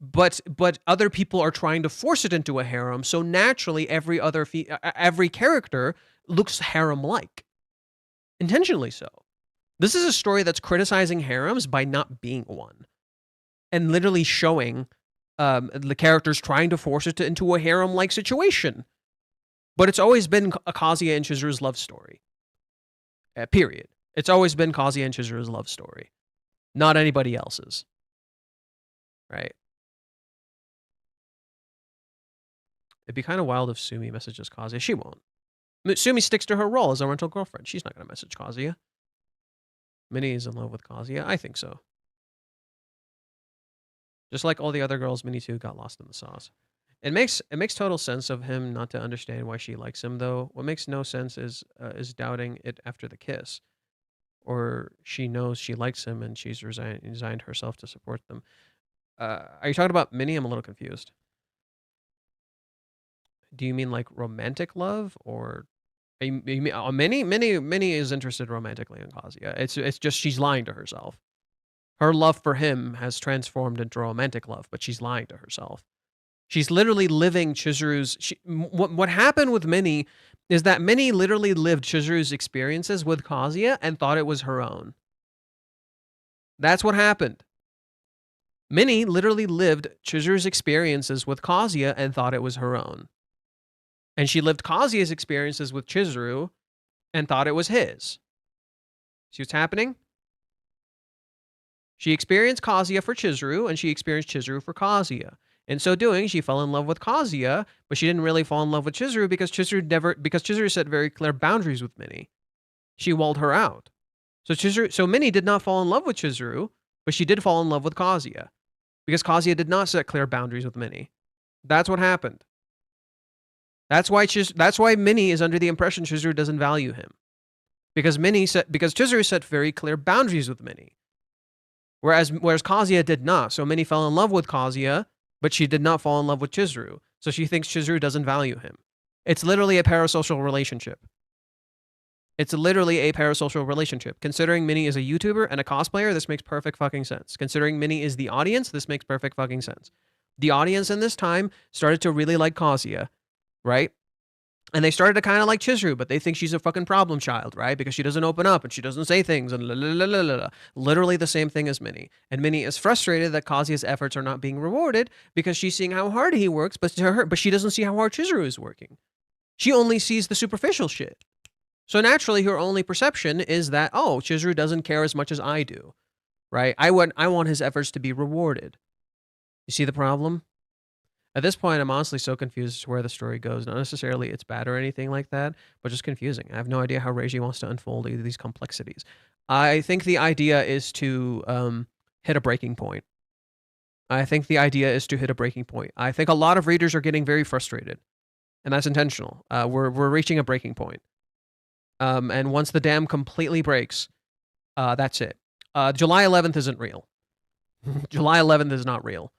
Speaker 2: But other people are trying to force it into a harem, so naturally every character looks harem-like, intentionally so. This is a story that's criticizing harems by not being one, and literally showing the characters trying to force it into a harem-like situation. But it's always been Kazuya and Chizuru's love story. Period. It's always been Kazuya and Chizuru's love story, not anybody else's. Right? It'd be kind of wild if Sumi messages Kazuya. She won't. Sumi sticks to her role as a rental girlfriend. She's not going to message Kazuya. Minnie is in love with Kazuya. I think so. Just like all the other girls, Minnie too got lost in the sauce. It makes total sense of him not to understand why she likes him, though. What makes no sense is doubting it after the kiss. Or she knows she likes him and she's resigned herself to support them. Are you talking about Minnie? I'm a little confused. Do you mean like romantic love, or you mean Minnie is interested romantically in Kazuya? It's just she's lying to herself. Her love for him has transformed into romantic love, but she's lying to herself. She's literally living Chizuru's. What happened with Minnie is that Minnie literally lived Chizuru's experiences with Kazuya and thought it was her own. That's what happened. Minnie literally lived Chizuru's experiences with Kazuya and thought it was her own. And she lived Kazuya's experiences with Chizuru and thought it was his. See what's happening? She experienced Kazuya for Chizuru, and she experienced Chizuru for Kazuya. In so doing, she fell in love with Kazuya, but she didn't really fall in love with Chizuru because Chizuru set very clear boundaries with Minnie. She walled her out. So Minnie did not fall in love with Chizuru, but she did fall in love with Kazuya because Kazuya did not set clear boundaries with Minnie. That's what happened. That's why Minnie is under the impression Chizuru doesn't value him. Because Chizuru set very clear boundaries with Minnie. Whereas Kazuya did not. So Minnie fell in love with Kazuya, but she did not fall in love with Chizuru. So she thinks Chizuru doesn't value him. It's literally a parasocial relationship. Considering Minnie is a YouTuber and a cosplayer, this makes perfect fucking sense. Considering Minnie is the audience, this makes perfect fucking sense. The audience in this time started to really like Kazuya, right? And they started to kind of like Chizuru, but they think she's a fucking problem child, right? Because she doesn't open up and she doesn't say things and literally the same thing as Minnie. And Minnie is frustrated that Kazuya's efforts are not being rewarded because she's seeing how hard he works, but she doesn't see how hard Chizuru is working. She only sees the superficial shit. So naturally, her only perception is that, oh, Chizuru doesn't care as much as I do, right? I want his efforts to be rewarded. You see the problem? At this point, I'm honestly so confused as to where the story goes. Not necessarily it's bad or anything like that, but just confusing. I have no idea how Reiji wants to unfold either of these complexities. I think the idea is to hit a breaking point. I think a lot of readers are getting very frustrated, and that's intentional. We're reaching a breaking point. And once the dam completely breaks, that's it. July 11th isn't real. July 11th is not real.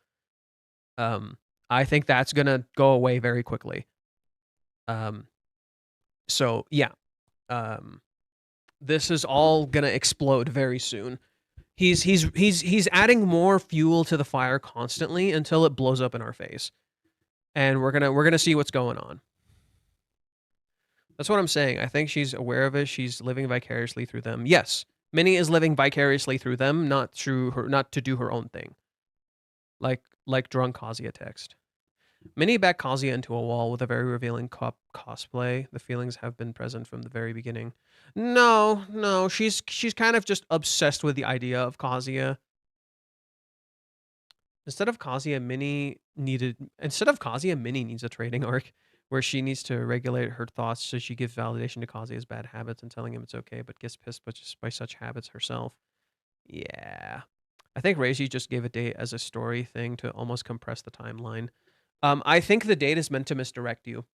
Speaker 2: I think that's going to go away very quickly. So yeah. This is all going to explode very soon. He's adding more fuel to the fire constantly until it blows up in our face. And we're going to see what's going on. That's what I'm saying. I think she's aware of it. She's living vicariously through them. Yes, Minnie is living vicariously through them, not to do her own thing. Like drunk Kazuya text. Minnie backed Kazuya into a wall with a very revealing cosplay. The feelings have been present from the very beginning. No, she's kind of just obsessed with the idea of Kazuya. Instead of Kazuya, Minnie needs a training arc where she needs to regulate her thoughts so she gives validation to Kazuya's bad habits and telling him it's okay, but gets pissed by such habits herself. Yeah. I think Reiji just gave a date as a story thing to almost compress the timeline. I think the date is meant to misdirect you.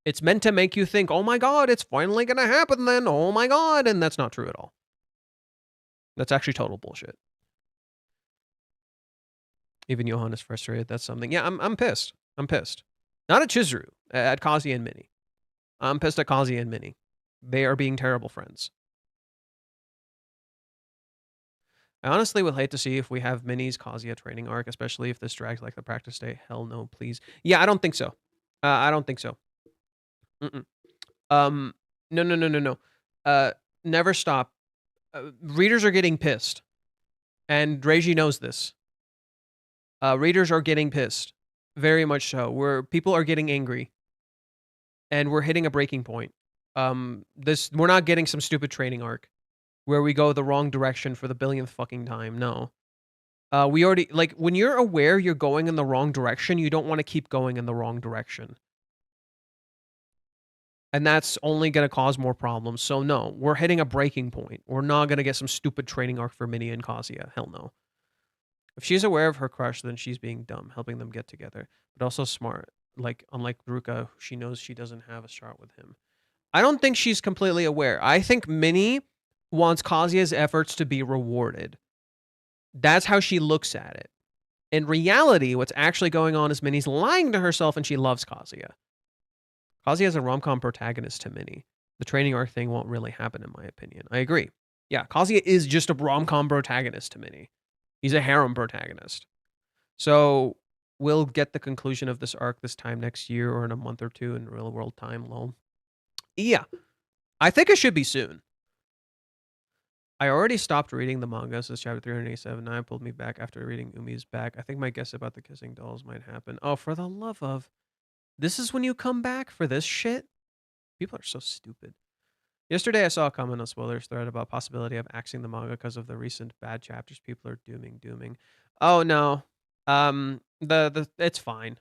Speaker 2: It's meant to make you think, oh my god, it's finally going to happen then. Oh my god. And that's not true at all. That's actually total bullshit. Even Johan is frustrated. That's something. Yeah, I'm pissed. Not at Chizuru, at Kazuya and Minnie. I'm pissed at Kazuya and Minnie. They are being terrible friends. I honestly would hate to see if we have Minnie's Kazuya training arc, especially if this drags like the practice day. Hell no, please. Yeah, I don't think so. No. Never stop. Readers are getting pissed. And Reiji knows this. Readers are getting pissed. Very much so. Where people are getting angry. And we're hitting a breaking point. We're not getting some stupid training arc where we go the wrong direction for the billionth fucking time. No. We already, like, when you're aware you're going in the wrong direction, you don't want to keep going in the wrong direction. And that's only going to cause more problems. So no, we're hitting a breaking point. We're not going to get some stupid training arc for Minnie and Kazuya. Hell no. If she's aware of her crush, then she's being dumb, helping them get together. But also smart. Like, unlike Ruka, she knows she doesn't have a shot with him. I don't think she's completely aware. I think Minnie wants Kazuya's efforts to be rewarded. That's how she looks at it. In reality, what's actually going on is Minnie's lying to herself and she loves Kazuya. Kazuya is a rom-com protagonist to Minnie. The training arc thing won't really happen, in my opinion. I agree. Yeah, Kazuya is just a rom-com protagonist to Minnie. He's a harem protagonist. So we'll get the conclusion of this arc this time next year or in a month or two in real world time, lol. Yeah, I think it should be soon. I already stopped reading the manga since chapter 387. Now pulled me back after reading Umi's back. I think my guess about the kissing dolls might happen. Oh, for the love of... This is when you come back for this shit? People are so stupid. Yesterday, I saw a comment on Spoilers thread about possibility of axing the manga because of the recent bad chapters people are dooming. Oh, no. It's fine.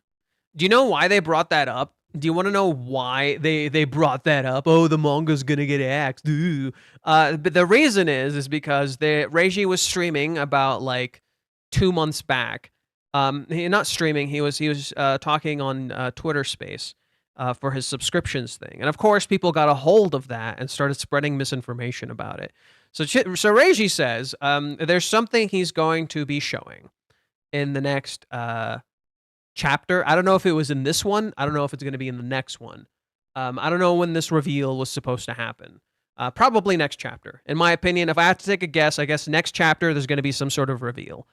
Speaker 2: Do you know why they brought that up? Do you want to know why they brought that up? Oh, the manga's gonna get axed. Ooh. But the reason is because Reiji was streaming about like 2 months back. Not streaming. He was talking on Twitter Space for his subscriptions thing, and of course, people got a hold of that and started spreading misinformation about it. So Reiji says there's something he's going to be showing in the next chapter. I don't know if it was in this one. I don't know if it's going to be in the next one. I don't know when this reveal was supposed to happen. Probably next chapter. In my opinion, if I have to take a guess, I guess next chapter there's going to be some sort of reveal.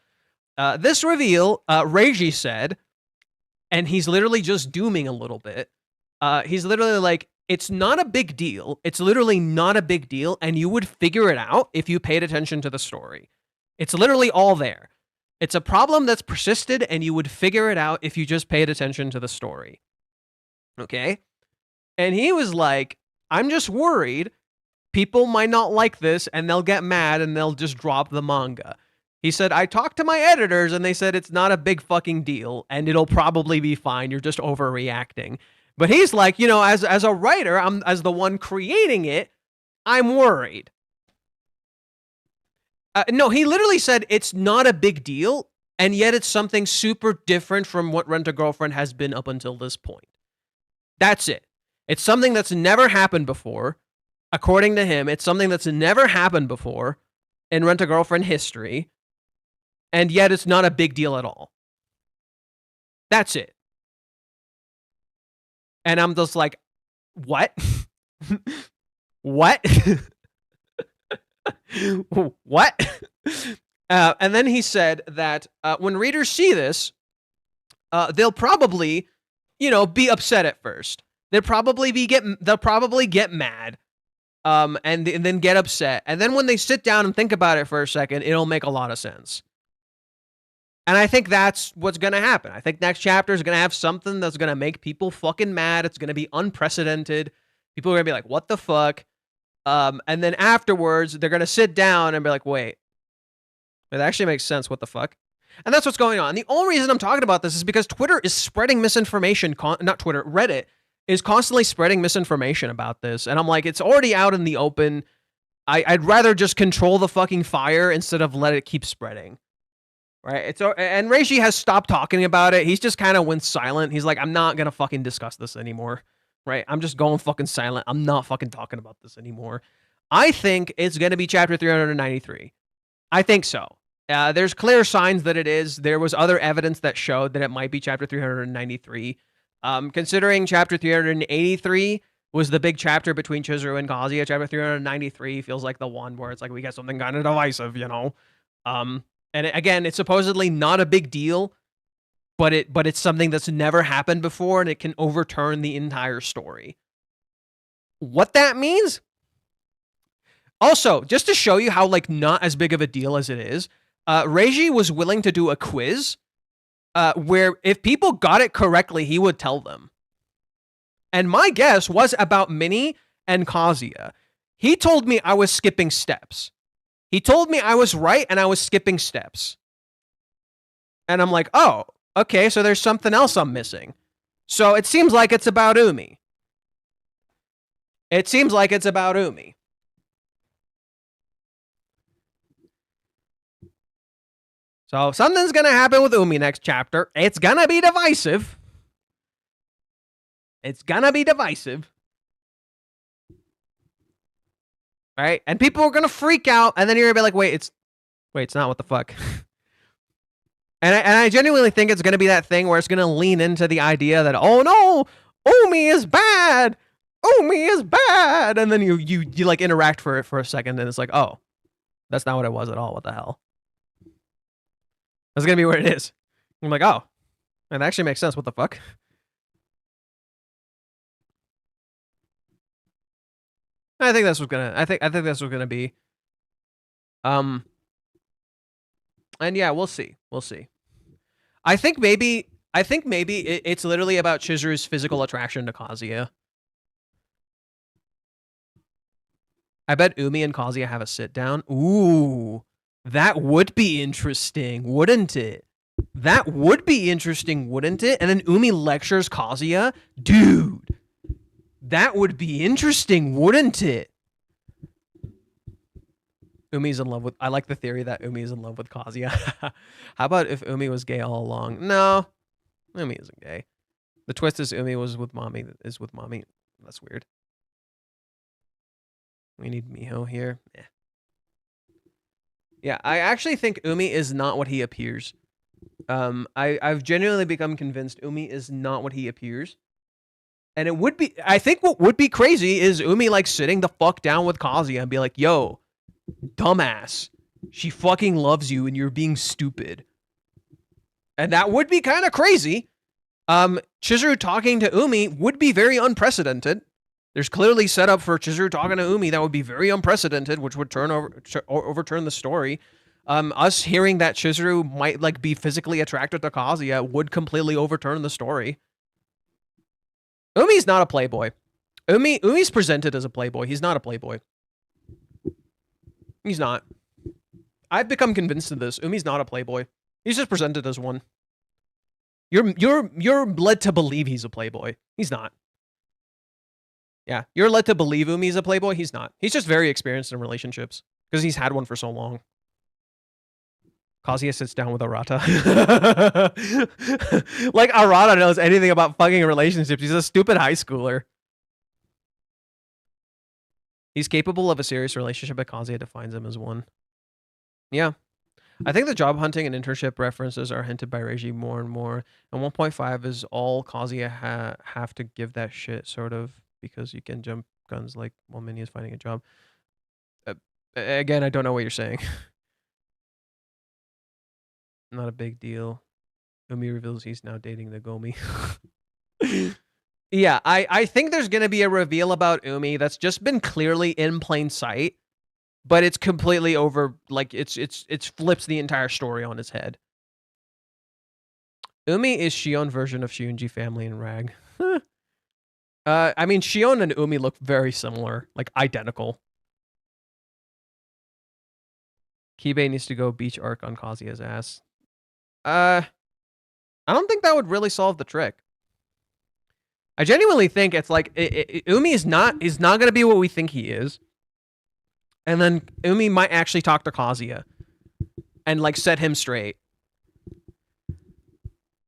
Speaker 2: This reveal, Reiji said, and he's literally just dooming a little bit. He's literally like, it's not a big deal. It's literally not a big deal, and you would figure it out if you paid attention to the story. It's literally all there. It's a problem that's persisted, and you would figure it out if you just paid attention to the story. Okay? And he was like, I'm just worried people might not like this, and they'll get mad, and they'll just drop the manga. He said, I talked to my editors, and they said it's not a big fucking deal, and it'll probably be fine. You're just overreacting. But he's like, you know, as a writer, as the one creating it, I'm worried. No, he literally said it's not a big deal, and yet it's something super different from what Rent-A-Girlfriend has been up until this point. That's it. It's something that's never happened before. According to him, it's something that's never happened before in Rent-A-Girlfriend history, and yet it's not a big deal at all. That's it. And I'm just like, what? What? What? And then he said that when readers see this, they'll probably, you know, be upset at first. They'll probably get mad, and then get upset. And then when they sit down and think about it for a second, it'll make a lot of sense. And I think that's what's going to happen. I think next chapter is going to have something that's going to make people fucking mad. It's going to be unprecedented. People are going to be like, what the fuck? And then afterwards, they're going to sit down and be like, wait, it actually makes sense. What the fuck? And that's what's going on. And the only reason I'm talking about this is because Twitter is spreading misinformation. Not Twitter, Reddit is constantly spreading misinformation about this. And I'm like, it's already out in the open. I'd rather just control the fucking fire instead of let it keep spreading. Right? And Reishi has stopped talking about it. He's just kind of went silent. He's like, I'm not going to fucking discuss this anymore. Right? I'm just going fucking silent. I'm not fucking talking about this anymore. I think it's going to be chapter 393. I think so. There's clear signs that it is. There was other evidence that showed that it might be chapter 393. Considering chapter 383 was the big chapter between Chizuru and Kazuya, chapter 393 feels like the one where it's like we got something kind of divisive, you know? And again, it's supposedly not a big deal, but it's something that's never happened before, and it can overturn the entire story. What that means? Also, just to show you how like not as big of a deal as it is, Reiji was willing to do a quiz where if people got it correctly, he would tell them. And my guess was about Minnie and Kazuya. He told me I was skipping steps. He told me I was right and I was skipping steps. And I'm like, oh, okay, so there's something else I'm missing. So it seems like it's about Umi. It seems like it's about Umi. So something's going to happen with Umi next chapter. It's going to be divisive. It's going to be divisive. Right? And people are going to freak out, and then you're going to be like, wait, it's not, what the fuck? And I genuinely think it's going to be that thing where it's going to lean into the idea that, oh no, Umi is bad. Umi is bad. And then you like interact for a second, and it's like, oh, that's not what it was at all. What the hell? That's going to be where it is. I'm like, oh, and that actually makes sense. What the fuck? I think that's what's gonna be And yeah, we'll see. We'll see. I think maybe it's literally about Chizuru's physical attraction to Kazuya. I bet Umi and Kazuya have a sit down. Ooh, that would be interesting, wouldn't it? That would be interesting, wouldn't it? And then Umi lectures Kazuya? Dude, that would be interesting, wouldn't it? Umi's in love with... I like the theory that Umi is in love with Kazuya. How about if Umi was gay all along? No, Umi isn't gay. The twist is Umi was with mommy. That's weird. We need Miho here. Eh. Yeah, I actually think Umi is not what he appears. I've genuinely become convinced Umi is not what he appears. And it would be... I think what would be crazy is Umi, like, sitting the fuck down with Kazuya and be like, yo, dumbass, she fucking loves you and you're being stupid. And that would be kind of crazy. Chizuru talking to Umi would be very unprecedented. There's clearly set up for Chizuru talking to Umi that would be very unprecedented, which would overturn the story. Us hearing that Chizuru might like be physically attracted to Kazuya would completely overturn the story. Umi's not a playboy. Umi's presented as a playboy. He's not a playboy. He's not. I've become convinced of this. Umi's not a playboy. He's just presented as one. You're led to believe he's a playboy. He's not. Yeah, you're led to believe Umi's a playboy. He's not. He's just very experienced in relationships because he's had one for so long. Kazuya sits down with Arata. Like Arata knows anything about fucking relationships. He's a stupid high schooler. He's capable of a serious relationship, but Kazuya defines him as one. Yeah. I think the job hunting and internship references are hinted by Reiji more and more. And 1.5 is all Kazuya have to give that shit, sort of, because you can jump guns like while Minnie is finding a job. Again, I don't know what you're saying. Not a big deal. Umi reveals he's now dating the Gomi. Yeah, I think there's going to be a reveal about Umi that's just been clearly in plain sight, but it's completely over, like, it's flips the entire story on its head. Umi is Shion version of Shunji family in Rag. I mean, Shion and Umi look very similar, like identical. Kibe needs to go beach arc on Kazuya's ass. I don't think that would really solve the trick. I genuinely think it's like Umi is not going to be what we think he is. And then Umi might actually talk to Kazuya and like set him straight.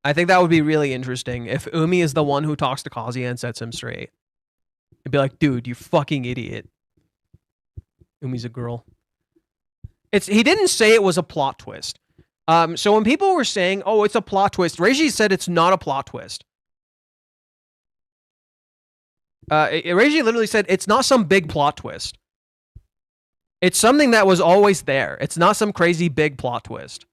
Speaker 2: I think that would be really interesting if Umi is the one who talks to Kazuya and sets him straight. It'd be like, dude, you fucking idiot. Umi's a girl. He didn't say it was a plot twist. So when people were saying, oh, it's a plot twist, Reiji said it's not a plot twist. Reiji literally said it's not some big plot twist. It's something that was always there. It's not some crazy big plot twist.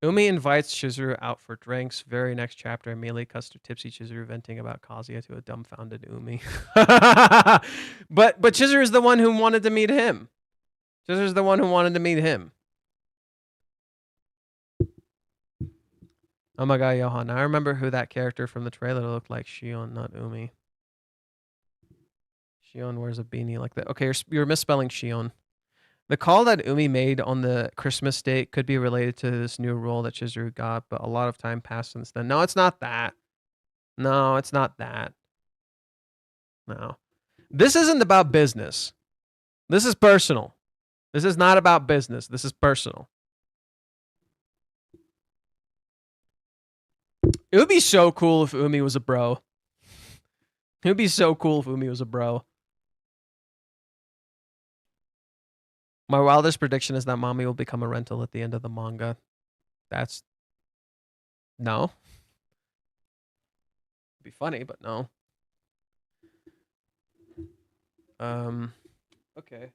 Speaker 2: Umi invites Chizuru out for drinks. Very next chapter, immediately cuts to tipsy Chizuru venting about Kazuya to a dumbfounded Umi. But Chizuru's the one who wanted to meet him. Chizuru's the one who wanted to meet him. Oh my god, Johan. I remember who that character from the trailer looked like. Shion, not Umi. Shion wears a beanie like that. Okay, you're misspelling Shion. The call that Umi made on the Christmas date could be related to this new role that Chizuru got, but a lot of time passed since then. No, it's not that. No, it's not that. No. This isn't about business. This is personal. This is not about business. This is personal. It would be so cool if Umi was a bro. It would be so cool if Umi was a bro. My wildest prediction is that mommy will become a rental at the end of the manga. That's... No. It'd be funny, but no. Okay.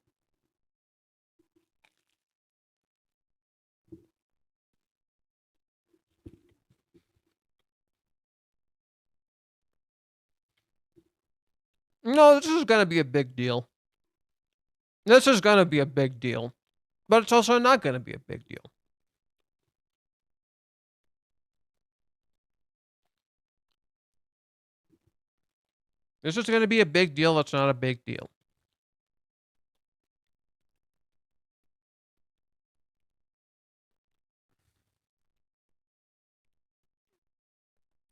Speaker 2: No, this is gonna be a big deal. This is gonna be a big deal. But it's also not gonna be a big deal. This is gonna be a big deal that's not a big deal.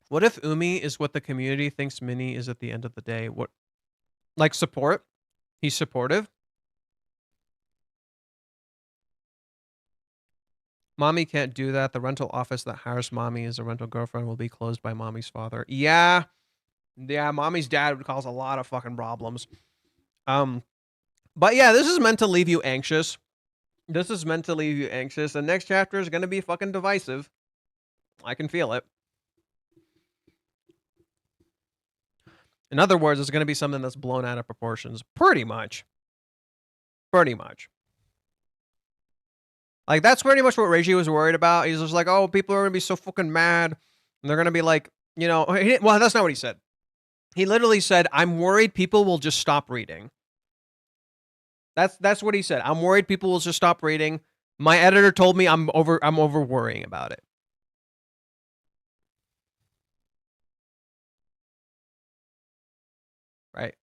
Speaker 2: What if Umi is what the community thinks Minnie is at the end of the day? What, like support? He's supportive. Mommy can't do that. The rental office that hires Mommy as a rental girlfriend will be closed by Mommy's father. Yeah. Yeah, Mommy's dad would cause a lot of fucking problems. But yeah, this is meant to leave you anxious. This is meant to leave you anxious. The next chapter is going to be fucking divisive. I can feel it. In other words, it's going to be something that's blown out of proportions. Pretty much. Pretty much. Like, that's pretty much what Reiji was worried about. He's just like, oh, people are going to be so fucking mad. And they're going to be like, you know, well, that's not what he said. He literally said, I'm worried people will just stop reading. That's what he said. I'm worried people will just stop reading. My editor told me I'm over worrying about it. Right.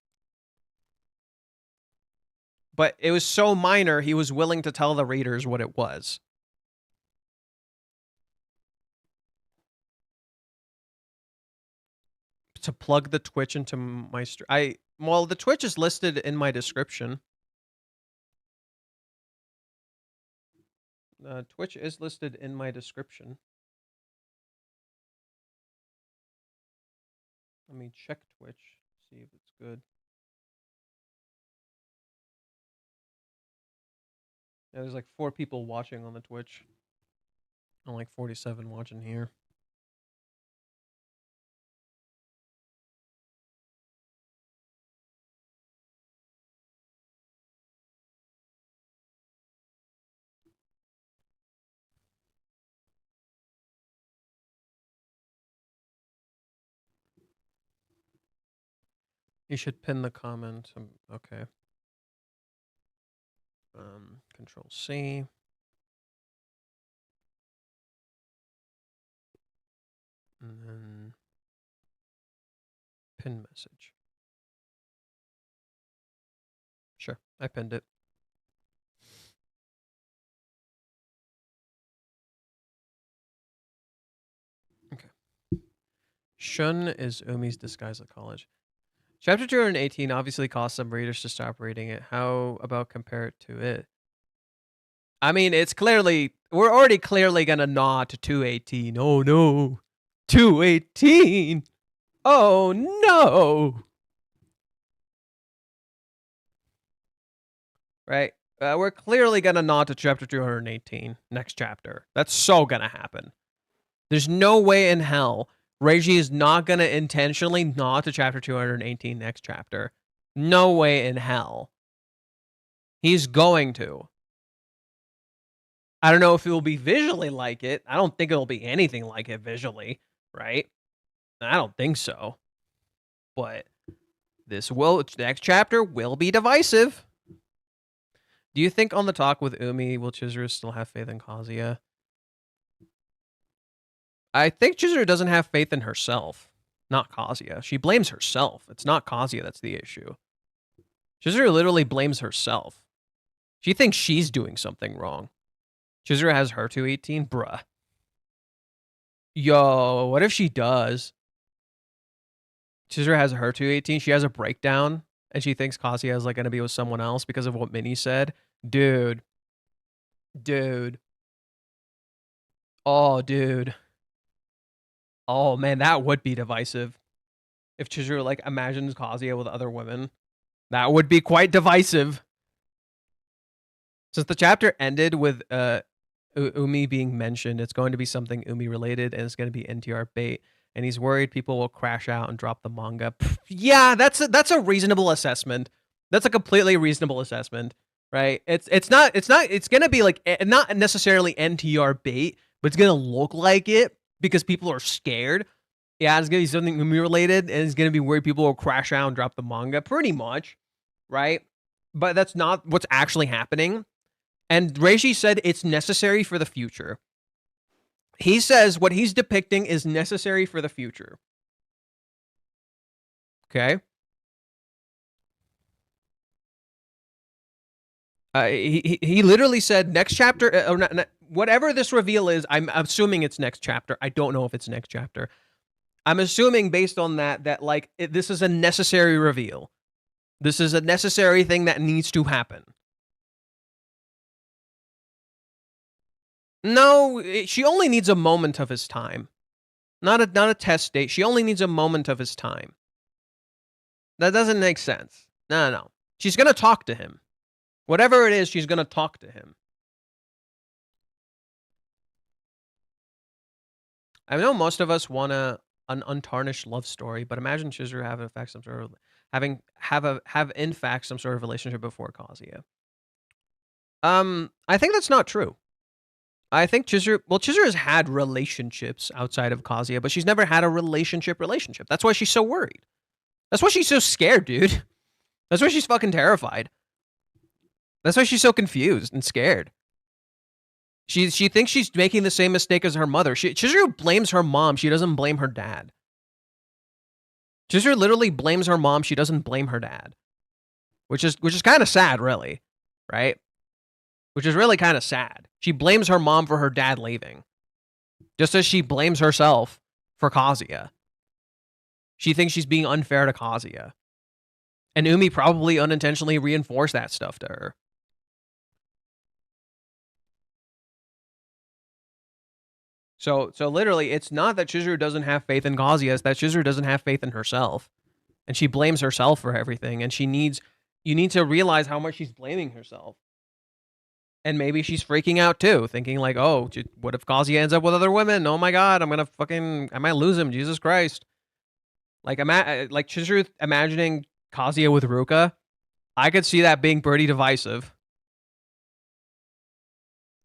Speaker 2: But it was so minor, he was willing to tell the readers what it was. To plug the Twitch into my well, the Twitch is listed in my description. Twitch is listed in my description. Let me check Twitch, see if it's good. Yeah, there's like 4 people watching on the Twitch. And like 47 watching here. You should pin the comment. Okay. Control C. And then pin message. Sure, I pinned it. Okay. Shun is Umi's disguise at college. Chapter 218 obviously caused some readers to stop reading it. How about compare it to it? I mean, it's clearly, we're already clearly gonna nod to 218. Oh no. 218. Oh no. Right? We're clearly gonna nod to chapter 218 next chapter. That's so gonna happen. There's no way in hell Reiji is not gonna intentionally nod to chapter 218 next chapter. No way in hell. He's going to. I don't know if it will be visually like it. I don't think it'll be anything like it visually, right? I don't think so. But next chapter will be divisive. Do you think on the talk with Umi, will Chizuru still have faith in Kazuya? I think Chizuru doesn't have faith in herself, not Kazuya. She blames herself. It's not Kazuya that's the issue. Chizuru literally blames herself. She thinks she's doing something wrong. Chizuru has her 218? Bruh. Yo, what if she does? Chizuru has her 218. She has a breakdown, and she thinks Kazuya is like going to be with someone else because of what Minnie said. Dude. Oh, dude. Oh, man, that would be divisive. If Chizuru, like, imagines Kazuya with other women. That would be quite divisive. Since the chapter ended with Umi being mentioned, it's going to be something Umi related, and it's going to be NTR bait. And he's worried people will crash out and drop the manga. Yeah, that's a reasonable assessment. That's a completely reasonable assessment, right? It's gonna be like not necessarily NTR bait, but it's gonna look like it because people are scared. Yeah, it's gonna be something Umi related, and it's gonna be where people will crash out and drop the manga, pretty much, right? But that's not what's actually happening. And Reishi said it's necessary for the future. He says what he's depicting is necessary for the future. Okay? He literally said next chapter, or not, whatever this reveal is, I'm assuming it's next chapter. I don't know if it's next chapter. I'm assuming based on that like this is a necessary reveal. This is a necessary thing that needs to happen. No, she only needs a moment of his time. Not a test date. She only needs a moment of his time. That doesn't make sense. No. She's going to talk to him. Whatever it is, she's going to talk to him. I know most of us want an untarnished love story, but imagine Chizuru have in fact some sort of have in fact some sort of relationship before Kazuya. I think that's not true. I think Chizuru has had relationships outside of Kazuya, but she's never had a relationship. That's why she's so worried. That's why she's so scared, dude. That's why she's fucking terrified. That's why she's so confused and scared. She thinks she's making the same mistake as her mother. Chizuru blames her mom. She doesn't blame her dad. Chizuru literally blames her mom. She doesn't blame her dad. Which is kind of sad, really. Right? Which is really kind of sad. She blames her mom for her dad leaving. Just as she blames herself for Kazuya. She thinks she's being unfair to Kazuya. And Umi probably unintentionally reinforced that stuff to her. So literally, it's not that Chizuru doesn't have faith in Kazuya, it's that Chizuru doesn't have faith in herself. And she blames herself for everything. And you need to realize how much she's blaming herself. And maybe she's freaking out too, thinking like, oh, what if Kazuya ends up with other women? Oh my god, I might lose him, Jesus Christ. Like Chizuru imagining Kazuya with Ruka, I could see that being pretty divisive.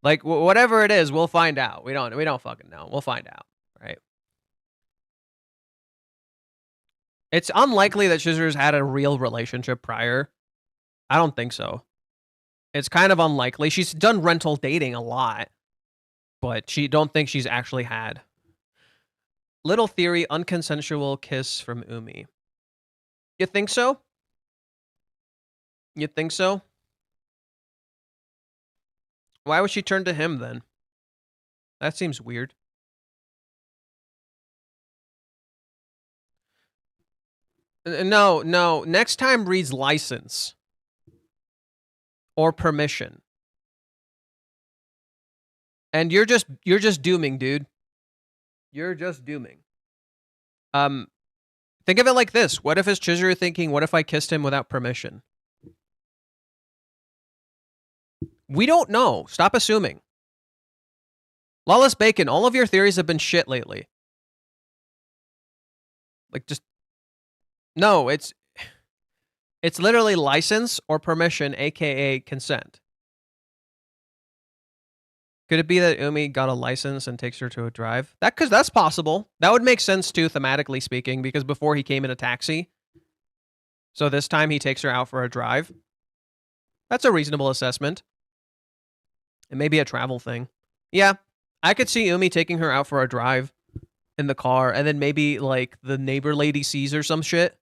Speaker 2: Like whatever it is, we'll find out. We don't fucking know. We'll find out, right? It's unlikely that Chizuru's had a real relationship prior. I don't think so. It's kind of unlikely. She's done rental dating a lot, but she don't think she's actually had. Little theory, unconsensual kiss from Umi. You think so? You think so? Why would she turn to him then? That seems weird. No. Next time reads license. Or permission. And you're just dooming, dude. You're just dooming. Think of it like this. What if it's Chizuru thinking, what if I kissed him without permission? We don't know. Stop assuming. Lawless Bacon, all of your theories have been shit lately. Like, just... No, it's literally license or permission, aka consent. Could it be that Umi got a license and takes her to a drive? That's possible. That would make sense too, thematically speaking, because before he came in a taxi. So this time he takes her out for a drive. That's a reasonable assessment. It may be a travel thing. Yeah, I could see Umi taking her out for a drive in the car, and then maybe like the neighbor lady sees her some shit.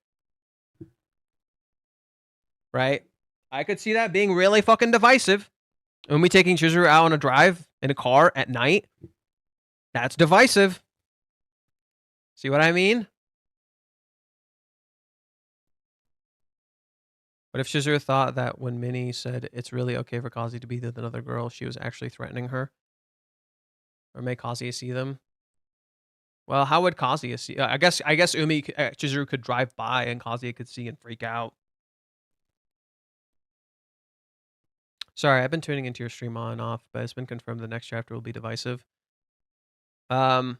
Speaker 2: Right? I could see that being really fucking divisive. Umi taking Chizuru out on a drive in a car at night. That's divisive. See what I mean? What if Chizuru thought that when Minnie said it's really okay for Kazi to be with another girl, she was actually threatening her? Or make Kazuya see them? Well, how would Kazuya see? I guess Chizuru could drive by and Kazuya could see and freak out. Sorry, I've been tuning into your stream on and off, but it's been confirmed the next chapter will be divisive. I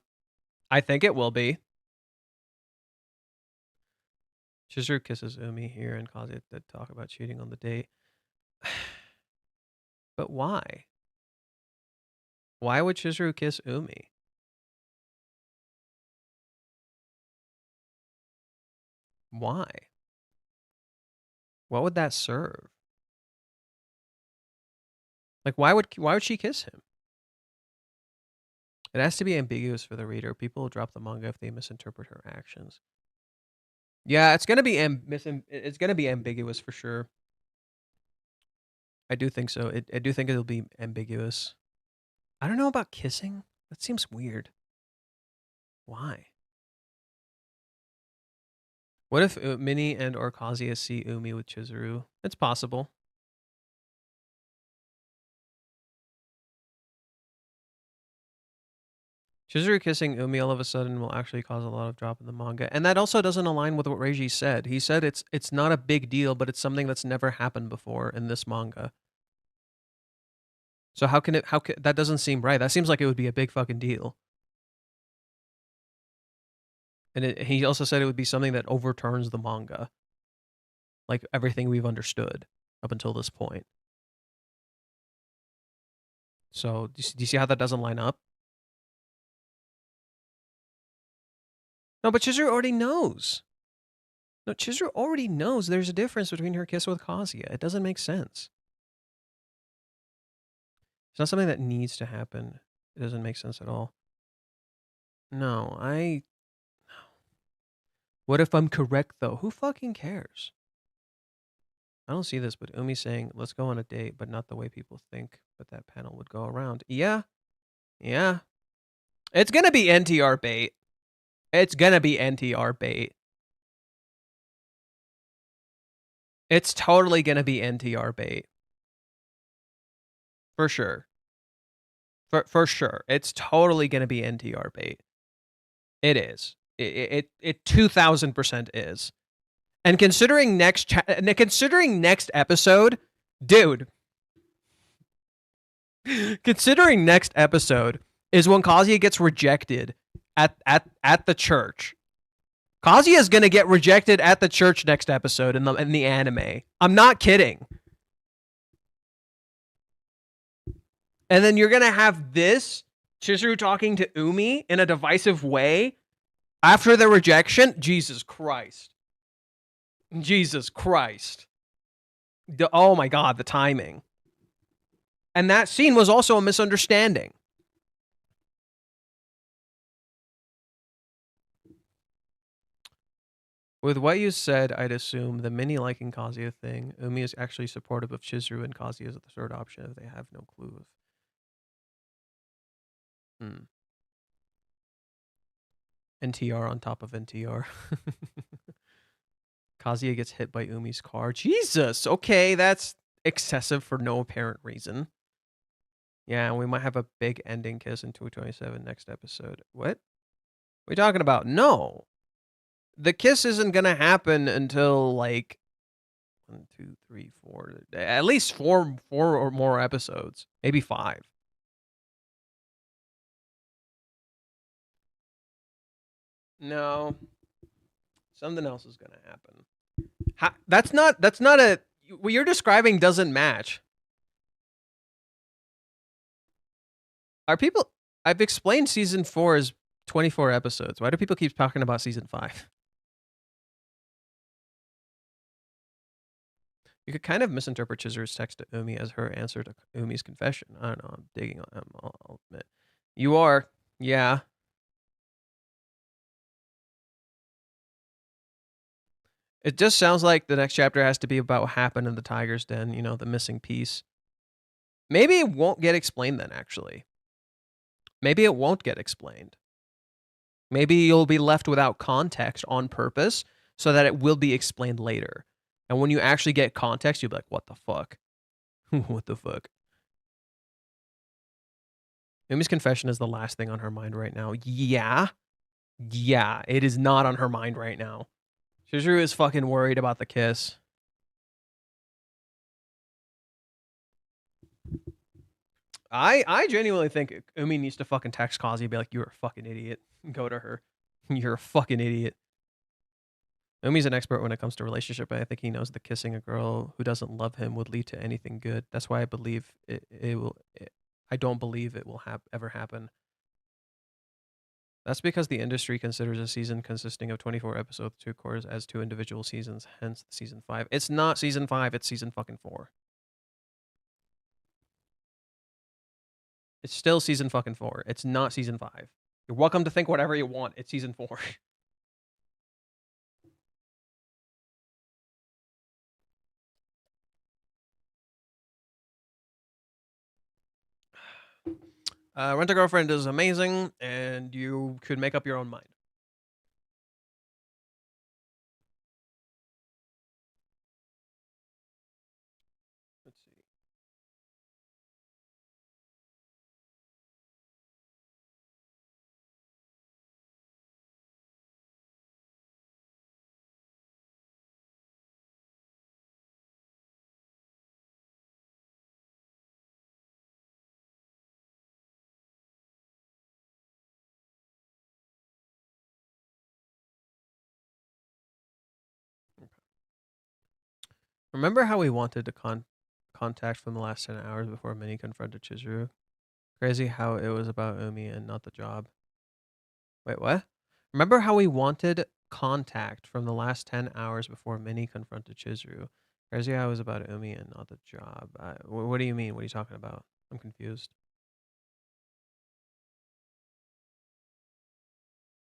Speaker 2: think it will be. Chizuru kisses Umi here and Kazuya to talk about cheating on the date. But why? Why would Chizuru kiss Umi? Why? What would that serve? Like, why would she kiss him? It has to be ambiguous for the reader. People will drop the manga if they misinterpret her actions. Yeah, it's gonna be it's gonna be ambiguous for sure. I do think so. I do think it'll be ambiguous. I don't know about kissing. That seems weird. Why? What if Minnie and or Kazuya see Umi with Chizuru? It's possible. Chizuru kissing Umi all of a sudden will actually cause a lot of drop in the manga. And that also doesn't align with what Reiji said. He said it's not a big deal, but it's something that's never happened before in this manga. So how can that doesn't seem right. That seems like it would be a big fucking deal. And he also said it would be something that overturns the manga. Like everything we've understood up until this point. So do you see how that doesn't line up? No, but Chizuru already knows. No, Chizuru already knows there's a difference between her kiss with Kazuya. It doesn't make sense. It's not something that needs to happen. It doesn't make sense at all. No, What if I'm correct, though? Who fucking cares? I don't see this, but Umi saying, let's go on a date, but not the way people think, but that panel would go around. Yeah. Yeah. It's gonna be NTR bait. It's gonna be NTR bait. It's totally gonna be NTR bait. For sure. For sure. It's totally gonna be NTR bait. It is. It 2000% is. And considering next episode, dude. Considering next episode is when Kazuya gets rejected at the church. Kazuya is gonna get rejected at the church next episode in the anime. I'm not kidding. And then you're gonna have this Chizuru talking to Umi in a divisive way after the rejection. Jesus Christ. Jesus Christ. Oh my God, the timing. And that scene was also a misunderstanding. With what you said, I'd assume the Minnie liking Kazuya thing, Umi is actually supportive of Chizuru and Kazuya as the third option if they have no clue of. NTR on top of NTR. Kazuya gets hit by Umi's car. Jesus! Okay, that's excessive for no apparent reason. Yeah, and we might have a big ending kiss in 227 next episode. What? What are we talking about? No! The kiss isn't gonna happen until like 1, 2, 3, 4, at least four or more episodes, maybe 5. No, something else is gonna happen. That's not a what you're describing doesn't match. Are people? I've explained season 4 is 24 episodes. Why do people keep talking about season 5? You could kind of misinterpret Chizuru's text to Umi as her answer to Umi's confession. I don't know. I'm digging on him. I'll admit. You are. Yeah. It just sounds like the next chapter has to be about what happened in the Tiger's Den, you know, the missing piece. Maybe it won't get explained then, actually. Maybe it won't get explained. Maybe you'll be left without context on purpose so that it will be explained later. And when you actually get context, you'll be like, what the fuck? What the fuck? Umi's confession is the last thing on her mind right now. Yeah. Yeah, it is not on her mind right now. Chizuru is fucking worried about the kiss. I genuinely think Umi needs to fucking text Kazuya and be like, you're a fucking idiot. Go to her. You're a fucking idiot. Umi's an expert when it comes to relationship, but I think he knows that kissing a girl who doesn't love him would lead to anything good. That's why I believe it will. I don't believe it will ever happen. That's because the industry considers a season consisting of 24 episodes, 2 cores, as 2 individual seasons, hence the season 5. It's not season 5, it's season fucking 4. It's still season fucking 4. It's not season 5. You're welcome to think whatever you want. It's season 4. Rent a Girlfriend is amazing, and you could make up your own mind. Let's see. Remember how we wanted to contact from the last 10 hours before Minnie confronted Chizuru? Crazy how it was about Umi and not the job. Wait, what? Remember how we wanted contact from the last 10 hours before Minnie confronted Chizuru? Crazy how it was about Umi and not the job. What do you mean? What are you talking about? I'm confused.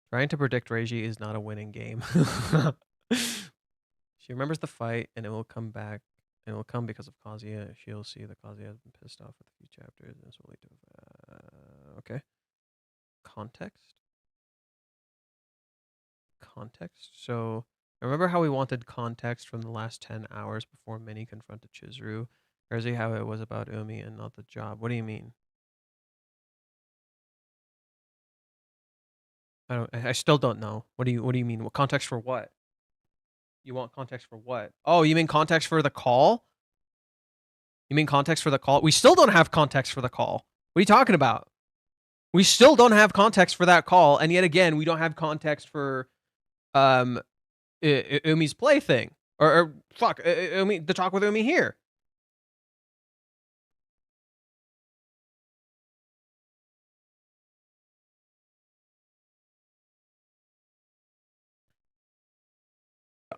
Speaker 2: Trying to predict Reiji is not a winning game. She remembers the fight, and it will come back, and it will come because of Kazuya. She'll see that Kazuya has been pissed off with a few chapters, and this will lead to... okay. Context? Context? So, remember how we wanted context from the last 10 hours before Minnie confronted Chizuru? Or is it how it was about Umi and not the job? What do you mean? I still don't know. What do you mean? What context for what? You want context for what? Oh, you mean context for the call? You mean context for the call? We still don't have context for the call. What are you talking about? We still don't have context for that call, and yet again, we don't have context for Umi's play thing. Or fuck, Umi, the talk with Umi here.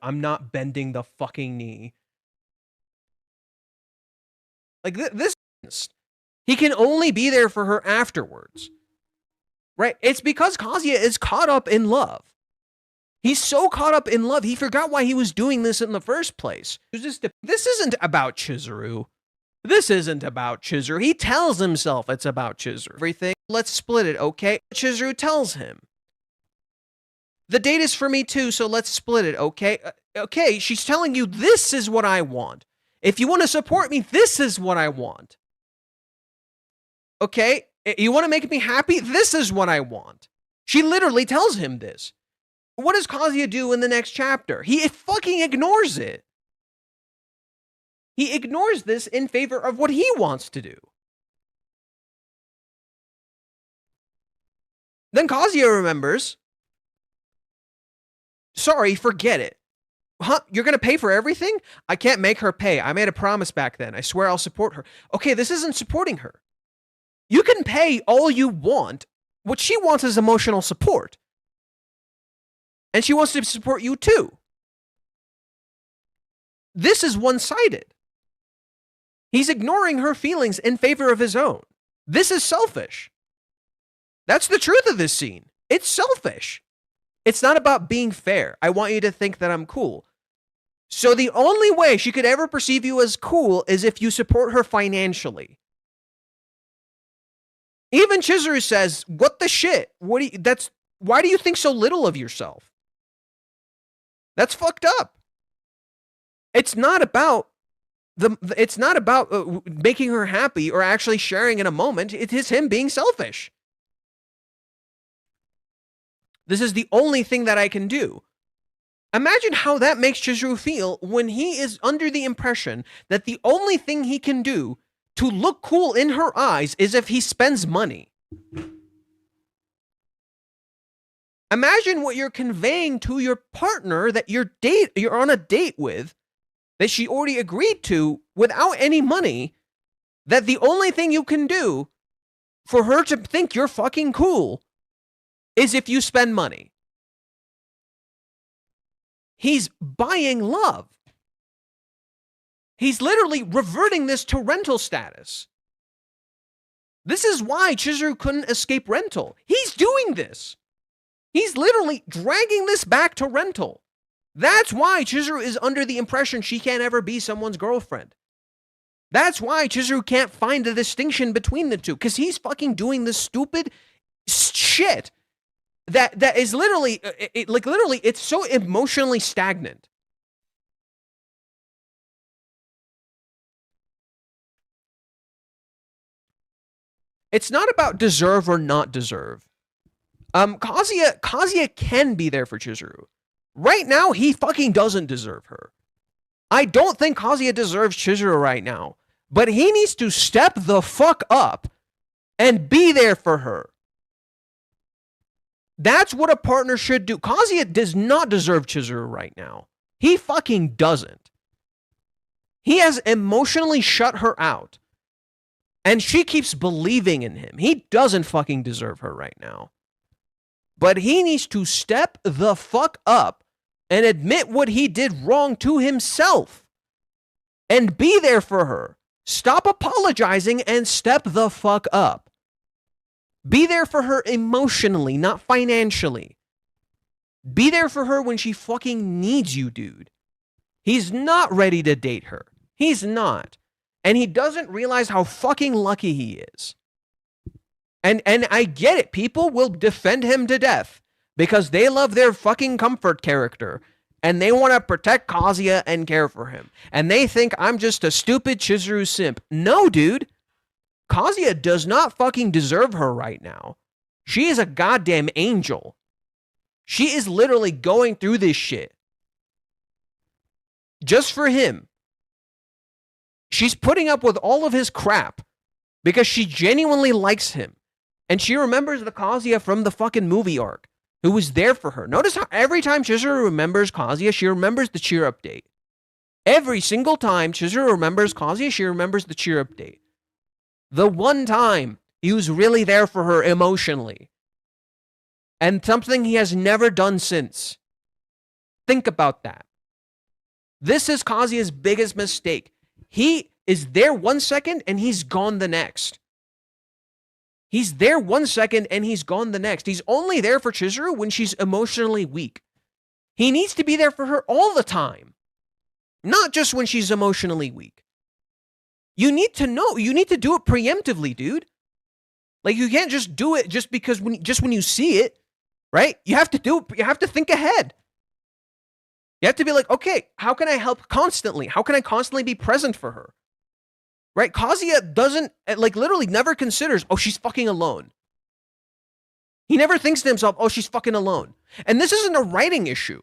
Speaker 2: I'm not bending the fucking knee. Like, this... He can only be there for her afterwards. Right? It's because Kazuya is caught up in love. He's so caught up in love, he forgot why he was doing this in the first place. This isn't about Chizuru. This isn't about Chizuru. He tells himself it's about Chizuru. Everything, let's split it, okay? Chizuru tells him. The date is for me too, so let's split it, okay? Okay, she's telling you, this is what I want. If you want to support me, this is what I want. Okay? You want to make me happy? This is what I want. She literally tells him this. What does Kazuya do in the next chapter? He fucking ignores it. He ignores this in favor of what he wants to do. Then Kazuya remembers. Sorry, forget it. Huh? You're going to pay for everything? I can't make her pay. I made a promise back then. I swear I'll support her. Okay, this isn't supporting her. You can pay all you want. What she wants is emotional support. And she wants to support you too. This is one-sided. He's ignoring her feelings in favor of his own. This is selfish. That's the truth of this scene. It's selfish. It's not about being fair. I want you to think that I'm cool. So the only way she could ever perceive you as cool is if you support her financially. Even Chizuru says, what the shit? Why do you think so little of yourself? That's fucked up. It's not about making her happy or actually sharing in a moment. It is him being selfish. This is the only thing that I can do. Imagine how that makes Chizuru feel when he is under the impression that the only thing he can do to look cool in her eyes is if he spends money. Imagine what you're conveying to your partner that you're on a date with, that she already agreed to without any money, that the only thing you can do for her to think you're fucking cool is if you spend money. He's buying love. He's literally reverting this to rental status. This is why Chizuru couldn't escape rental. He's doing this. He's literally dragging this back to rental. That's why Chizuru is under the impression she can't ever be someone's girlfriend. That's why Chizuru can't find the distinction between the two, because he's fucking doing this stupid shit that is literally, literally, it's so emotionally stagnant. It's not about deserve or not deserve. Kazuya can be there for Chizuru. Right now, he fucking doesn't deserve her. I don't think Kazuya deserves Chizuru right now, but he needs to step the fuck up and be there for her. That's what a partner should do. Kazuya does not deserve Chizuru right now. He fucking doesn't. He has emotionally shut her out. And she keeps believing in him. He doesn't fucking deserve her right now. But he needs to step the fuck up and admit what he did wrong to himself. And be there for her. Stop apologizing and step the fuck up. Be there for her emotionally, not financially. Be there for her when she fucking needs you, dude. He's not ready to date her. He's not. And he doesn't realize how fucking lucky he is. And I get it. People will defend him to death because they love their fucking comfort character and they want to protect Kazuya and care for him. And they think I'm just a stupid Chizuru simp. No, dude. Kazuya does not fucking deserve her right now. She is a goddamn angel. She is literally going through this shit just for him. She's putting up with all of his crap because she genuinely likes him. And she remembers the Kazuya from the fucking movie arc who was there for her. Notice how every time Chizuru remembers Kazuya, she remembers the cheer update. Every single time Chizuru remembers Kazuya, she remembers the cheer update. The one time he was really there for her emotionally. And something he has never done since. Think about that. This is Kazuya's biggest mistake. He is there 1 second and he's gone the next. He's there 1 second and he's gone the next. He's only there for Chizuru when she's emotionally weak. He needs to be there for her all the time. Not just when she's emotionally weak. You need to know. You need to do it preemptively, dude. Like, you can't just do it just because when you see it, right? You have to do it. You have to think ahead. You have to be like, okay, how can I help constantly? How can I constantly be present for her? Right? Kazuya doesn't, like, literally never considers, oh, she's fucking alone. He never thinks to himself, oh, she's fucking alone. And this isn't a writing issue.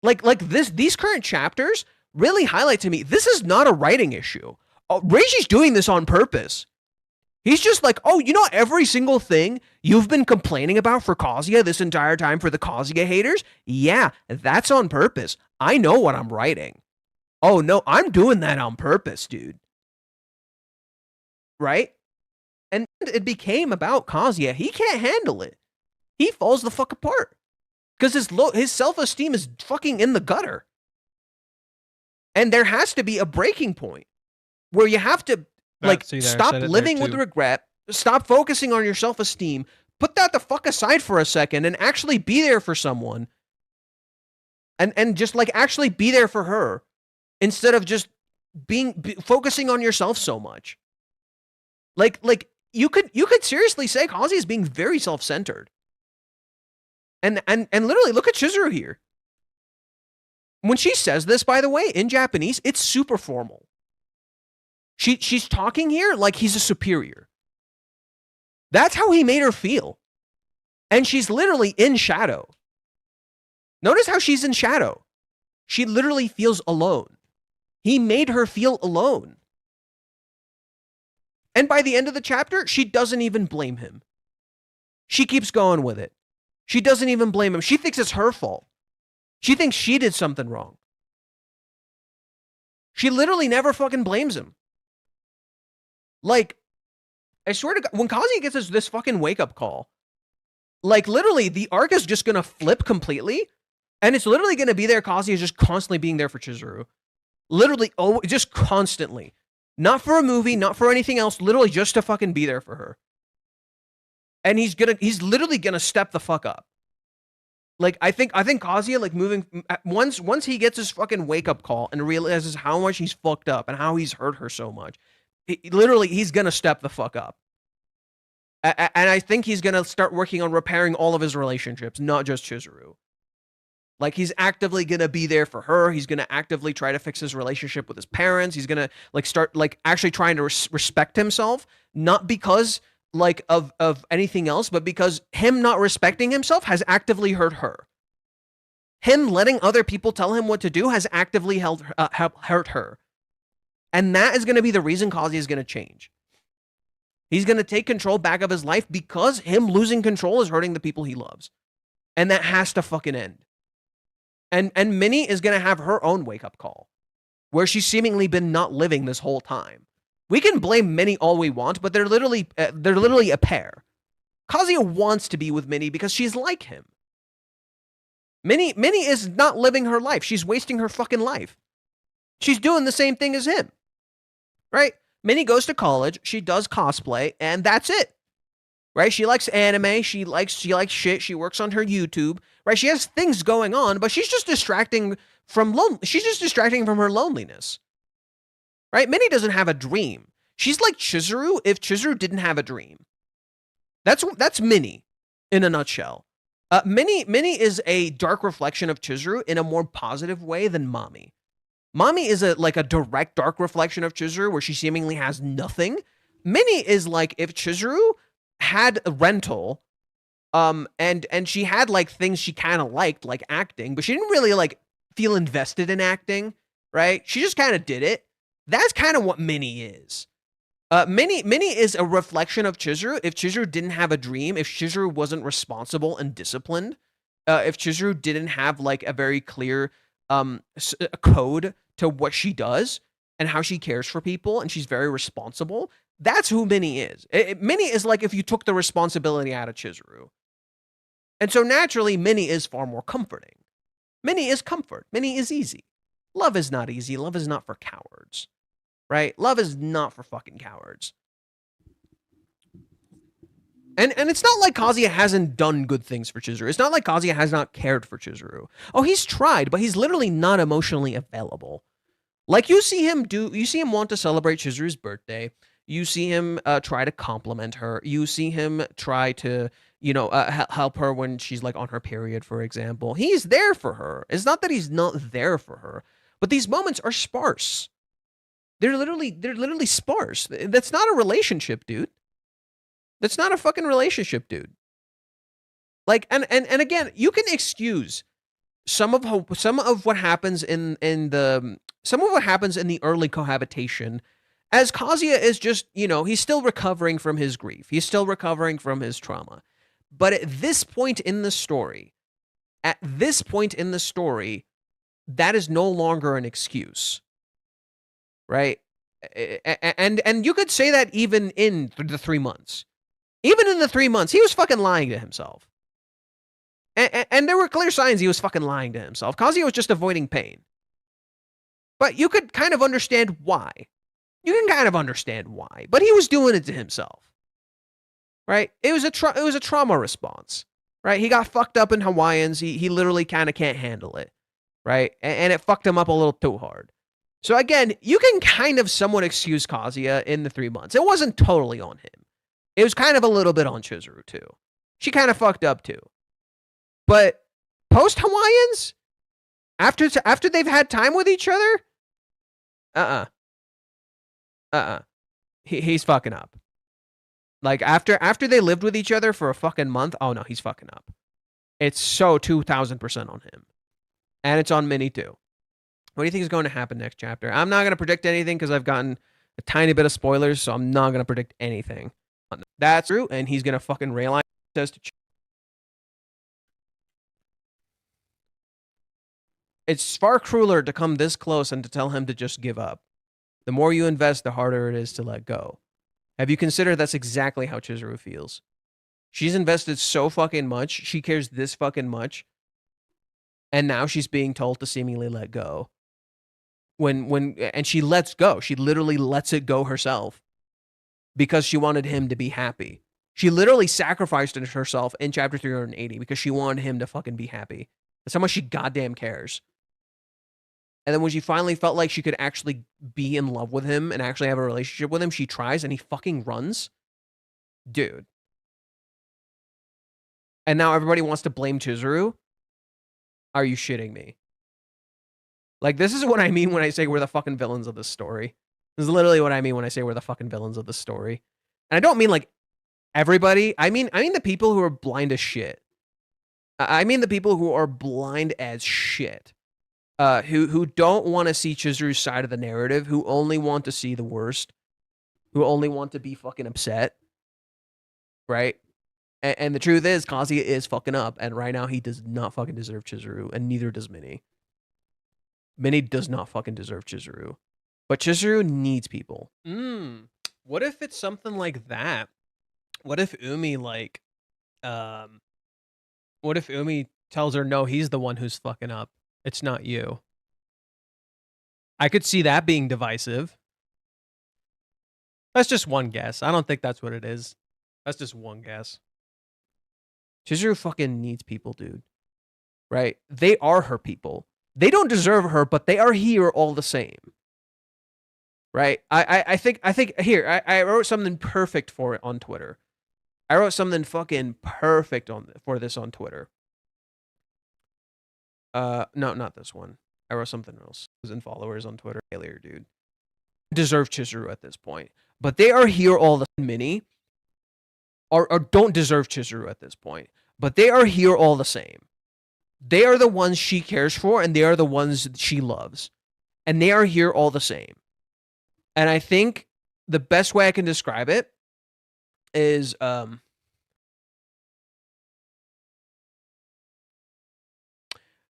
Speaker 2: These current chapters really highlight to me, this is not a writing issue. Reiji's doing this on purpose. He's just like, oh, you know every single thing you've been complaining about for Kazuya this entire time for the Kazuya haters? Yeah, that's on purpose. I know what I'm writing. Oh, no, I'm doing that on purpose, dude. Right? And it became about Kazuya. He can't handle it. He falls the fuck apart. Because his self-esteem is fucking in the gutter. And there has to be a breaking point where you have to stop living with regret, stop focusing on your self-esteem, put that the fuck aside for a second and actually be there for someone. And just like actually be there for her instead of just focusing on yourself so much. Like you could seriously say Kazuya is being very self-centered. And literally look at Chizuru here. When she says this, by the way, in Japanese, it's super formal. She's talking here like he's a superior. That's how he made her feel. And she's literally in shadow. Notice how she's in shadow. She literally feels alone. He made her feel alone. And by the end of the chapter, she doesn't even blame him. She keeps going with it. She doesn't even blame him. She thinks it's her fault. She thinks she did something wrong. She literally never fucking blames him. Like, I swear to God, when Kazuya gets this fucking wake-up call, Like, literally, the arc is just gonna flip completely, and it's literally gonna be there. Kazuya is just constantly being there for Chizuru. Literally, just constantly. Not for a movie, not for anything else, literally just to fucking be there for her. And he's literally gonna step the fuck up. Like, I think Kazuya, like, moving, once he gets his fucking wake-up call and realizes how much he's fucked up and how he's hurt her so much, literally, he's gonna step the fuck up. And I think he's gonna start working on repairing all of his relationships, not just Chizuru. Like, he's actively gonna be there for her. He's gonna actively try to fix his relationship with his parents. He's gonna, like, start, like, actually trying to respect himself, not because, like, of anything else, but because him not respecting himself has actively hurt her. Him letting other people tell him what to do has actively hurt her. And that is gonna be the reason Kazuya is gonna change. He's gonna take control back of his life because him losing control is hurting the people he loves. And that has to fucking end. And Minnie is gonna have her own wake-up call, where she's seemingly been not living this whole time. We can blame Minnie all we want, but they're literally a pair. Kazuya wants to be with Minnie because she's like him. Minnie is not living her life. She's wasting her fucking life. She's doing the same thing as him, right? Minnie goes to college. She does cosplay, and that's it. Right? She likes anime. She likes shit. She works on her YouTube. Right? She has things going on, but she's just distracting from her loneliness. Right? Minnie doesn't have a dream. She's like Chizuru if Chizuru didn't have a dream. That's Minnie in a nutshell. Minnie is a dark reflection of Chizuru in a more positive way than Mami. Mami is a direct dark reflection of Chizuru where she seemingly has nothing. Minnie is like if Chizuru had a rental, and she had like things she kind of liked, like acting, but she didn't really like feel invested in acting, right? She just kind of did it. That's kind of what Minnie is. Minnie is a reflection of Chizuru if Chizuru didn't have a dream, if Chizuru wasn't responsible and disciplined, if Chizuru didn't have like a very clear code to what she does and how she cares for people, and she's very responsible. That's who Minnie is. Minnie is like if you took the responsibility out of Chizuru. And so naturally, Minnie is far more comforting. Minnie is comfort. Minnie is easy. Love is not easy. Love is not for cowards. Right? Love is not for fucking cowards. And it's not like Kazuya hasn't done good things for Chizuru. It's not like Kazuya has not cared for Chizuru. Oh, he's tried, but he's literally not emotionally available. Like you see him want to celebrate Chizuru's birthday. You see him try to compliment her. You see him try to, help her when she's like on her period, for example. He's there for her. It's not that he's not there for her, but these moments are sparse. They're literally sparse. That's not a relationship, dude. That's not a fucking relationship, dude. Like, and again, you can excuse some of what happens in the early cohabitation, as Kazuya is just, he's still recovering from his grief. He's still recovering from his trauma. But at this point in the story, that is no longer an excuse. Right? And you could say that even in the 3 months. Even in the 3 months, he was fucking lying to himself. And there were clear signs he was fucking lying to himself. Kazuya was just avoiding pain. But you could kind of understand why. But he was doing it to himself. Right? It was a trauma response. Right? He got fucked up in Hawaiians. He literally kind of can't handle it. Right? And it fucked him up a little too hard. So again, you can kind of somewhat excuse Kazuya in the 3 months. It wasn't totally on him. It was kind of a little bit on Chizuru too. She kind of fucked up too. But post Hawaiians, after they've had time with each other, he's fucking up. Like after they lived with each other for a fucking month, oh no, he's fucking up. It's so 2000% on him, and it's on Minnie too. What do you think is going to happen next chapter? I'm not going to predict anything because I've gotten a tiny bit of spoilers, so I'm not going to predict anything. That's true, and he's going to fucking rail says to. It's far crueler to come this close and to tell him to just give up. The more you invest, the harder it is to let go. Have you considered that's exactly how Chizuru feels? She's invested so fucking much. She cares this fucking much. And now she's being told to seemingly let go. And she lets go. She literally lets it go herself because she wanted him to be happy. She literally sacrificed herself in chapter 380 because she wanted him to fucking be happy. That's how much she goddamn cares. And then when she finally felt like she could actually be in love with him and actually have a relationship with him, she tries and he fucking runs. Dude. And now everybody wants to blame Chizuru? Are you shitting me? Like, this is what I mean when I say we're the fucking villains of this story. This is literally what I mean when I say we're the fucking villains of this story. And I don't mean like everybody. I mean the people who are blind as shit. I mean the people who are blind as shit. Who don't want to see Chizuru's side of the narrative, who only want to see the worst, who only want to be fucking upset, right? And the truth is, Kazuya is fucking up, and right now he does not fucking deserve Chizuru, and neither does Minnie. Minnie does not fucking deserve Chizuru, but Chizuru needs people. What if it's something like that? What if Umi what if Umi tells her, no, he's the one who's fucking up. It's not you. I could see that being divisive. That's just one guess. I don't think that's what it is. That's just one guess. Chizuru fucking needs people, dude. Right? They are her people. They don't deserve her, but they are here all the same. Right? I think here, I wrote something perfect for it on Twitter. I wrote something fucking perfect for this on Twitter. No, not this one. I wrote something else. It was in followers on Twitter earlier, dude. Deserve Chizuru at this point. But they are here all the Minnie. Or don't deserve Chizuru at this point. But they are here all the same. They are the ones she cares for, and they are the ones she loves. And they are here all the same. And I think the best way I can describe it is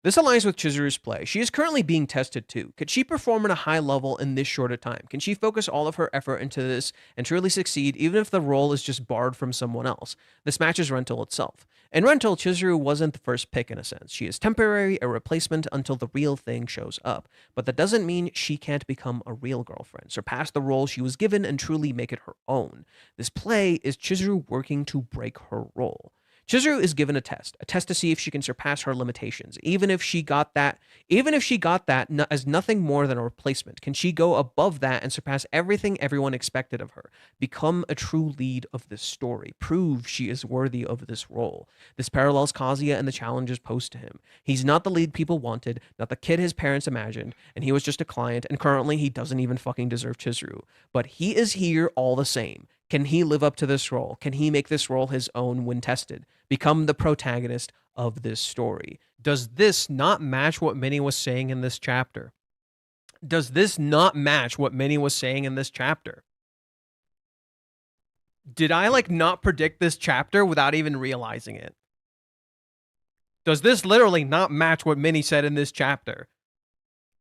Speaker 2: this aligns with Chizuru's play. She is currently being tested too. Could she perform at a high level in this short a time? Can she focus all of her effort into this and truly succeed even if the role is just borrowed from someone else? This matches Rental itself. In Rental, Chizuru wasn't the first pick in a sense. She is temporary, a replacement until the real thing shows up. But that doesn't mean she can't become a real girlfriend, surpass the role she was given and truly make it her own. This play is Chizuru working to break her role. Chizuru is given a test to see if she can surpass her limitations. Even if she got that as nothing more than a replacement, can she go above that and surpass everything everyone expected of her? Become a true lead of this story. Prove she is worthy of this role. This parallels Kazuya and the challenges posed to him. He's not the lead people wanted, not the kid his parents imagined, and he was just a client, and currently he doesn't even fucking deserve Chizuru. But he is here all the same. Can he live up to this role? Can he make this role his own when tested? Become the protagonist of this story. Does this not match what Minnie was saying in this chapter? Does this not match what Minnie was saying in this chapter? Did I not predict this chapter without even realizing it? Does this literally not match what Minnie said in this chapter?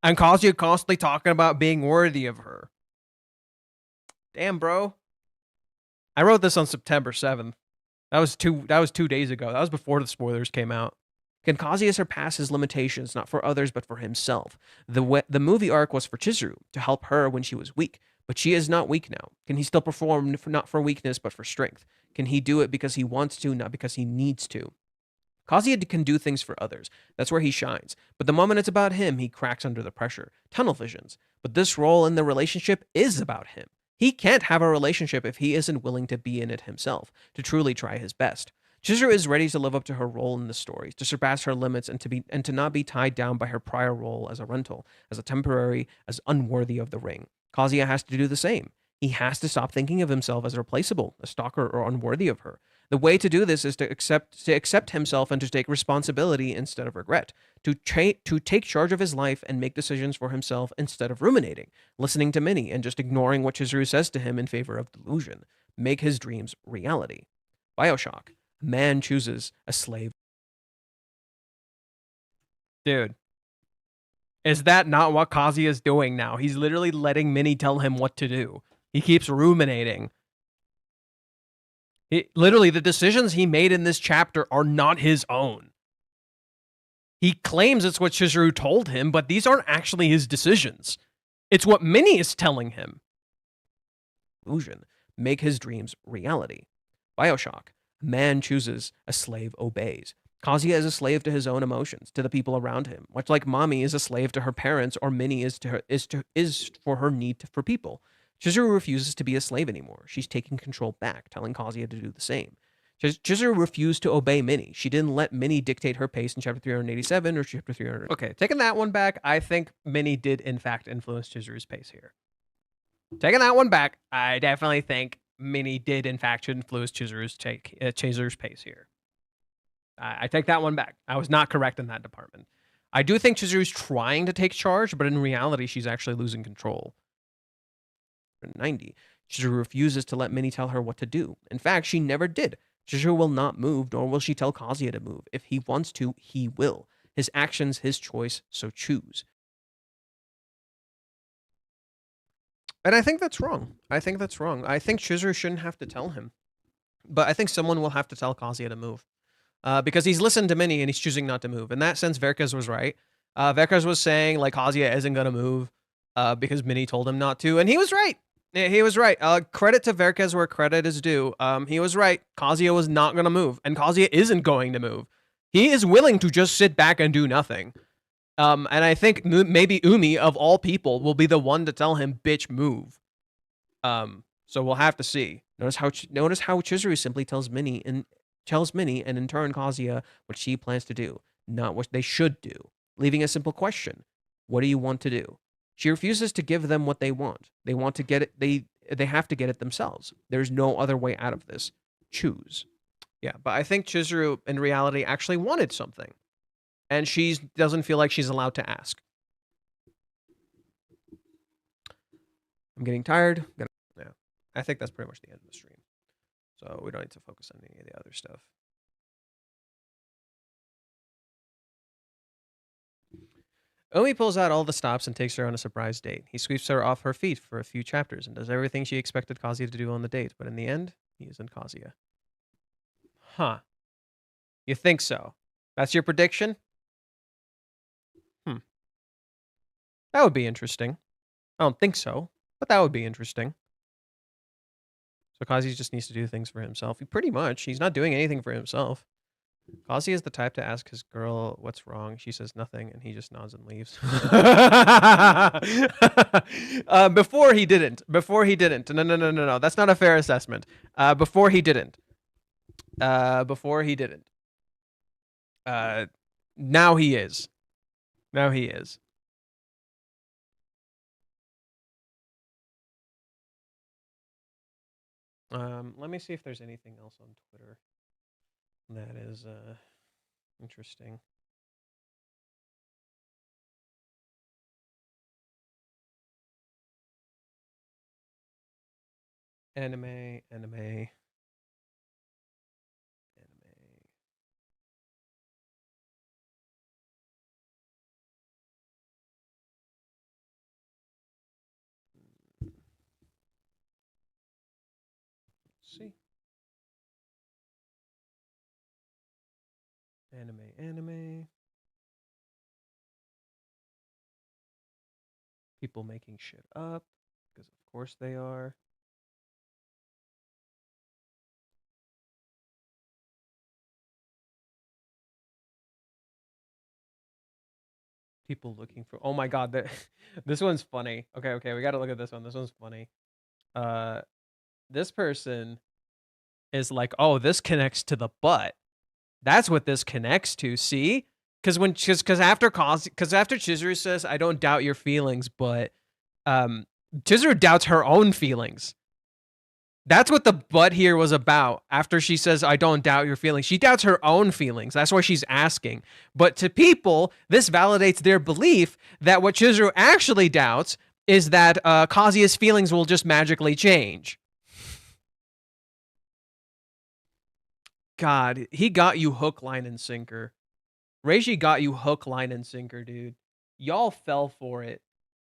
Speaker 2: And Kazuya constantly talking about being worthy of her. Damn, bro. I wrote this on September 7th. That was 2 days ago. That was before the spoilers came out. Can Kazuya surpass his limitations, not for others, but for himself? The movie arc was for Chizuru, to help her when she was weak. But she is not weak now. Can he still perform not for weakness, but for strength? Can he do it because he wants to, not because he needs to? Kazuya can do things for others. That's where he shines. But the moment it's about him, he cracks under the pressure. Tunnel visions. But this role in the relationship is about him. He can't have a relationship if he isn't willing to be in it himself, to truly try his best. Chizuru is ready to live up to her role in the story, to surpass her limits and to not be tied down by her prior role as a rental, as a temporary, as unworthy of the ring. Kazuya has to do the same. He has to stop thinking of himself as replaceable, a stalker, or unworthy of her. The way to do this is to accept himself and to take responsibility instead of regret, to take charge of his life and make decisions for himself instead of ruminating, listening to Minnie and just ignoring what Chizuru says to him in favor of delusion. Make his dreams reality. BioShock. Man chooses a slave. Dude. Is that not what Kazuya is doing now? He's literally letting Minnie tell him what to do. He keeps ruminating. Literally, the decisions he made in this chapter are not his own. He claims it's what Chizuru told him, but these aren't actually his decisions. It's what Minnie is telling him. Illusion. Make his dreams reality. Bioshock. Man chooses, a slave obeys. Kazuya is a slave to his own emotions, to the people around him, much like Mommy is a slave to her parents, or Minnie is for her need for people. Chizuru refuses to be a slave anymore. She's taking control back, telling Kazuya to do the same. Chizuru refused to obey Minnie. She didn't let Minnie dictate her pace in chapter 387 or chapter 300. Okay, taking that one back, I think Minnie did in fact influence Chizuru's pace here. Taking that one back, I definitely think Minnie did in fact influence Chizuru's pace here. I take that one back. I was not correct in that department. I do think Chizuru's trying to take charge, but in reality, she's actually losing control. 90. Chizuru refuses to let Minnie tell her what to do. In fact, she never did. Chizuru will not move, nor will she tell Kazuya to move. If he wants to, he will. His actions, his choice, so choose. And I think that's wrong. I think Chizuru shouldn't have to tell him. But I think someone will have to tell Kazuya to move. Because he's listened to Minnie and he's choosing not to move. In that sense, Verkez was right. Verkez was saying, like, Kazuya isn't going to move because Minnie told him not to. And he was right. He was right. Credit to Verkez where credit is due. He was right. Kazuya was not going to move. And Kazuya isn't going to move. He is willing to just sit back and do nothing. And I think maybe Umi, of all people, will be the one to tell him, bitch, move. So we'll have to see. Notice how Chizuru simply tells Minnie, and in turn Kazuya, what she plans to do, not what they should do, leaving a simple question. What do you want to do? She refuses to give them what they want. They want to get it. They have to get it themselves. There's no other way out of this. Choose. Yeah, but I think Chizuru, in reality, actually wanted something. And she doesn't feel like she's allowed to ask. I'm getting tired. Yeah, I think that's pretty much the end of the stream. So we don't need to focus on any of the other stuff. Umi pulls out all the stops and takes her on a surprise date. He sweeps her off her feet for a few chapters and does everything she expected Kazuya to do on the date. But in the end, he isn't Kazuya. Huh. You think so? That's your prediction? That would be interesting. I don't think so, but that would be interesting. So Kazuya just needs to do things for himself. Pretty much. He's not doing anything for himself. Kazuya is the type to ask his girl what's wrong. She says nothing, and he just nods and leaves. Before he didn't. No. That's not a fair assessment. Before he didn't. Now he is. Let me see if there's anything else on Twitter that is interesting. Anime. See. Anime. People making shit up, because of course they are. People looking for, oh my god, this one's funny. Okay, we gotta look at this one. This one's funny. This person is like, oh, this connects to the butt. That's what this connects to. See, because after Chizuru says, I don't doubt your feelings, but Chizuru doubts her own feelings. That's what the butt here was about. After she says, I don't doubt your feelings, she doubts her own feelings. That's why she's asking. But to people, this validates their belief that what Chizuru actually doubts is that Kazuya's feelings will just magically change. God, he got you hook, line, and sinker. Reishi got you hook, line, and sinker, dude. Y'all fell for it.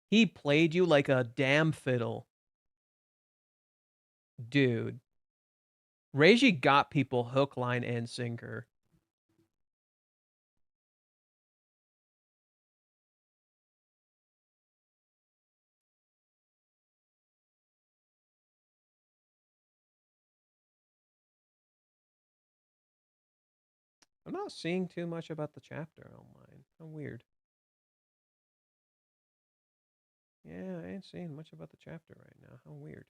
Speaker 2: He played you like a damn fiddle. Dude. Reiji got people hook, line, and sinker. I'm not seeing too much about the chapter online. How weird. Yeah, I ain't seeing much about the chapter right now. How weird.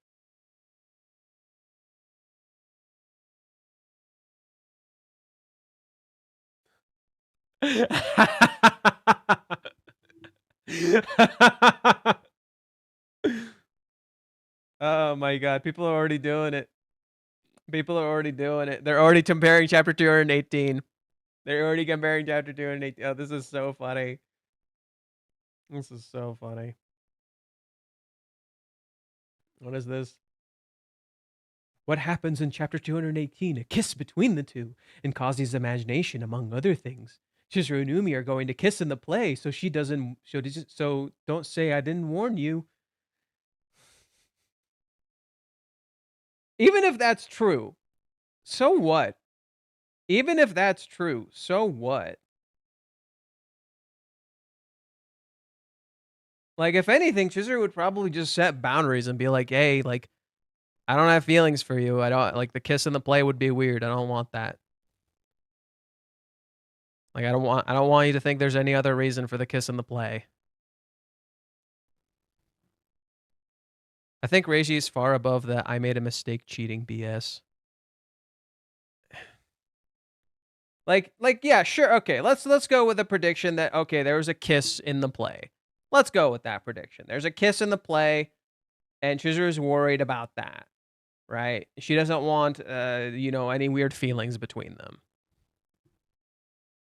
Speaker 2: Oh my god, people are already doing it. People are already doing it. They're already comparing chapter 218. They're already comparing chapter 218. Oh, this is so funny. This is so funny. What is this? What happens in chapter 218? A kiss between the two, and Kazuya's imagination, among other things. Chizuru and Umi are going to kiss in the play, so she doesn't. So don't say I didn't warn you. Even if that's true, so what? Even if that's true, so what? Like, if anything, Chizuru would probably just set boundaries and be like, hey, like, I don't have feelings for you. I don't like the kiss in the play would be weird. I don't want that. Like, I don't want you to think there's any other reason for the kiss in the play. I think Reiji is far above the I made a mistake cheating BS. Like yeah, sure, okay. Let's go with a prediction that okay, there was a kiss in the play. Let's go with that prediction. There's a kiss in the play, and Chizuru's worried about that, right? She doesn't want any weird feelings between them.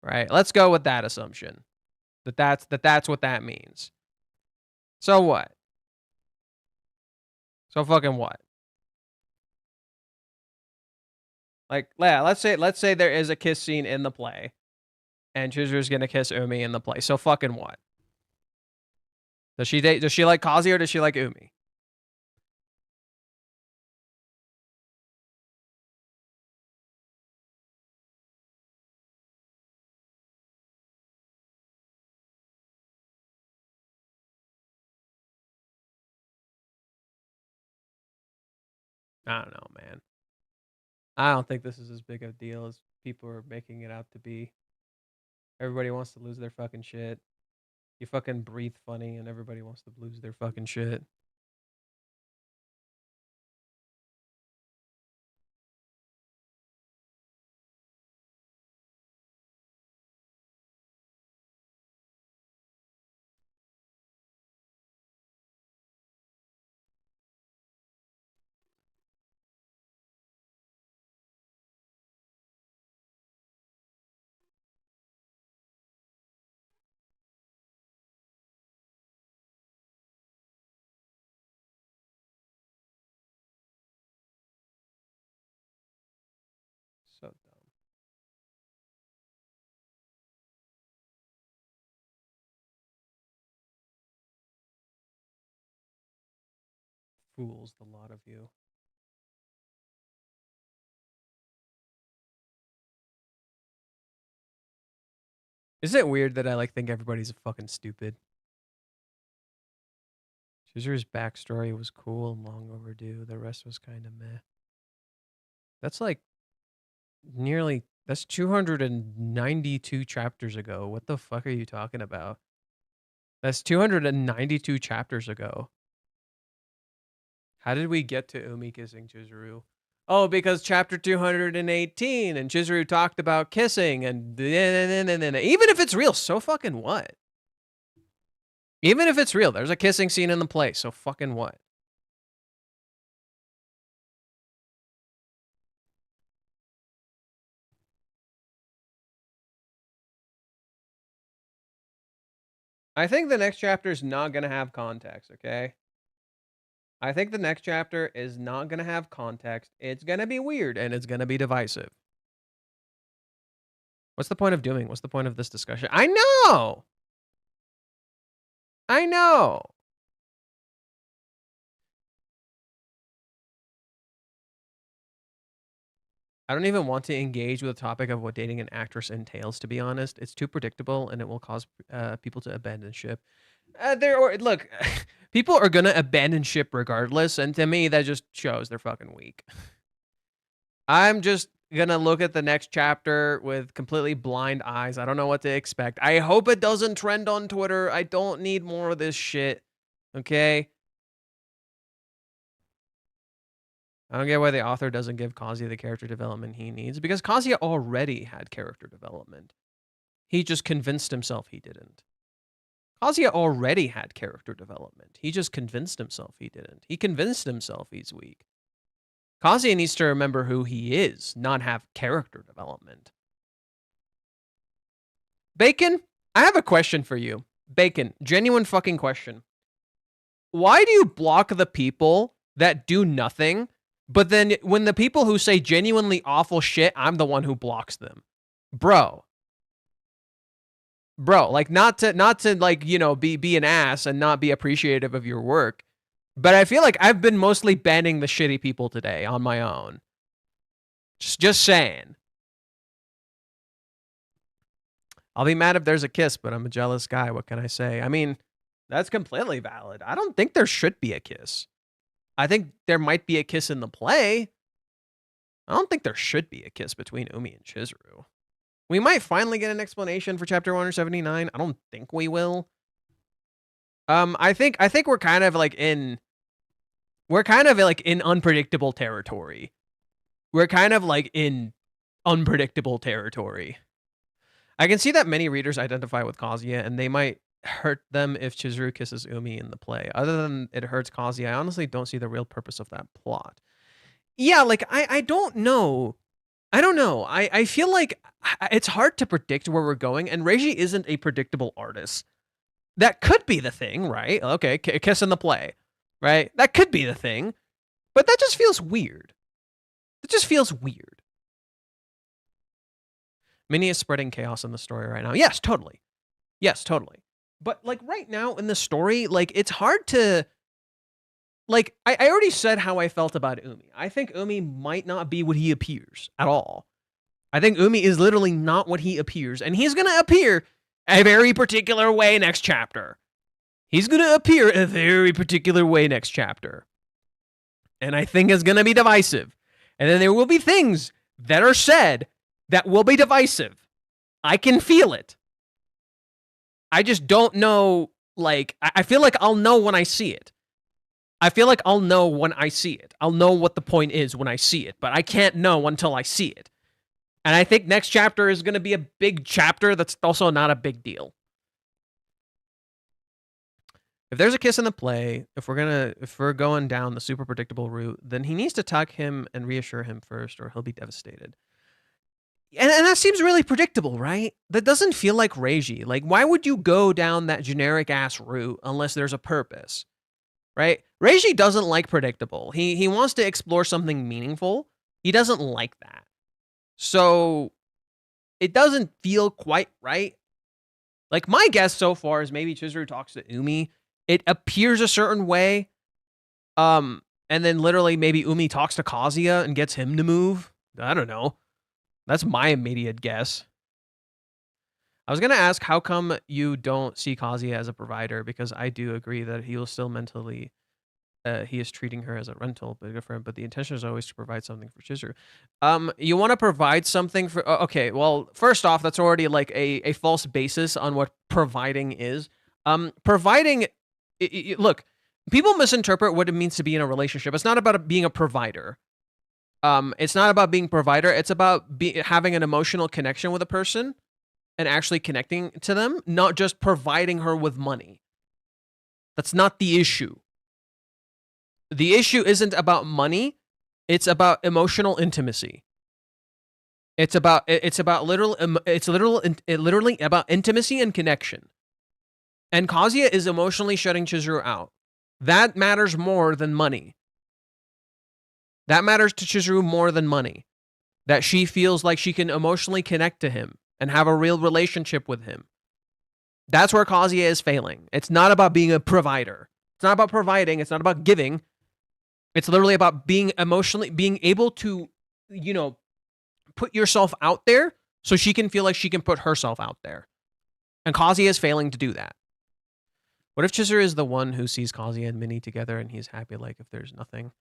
Speaker 2: Right? Let's go with that assumption. That's what that means. So what? So fucking what? Like, yeah, let's say there is a kiss scene in the play, and Chizuru's gonna kiss Umi in the play. So fucking what? Does she like Kazuya or does she like Umi? I don't know, man. I don't think this is as big a deal as people are making it out to be. Everybody wants to lose their fucking shit. You fucking breathe funny and everybody wants to lose their fucking shit. So dumb. Fools, the lot of you. Is it weird that I like think everybody's fucking stupid? Chizuru's backstory was cool and long overdue. The rest was kind of meh. That's like that's 292 chapters ago. What the fuck are you talking about? That's 292 chapters ago. How did we get to Umi kissing Chizuru? Oh, because chapter 218 and Chizuru talked about kissing and even if it's real, so fucking what? Even if it's real, there's a kissing scene in the play, so fucking what? I think the next chapter is not going to have context, okay? I think the next chapter is not going to have context. It's going to be weird and it's going to be divisive. What's the point of doing? What's the point of this discussion? I know. I know. I don't even want to engage with the topic of what dating an actress entails, to be honest. It's too predictable and it will cause people to abandon ship. Look, people are going to abandon ship regardless. And to me, that just shows they're fucking weak. I'm just going to look at the next chapter with completely blind eyes. I don't know what to expect. I hope it doesn't trend on Twitter. I don't need more of this shit. Okay? I don't get why the author doesn't give Kazuya the character development he needs, because Kazuya already had character development. He just convinced himself he didn't. Kazuya already had character development. He just convinced himself he didn't. He convinced himself he's weak. Kazuya needs to remember who he is, not have character development. Bacon, I have a question for you. Bacon, genuine fucking question. Why do you block the people that do nothing, but then when the people who say genuinely awful shit, I'm the one who blocks them? Bro, like not to like, you know, be an ass and not be appreciative of your work, but I feel like I've been mostly banning the shitty people today on my own. Just saying. I'll be mad if there's a kiss, but I'm a jealous guy. What can I say? I mean, that's completely valid. I don't think there should be a kiss. I think there might be a kiss in the play. I don't think there should be a kiss between Umi and Chizuru. We might finally get an explanation for chapter 179. I don't think we will. I think we're kind of like in unpredictable territory. We're kind of like in unpredictable territory. I can see that many readers identify with Kazuya, and they might hurt them if Chizuru kisses Umi in the play. Other than it hurts Kazuya, I honestly don't see the real purpose of that plot. Yeah, like, I don't know. I don't know. I feel like it's hard to predict where we're going, and Reiji isn't a predictable artist. That could be the thing, right? Okay, kiss in the play, right? That could be the thing, but that just feels weird. It just feels weird. Minnie is spreading chaos in the story right now. Yes, totally. Yes, totally. But, like, right now in the story, like, it's hard to... Like, I already said how I felt about Umi. I think Umi might not be what he appears at all. I think Umi is literally not what he appears, and he's going to appear a very particular way next chapter. He's going to appear a very particular way next chapter. And I think it's going to be divisive. And then there will be things that are said that will be divisive. I can feel it. I just don't know, like, I feel like I'll know when I see it. I feel like I'll know when I see it. I'll know what the point is when I see it, but I can't know until I see it. And I think next chapter is going to be a big chapter that's also not a big deal. If there's a kiss in the play, if we're going down the super predictable route, then he needs to tuck him and reassure him first, or he'll be devastated. And that seems really predictable, right? That doesn't feel like Reiji. Like, why would you go down that generic-ass route unless there's a purpose, right? Reiji doesn't like predictable. He wants to explore something meaningful. He doesn't like that. So, it doesn't feel quite right. Like, my guess so far is maybe Chizuru talks to Umi. It appears a certain way. And then literally maybe Umi talks to Kazuya and gets him to move. I don't know. That's my immediate guess. I was going to ask, how come you don't see Kazuya as a provider? Because I do agree that he will still mentally, he is treating her as a rental, but the intention is always to provide something for Chizuru. You want to provide something for, okay, well, first off, that's already like a false basis on what providing is. Providing, look, people misinterpret what it means to be in a relationship. It's not about being a provider. It's not about being provider. It's about having an emotional connection with a person and actually connecting to them, not just providing her with money. That's not the issue. The issue isn't about money. It's about emotional intimacy. It's literally about intimacy and connection. And Kazuya is emotionally shutting Chizuru out. That matters more than money. That matters to Chizuru more than money. That she feels like she can emotionally connect to him and have a real relationship with him. That's where Kazuya is failing. It's not about being a provider. It's not about providing. It's not about giving. It's literally about being able to, put yourself out there so she can feel like she can put herself out there. And Kazuya is failing to do that. What if Chizuru is the one who sees Kazuya and Minnie together and he's happy like if there's nothing?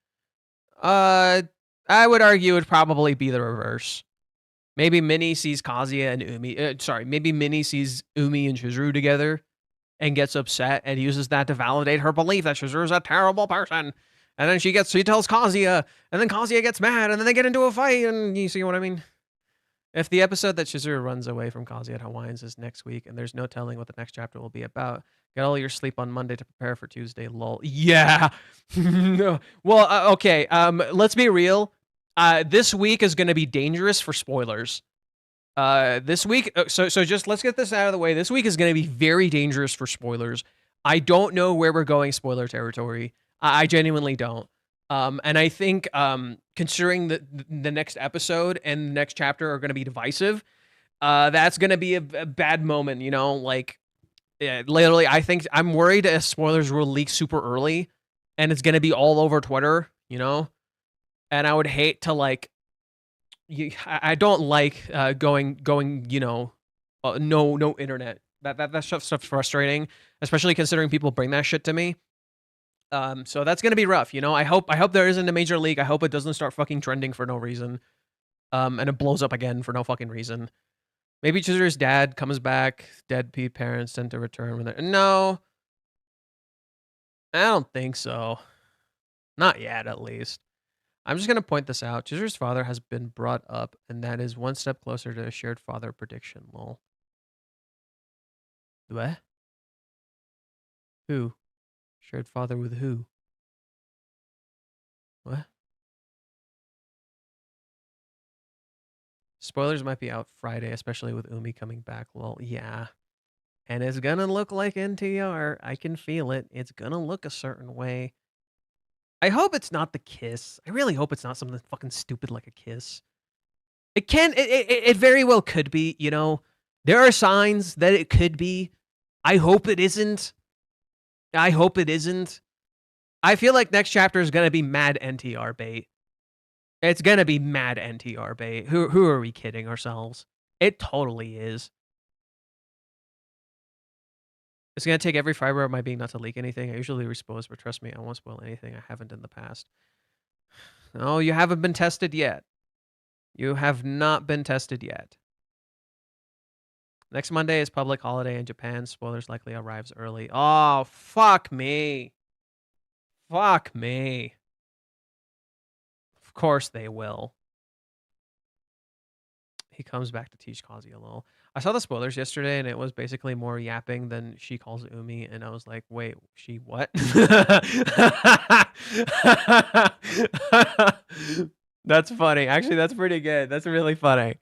Speaker 2: I would argue it would probably be the reverse. Maybe Minnie sees Kazuya and Umi. Maybe Minnie sees Umi and Chizuru together and gets upset and uses that to validate her belief that Chizuru's a terrible person. And then she tells Kazuya, and then Kazuya gets mad, and then they get into a fight, and you see what I mean? If the episode that Chizuru runs away from Kazuya at Hawaiians is next week, and there's no telling what the next chapter will be about, get all your sleep on Monday to prepare for Tuesday, lol. Yeah! No. Well, okay, let's be real. This week is going to be dangerous for spoilers. This week, so just let's get this out of the way. This week is going to be very dangerous for spoilers. I don't know where we're going spoiler territory. I genuinely don't. And I think considering the next episode and the next chapter are going to be divisive, that's going to be a bad moment, you know? Like, literally, I think I'm worried if spoilers will leak super early and it's going to be all over Twitter, you know? And I would hate to, like, I don't like going, you know, no internet. That stuff's frustrating, especially considering people bring that shit to me. So that's gonna be rough, you know. I hope there isn't a major leak. I hope it doesn't start fucking trending for no reason. And it blows up again for no fucking reason. Maybe Chizuru's dad comes back, deadbeat parents sent to return when they're no. I don't think so. Not yet, at least. I'm just gonna point this out. Chizuru's father has been brought up, and that is one step closer to a shared father prediction. Lol. What? Who? Shared father with who? What? Spoilers might be out Friday, especially with Umi coming back. Lol. Yeah. And it's gonna look like NTR. I can feel it. It's gonna look a certain way. I hope it's not the kiss. I really hope it's not something fucking stupid like a kiss. It very well could be, you know. There are signs that it could be. I hope it isn't. I hope it isn't. I feel like next chapter is gonna be mad NTR bait. It's gonna be mad NTR bait. Who are we kidding ourselves? It totally is. It's gonna take every fiber of my being not to leak anything. I usually respose, but trust me, I won't spoil anything I haven't in the past. No, you haven't been tested yet. You have not been tested yet. Next Monday is public holiday in Japan. Spoilers likely arrives early. Oh, fuck me. Fuck me. Of course they will. He comes back to teach Kazuya a little. I saw the spoilers yesterday, and it was basically more yapping than she calls Umi, and I was like, wait, she what? That's funny. Actually, that's pretty good. That's really funny.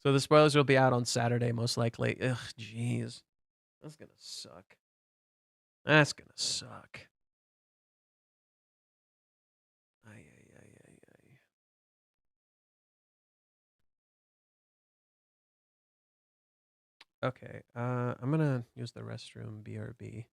Speaker 2: So the spoilers will be out on Saturday, most likely. Ugh, jeez. That's gonna suck. That's gonna suck. Ay, ay, ay, ay, ay. Okay, I'm gonna use the restroom, BRB.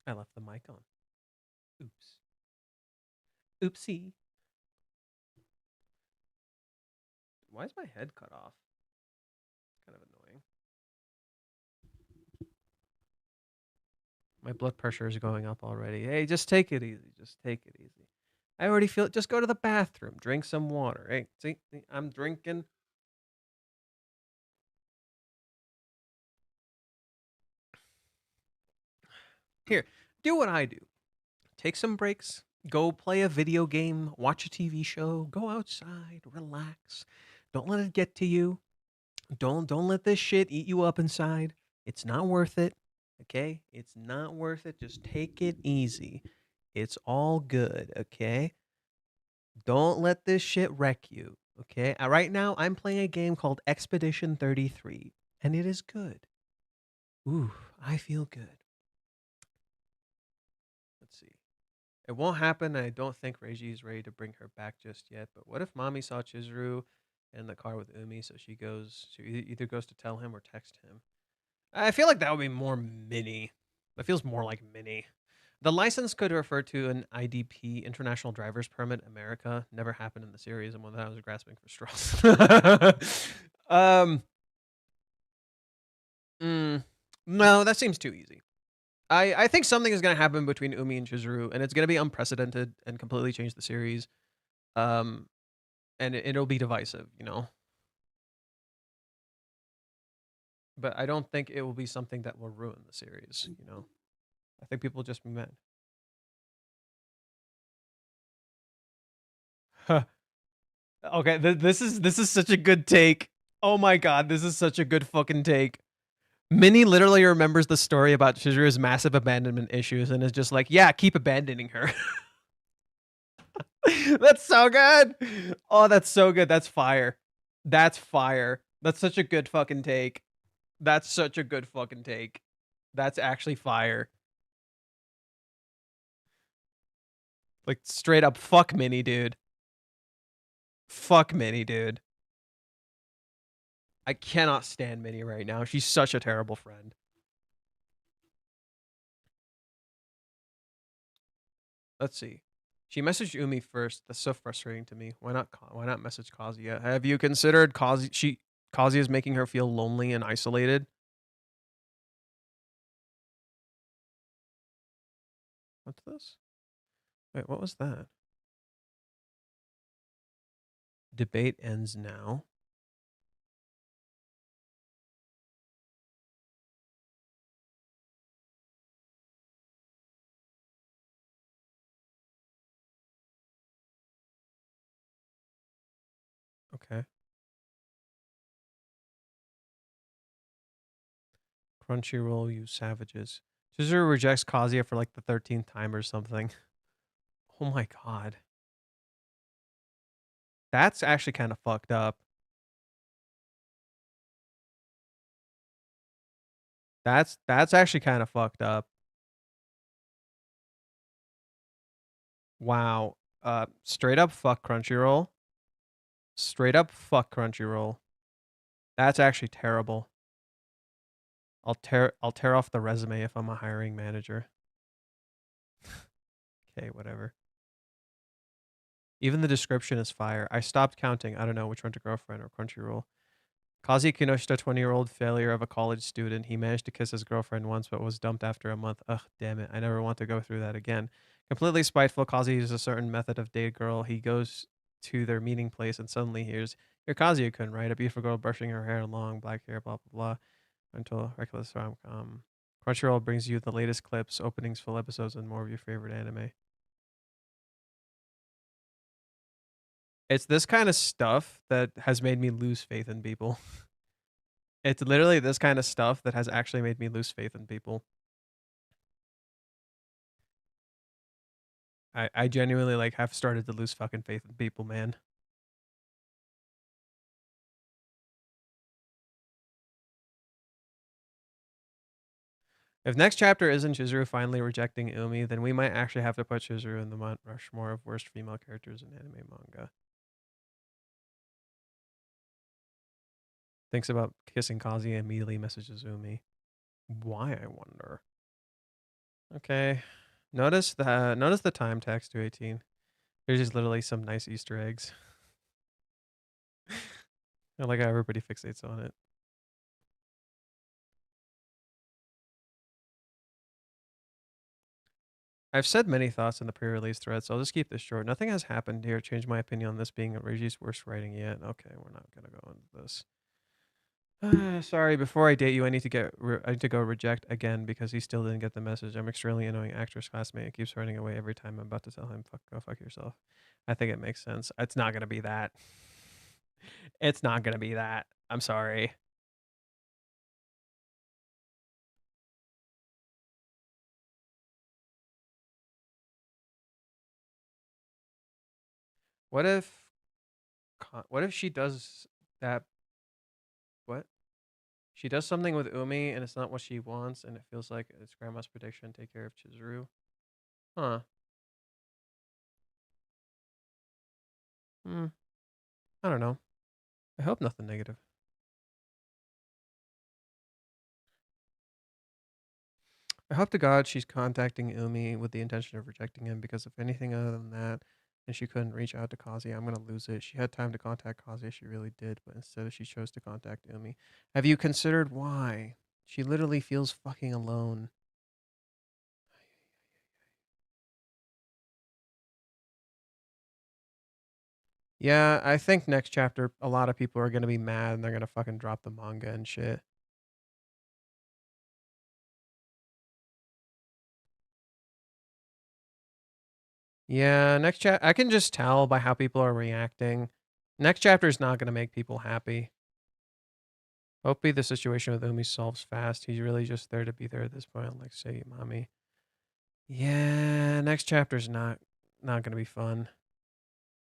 Speaker 1: I left the mic on. Oops. Oopsie. Why is my head cut off? Kind of annoying. My blood pressure is going up already. Hey, just take it easy. Just take it easy. I already feel it. Just go to the bathroom. Drink some water. Hey, see, I'm drinking. Here, do what I do. Take some breaks. Go play a video game. Watch a TV show. Go outside. Relax. Don't let it get to you. Don't let this shit eat you up inside. It's not worth it. Okay? It's not worth it. Just take it easy. It's all good, okay? Don't let this shit wreck you, okay? Right now I'm playing a game called Expedition 33 and it is good. Ooh, I feel good. Let's see. It won't happen. I don't think Reiji is ready to bring her back just yet, but what if Mommy saw Chizuru in the car with Umi, so she either goes to tell him or text him. I feel like that would be more Minnie. That feels more like Minnie. The license could refer to an IDP, International Driver's Permit, America. Never happened in the series, and one that I was grasping for straws. No, that seems too easy. I think something is going to happen between Umi and Chizuru, and it's going to be unprecedented and completely change the series. And it'll be divisive, you know. But I don't think it will be something that will ruin the series, you know. I think people will just be mad. Okay, this is such a good take. Oh my god, this is such a good fucking take. Minnie literally remembers the story about Chizuru's massive abandonment issues and is just like, yeah, keep abandoning her. That's so good. Oh, that's so good. That's fire. That's fire. That's such a good fucking take. That's such a good fucking take. That's actually fire. Like, straight up, fuck Minnie, dude. Fuck Minnie, dude. I cannot stand Minnie right now. She's such a terrible friend. Let's see. She messaged Umi first. That's so frustrating to me. Why not message Kazuya? Have you considered Kazuya's making her feel lonely and isolated? What's this? Wait, what was that? Debate ends now. Okay. Crunchyroll, you savages. Chizuru rejects Kazuya for like the 13th time or something. Oh my god. That's actually kind of fucked up. That's actually kind of fucked up. Wow. Straight up fuck Crunchyroll. Straight up fuck Crunchyroll. That's actually terrible. I'll tear off the resume if I'm a hiring manager. Okay, whatever. Even the description is fire. I stopped counting. I don't know which one to girlfriend or Crunchyroll. Kazi Kinoshita, 20-year-old failure of a college student. He managed to kiss his girlfriend once, but was dumped after a month. Ugh, damn it. I never want to go through that again. Completely spiteful, Kazi uses a certain method of date girl. He goes to their meeting place and suddenly hears, "You're Kazuya-kun, right? A beautiful girl brushing her hair long, black hair, blah, blah, blah." Until reckless rom-com. Crunchyroll brings you the latest clips, openings, full episodes, and more of your favorite anime. It's this kind of stuff that has made me lose faith in people. It's literally this kind of stuff that has actually made me lose faith in people. I genuinely like have started to lose fucking faith in people, man. If next chapter isn't Chizuru finally rejecting Umi, then we might actually have to put Chizuru in the Mount Rushmore of worst female characters in anime manga. Thinks about kissing Kazuya, immediately messages Umi. Why, I wonder? Okay. Notice the time text to 18. There's just literally some nice Easter eggs. I like how everybody fixates on it. I've said many thoughts in the pre-release thread, so I'll just keep this short. Nothing has happened here. Changed my opinion on this being Regi's worst writing yet. Okay, we're not gonna go into this. Sorry, before I date you, I need to go reject again because he still didn't get the message. I'm extremely annoying actress classmate. It keeps running away every time I'm about to tell him, go fuck yourself. I think it makes sense. It's not gonna be that. It's not gonna be that. I'm sorry. What if she does that? What? She does something with Umi and it's not what she wants and it feels like it's grandma's prediction, take care of Chizuru. Huh. Hmm. I don't know. I hope nothing negative. I hope to God she's contacting Umi with the intention of rejecting him because if anything other than that, and she couldn't reach out to Kazuya, I'm gonna lose it. She had time to contact Kazuya, she really did, but instead she chose to contact Umi. Have you considered why? She literally feels fucking alone. Yeah, I think next chapter a lot of people are gonna be mad and they're gonna fucking drop the manga and shit. Yeah, next chapter I can just tell by how people are reacting. Next chapter is not gonna make people happy. Hopefully the situation with Umi solves fast. He's really just there to be there at this point, like say mommy. Yeah, next chapter's not gonna be fun.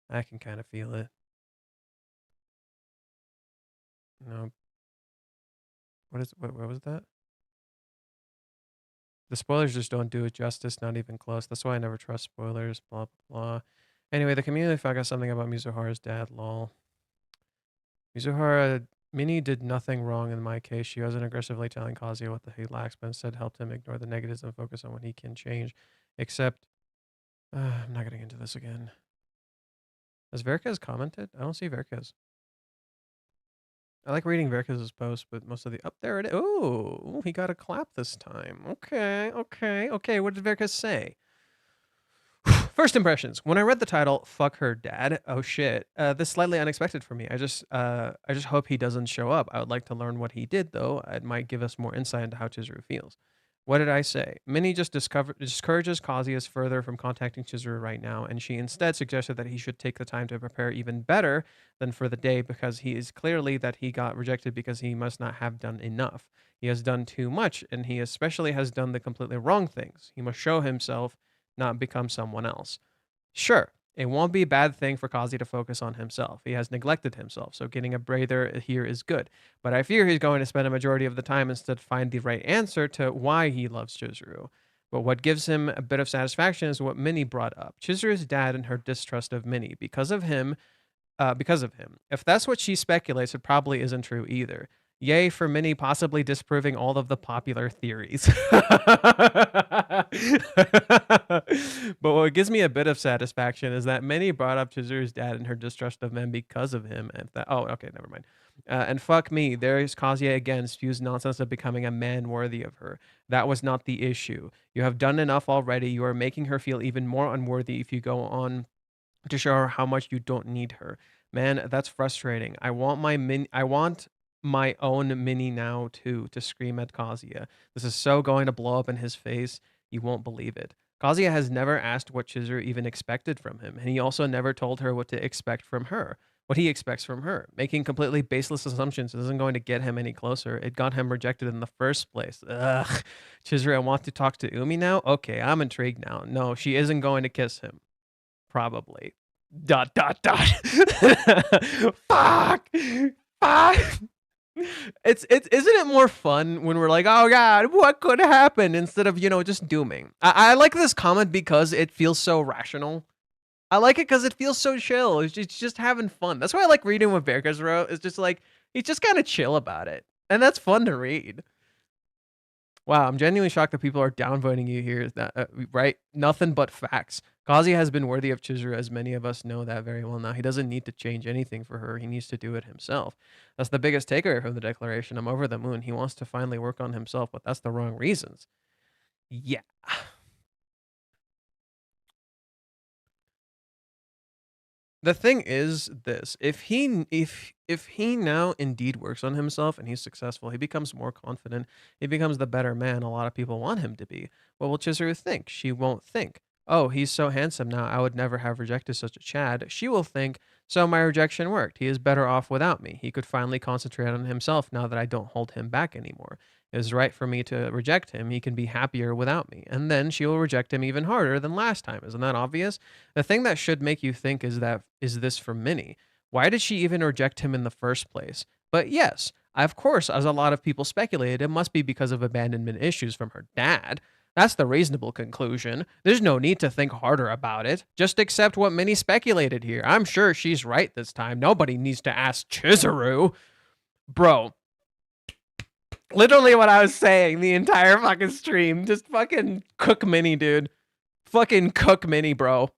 Speaker 1: I can kind of feel it. No. What was that? The spoilers just don't do it justice, not even close. That's why I never trust spoilers, blah, blah, blah. Anyway, the community found out something about Mizuhara's dad, lol. Mizuhara, Minnie did nothing wrong in my case. She wasn't aggressively telling Kazuya what he lacks, but instead helped him ignore the negatives and focus on what he can change. Except, I'm not getting into this again. Has Verkez commented? I don't see Verkez. I like reading Verkez's posts, but most of the there it is. Oh, he got a clap this time. Okay. What did Verkez say? First impressions. When I read the title, "Fuck Her Dad," oh shit, this is slightly unexpected for me. I just hope he doesn't show up. I would like to learn what he did, though. It might give us more insight into how Chizuru feels. What did I say? Minnie just discourages Kazuya further from contacting Chizuru right now, and she instead suggested that he should take the time to prepare even better than for the day because he is clearly that he got rejected because he must not have done enough. He has done too much, and he especially has done the completely wrong things. He must show himself, not become someone else. Sure, it won't be a bad thing for Kazi to focus on himself. He has neglected himself, so getting a breather here is good. But I fear he's going to spend a majority of the time instead find the right answer to why he loves Chizuru. But what gives him a bit of satisfaction is what Minnie brought up. Chizuru's dad and her distrust of Minnie. Because of him. If that's what she speculates, it probably isn't true either. Yay for Minnie possibly disproving all of the popular theories. But what gives me a bit of satisfaction is that Minnie brought up Chizuru's dad and her distrust of men because of him. And okay, never mind. And fuck me, there's Kazuya again spews nonsense of becoming a man worthy of her. That was not the issue. You have done enough already. You are making her feel even more unworthy if you go on to show her how much you don't need her. Man, that's frustrating. I want my own Minnie now too to scream at Kazuya. This is so going to blow up in his face. You won't believe it. Kazuya has never asked what Chizuru even expected from him, and he also never told her what to expect from her. What he expects from her. Making completely baseless assumptions isn't going to get him any closer. It got him rejected in the first place. Ugh. Chizuru, I want to talk to Umi now? Okay, I'm intrigued now. No, she isn't going to kiss him. Probably. ... Fuck. It's isn't it more fun when we're like, oh god, what could happen instead of just dooming. I like this comment because it feels so rational. I like it because it feels so chill. It's just having fun. That's why I like reading what Berkes wrote. It's just like he's just kind of chill about it, and that's fun to read.
Speaker 2: Wow, I'm genuinely shocked that people are downvoting you here. Right? Nothing but facts. Kazuya has been worthy of Chizuru, as many of us know that very well now. He doesn't need to change anything for her. He needs to do it himself. That's the biggest takeaway from the declaration. I'm over the moon. He wants to finally work on himself, but that's the wrong reasons. Yeah. The thing is this, if he now indeed works on himself and he's successful, he becomes more confident, he becomes the better man a lot of people want him to be. What will Chizuru think? She won't think, oh, he's so handsome now, I would never have rejected such a Chad. She will think, so my rejection worked. He is better off without me. He could finally concentrate on himself now that I don't hold him back anymore. It is right for me to reject him. He can be happier without me. And then she will reject him even harder than last time. Isn't that obvious? The thing that should make you think is this for Minnie? Why did she even reject him in the first place? But yes, of course, as a lot of people speculated, it must be because of abandonment issues from her dad. That's the reasonable conclusion. There's no need to think harder about it. Just accept what Minnie speculated here. I'm sure she's right this time. Nobody needs to ask Chizuru. Bro, literally what I was saying the entire fucking stream. Just fucking cook Minnie, dude. Fucking cook Minnie, bro.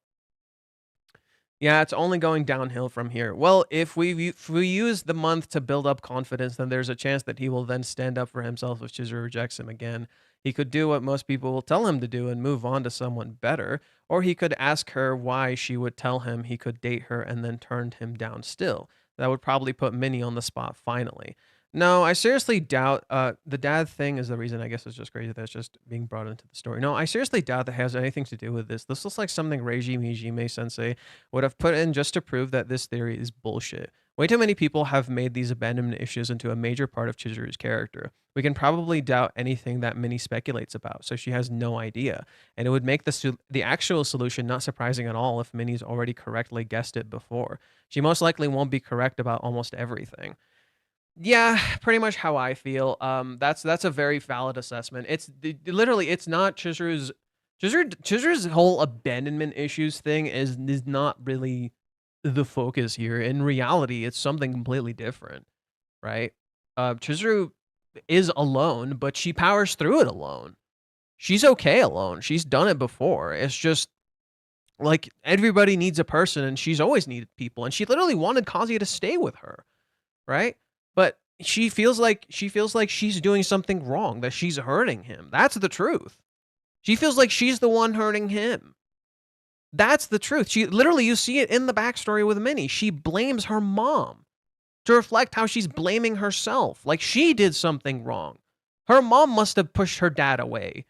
Speaker 2: Yeah, it's only going downhill from here. Well, if we use the month to build up confidence, then there's a chance that he will then stand up for himself if Chizuru rejects him again. He could do what most people will tell him to do and move on to someone better, or he could ask her why she would tell him he could date her and then turned him down still. That would probably put Minnie on the spot finally. No, I seriously doubt the dad thing is the reason. I guess it's just crazy that it's just being brought into the story. No, I seriously doubt that has anything to do with this. This looks like something Reiji Mijime sensei would have put in just to prove that this theory is bullshit. Way too many people have made these abandonment issues into a major part of Chizuru's character. We can probably doubt anything that Minnie speculates about, so she has no idea. And it would make the actual solution not surprising at all if Minnie's already correctly guessed it before. She most likely won't be correct about almost everything. Yeah, pretty much how I feel. That's a very valid assessment. Literally it's not Chizuru's whole abandonment issues thing is not really the focus here. In reality, it's something completely different, right? Chizuru is alone, but she powers through it alone. She's okay alone. She's done it before. It's just like everybody needs a person, and she's always needed people, and she literally wanted Kazuya to stay with her, right? But she feels like she's doing something wrong, that she's hurting him. That's the truth. She feels like she's the one hurting him. That's the truth. She literally, you see it in the backstory with Minnie. She blames her mom to reflect how she's blaming herself. Like she did something wrong. Her mom must have pushed her dad away.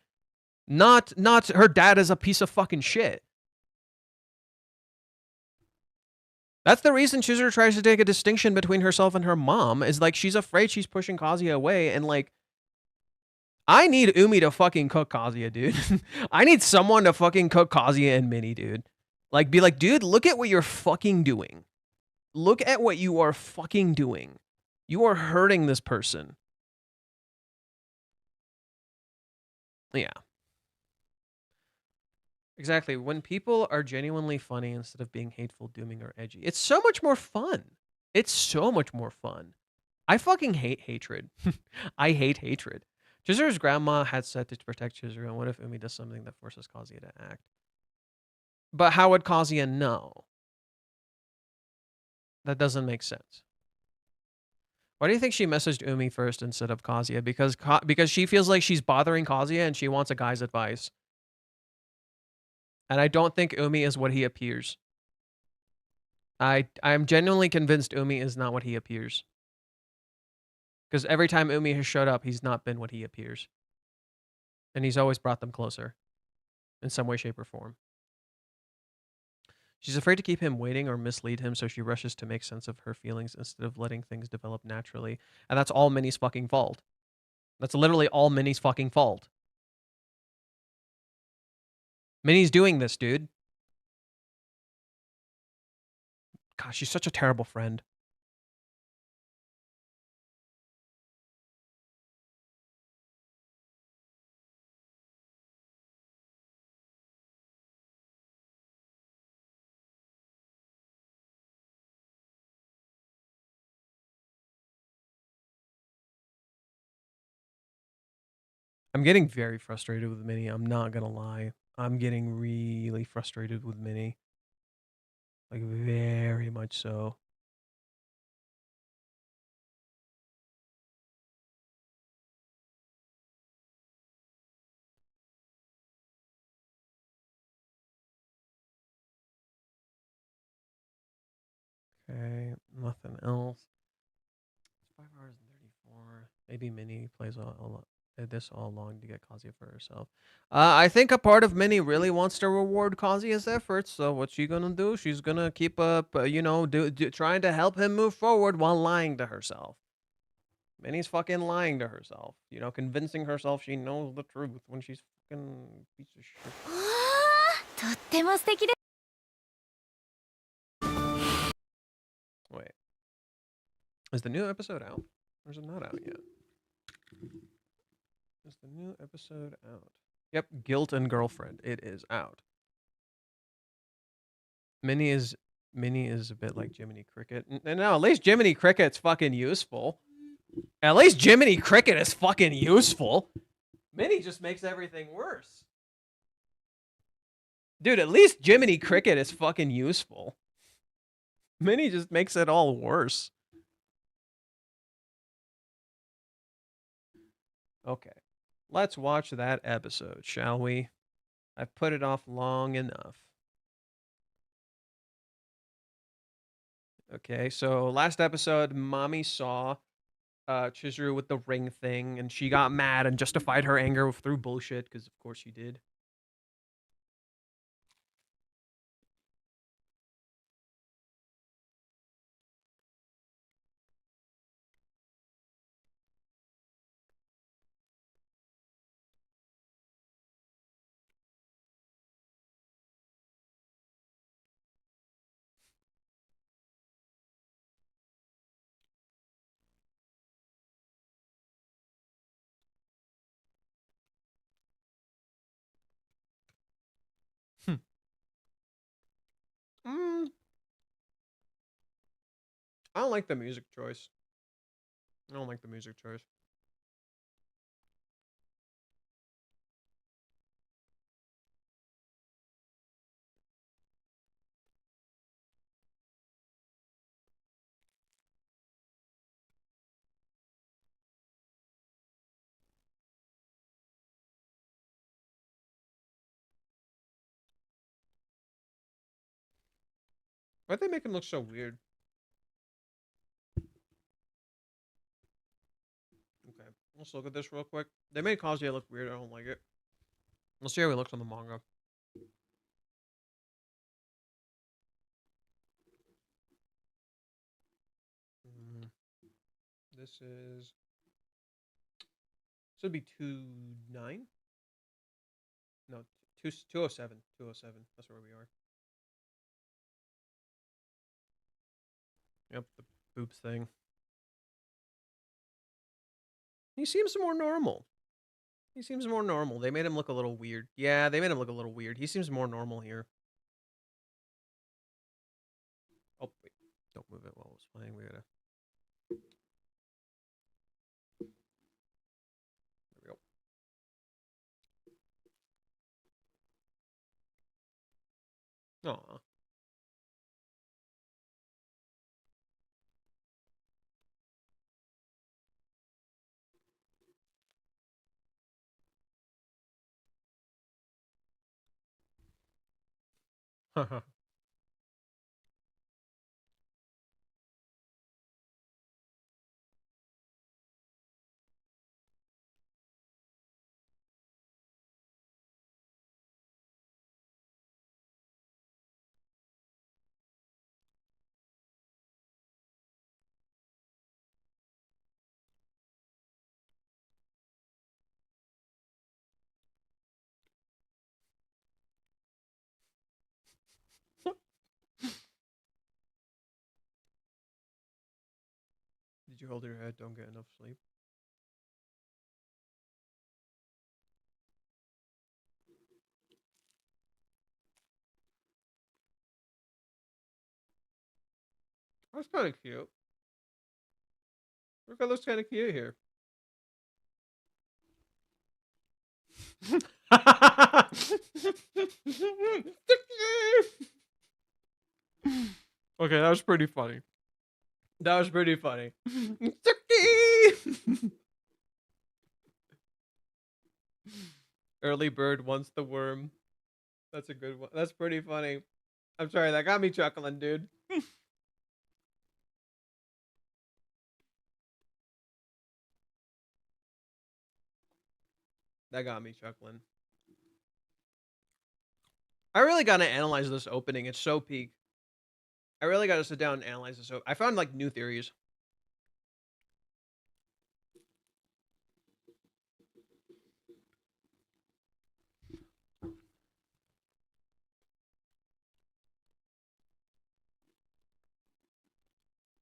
Speaker 2: Not her dad is a piece of fucking shit. That's the reason Chizuru tries to take a distinction between herself and her mom, is like she's afraid she's pushing Kazuya away, and like I need Umi to fucking cook Kazuya, dude. I need someone to fucking cook Kazuya and Minnie, dude. Like be like, dude, look at what you're fucking doing. Look at what you are fucking doing. You are hurting this person. Yeah. Exactly. When people are genuinely funny instead of being hateful, dooming, or edgy, it's so much more fun. It's so much more fun. I fucking hate hatred. I hate hatred. Chizuru's grandma had said to protect Chizuru, and what if Umi does something that forces Kazuya to act? But how would Kazuya know? That doesn't make sense. Why do you think she messaged Umi first instead of Kazuya? Because she feels like she's bothering Kazuya and she wants a guy's advice. And I don't think Umi is what he appears. I'm genuinely convinced Umi is not what he appears. Because every time Umi has showed up, he's not been what he appears. And he's always brought them closer. In some way, shape, or form. She's afraid to keep him waiting or mislead him, so she rushes to make sense of her feelings instead of letting things develop naturally. And that's all Minnie's fucking fault. That's literally all Minnie's fucking fault. Minnie's doing this, dude. Gosh, she's such a terrible friend. I'm getting very frustrated with Minnie. I'm not gonna lie. I'm getting really frustrated with Minnie. Like, very much so. Okay, nothing else. It's 5 hours and 34. Maybe Minnie plays this all along to get Kazuya for herself. I think a part of Minnie really wants to reward Kazuya's efforts. So what's she gonna do? She's gonna keep up, trying to help him move forward while lying to herself. Minnie's fucking lying to herself. Convincing herself she knows the truth when she's fucking piece of shit.
Speaker 4: とっても素敵で
Speaker 2: Wait. Is the new episode out? Or is it not out yet? Is the new episode out? Yep, Guilt and Girlfriend. It is out. Minnie is a bit like Jiminy Cricket. No, at least Jiminy Cricket's fucking useful. At least Jiminy Cricket is fucking useful. Minnie just makes everything worse. Dude, at least Jiminy Cricket is fucking useful. Minnie just makes it all worse. Okay. Let's watch that episode, shall we? I've put it off long enough. Okay, so last episode, Mommy saw Chizuru with the ring thing, and she got mad and justified her anger through bullshit, because of course she did. Mm, I don't like the music choice. I don't like the music choice. Why'd they make him look so weird? Okay, let's look at this real quick. They made Kazuya look weird. I don't like it. Let's see how he looks on the manga. Mm, this would be 2-9? No, 207. 207. That's where we are. Yep, the boobs thing. He seems more normal. He seems more normal. They made him look a little weird. Yeah, they made him look a little weird. He seems more normal here. Oh, wait. Don't move it while it's playing. We gotta... There we go. Aw. Did you hold your head? Don't get enough sleep. That's kind of cute. Look, that looks kind of cute here. Okay, that was pretty funny. That was pretty funny. Early bird wants the worm. That's a good one. That's pretty funny. I'm sorry, that got me chuckling, dude. That got me chuckling. I really gotta analyze this opening. It's so peak. I really gotta sit down and analyze this. I found like new theories.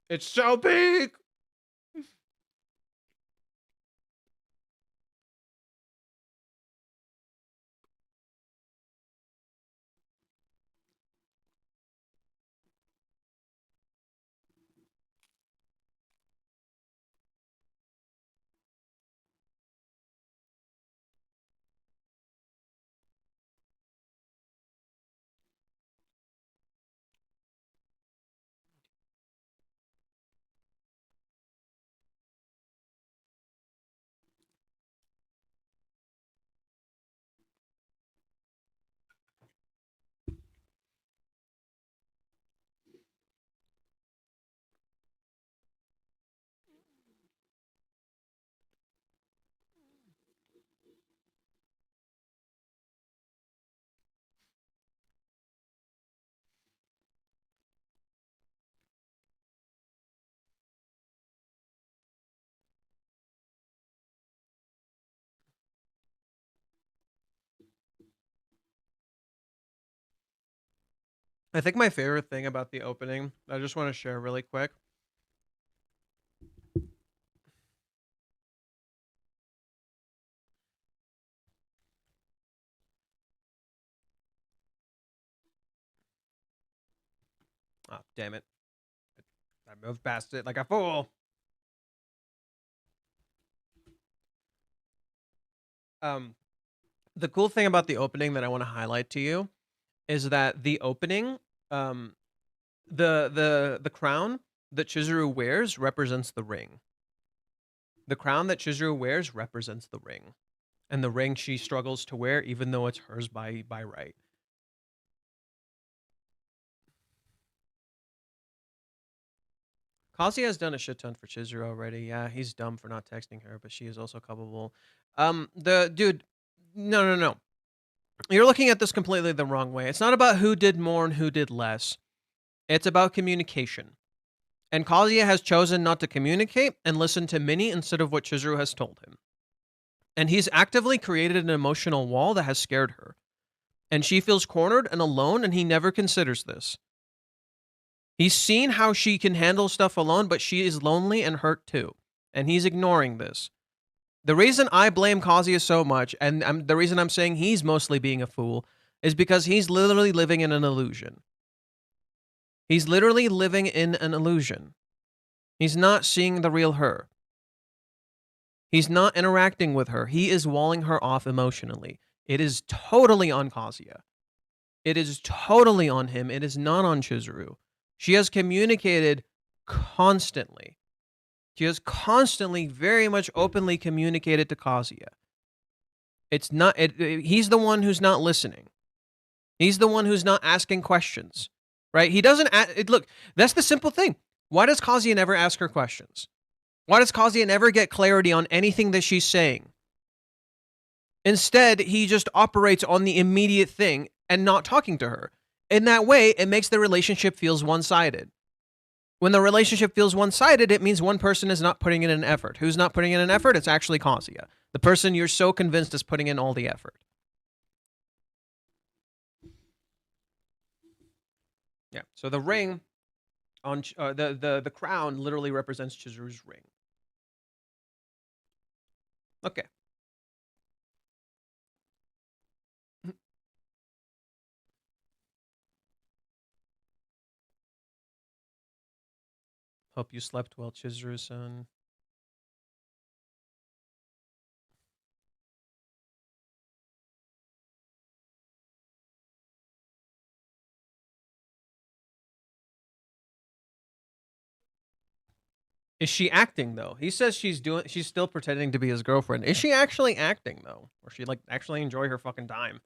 Speaker 2: It's so peak. I think my favorite thing about the opening, I just want to share really quick. Oh, damn it. I moved past it like a fool. The cool thing about the opening that I want to highlight to you is that the opening, the crown that Chizuru wears represents the ring. The crown that Chizuru wears represents the ring. And the ring she struggles to wear, even though it's hers by right. Kazuya has done a shit ton for Chizuru already. Yeah, he's dumb for not texting her, but she is also culpable. The dude, no. You're looking at this completely the wrong way. It's not about who did more and who did less. It's about communication. And Kazuya has chosen not to communicate and listen to Minnie instead of what Chizuru has told him. And he's actively created an emotional wall that has scared her. And she feels cornered and alone, and he never considers this. He's seen how she can handle stuff alone, but she is lonely and hurt too. And he's ignoring this. The reason I blame Kazuya so much, and the reason I'm saying he's mostly being a fool, is because he's literally living in an illusion. He's literally living in an illusion. He's not seeing the real her. He's not interacting with her. He is walling her off emotionally. It is totally on Kazuya. It is totally on him. It is not on Chizuru. She has communicated constantly. She has constantly, very much openly communicated to Kazuya. It's not. He's the one who's not listening. He's the one who's not asking questions, right? He doesn't. Look, that's the simple thing. Why does Kazuya never ask her questions? Why does Kazuya never get clarity on anything that she's saying? Instead, he just operates on the immediate thing and not talking to her. In that way, it makes the relationship feels one-sided. When the relationship feels one-sided, it means one person is not putting in an effort. Who's not putting in an effort? It's actually Kazuya. The person you're so convinced is putting in all the effort. Yeah. So the ring on the crown literally represents Chizuru's ring. Okay. Hope you slept well, Chizuru-san. Is she acting though? He says she's still pretending to be his girlfriend. Is she actually acting though? Or she like actually enjoy her fucking time?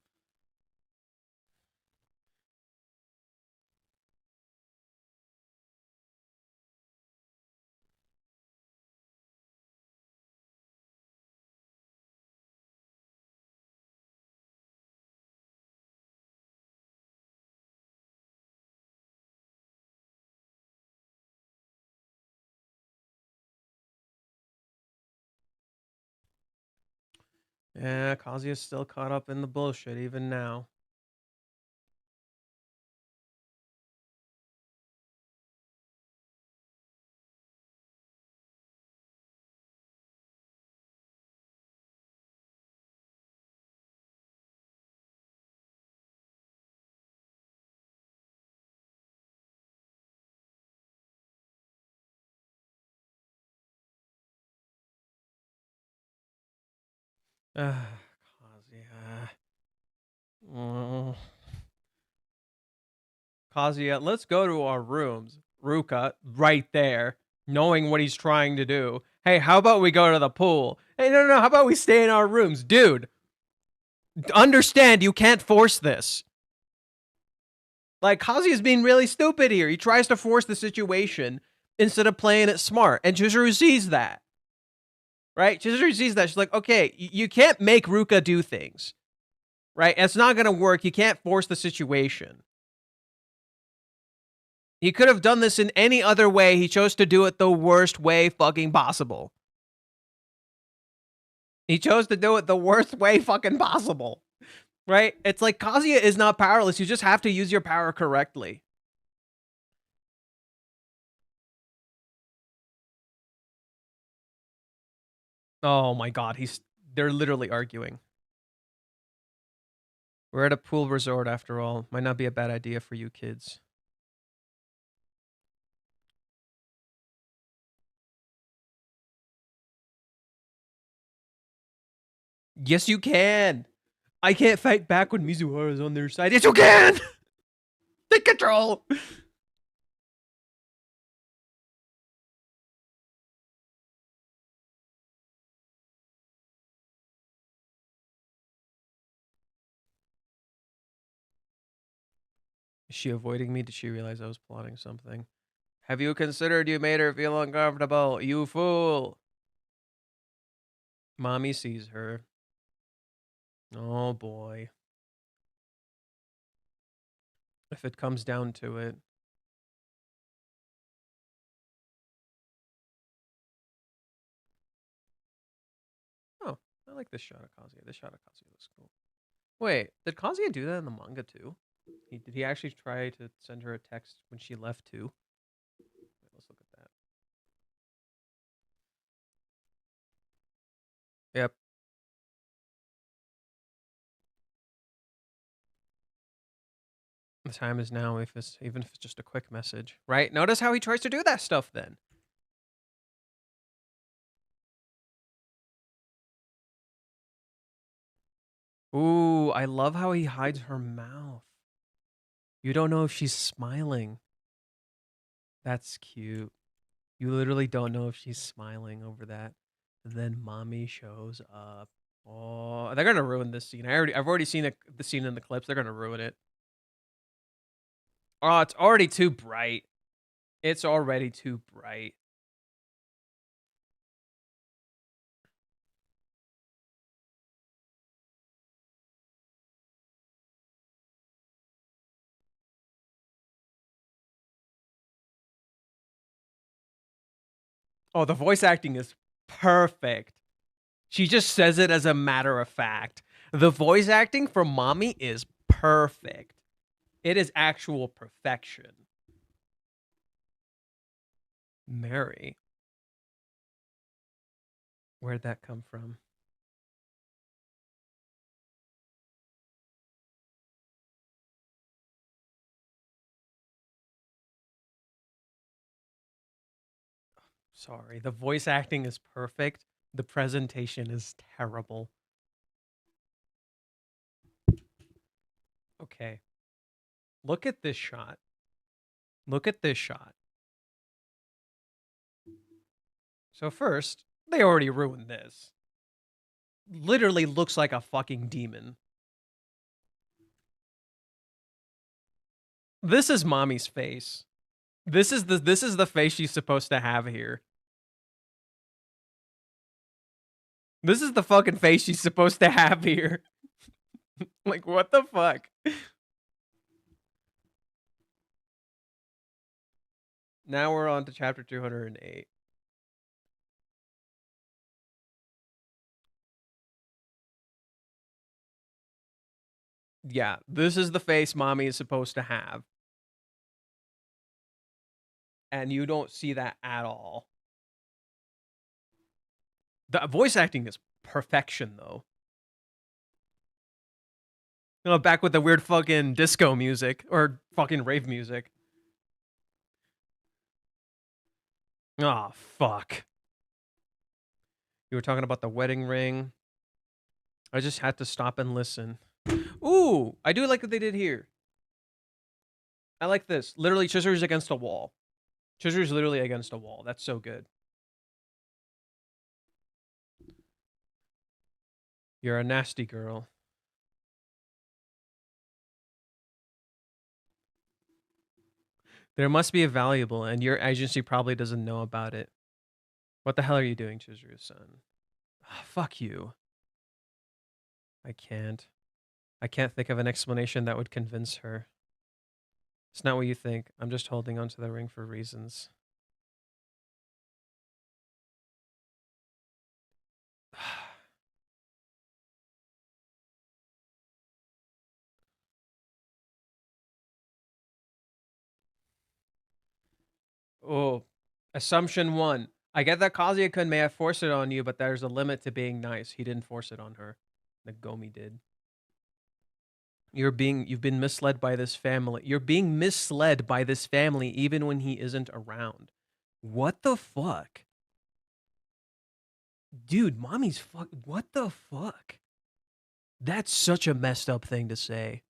Speaker 2: Yeah, Kazuya's still caught up in the bullshit even now. Kazuya. Oh. Kazuya, let's go to our rooms. Ruka, right there, knowing what he's trying to do. Hey, how about we go to the pool? Hey, no, how about we stay in our rooms? Dude, understand you can't force this. Like, Kazuya's being really stupid here. He tries to force the situation instead of playing it smart. And Chizuru sees that. Right? Chizuru sees that. She's like, okay, you can't make Ruka do things. Right? It's not going to work. You can't force the situation. He could have done this in any other way. He chose to do it the worst way fucking possible. He chose to do it the worst way fucking possible. Right? It's like Kazuya is not powerless. You just have to use your power correctly. Oh my god, they're literally arguing. We're at a pool resort after all. Might not be a bad idea for you kids. Yes, you can. I can't fight back when Mizuhara's on their side. Yes, you can! Take control! Is she avoiding me? Did she realize I was plotting something? Have you considered you made her feel uncomfortable? You fool! Mommy sees her. Oh boy. If it comes down to it. Oh, I like this shot of Kazuya. This shot of Kazuya looks cool. Wait, did Kazuya do that in the manga too? Did he actually try to send her a text when she left too? Wait, let's look at that. Yep. The time is now, even if it's just a quick message, right? Notice how he tries to do that stuff then. Ooh, I love how he hides her mouth. You don't know if she's smiling. That's cute. You literally don't know if she's smiling over that. And then mommy shows up. Oh, they're gonna ruin this scene. I've already seen the scene in the clips. They're gonna ruin it. Oh, it's already too bright. It's already too bright. Oh, the voice acting is perfect. She just says it as a matter of fact. The voice acting from mommy is perfect. It is actual perfection. Mary. Where'd that come from? Sorry, the voice acting is perfect. The presentation is terrible. Okay. Look at this shot. Look at this shot. So first, they already ruined this. Literally looks like a fucking demon. This is mommy's face. This is the face she's supposed to have here. This is the fucking face she's supposed to have here. Like, what the fuck? Now we're on to chapter 208. Yeah, this is the face mommy is supposed to have. And you don't see that at all. The voice acting is perfection, though. Oh, back with the weird fucking disco music or fucking rave music. Oh, fuck. You were talking about the wedding ring. I just had to stop and listen. Ooh, I do like what they did here. I like this. Literally, Chizuru's against a wall. Chizuru's literally against a wall. That's so good. You're a nasty girl. There must be a valuable, and your agency probably doesn't know about it. What the hell are you doing, Chizuru-san? Oh, fuck you. I can't. I can't think of an explanation that would convince her. It's not what you think. I'm just holding onto the ring for reasons. Oh, assumption one. I get that Kazuya-kun may have forced it on you, but there's a limit to being nice. He didn't force it on her. Nagomi did. You've been misled by this family. You're being misled by this family even when he isn't around. What the fuck? Dude, mommy's fuck. What the fuck? That's such a messed up thing to say.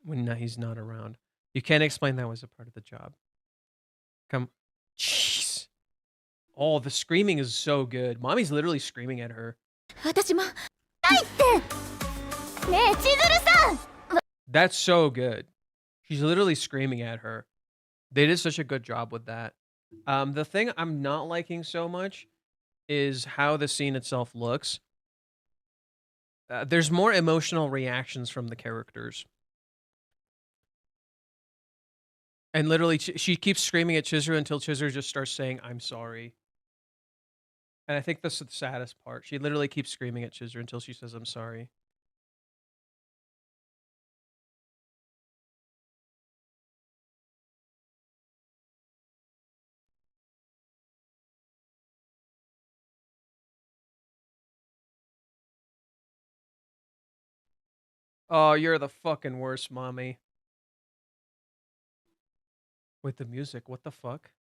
Speaker 2: When he's not around. You can't explain that was a part of the job. Come. Jeez. Oh, the screaming is so good. Mommy's literally screaming at her.
Speaker 4: 私もないってねえ千鶴さん
Speaker 2: That's so good. She's literally screaming at her. They did such a good job with that. The thing I'm not liking so much is how the scene itself looks. There's more emotional reactions from the characters. And literally, she keeps screaming at Chizuru until Chizuru just starts saying, I'm sorry. And I think that's the saddest part. She literally keeps screaming at Chizuru until she says, I'm sorry. Oh, you're the fucking worst, mommy. With the music, what the fuck?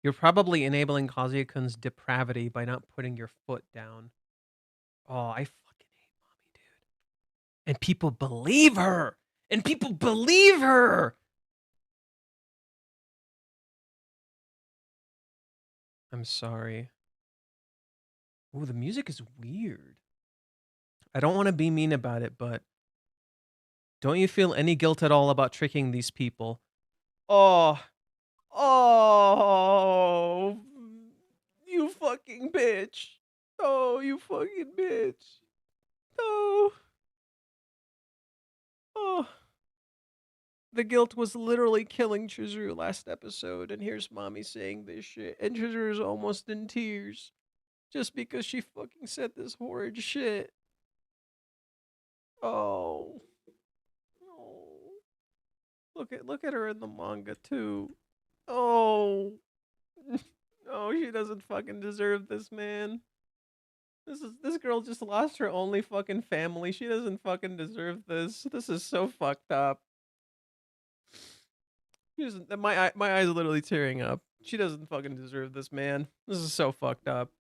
Speaker 2: You're probably enabling Kazuya-kun's depravity by not putting your foot down. Oh, I fucking hate mommy, dude. And people believe her! And people believe her! I'm sorry. Ooh, the music is weird. I don't want to be mean about it, but don't you feel any guilt at all about tricking these people? Oh. Oh. You fucking bitch. Oh, you fucking bitch. Oh. Oh. The guilt was literally killing Chizuru last episode, and here's mommy saying this shit, and Chizuru's almost in tears. Just because she fucking said this horrid shit. Oh. Oh. Look at her in the manga too. Oh. Oh, she doesn't fucking deserve this, man. This girl just lost her only fucking family. She doesn't fucking deserve this. This is so fucked up. My eyes are literally tearing up. She doesn't fucking deserve this, man. This is so fucked up.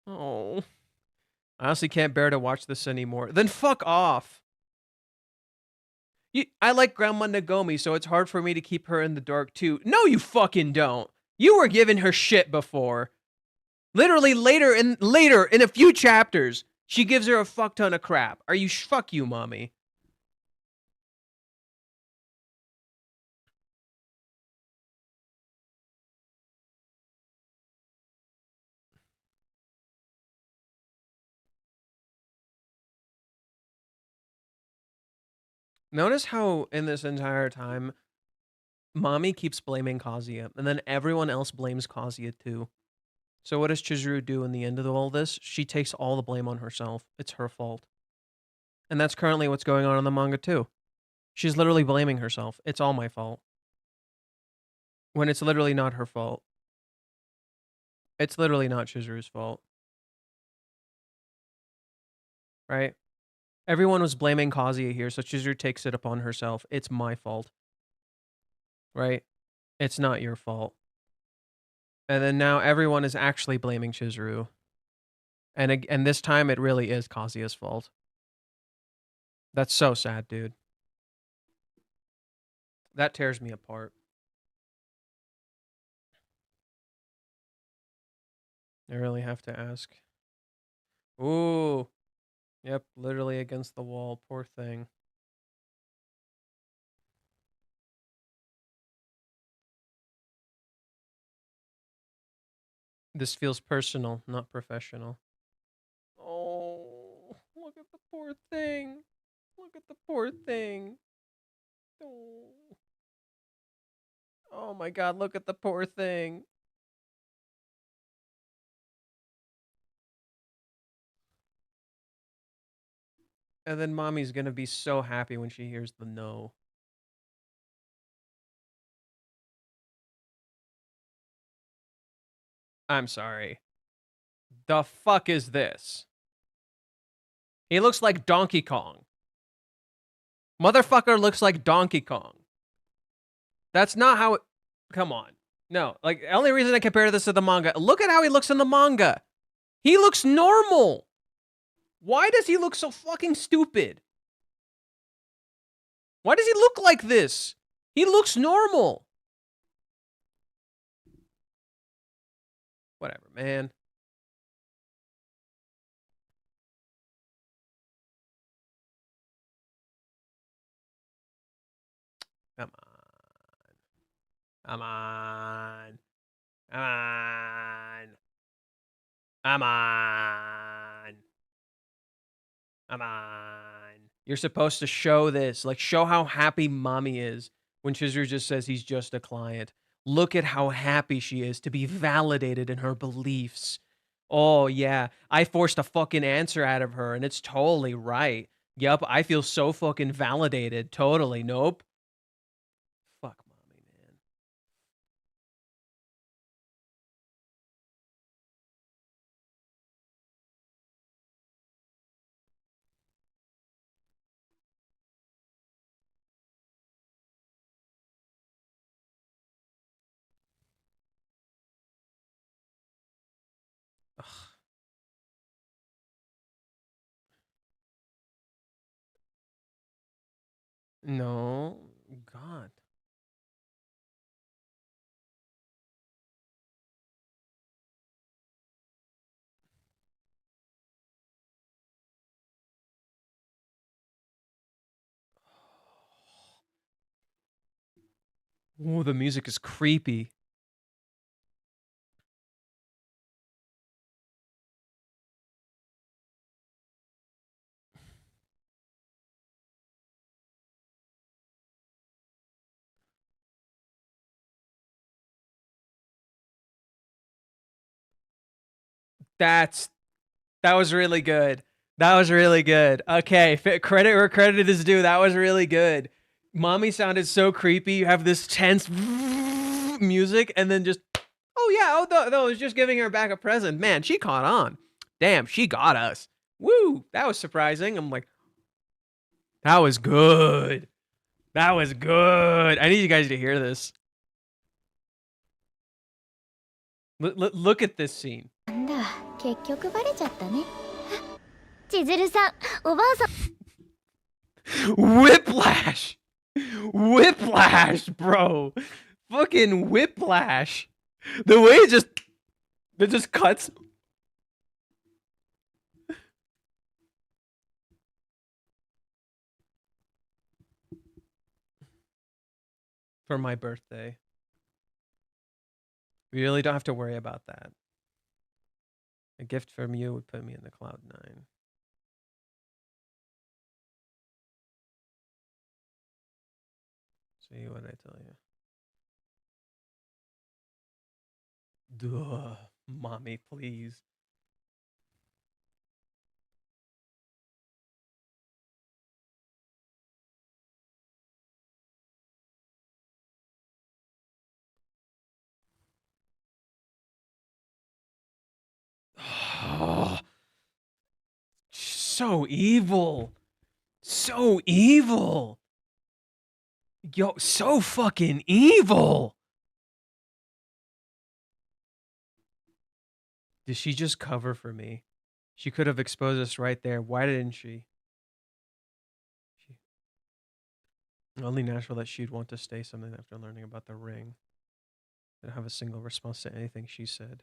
Speaker 2: Oh. I honestly can't bear to watch this anymore. Then fuck off. I like Grandma Nagomi, so it's hard for me to keep her in the dark too. No, you fucking don't. You were giving her shit before. Literally later in a few chapters, she gives her a fuck ton of crap. Are you fuck you, mommy? Notice how in this entire time, mommy keeps blaming Kazuya, and then everyone else blames Kazuya too. So what does Chizuru do in the end of all this? She takes all the blame on herself. It's her fault. And that's currently what's going on in the manga too. She's literally blaming herself. It's all my fault. When it's literally not her fault. It's literally not Chizuru's fault. Right? Everyone was blaming Kazuya here, so Chizuru takes it upon herself. It's my fault. Right? It's not your fault. And then now everyone is actually blaming Chizuru. And this time it really is Kazuya's fault. That's so sad, dude. That tears me apart. I really have to ask. Ooh. Yep, literally against the wall. Poor thing. This feels personal, not professional. Oh, look at the poor thing. Look at the poor thing. Oh. Oh my god, look at the poor thing. And then mommy's gonna be so happy when she hears the no. I'm sorry. The fuck is this? He looks like Donkey Kong. Motherfucker looks like Donkey Kong. That's not how it... Come on. No, like, the only reason I compare this to the manga, look at how he looks in the manga. He looks normal. Why does he look so fucking stupid? Why does he look like this? He looks normal. Whatever, man. Come on. Come on. Come on. Come on. Come on. You're supposed to show this. Like, show how happy mommy is when Chizuru just says he's just a client. Look at how happy she is to be validated in her beliefs. Oh, yeah. I forced a fucking answer out of her, and it's totally right. Yup, I feel so fucking validated. Totally. Nope. Fuck mommy, man. Ugh. No. God. Oh, the music is creepy. That was really good. That was really good. Okay, credit where credit is due. That was really good. Mommy sounded so creepy. You have this tense music, and then just, oh yeah, oh no, I was just giving her back a present. Man, she caught on. Damn, she got us. Woo, that was surprising. I'm like, that was good. That was good. I need you guys to hear this. Look at this scene.
Speaker 4: なんだ、結局バレちゃったね。千鶴さん、おばあさん。
Speaker 2: Whiplash! Whiplash, bro. Fucking whiplash. The way it just cuts. For my birthday. We really don't have to worry about that. A gift from you would put me in the cloud 9. See what I tell you. Duh, mommy, please. So evil. So evil. Yo, so fucking evil. Did she just cover for me? She could have exposed us right there. Why didn't she? Only natural that she'd want to say something after learning about the ring. Didn't have a single response to anything she said.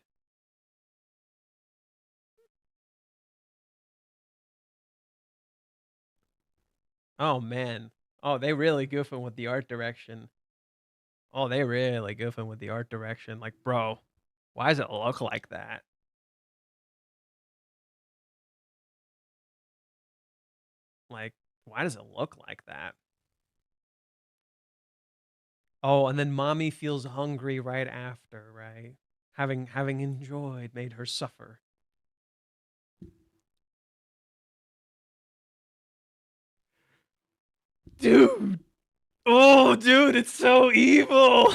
Speaker 2: Oh, man. Oh, they really goofing with the art direction. Oh, they really goofing with the art direction. Like, bro, why does it look like that? Like, why does it look like that? Oh, and then mommy feels hungry right after, right? Having enjoyed made her suffer. Dude. Oh, dude, it's so evil.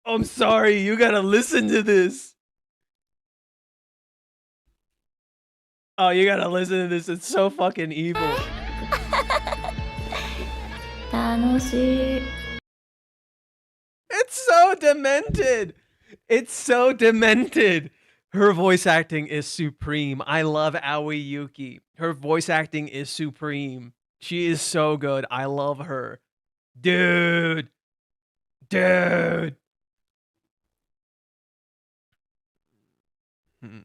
Speaker 2: I'm sorry, you gotta listen to this. Oh, you gotta listen to this. It's so fucking evil.
Speaker 4: 楽しい
Speaker 2: It's so demented. It's so demented. Her voice acting is supreme. I love Aoi Yuki. Her voice acting is supreme. She is so good. I love her. Dude. Dude. Hmm.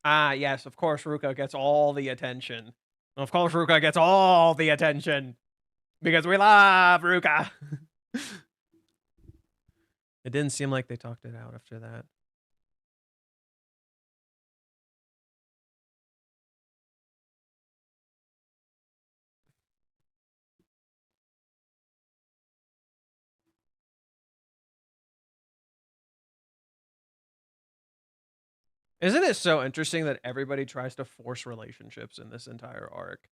Speaker 2: Ah, yes, of course Ruka gets all the attention. Of course Ruka gets all the attention. Because we love Ruka. It didn't seem like they talked it out after that. Isn't it so interesting that everybody tries to force relationships in this entire arc?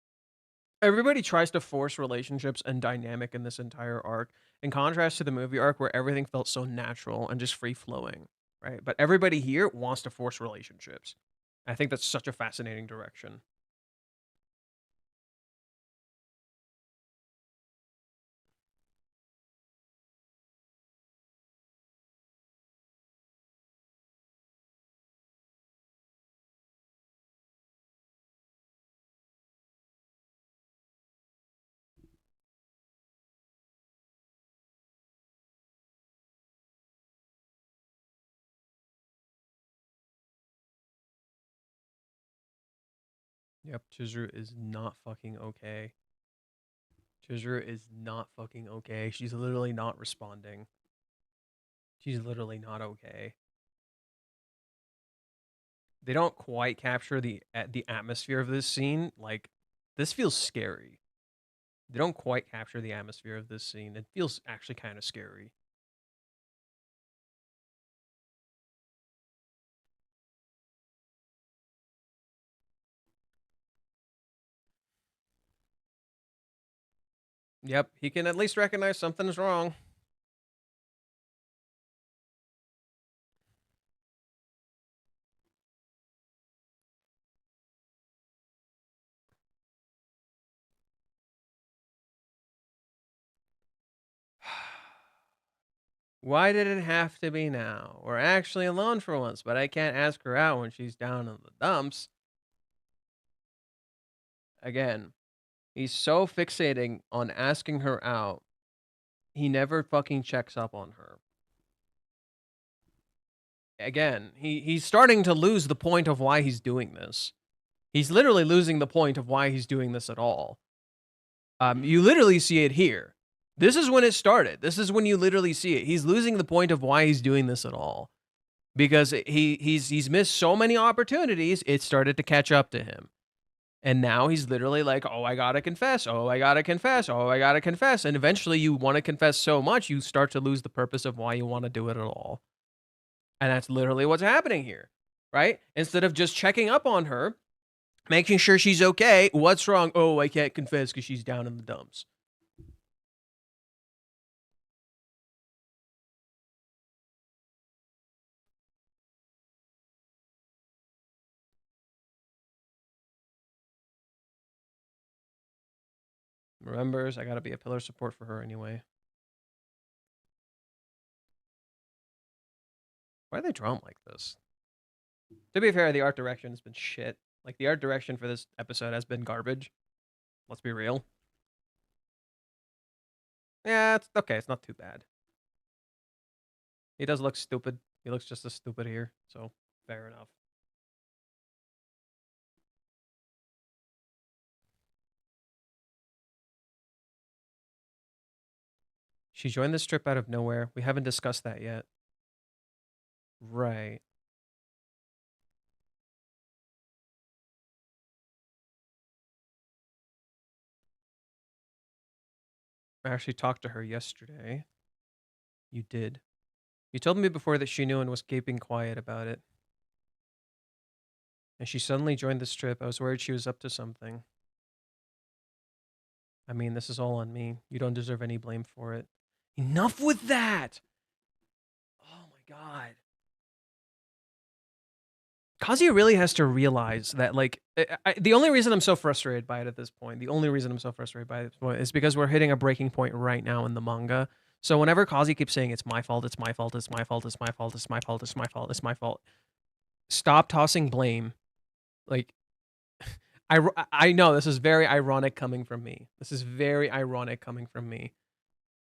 Speaker 2: Everybody tries to force relationships and dynamic in this entire arc, in contrast to the movie arc where everything felt so natural and just free flowing, right? But everybody here wants to force relationships. I think that's such a fascinating direction. Yep, Chizuru is not fucking okay. Chizuru is not fucking okay. She's literally not responding. She's literally not okay. They don't quite capture the atmosphere of this scene. Like, this feels scary. They don't quite capture the atmosphere of this scene. It feels actually kind of scary. Yep, he can at least recognize something's wrong. Why did it have to be now? We're actually alone for once, but I can't ask her out when she's down in the dumps. Again, he's so fixating on asking her out, he never fucking checks up on her. Again, he's starting to lose the point of why he's doing this. He's literally losing the point of why he's doing this at all. You literally see it here. This is when it started. This is when you literally see it. He's losing the point of why he's doing this at all. Because he's missed so many opportunities, it started to catch up to him. And now he's literally like, oh, I gotta confess. Oh, I gotta confess. Oh, I gotta confess. And eventually you want to confess so much, you start to lose the purpose of why you want to do it at all. And that's literally what's happening here, right? Instead of just checking up on her, making sure she's okay. What's wrong? Oh, I can't confess because she's down in the dumps. Remembers, I gotta be a pillar of support for her anyway. Why are they drawn like this? To be fair, the art direction has been shit. Like, the art direction for this episode has been garbage. Let's be real. Yeah, it's okay. It's not too bad. He does look stupid. He looks just as stupid here, so fair enough. She joined this trip out of nowhere. We haven't discussed that yet. Right. I actually talked to her yesterday. You did. You told me before that she knew and was keeping quiet about it. And she suddenly joined this trip. I was worried she was up to something. I mean, this is all on me. You don't deserve any blame for it. Enough with that! Oh my god. Kazuya really has to realize that, like, the only reason I'm so frustrated by it at this point, is because we're hitting a breaking point right now in the manga. So whenever Kazuya keeps saying, it's my fault, it's my fault, it's my fault, it's my fault, it's my fault, it's my fault, it's my fault, stop tossing blame. Like, I know this is very ironic coming from me.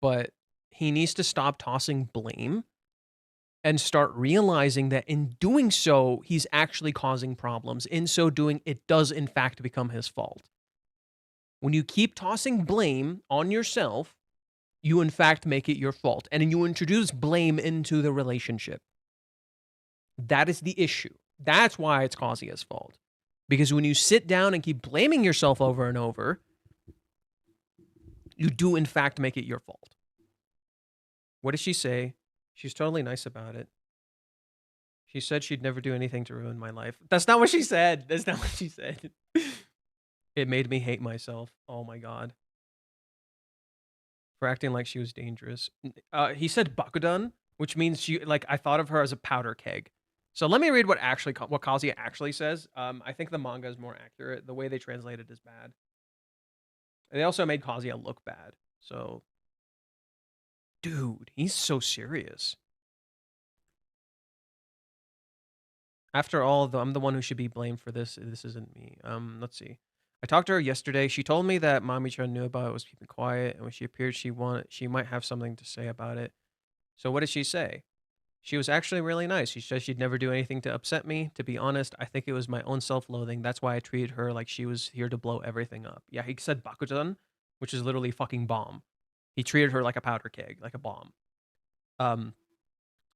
Speaker 2: But he needs to stop tossing blame and start realizing that in doing so, he's actually causing problems. In so doing, it does in fact become his fault. When you keep tossing blame on yourself, you in fact make it your fault. And you introduce blame into the relationship. That is the issue. That's why it's Kazuya's fault. Because when you sit down and keep blaming yourself over and over, you do in fact make it your fault. What did she say? She's totally nice about it. She said she'd never do anything to ruin my life. That's not what she said. It made me hate myself. Oh my god. For acting like she was dangerous. He said bakudan, which means she, like, I thought of her as a powder keg. So let me read what Kazuya actually says. I think the manga is more accurate. The way they translate it is bad. They also made Kazuya look bad. So, dude, he's so serious. After all, I'm the one who should be blamed for this. This isn't me. Let's see. I talked to her yesterday. She told me that Mami-chan knew about it, was keeping quiet, and when she appeared, she might have something to say about it. So what did she say? She was actually really nice. She said she'd never do anything to upset me. To be honest, I think it was my own self-loathing. That's why I treated her like she was here to blow everything up. Yeah, he said bakudan, which is literally fucking bomb. He treated her like a powder keg, like a bomb.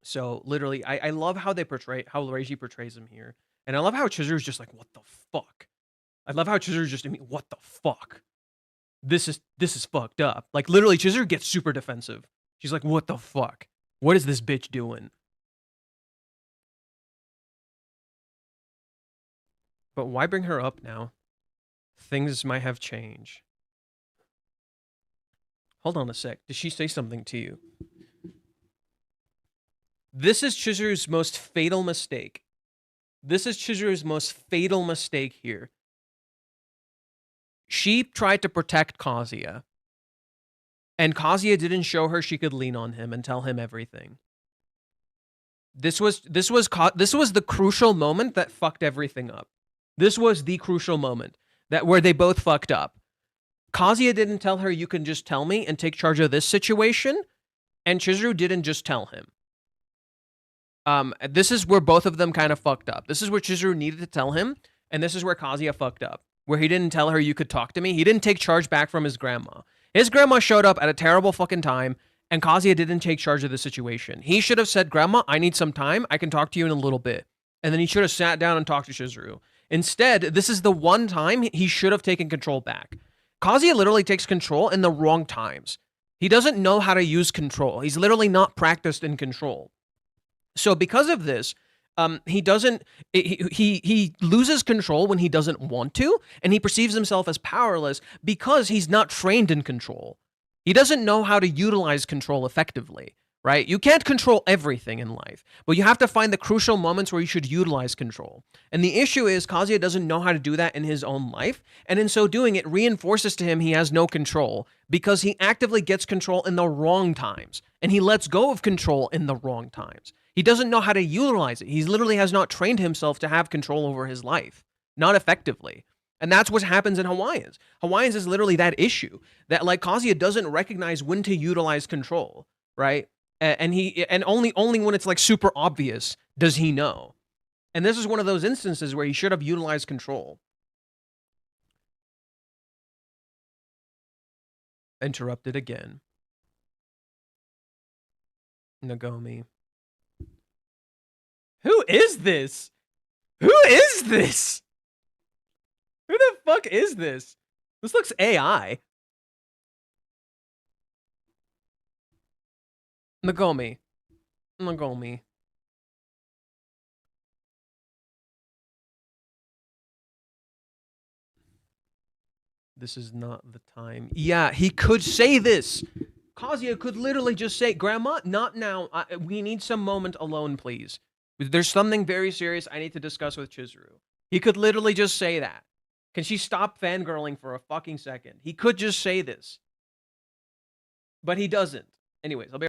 Speaker 2: So literally, I love how Reiji portrays him here. And I love how Chizuru's just like, what the fuck? I love how Chizuru's just, what the fuck? This is fucked up. Like, literally, Chizuru gets super defensive. She's like, what the fuck? What is this bitch doing? But why bring her up now? Things might have changed. Hold on a sec. Did she say something to you? This is Chizuru's most fatal mistake. Here. She tried to protect Kazuya. And Kazuya didn't show her she could lean on him and tell him everything. This was the crucial moment that fucked everything up. This was the crucial moment where they both fucked up. Kazuya didn't tell her, you can just tell me and take charge of this situation, and Chizuru didn't just tell him. This is where both of them kind of fucked up. This is where Chizuru needed to tell him, and this is where Kazuya fucked up. Where he didn't tell her, you could talk to me. He didn't take charge back from his grandma. His grandma showed up at a terrible fucking time, and Kazuya didn't take charge of the situation. He should have said, Grandma, I need some time. I can talk to you in a little bit. And then he should have sat down and talked to Chizuru. Instead, this is the one time he should have taken control back. Kazuya literally takes control in the wrong times. He doesn't know how to use control. He's literally not practiced in control. So because of this, he loses control when he doesn't want to, and he perceives himself as powerless because he's not trained in control. He doesn't know how to utilize control effectively, right? You can't control everything in life, but you have to find the crucial moments where you should utilize control. And the issue is Kazuya doesn't know how to do that in his own life, and in so doing, it reinforces to him he has no control because he actively gets control in the wrong times, and he lets go of control in the wrong times. He doesn't know how to utilize it. He literally has not trained himself to have control over his life, not effectively. And that's what happens in Hawaiians. Hawaiians is literally that issue that like Kazuya doesn't recognize when to utilize control, right? And only when it's like super obvious does he know. And this is one of those instances where he should have utilized control. Interrupted again. Nagomi. Who is this? Who is this? Who the fuck is this? This looks AI. Nagomi. This is not the time. Yeah, he could say this. Kazuya could literally just say, Grandma, not now. We need some moment alone, please. There's something very serious I need to discuss with Chizuru. He could literally just say that. Can she stop fangirling for a fucking second? He could just say this. But he doesn't. Anyways, I'll be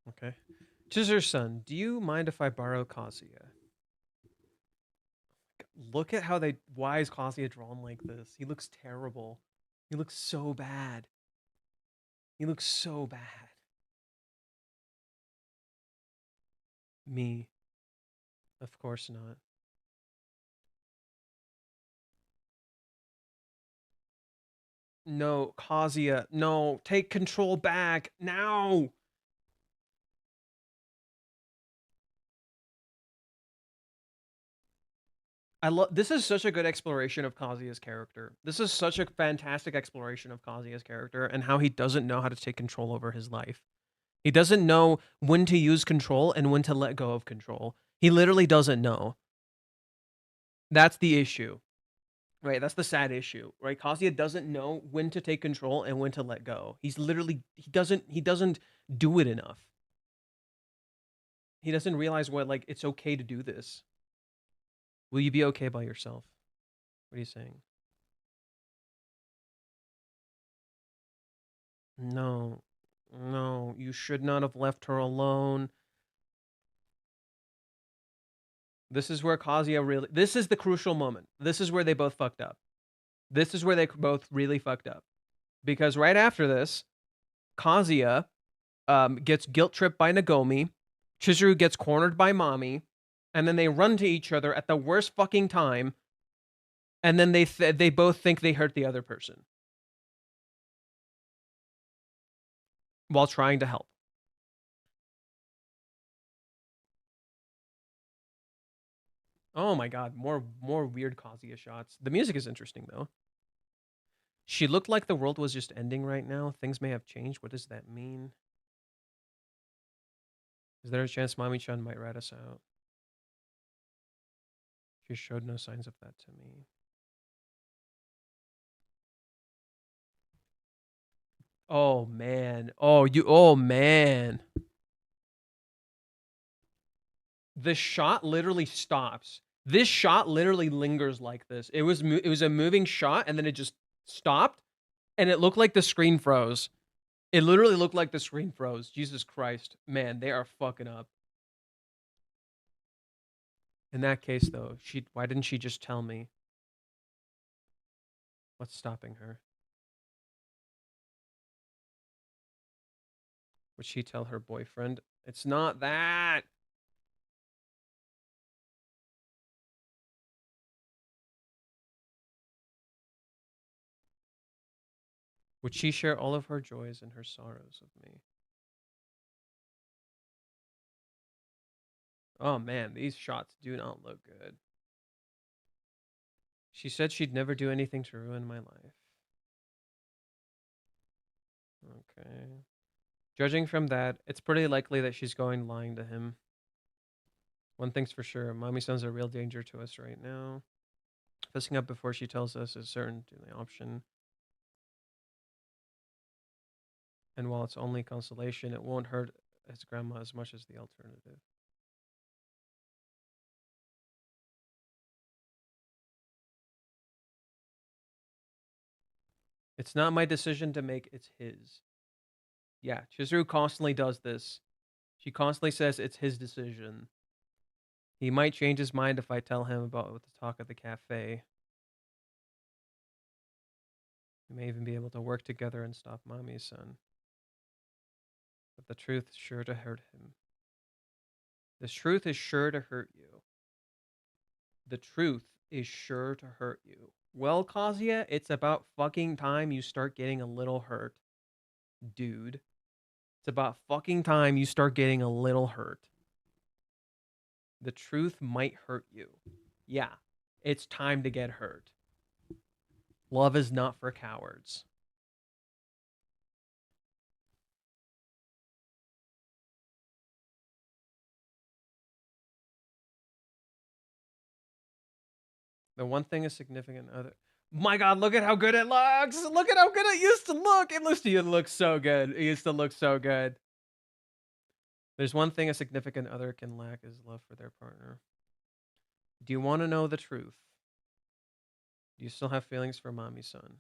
Speaker 2: okay. Chizuru-san, do you mind if I borrow Kazuya? Look at how why is Kazuya drawn like this? He looks terrible. He looks so bad. He looks so bad. Me. Of course not. No, Kazuya. No, take control back. Now! This is such a good exploration of Kazuya's character. This is such a fantastic exploration of Kazuya's character and how he doesn't know how to take control over his life. He doesn't know when to use control and when to let go of control. He literally doesn't know. That's the issue. Right, that's the sad issue, right? Kazuya doesn't know when to take control and when to let go. He doesn't do it enough. He doesn't realize what, like, it's okay to do this. Will you be okay by yourself?
Speaker 1: What are you saying? No. No, you should not have left her alone. This is where Kazuya really... This is the crucial moment. This is where they both fucked up. This is where they both really fucked up. Because right after this, Kazuya gets guilt-tripped by Nagomi. Chizuru gets cornered by Mommy. And then they run to each other at the worst fucking time. And then they both think they hurt the other person. While trying to help. Oh my god, more weird Kazuya shots. The music is interesting though. She looked like the world was just ending right now. Things may have changed. What does that mean? Is there a chance Mami-chan might rat us out? She showed no signs of that to me. Oh man. Oh man. The shot literally stops. This shot literally lingers like this. It was a moving shot and then it just stopped and it looked like the screen froze. It literally looked like the screen froze. Jesus Christ. Man, they are fucking up. In that case though, why didn't she just tell me? What's stopping her? Would she tell her boyfriend? It's not that. Would she share all of her joys and her sorrows with me? Oh man, these shots do not look good. She said she'd never do anything to ruin my life. Okay. Judging from that, it's pretty likely that she's going lying to him. One thing's for sure, Mami-san's a real danger to us right now. Fessing up before she tells us is certainly an option. And while it's only consolation, it won't hurt his grandma as much as the alternative. It's not my decision to make, it's his. Yeah, Chizuru constantly does this. She constantly says it's his decision. He might change his mind if I tell him about the talk at the cafe. We may even be able to work together and stop Mami-san. But the truth is sure to hurt him. This truth is sure to hurt you. The truth is sure to hurt you. Well, Kazuya, it's about fucking time you start getting a little hurt. Dude. It's about fucking time you start getting a little hurt. The truth might hurt you. Yeah, it's time to get hurt. Love is not for cowards. The one thing is significant other. My God, look at how good it looks. Look at how good it used to look. It used to look so good. It used to look so good. There's one thing a significant other can lack is love for their partner. Do you want to know the truth? Do you still have feelings for Mami-san?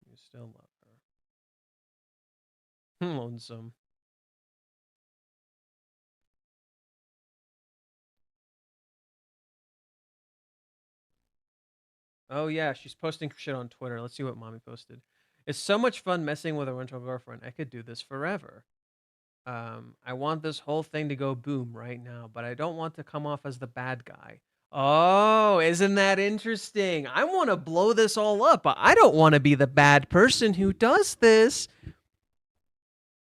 Speaker 1: You still love her. Lonesome. Oh yeah, she's posting shit on Twitter. Let's see what Mommy posted. It's so much fun messing with a rental girlfriend. I could do this forever. I want this whole thing to go boom right now, but I don't want to come off as the bad guy. Oh, isn't that interesting? I want to blow this all up, but I don't want to be the bad person who does this.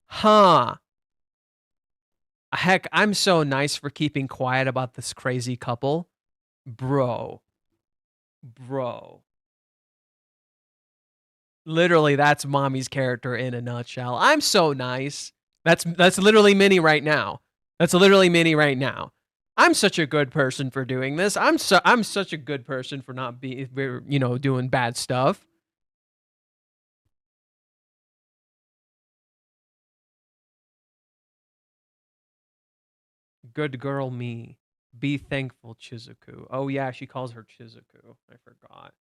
Speaker 1: Huh. Heck, I'm so nice for keeping quiet about this crazy couple. Bro. Literally, that's Mommy's character in a nutshell. I'm so nice. That's literally Minnie right now. That's literally Minnie right now. I'm such a good person for doing this. I'm such a good person for not being, doing bad stuff. Good girl me.
Speaker 2: Be thankful, Chizuku. Oh yeah, she calls her Chizuku. I forgot.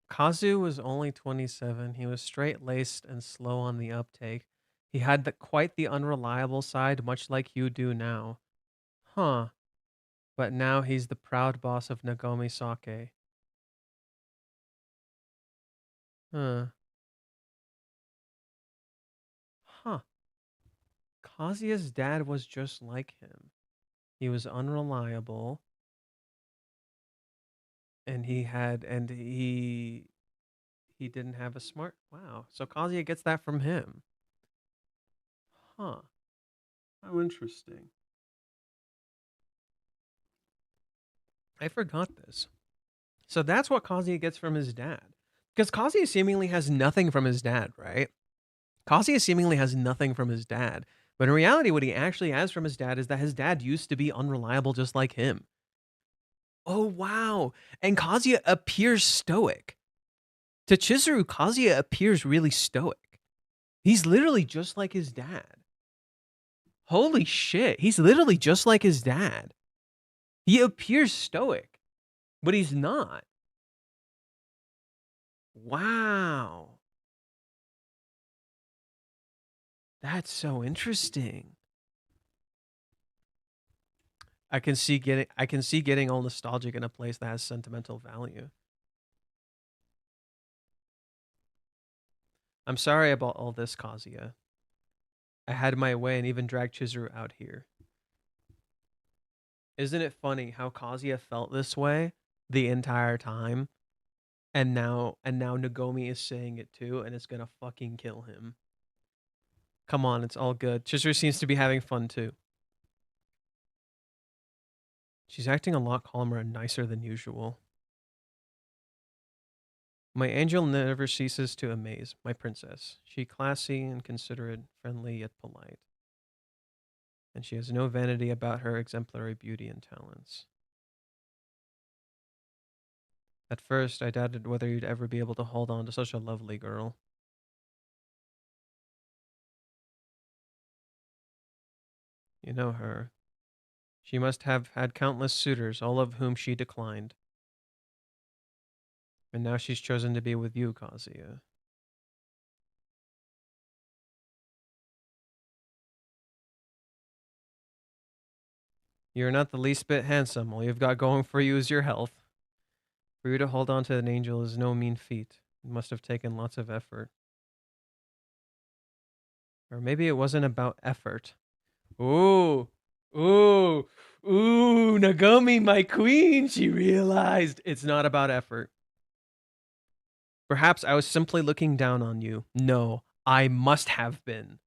Speaker 2: Kazu was only 27. He was straight-laced and slow on the uptake. He had quite the unreliable side, much like you do now. Huh. But now he's the proud boss of Nagomi Sake. Huh. Huh. Kazuya's dad was just like him. He was unreliable, and he didn't have a smart. Wow. So Kazuya gets that from him. Huh. How interesting. I forgot this. So that's what Kazuya gets from his dad. Because Kazuya seemingly has nothing from his dad, right? Kazuya seemingly has nothing from his dad. But in reality, what he actually has from his dad is that his dad used to be unreliable just like him. Oh, wow. And Kazuya appears stoic. To Chizuru, Kazuya appears really stoic. He's literally just like his dad. Holy shit. He's literally just like his dad. He appears stoic, but he's not. Wow. That's so interesting. I can see getting all nostalgic in a place that has sentimental value. I'm sorry about all this, Kazuya. I had my way and even dragged Chizuru out here. Isn't it funny how Kazuya felt this way the entire time? And now Nagomi is saying it too, and it's gonna fucking kill him. Come on, it's all good. Chizuru seems to be having fun too. She's acting a lot calmer and nicer than usual. My angel never ceases to amaze, my princess. She classy and considerate, friendly yet polite. And she has no vanity about her exemplary beauty and talents. At first, I doubted whether you'd ever be able to hold on to such a lovely girl. You know her. She must have had countless suitors, all of whom she declined. And now she's chosen to be with you, Kazuya. You're not the least bit handsome. All you've got going for you is your health. For you to hold on to an angel is no mean feat. It must have taken lots of effort. Or maybe it wasn't about effort. Ooh, ooh, ooh, Nagomi, my queen, she realized it's not about effort. Perhaps I was simply looking down on you. No, I must have been.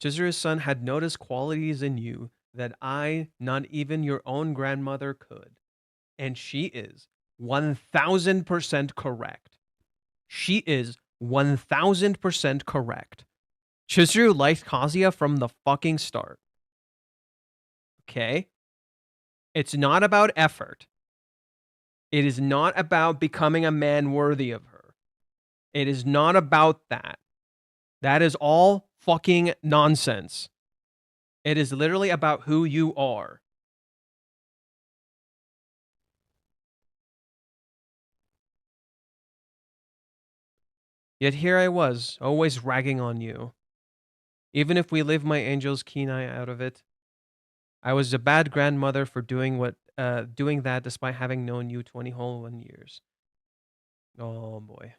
Speaker 2: Chizuru's son had noticed qualities in you that I, not even your own grandmother, could. And she is 1000% correct. She is 1000% correct. Chizuru liked Kazuya from the fucking start. Okay? It's not about effort. It is not about becoming a man worthy of her. It is not about that. That is all fucking nonsense. It is literally about who you are. Yet here I was, always ragging on you. Even if we leave my angel's keen eye out of it, I was a bad grandmother for doing that despite having known you 20 whole 1 years. Oh boy.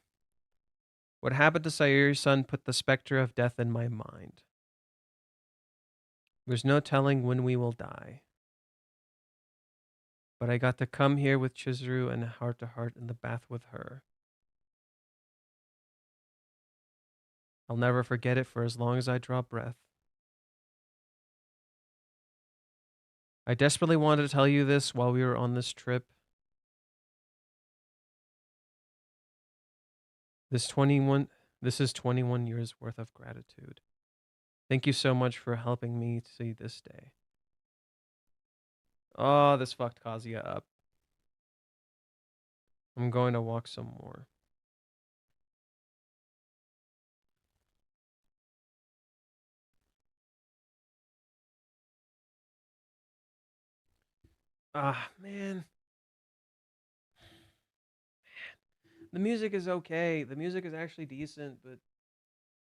Speaker 2: What happened to Sayuri's son put the specter of death in my mind. There's no telling when we will die. But I got to come here with Chizuru and heart to heart in the bath with her. I'll never forget it for as long as I draw breath. I desperately wanted to tell you this while we were on this trip. This is 21 years worth of gratitude. Thank you so much for helping me see this day. Oh, this fucked Kazuya up. I'm going to walk some more. Ah, man. The music is okay. The music is actually decent, but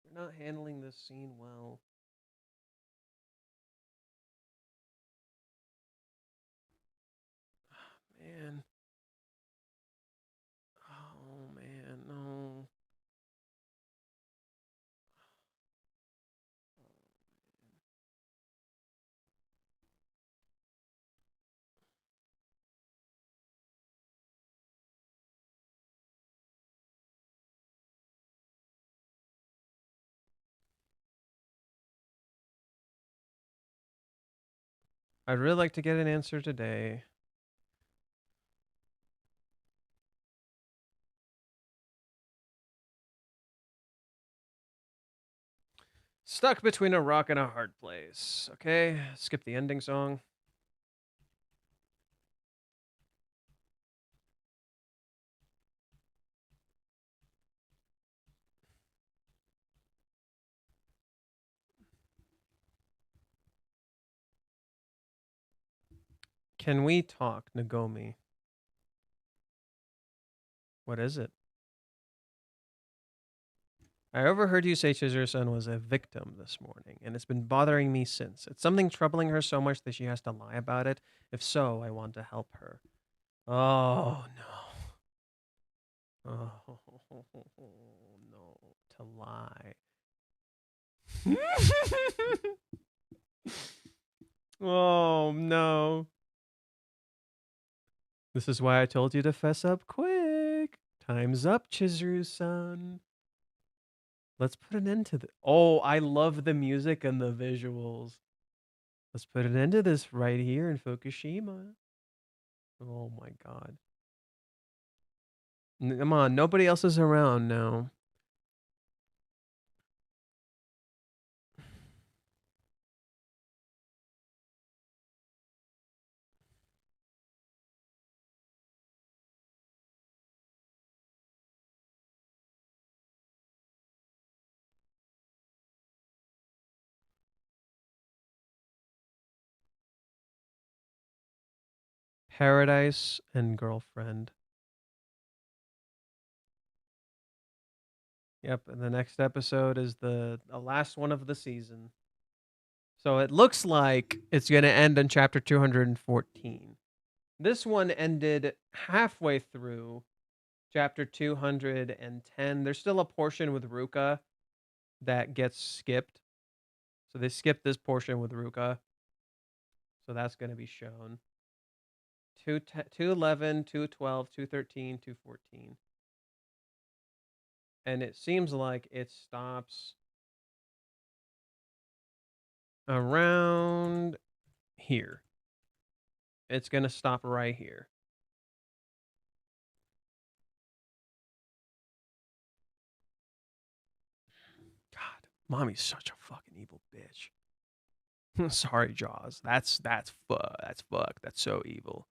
Speaker 2: they're not handling this scene well. Man. Oh, man, no. I'd really like to get an answer today. Stuck between a rock and a hard place. Okay, skip the ending song. Can we talk, Nagomi? What is it? I overheard you say Chizuru-san was a victim this morning, and it's been bothering me since. It's something troubling her so much that she has to lie about it. If so, I want to help her. Oh, no. Oh, no. To lie. Oh, no. This is why I told you to fess up quick. Time's up, Chizuru-san. Let's put an end to the. Oh, I love the music and the visuals. Let's put an end to this right here in Fukushima. Oh my god. Come on, nobody else is around now. Paradise and Girlfriend. Yep, and the next episode is the last one of the season. So it looks like it's going to end in chapter 214. This one ended halfway through chapter 210. There's still a portion with Ruka that gets skipped. So they skipped this portion with Ruka. So that's going to be shown. 211, 212, 213, 214. And it seems like it stops around here. It's going to stop right here. God, mommy's such a fucking evil bitch. Sorry, Jaws. That's fuck. That's so evil.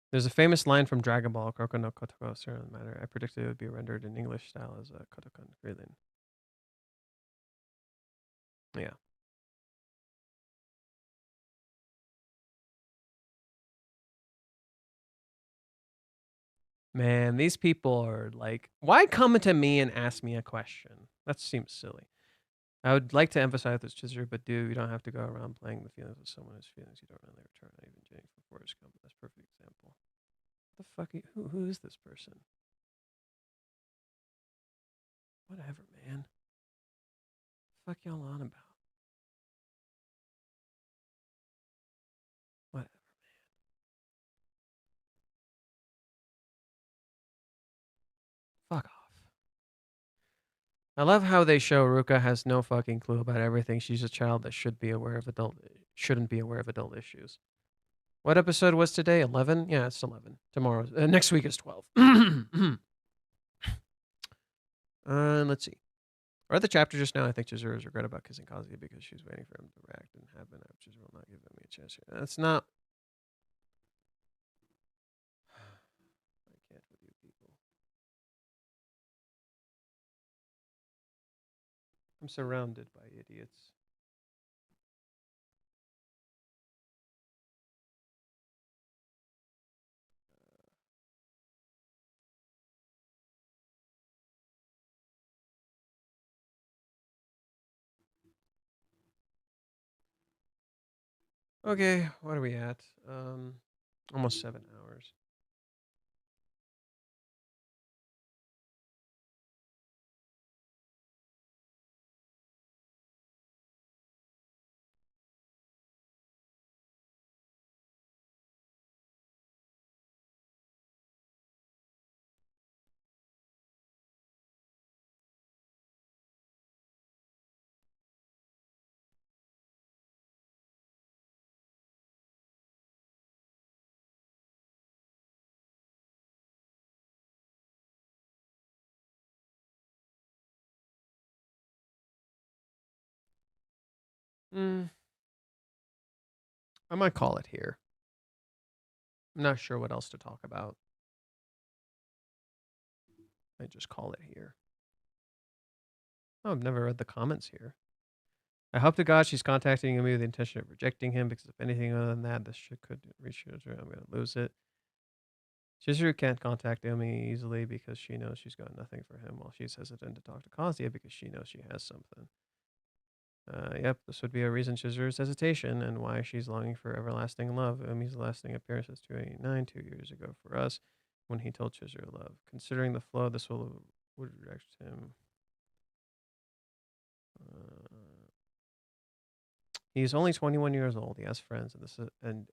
Speaker 2: There's a famous line from Dragon Ball, Kuroko no Kotoko certain matter. I predicted it would be rendered in English style as a Kotokan Krillin. Yeah. Man, these people are like, why come to me and ask me a question? That seems silly. I would like to emphasize this, Chizuru, but dude, you don't have to go around playing the feelings of someone whose feelings you don't really return. Not even Jane from Forrest Gump. That's a perfect example. What the fuck? Who is this person? Whatever, man. Fuck y'all on about? Whatever. Fuck off. I love how they show Ruka has no fucking clue about everything. She's a child that shouldn't be aware of adult issues. What episode was today? 11? Yeah, it's 11. Tomorrow. Next week is 12. Let's see. I read the chapter just now. I think Chizuru is regret about kissing Kazuya because she's waiting for him to react and happen. Chizuru will not give me a chance. That's not. I can't with you people. I'm surrounded by idiots. Okay, what are we at? Almost 7 hours. I might call it here. I'm not sure what else to talk about. I just call it here. Oh, I've never read the comments here. I hope to God she's contacting me with the intention of rejecting him, because if anything other than that, this shit could reach Chizuru. I'm going to lose it. Chizuru can't contact Umi easily because she knows she's got nothing for him, while she's hesitant to talk to Kazuya because she knows she has something. Yep, this would be a reason Chizuru's hesitation and why she's longing for everlasting love. Umi's lasting appearance is 289, 2 years ago for us, when he told Chizuru love. Considering the flow, this would reject him. He's only 21 years old. He has friends, and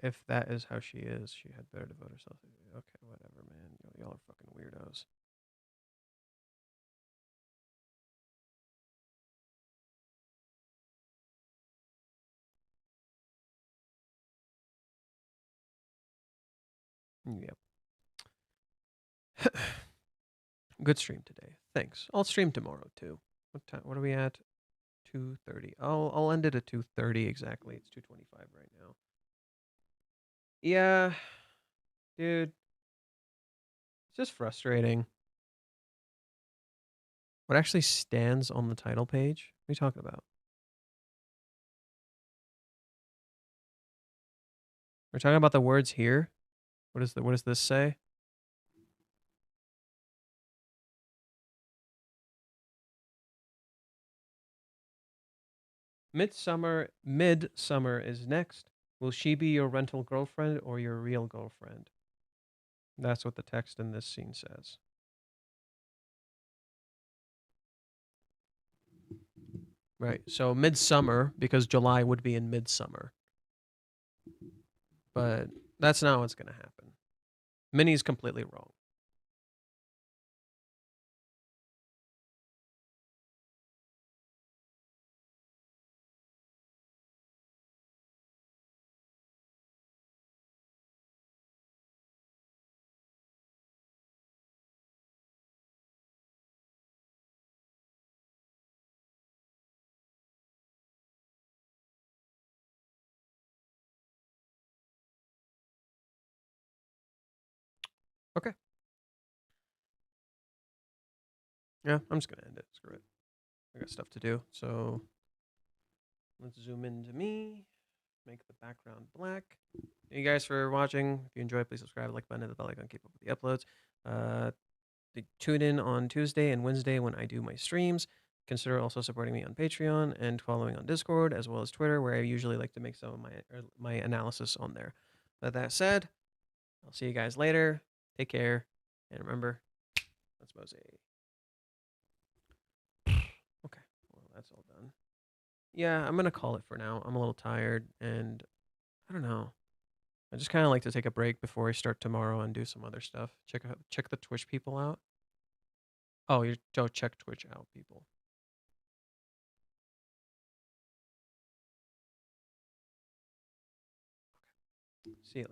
Speaker 2: if that is how she is, she had better devote herself to it. Okay, whatever, man. Y'all are fucking weirdos. Yep. Good stream today. Thanks. I'll stream tomorrow too. What time? What are we at? 2:30. I'll end it at 2:30 exactly. It's 2:25 right now. Yeah, dude. It's just frustrating. What actually stands on the title page? What are you talking about? We're talking about the words here. What does this say? Midsummer is next. Will she be your rental girlfriend or your real girlfriend? That's what the text in this scene says. Right. So midsummer, because July would be in midsummer. But that's not what's going to happen. Minnie's completely wrong. Okay. Yeah, I'm just going to end it. Screw it. I got stuff to do. So let's zoom into me.
Speaker 1: make the background black. Thank you guys for watching. If you enjoyed, please subscribe, like button, hit the bell icon, keep up with the uploads. Tune in on Tuesday and Wednesday when I do my streams. Consider also supporting me on Patreon and following on Discord as well as Twitter, where I usually like to make some of my analysis on there. With that said, I'll see you guys later. Take care, and remember, let's mosey. Okay, well that's all done. Yeah, I'm gonna call it for now. I'm a little tired, and I don't know. I just kind of like to take a break before I start tomorrow and do some other stuff. Check the Twitch people out. Oh, you don't check Twitch out, people. See you later.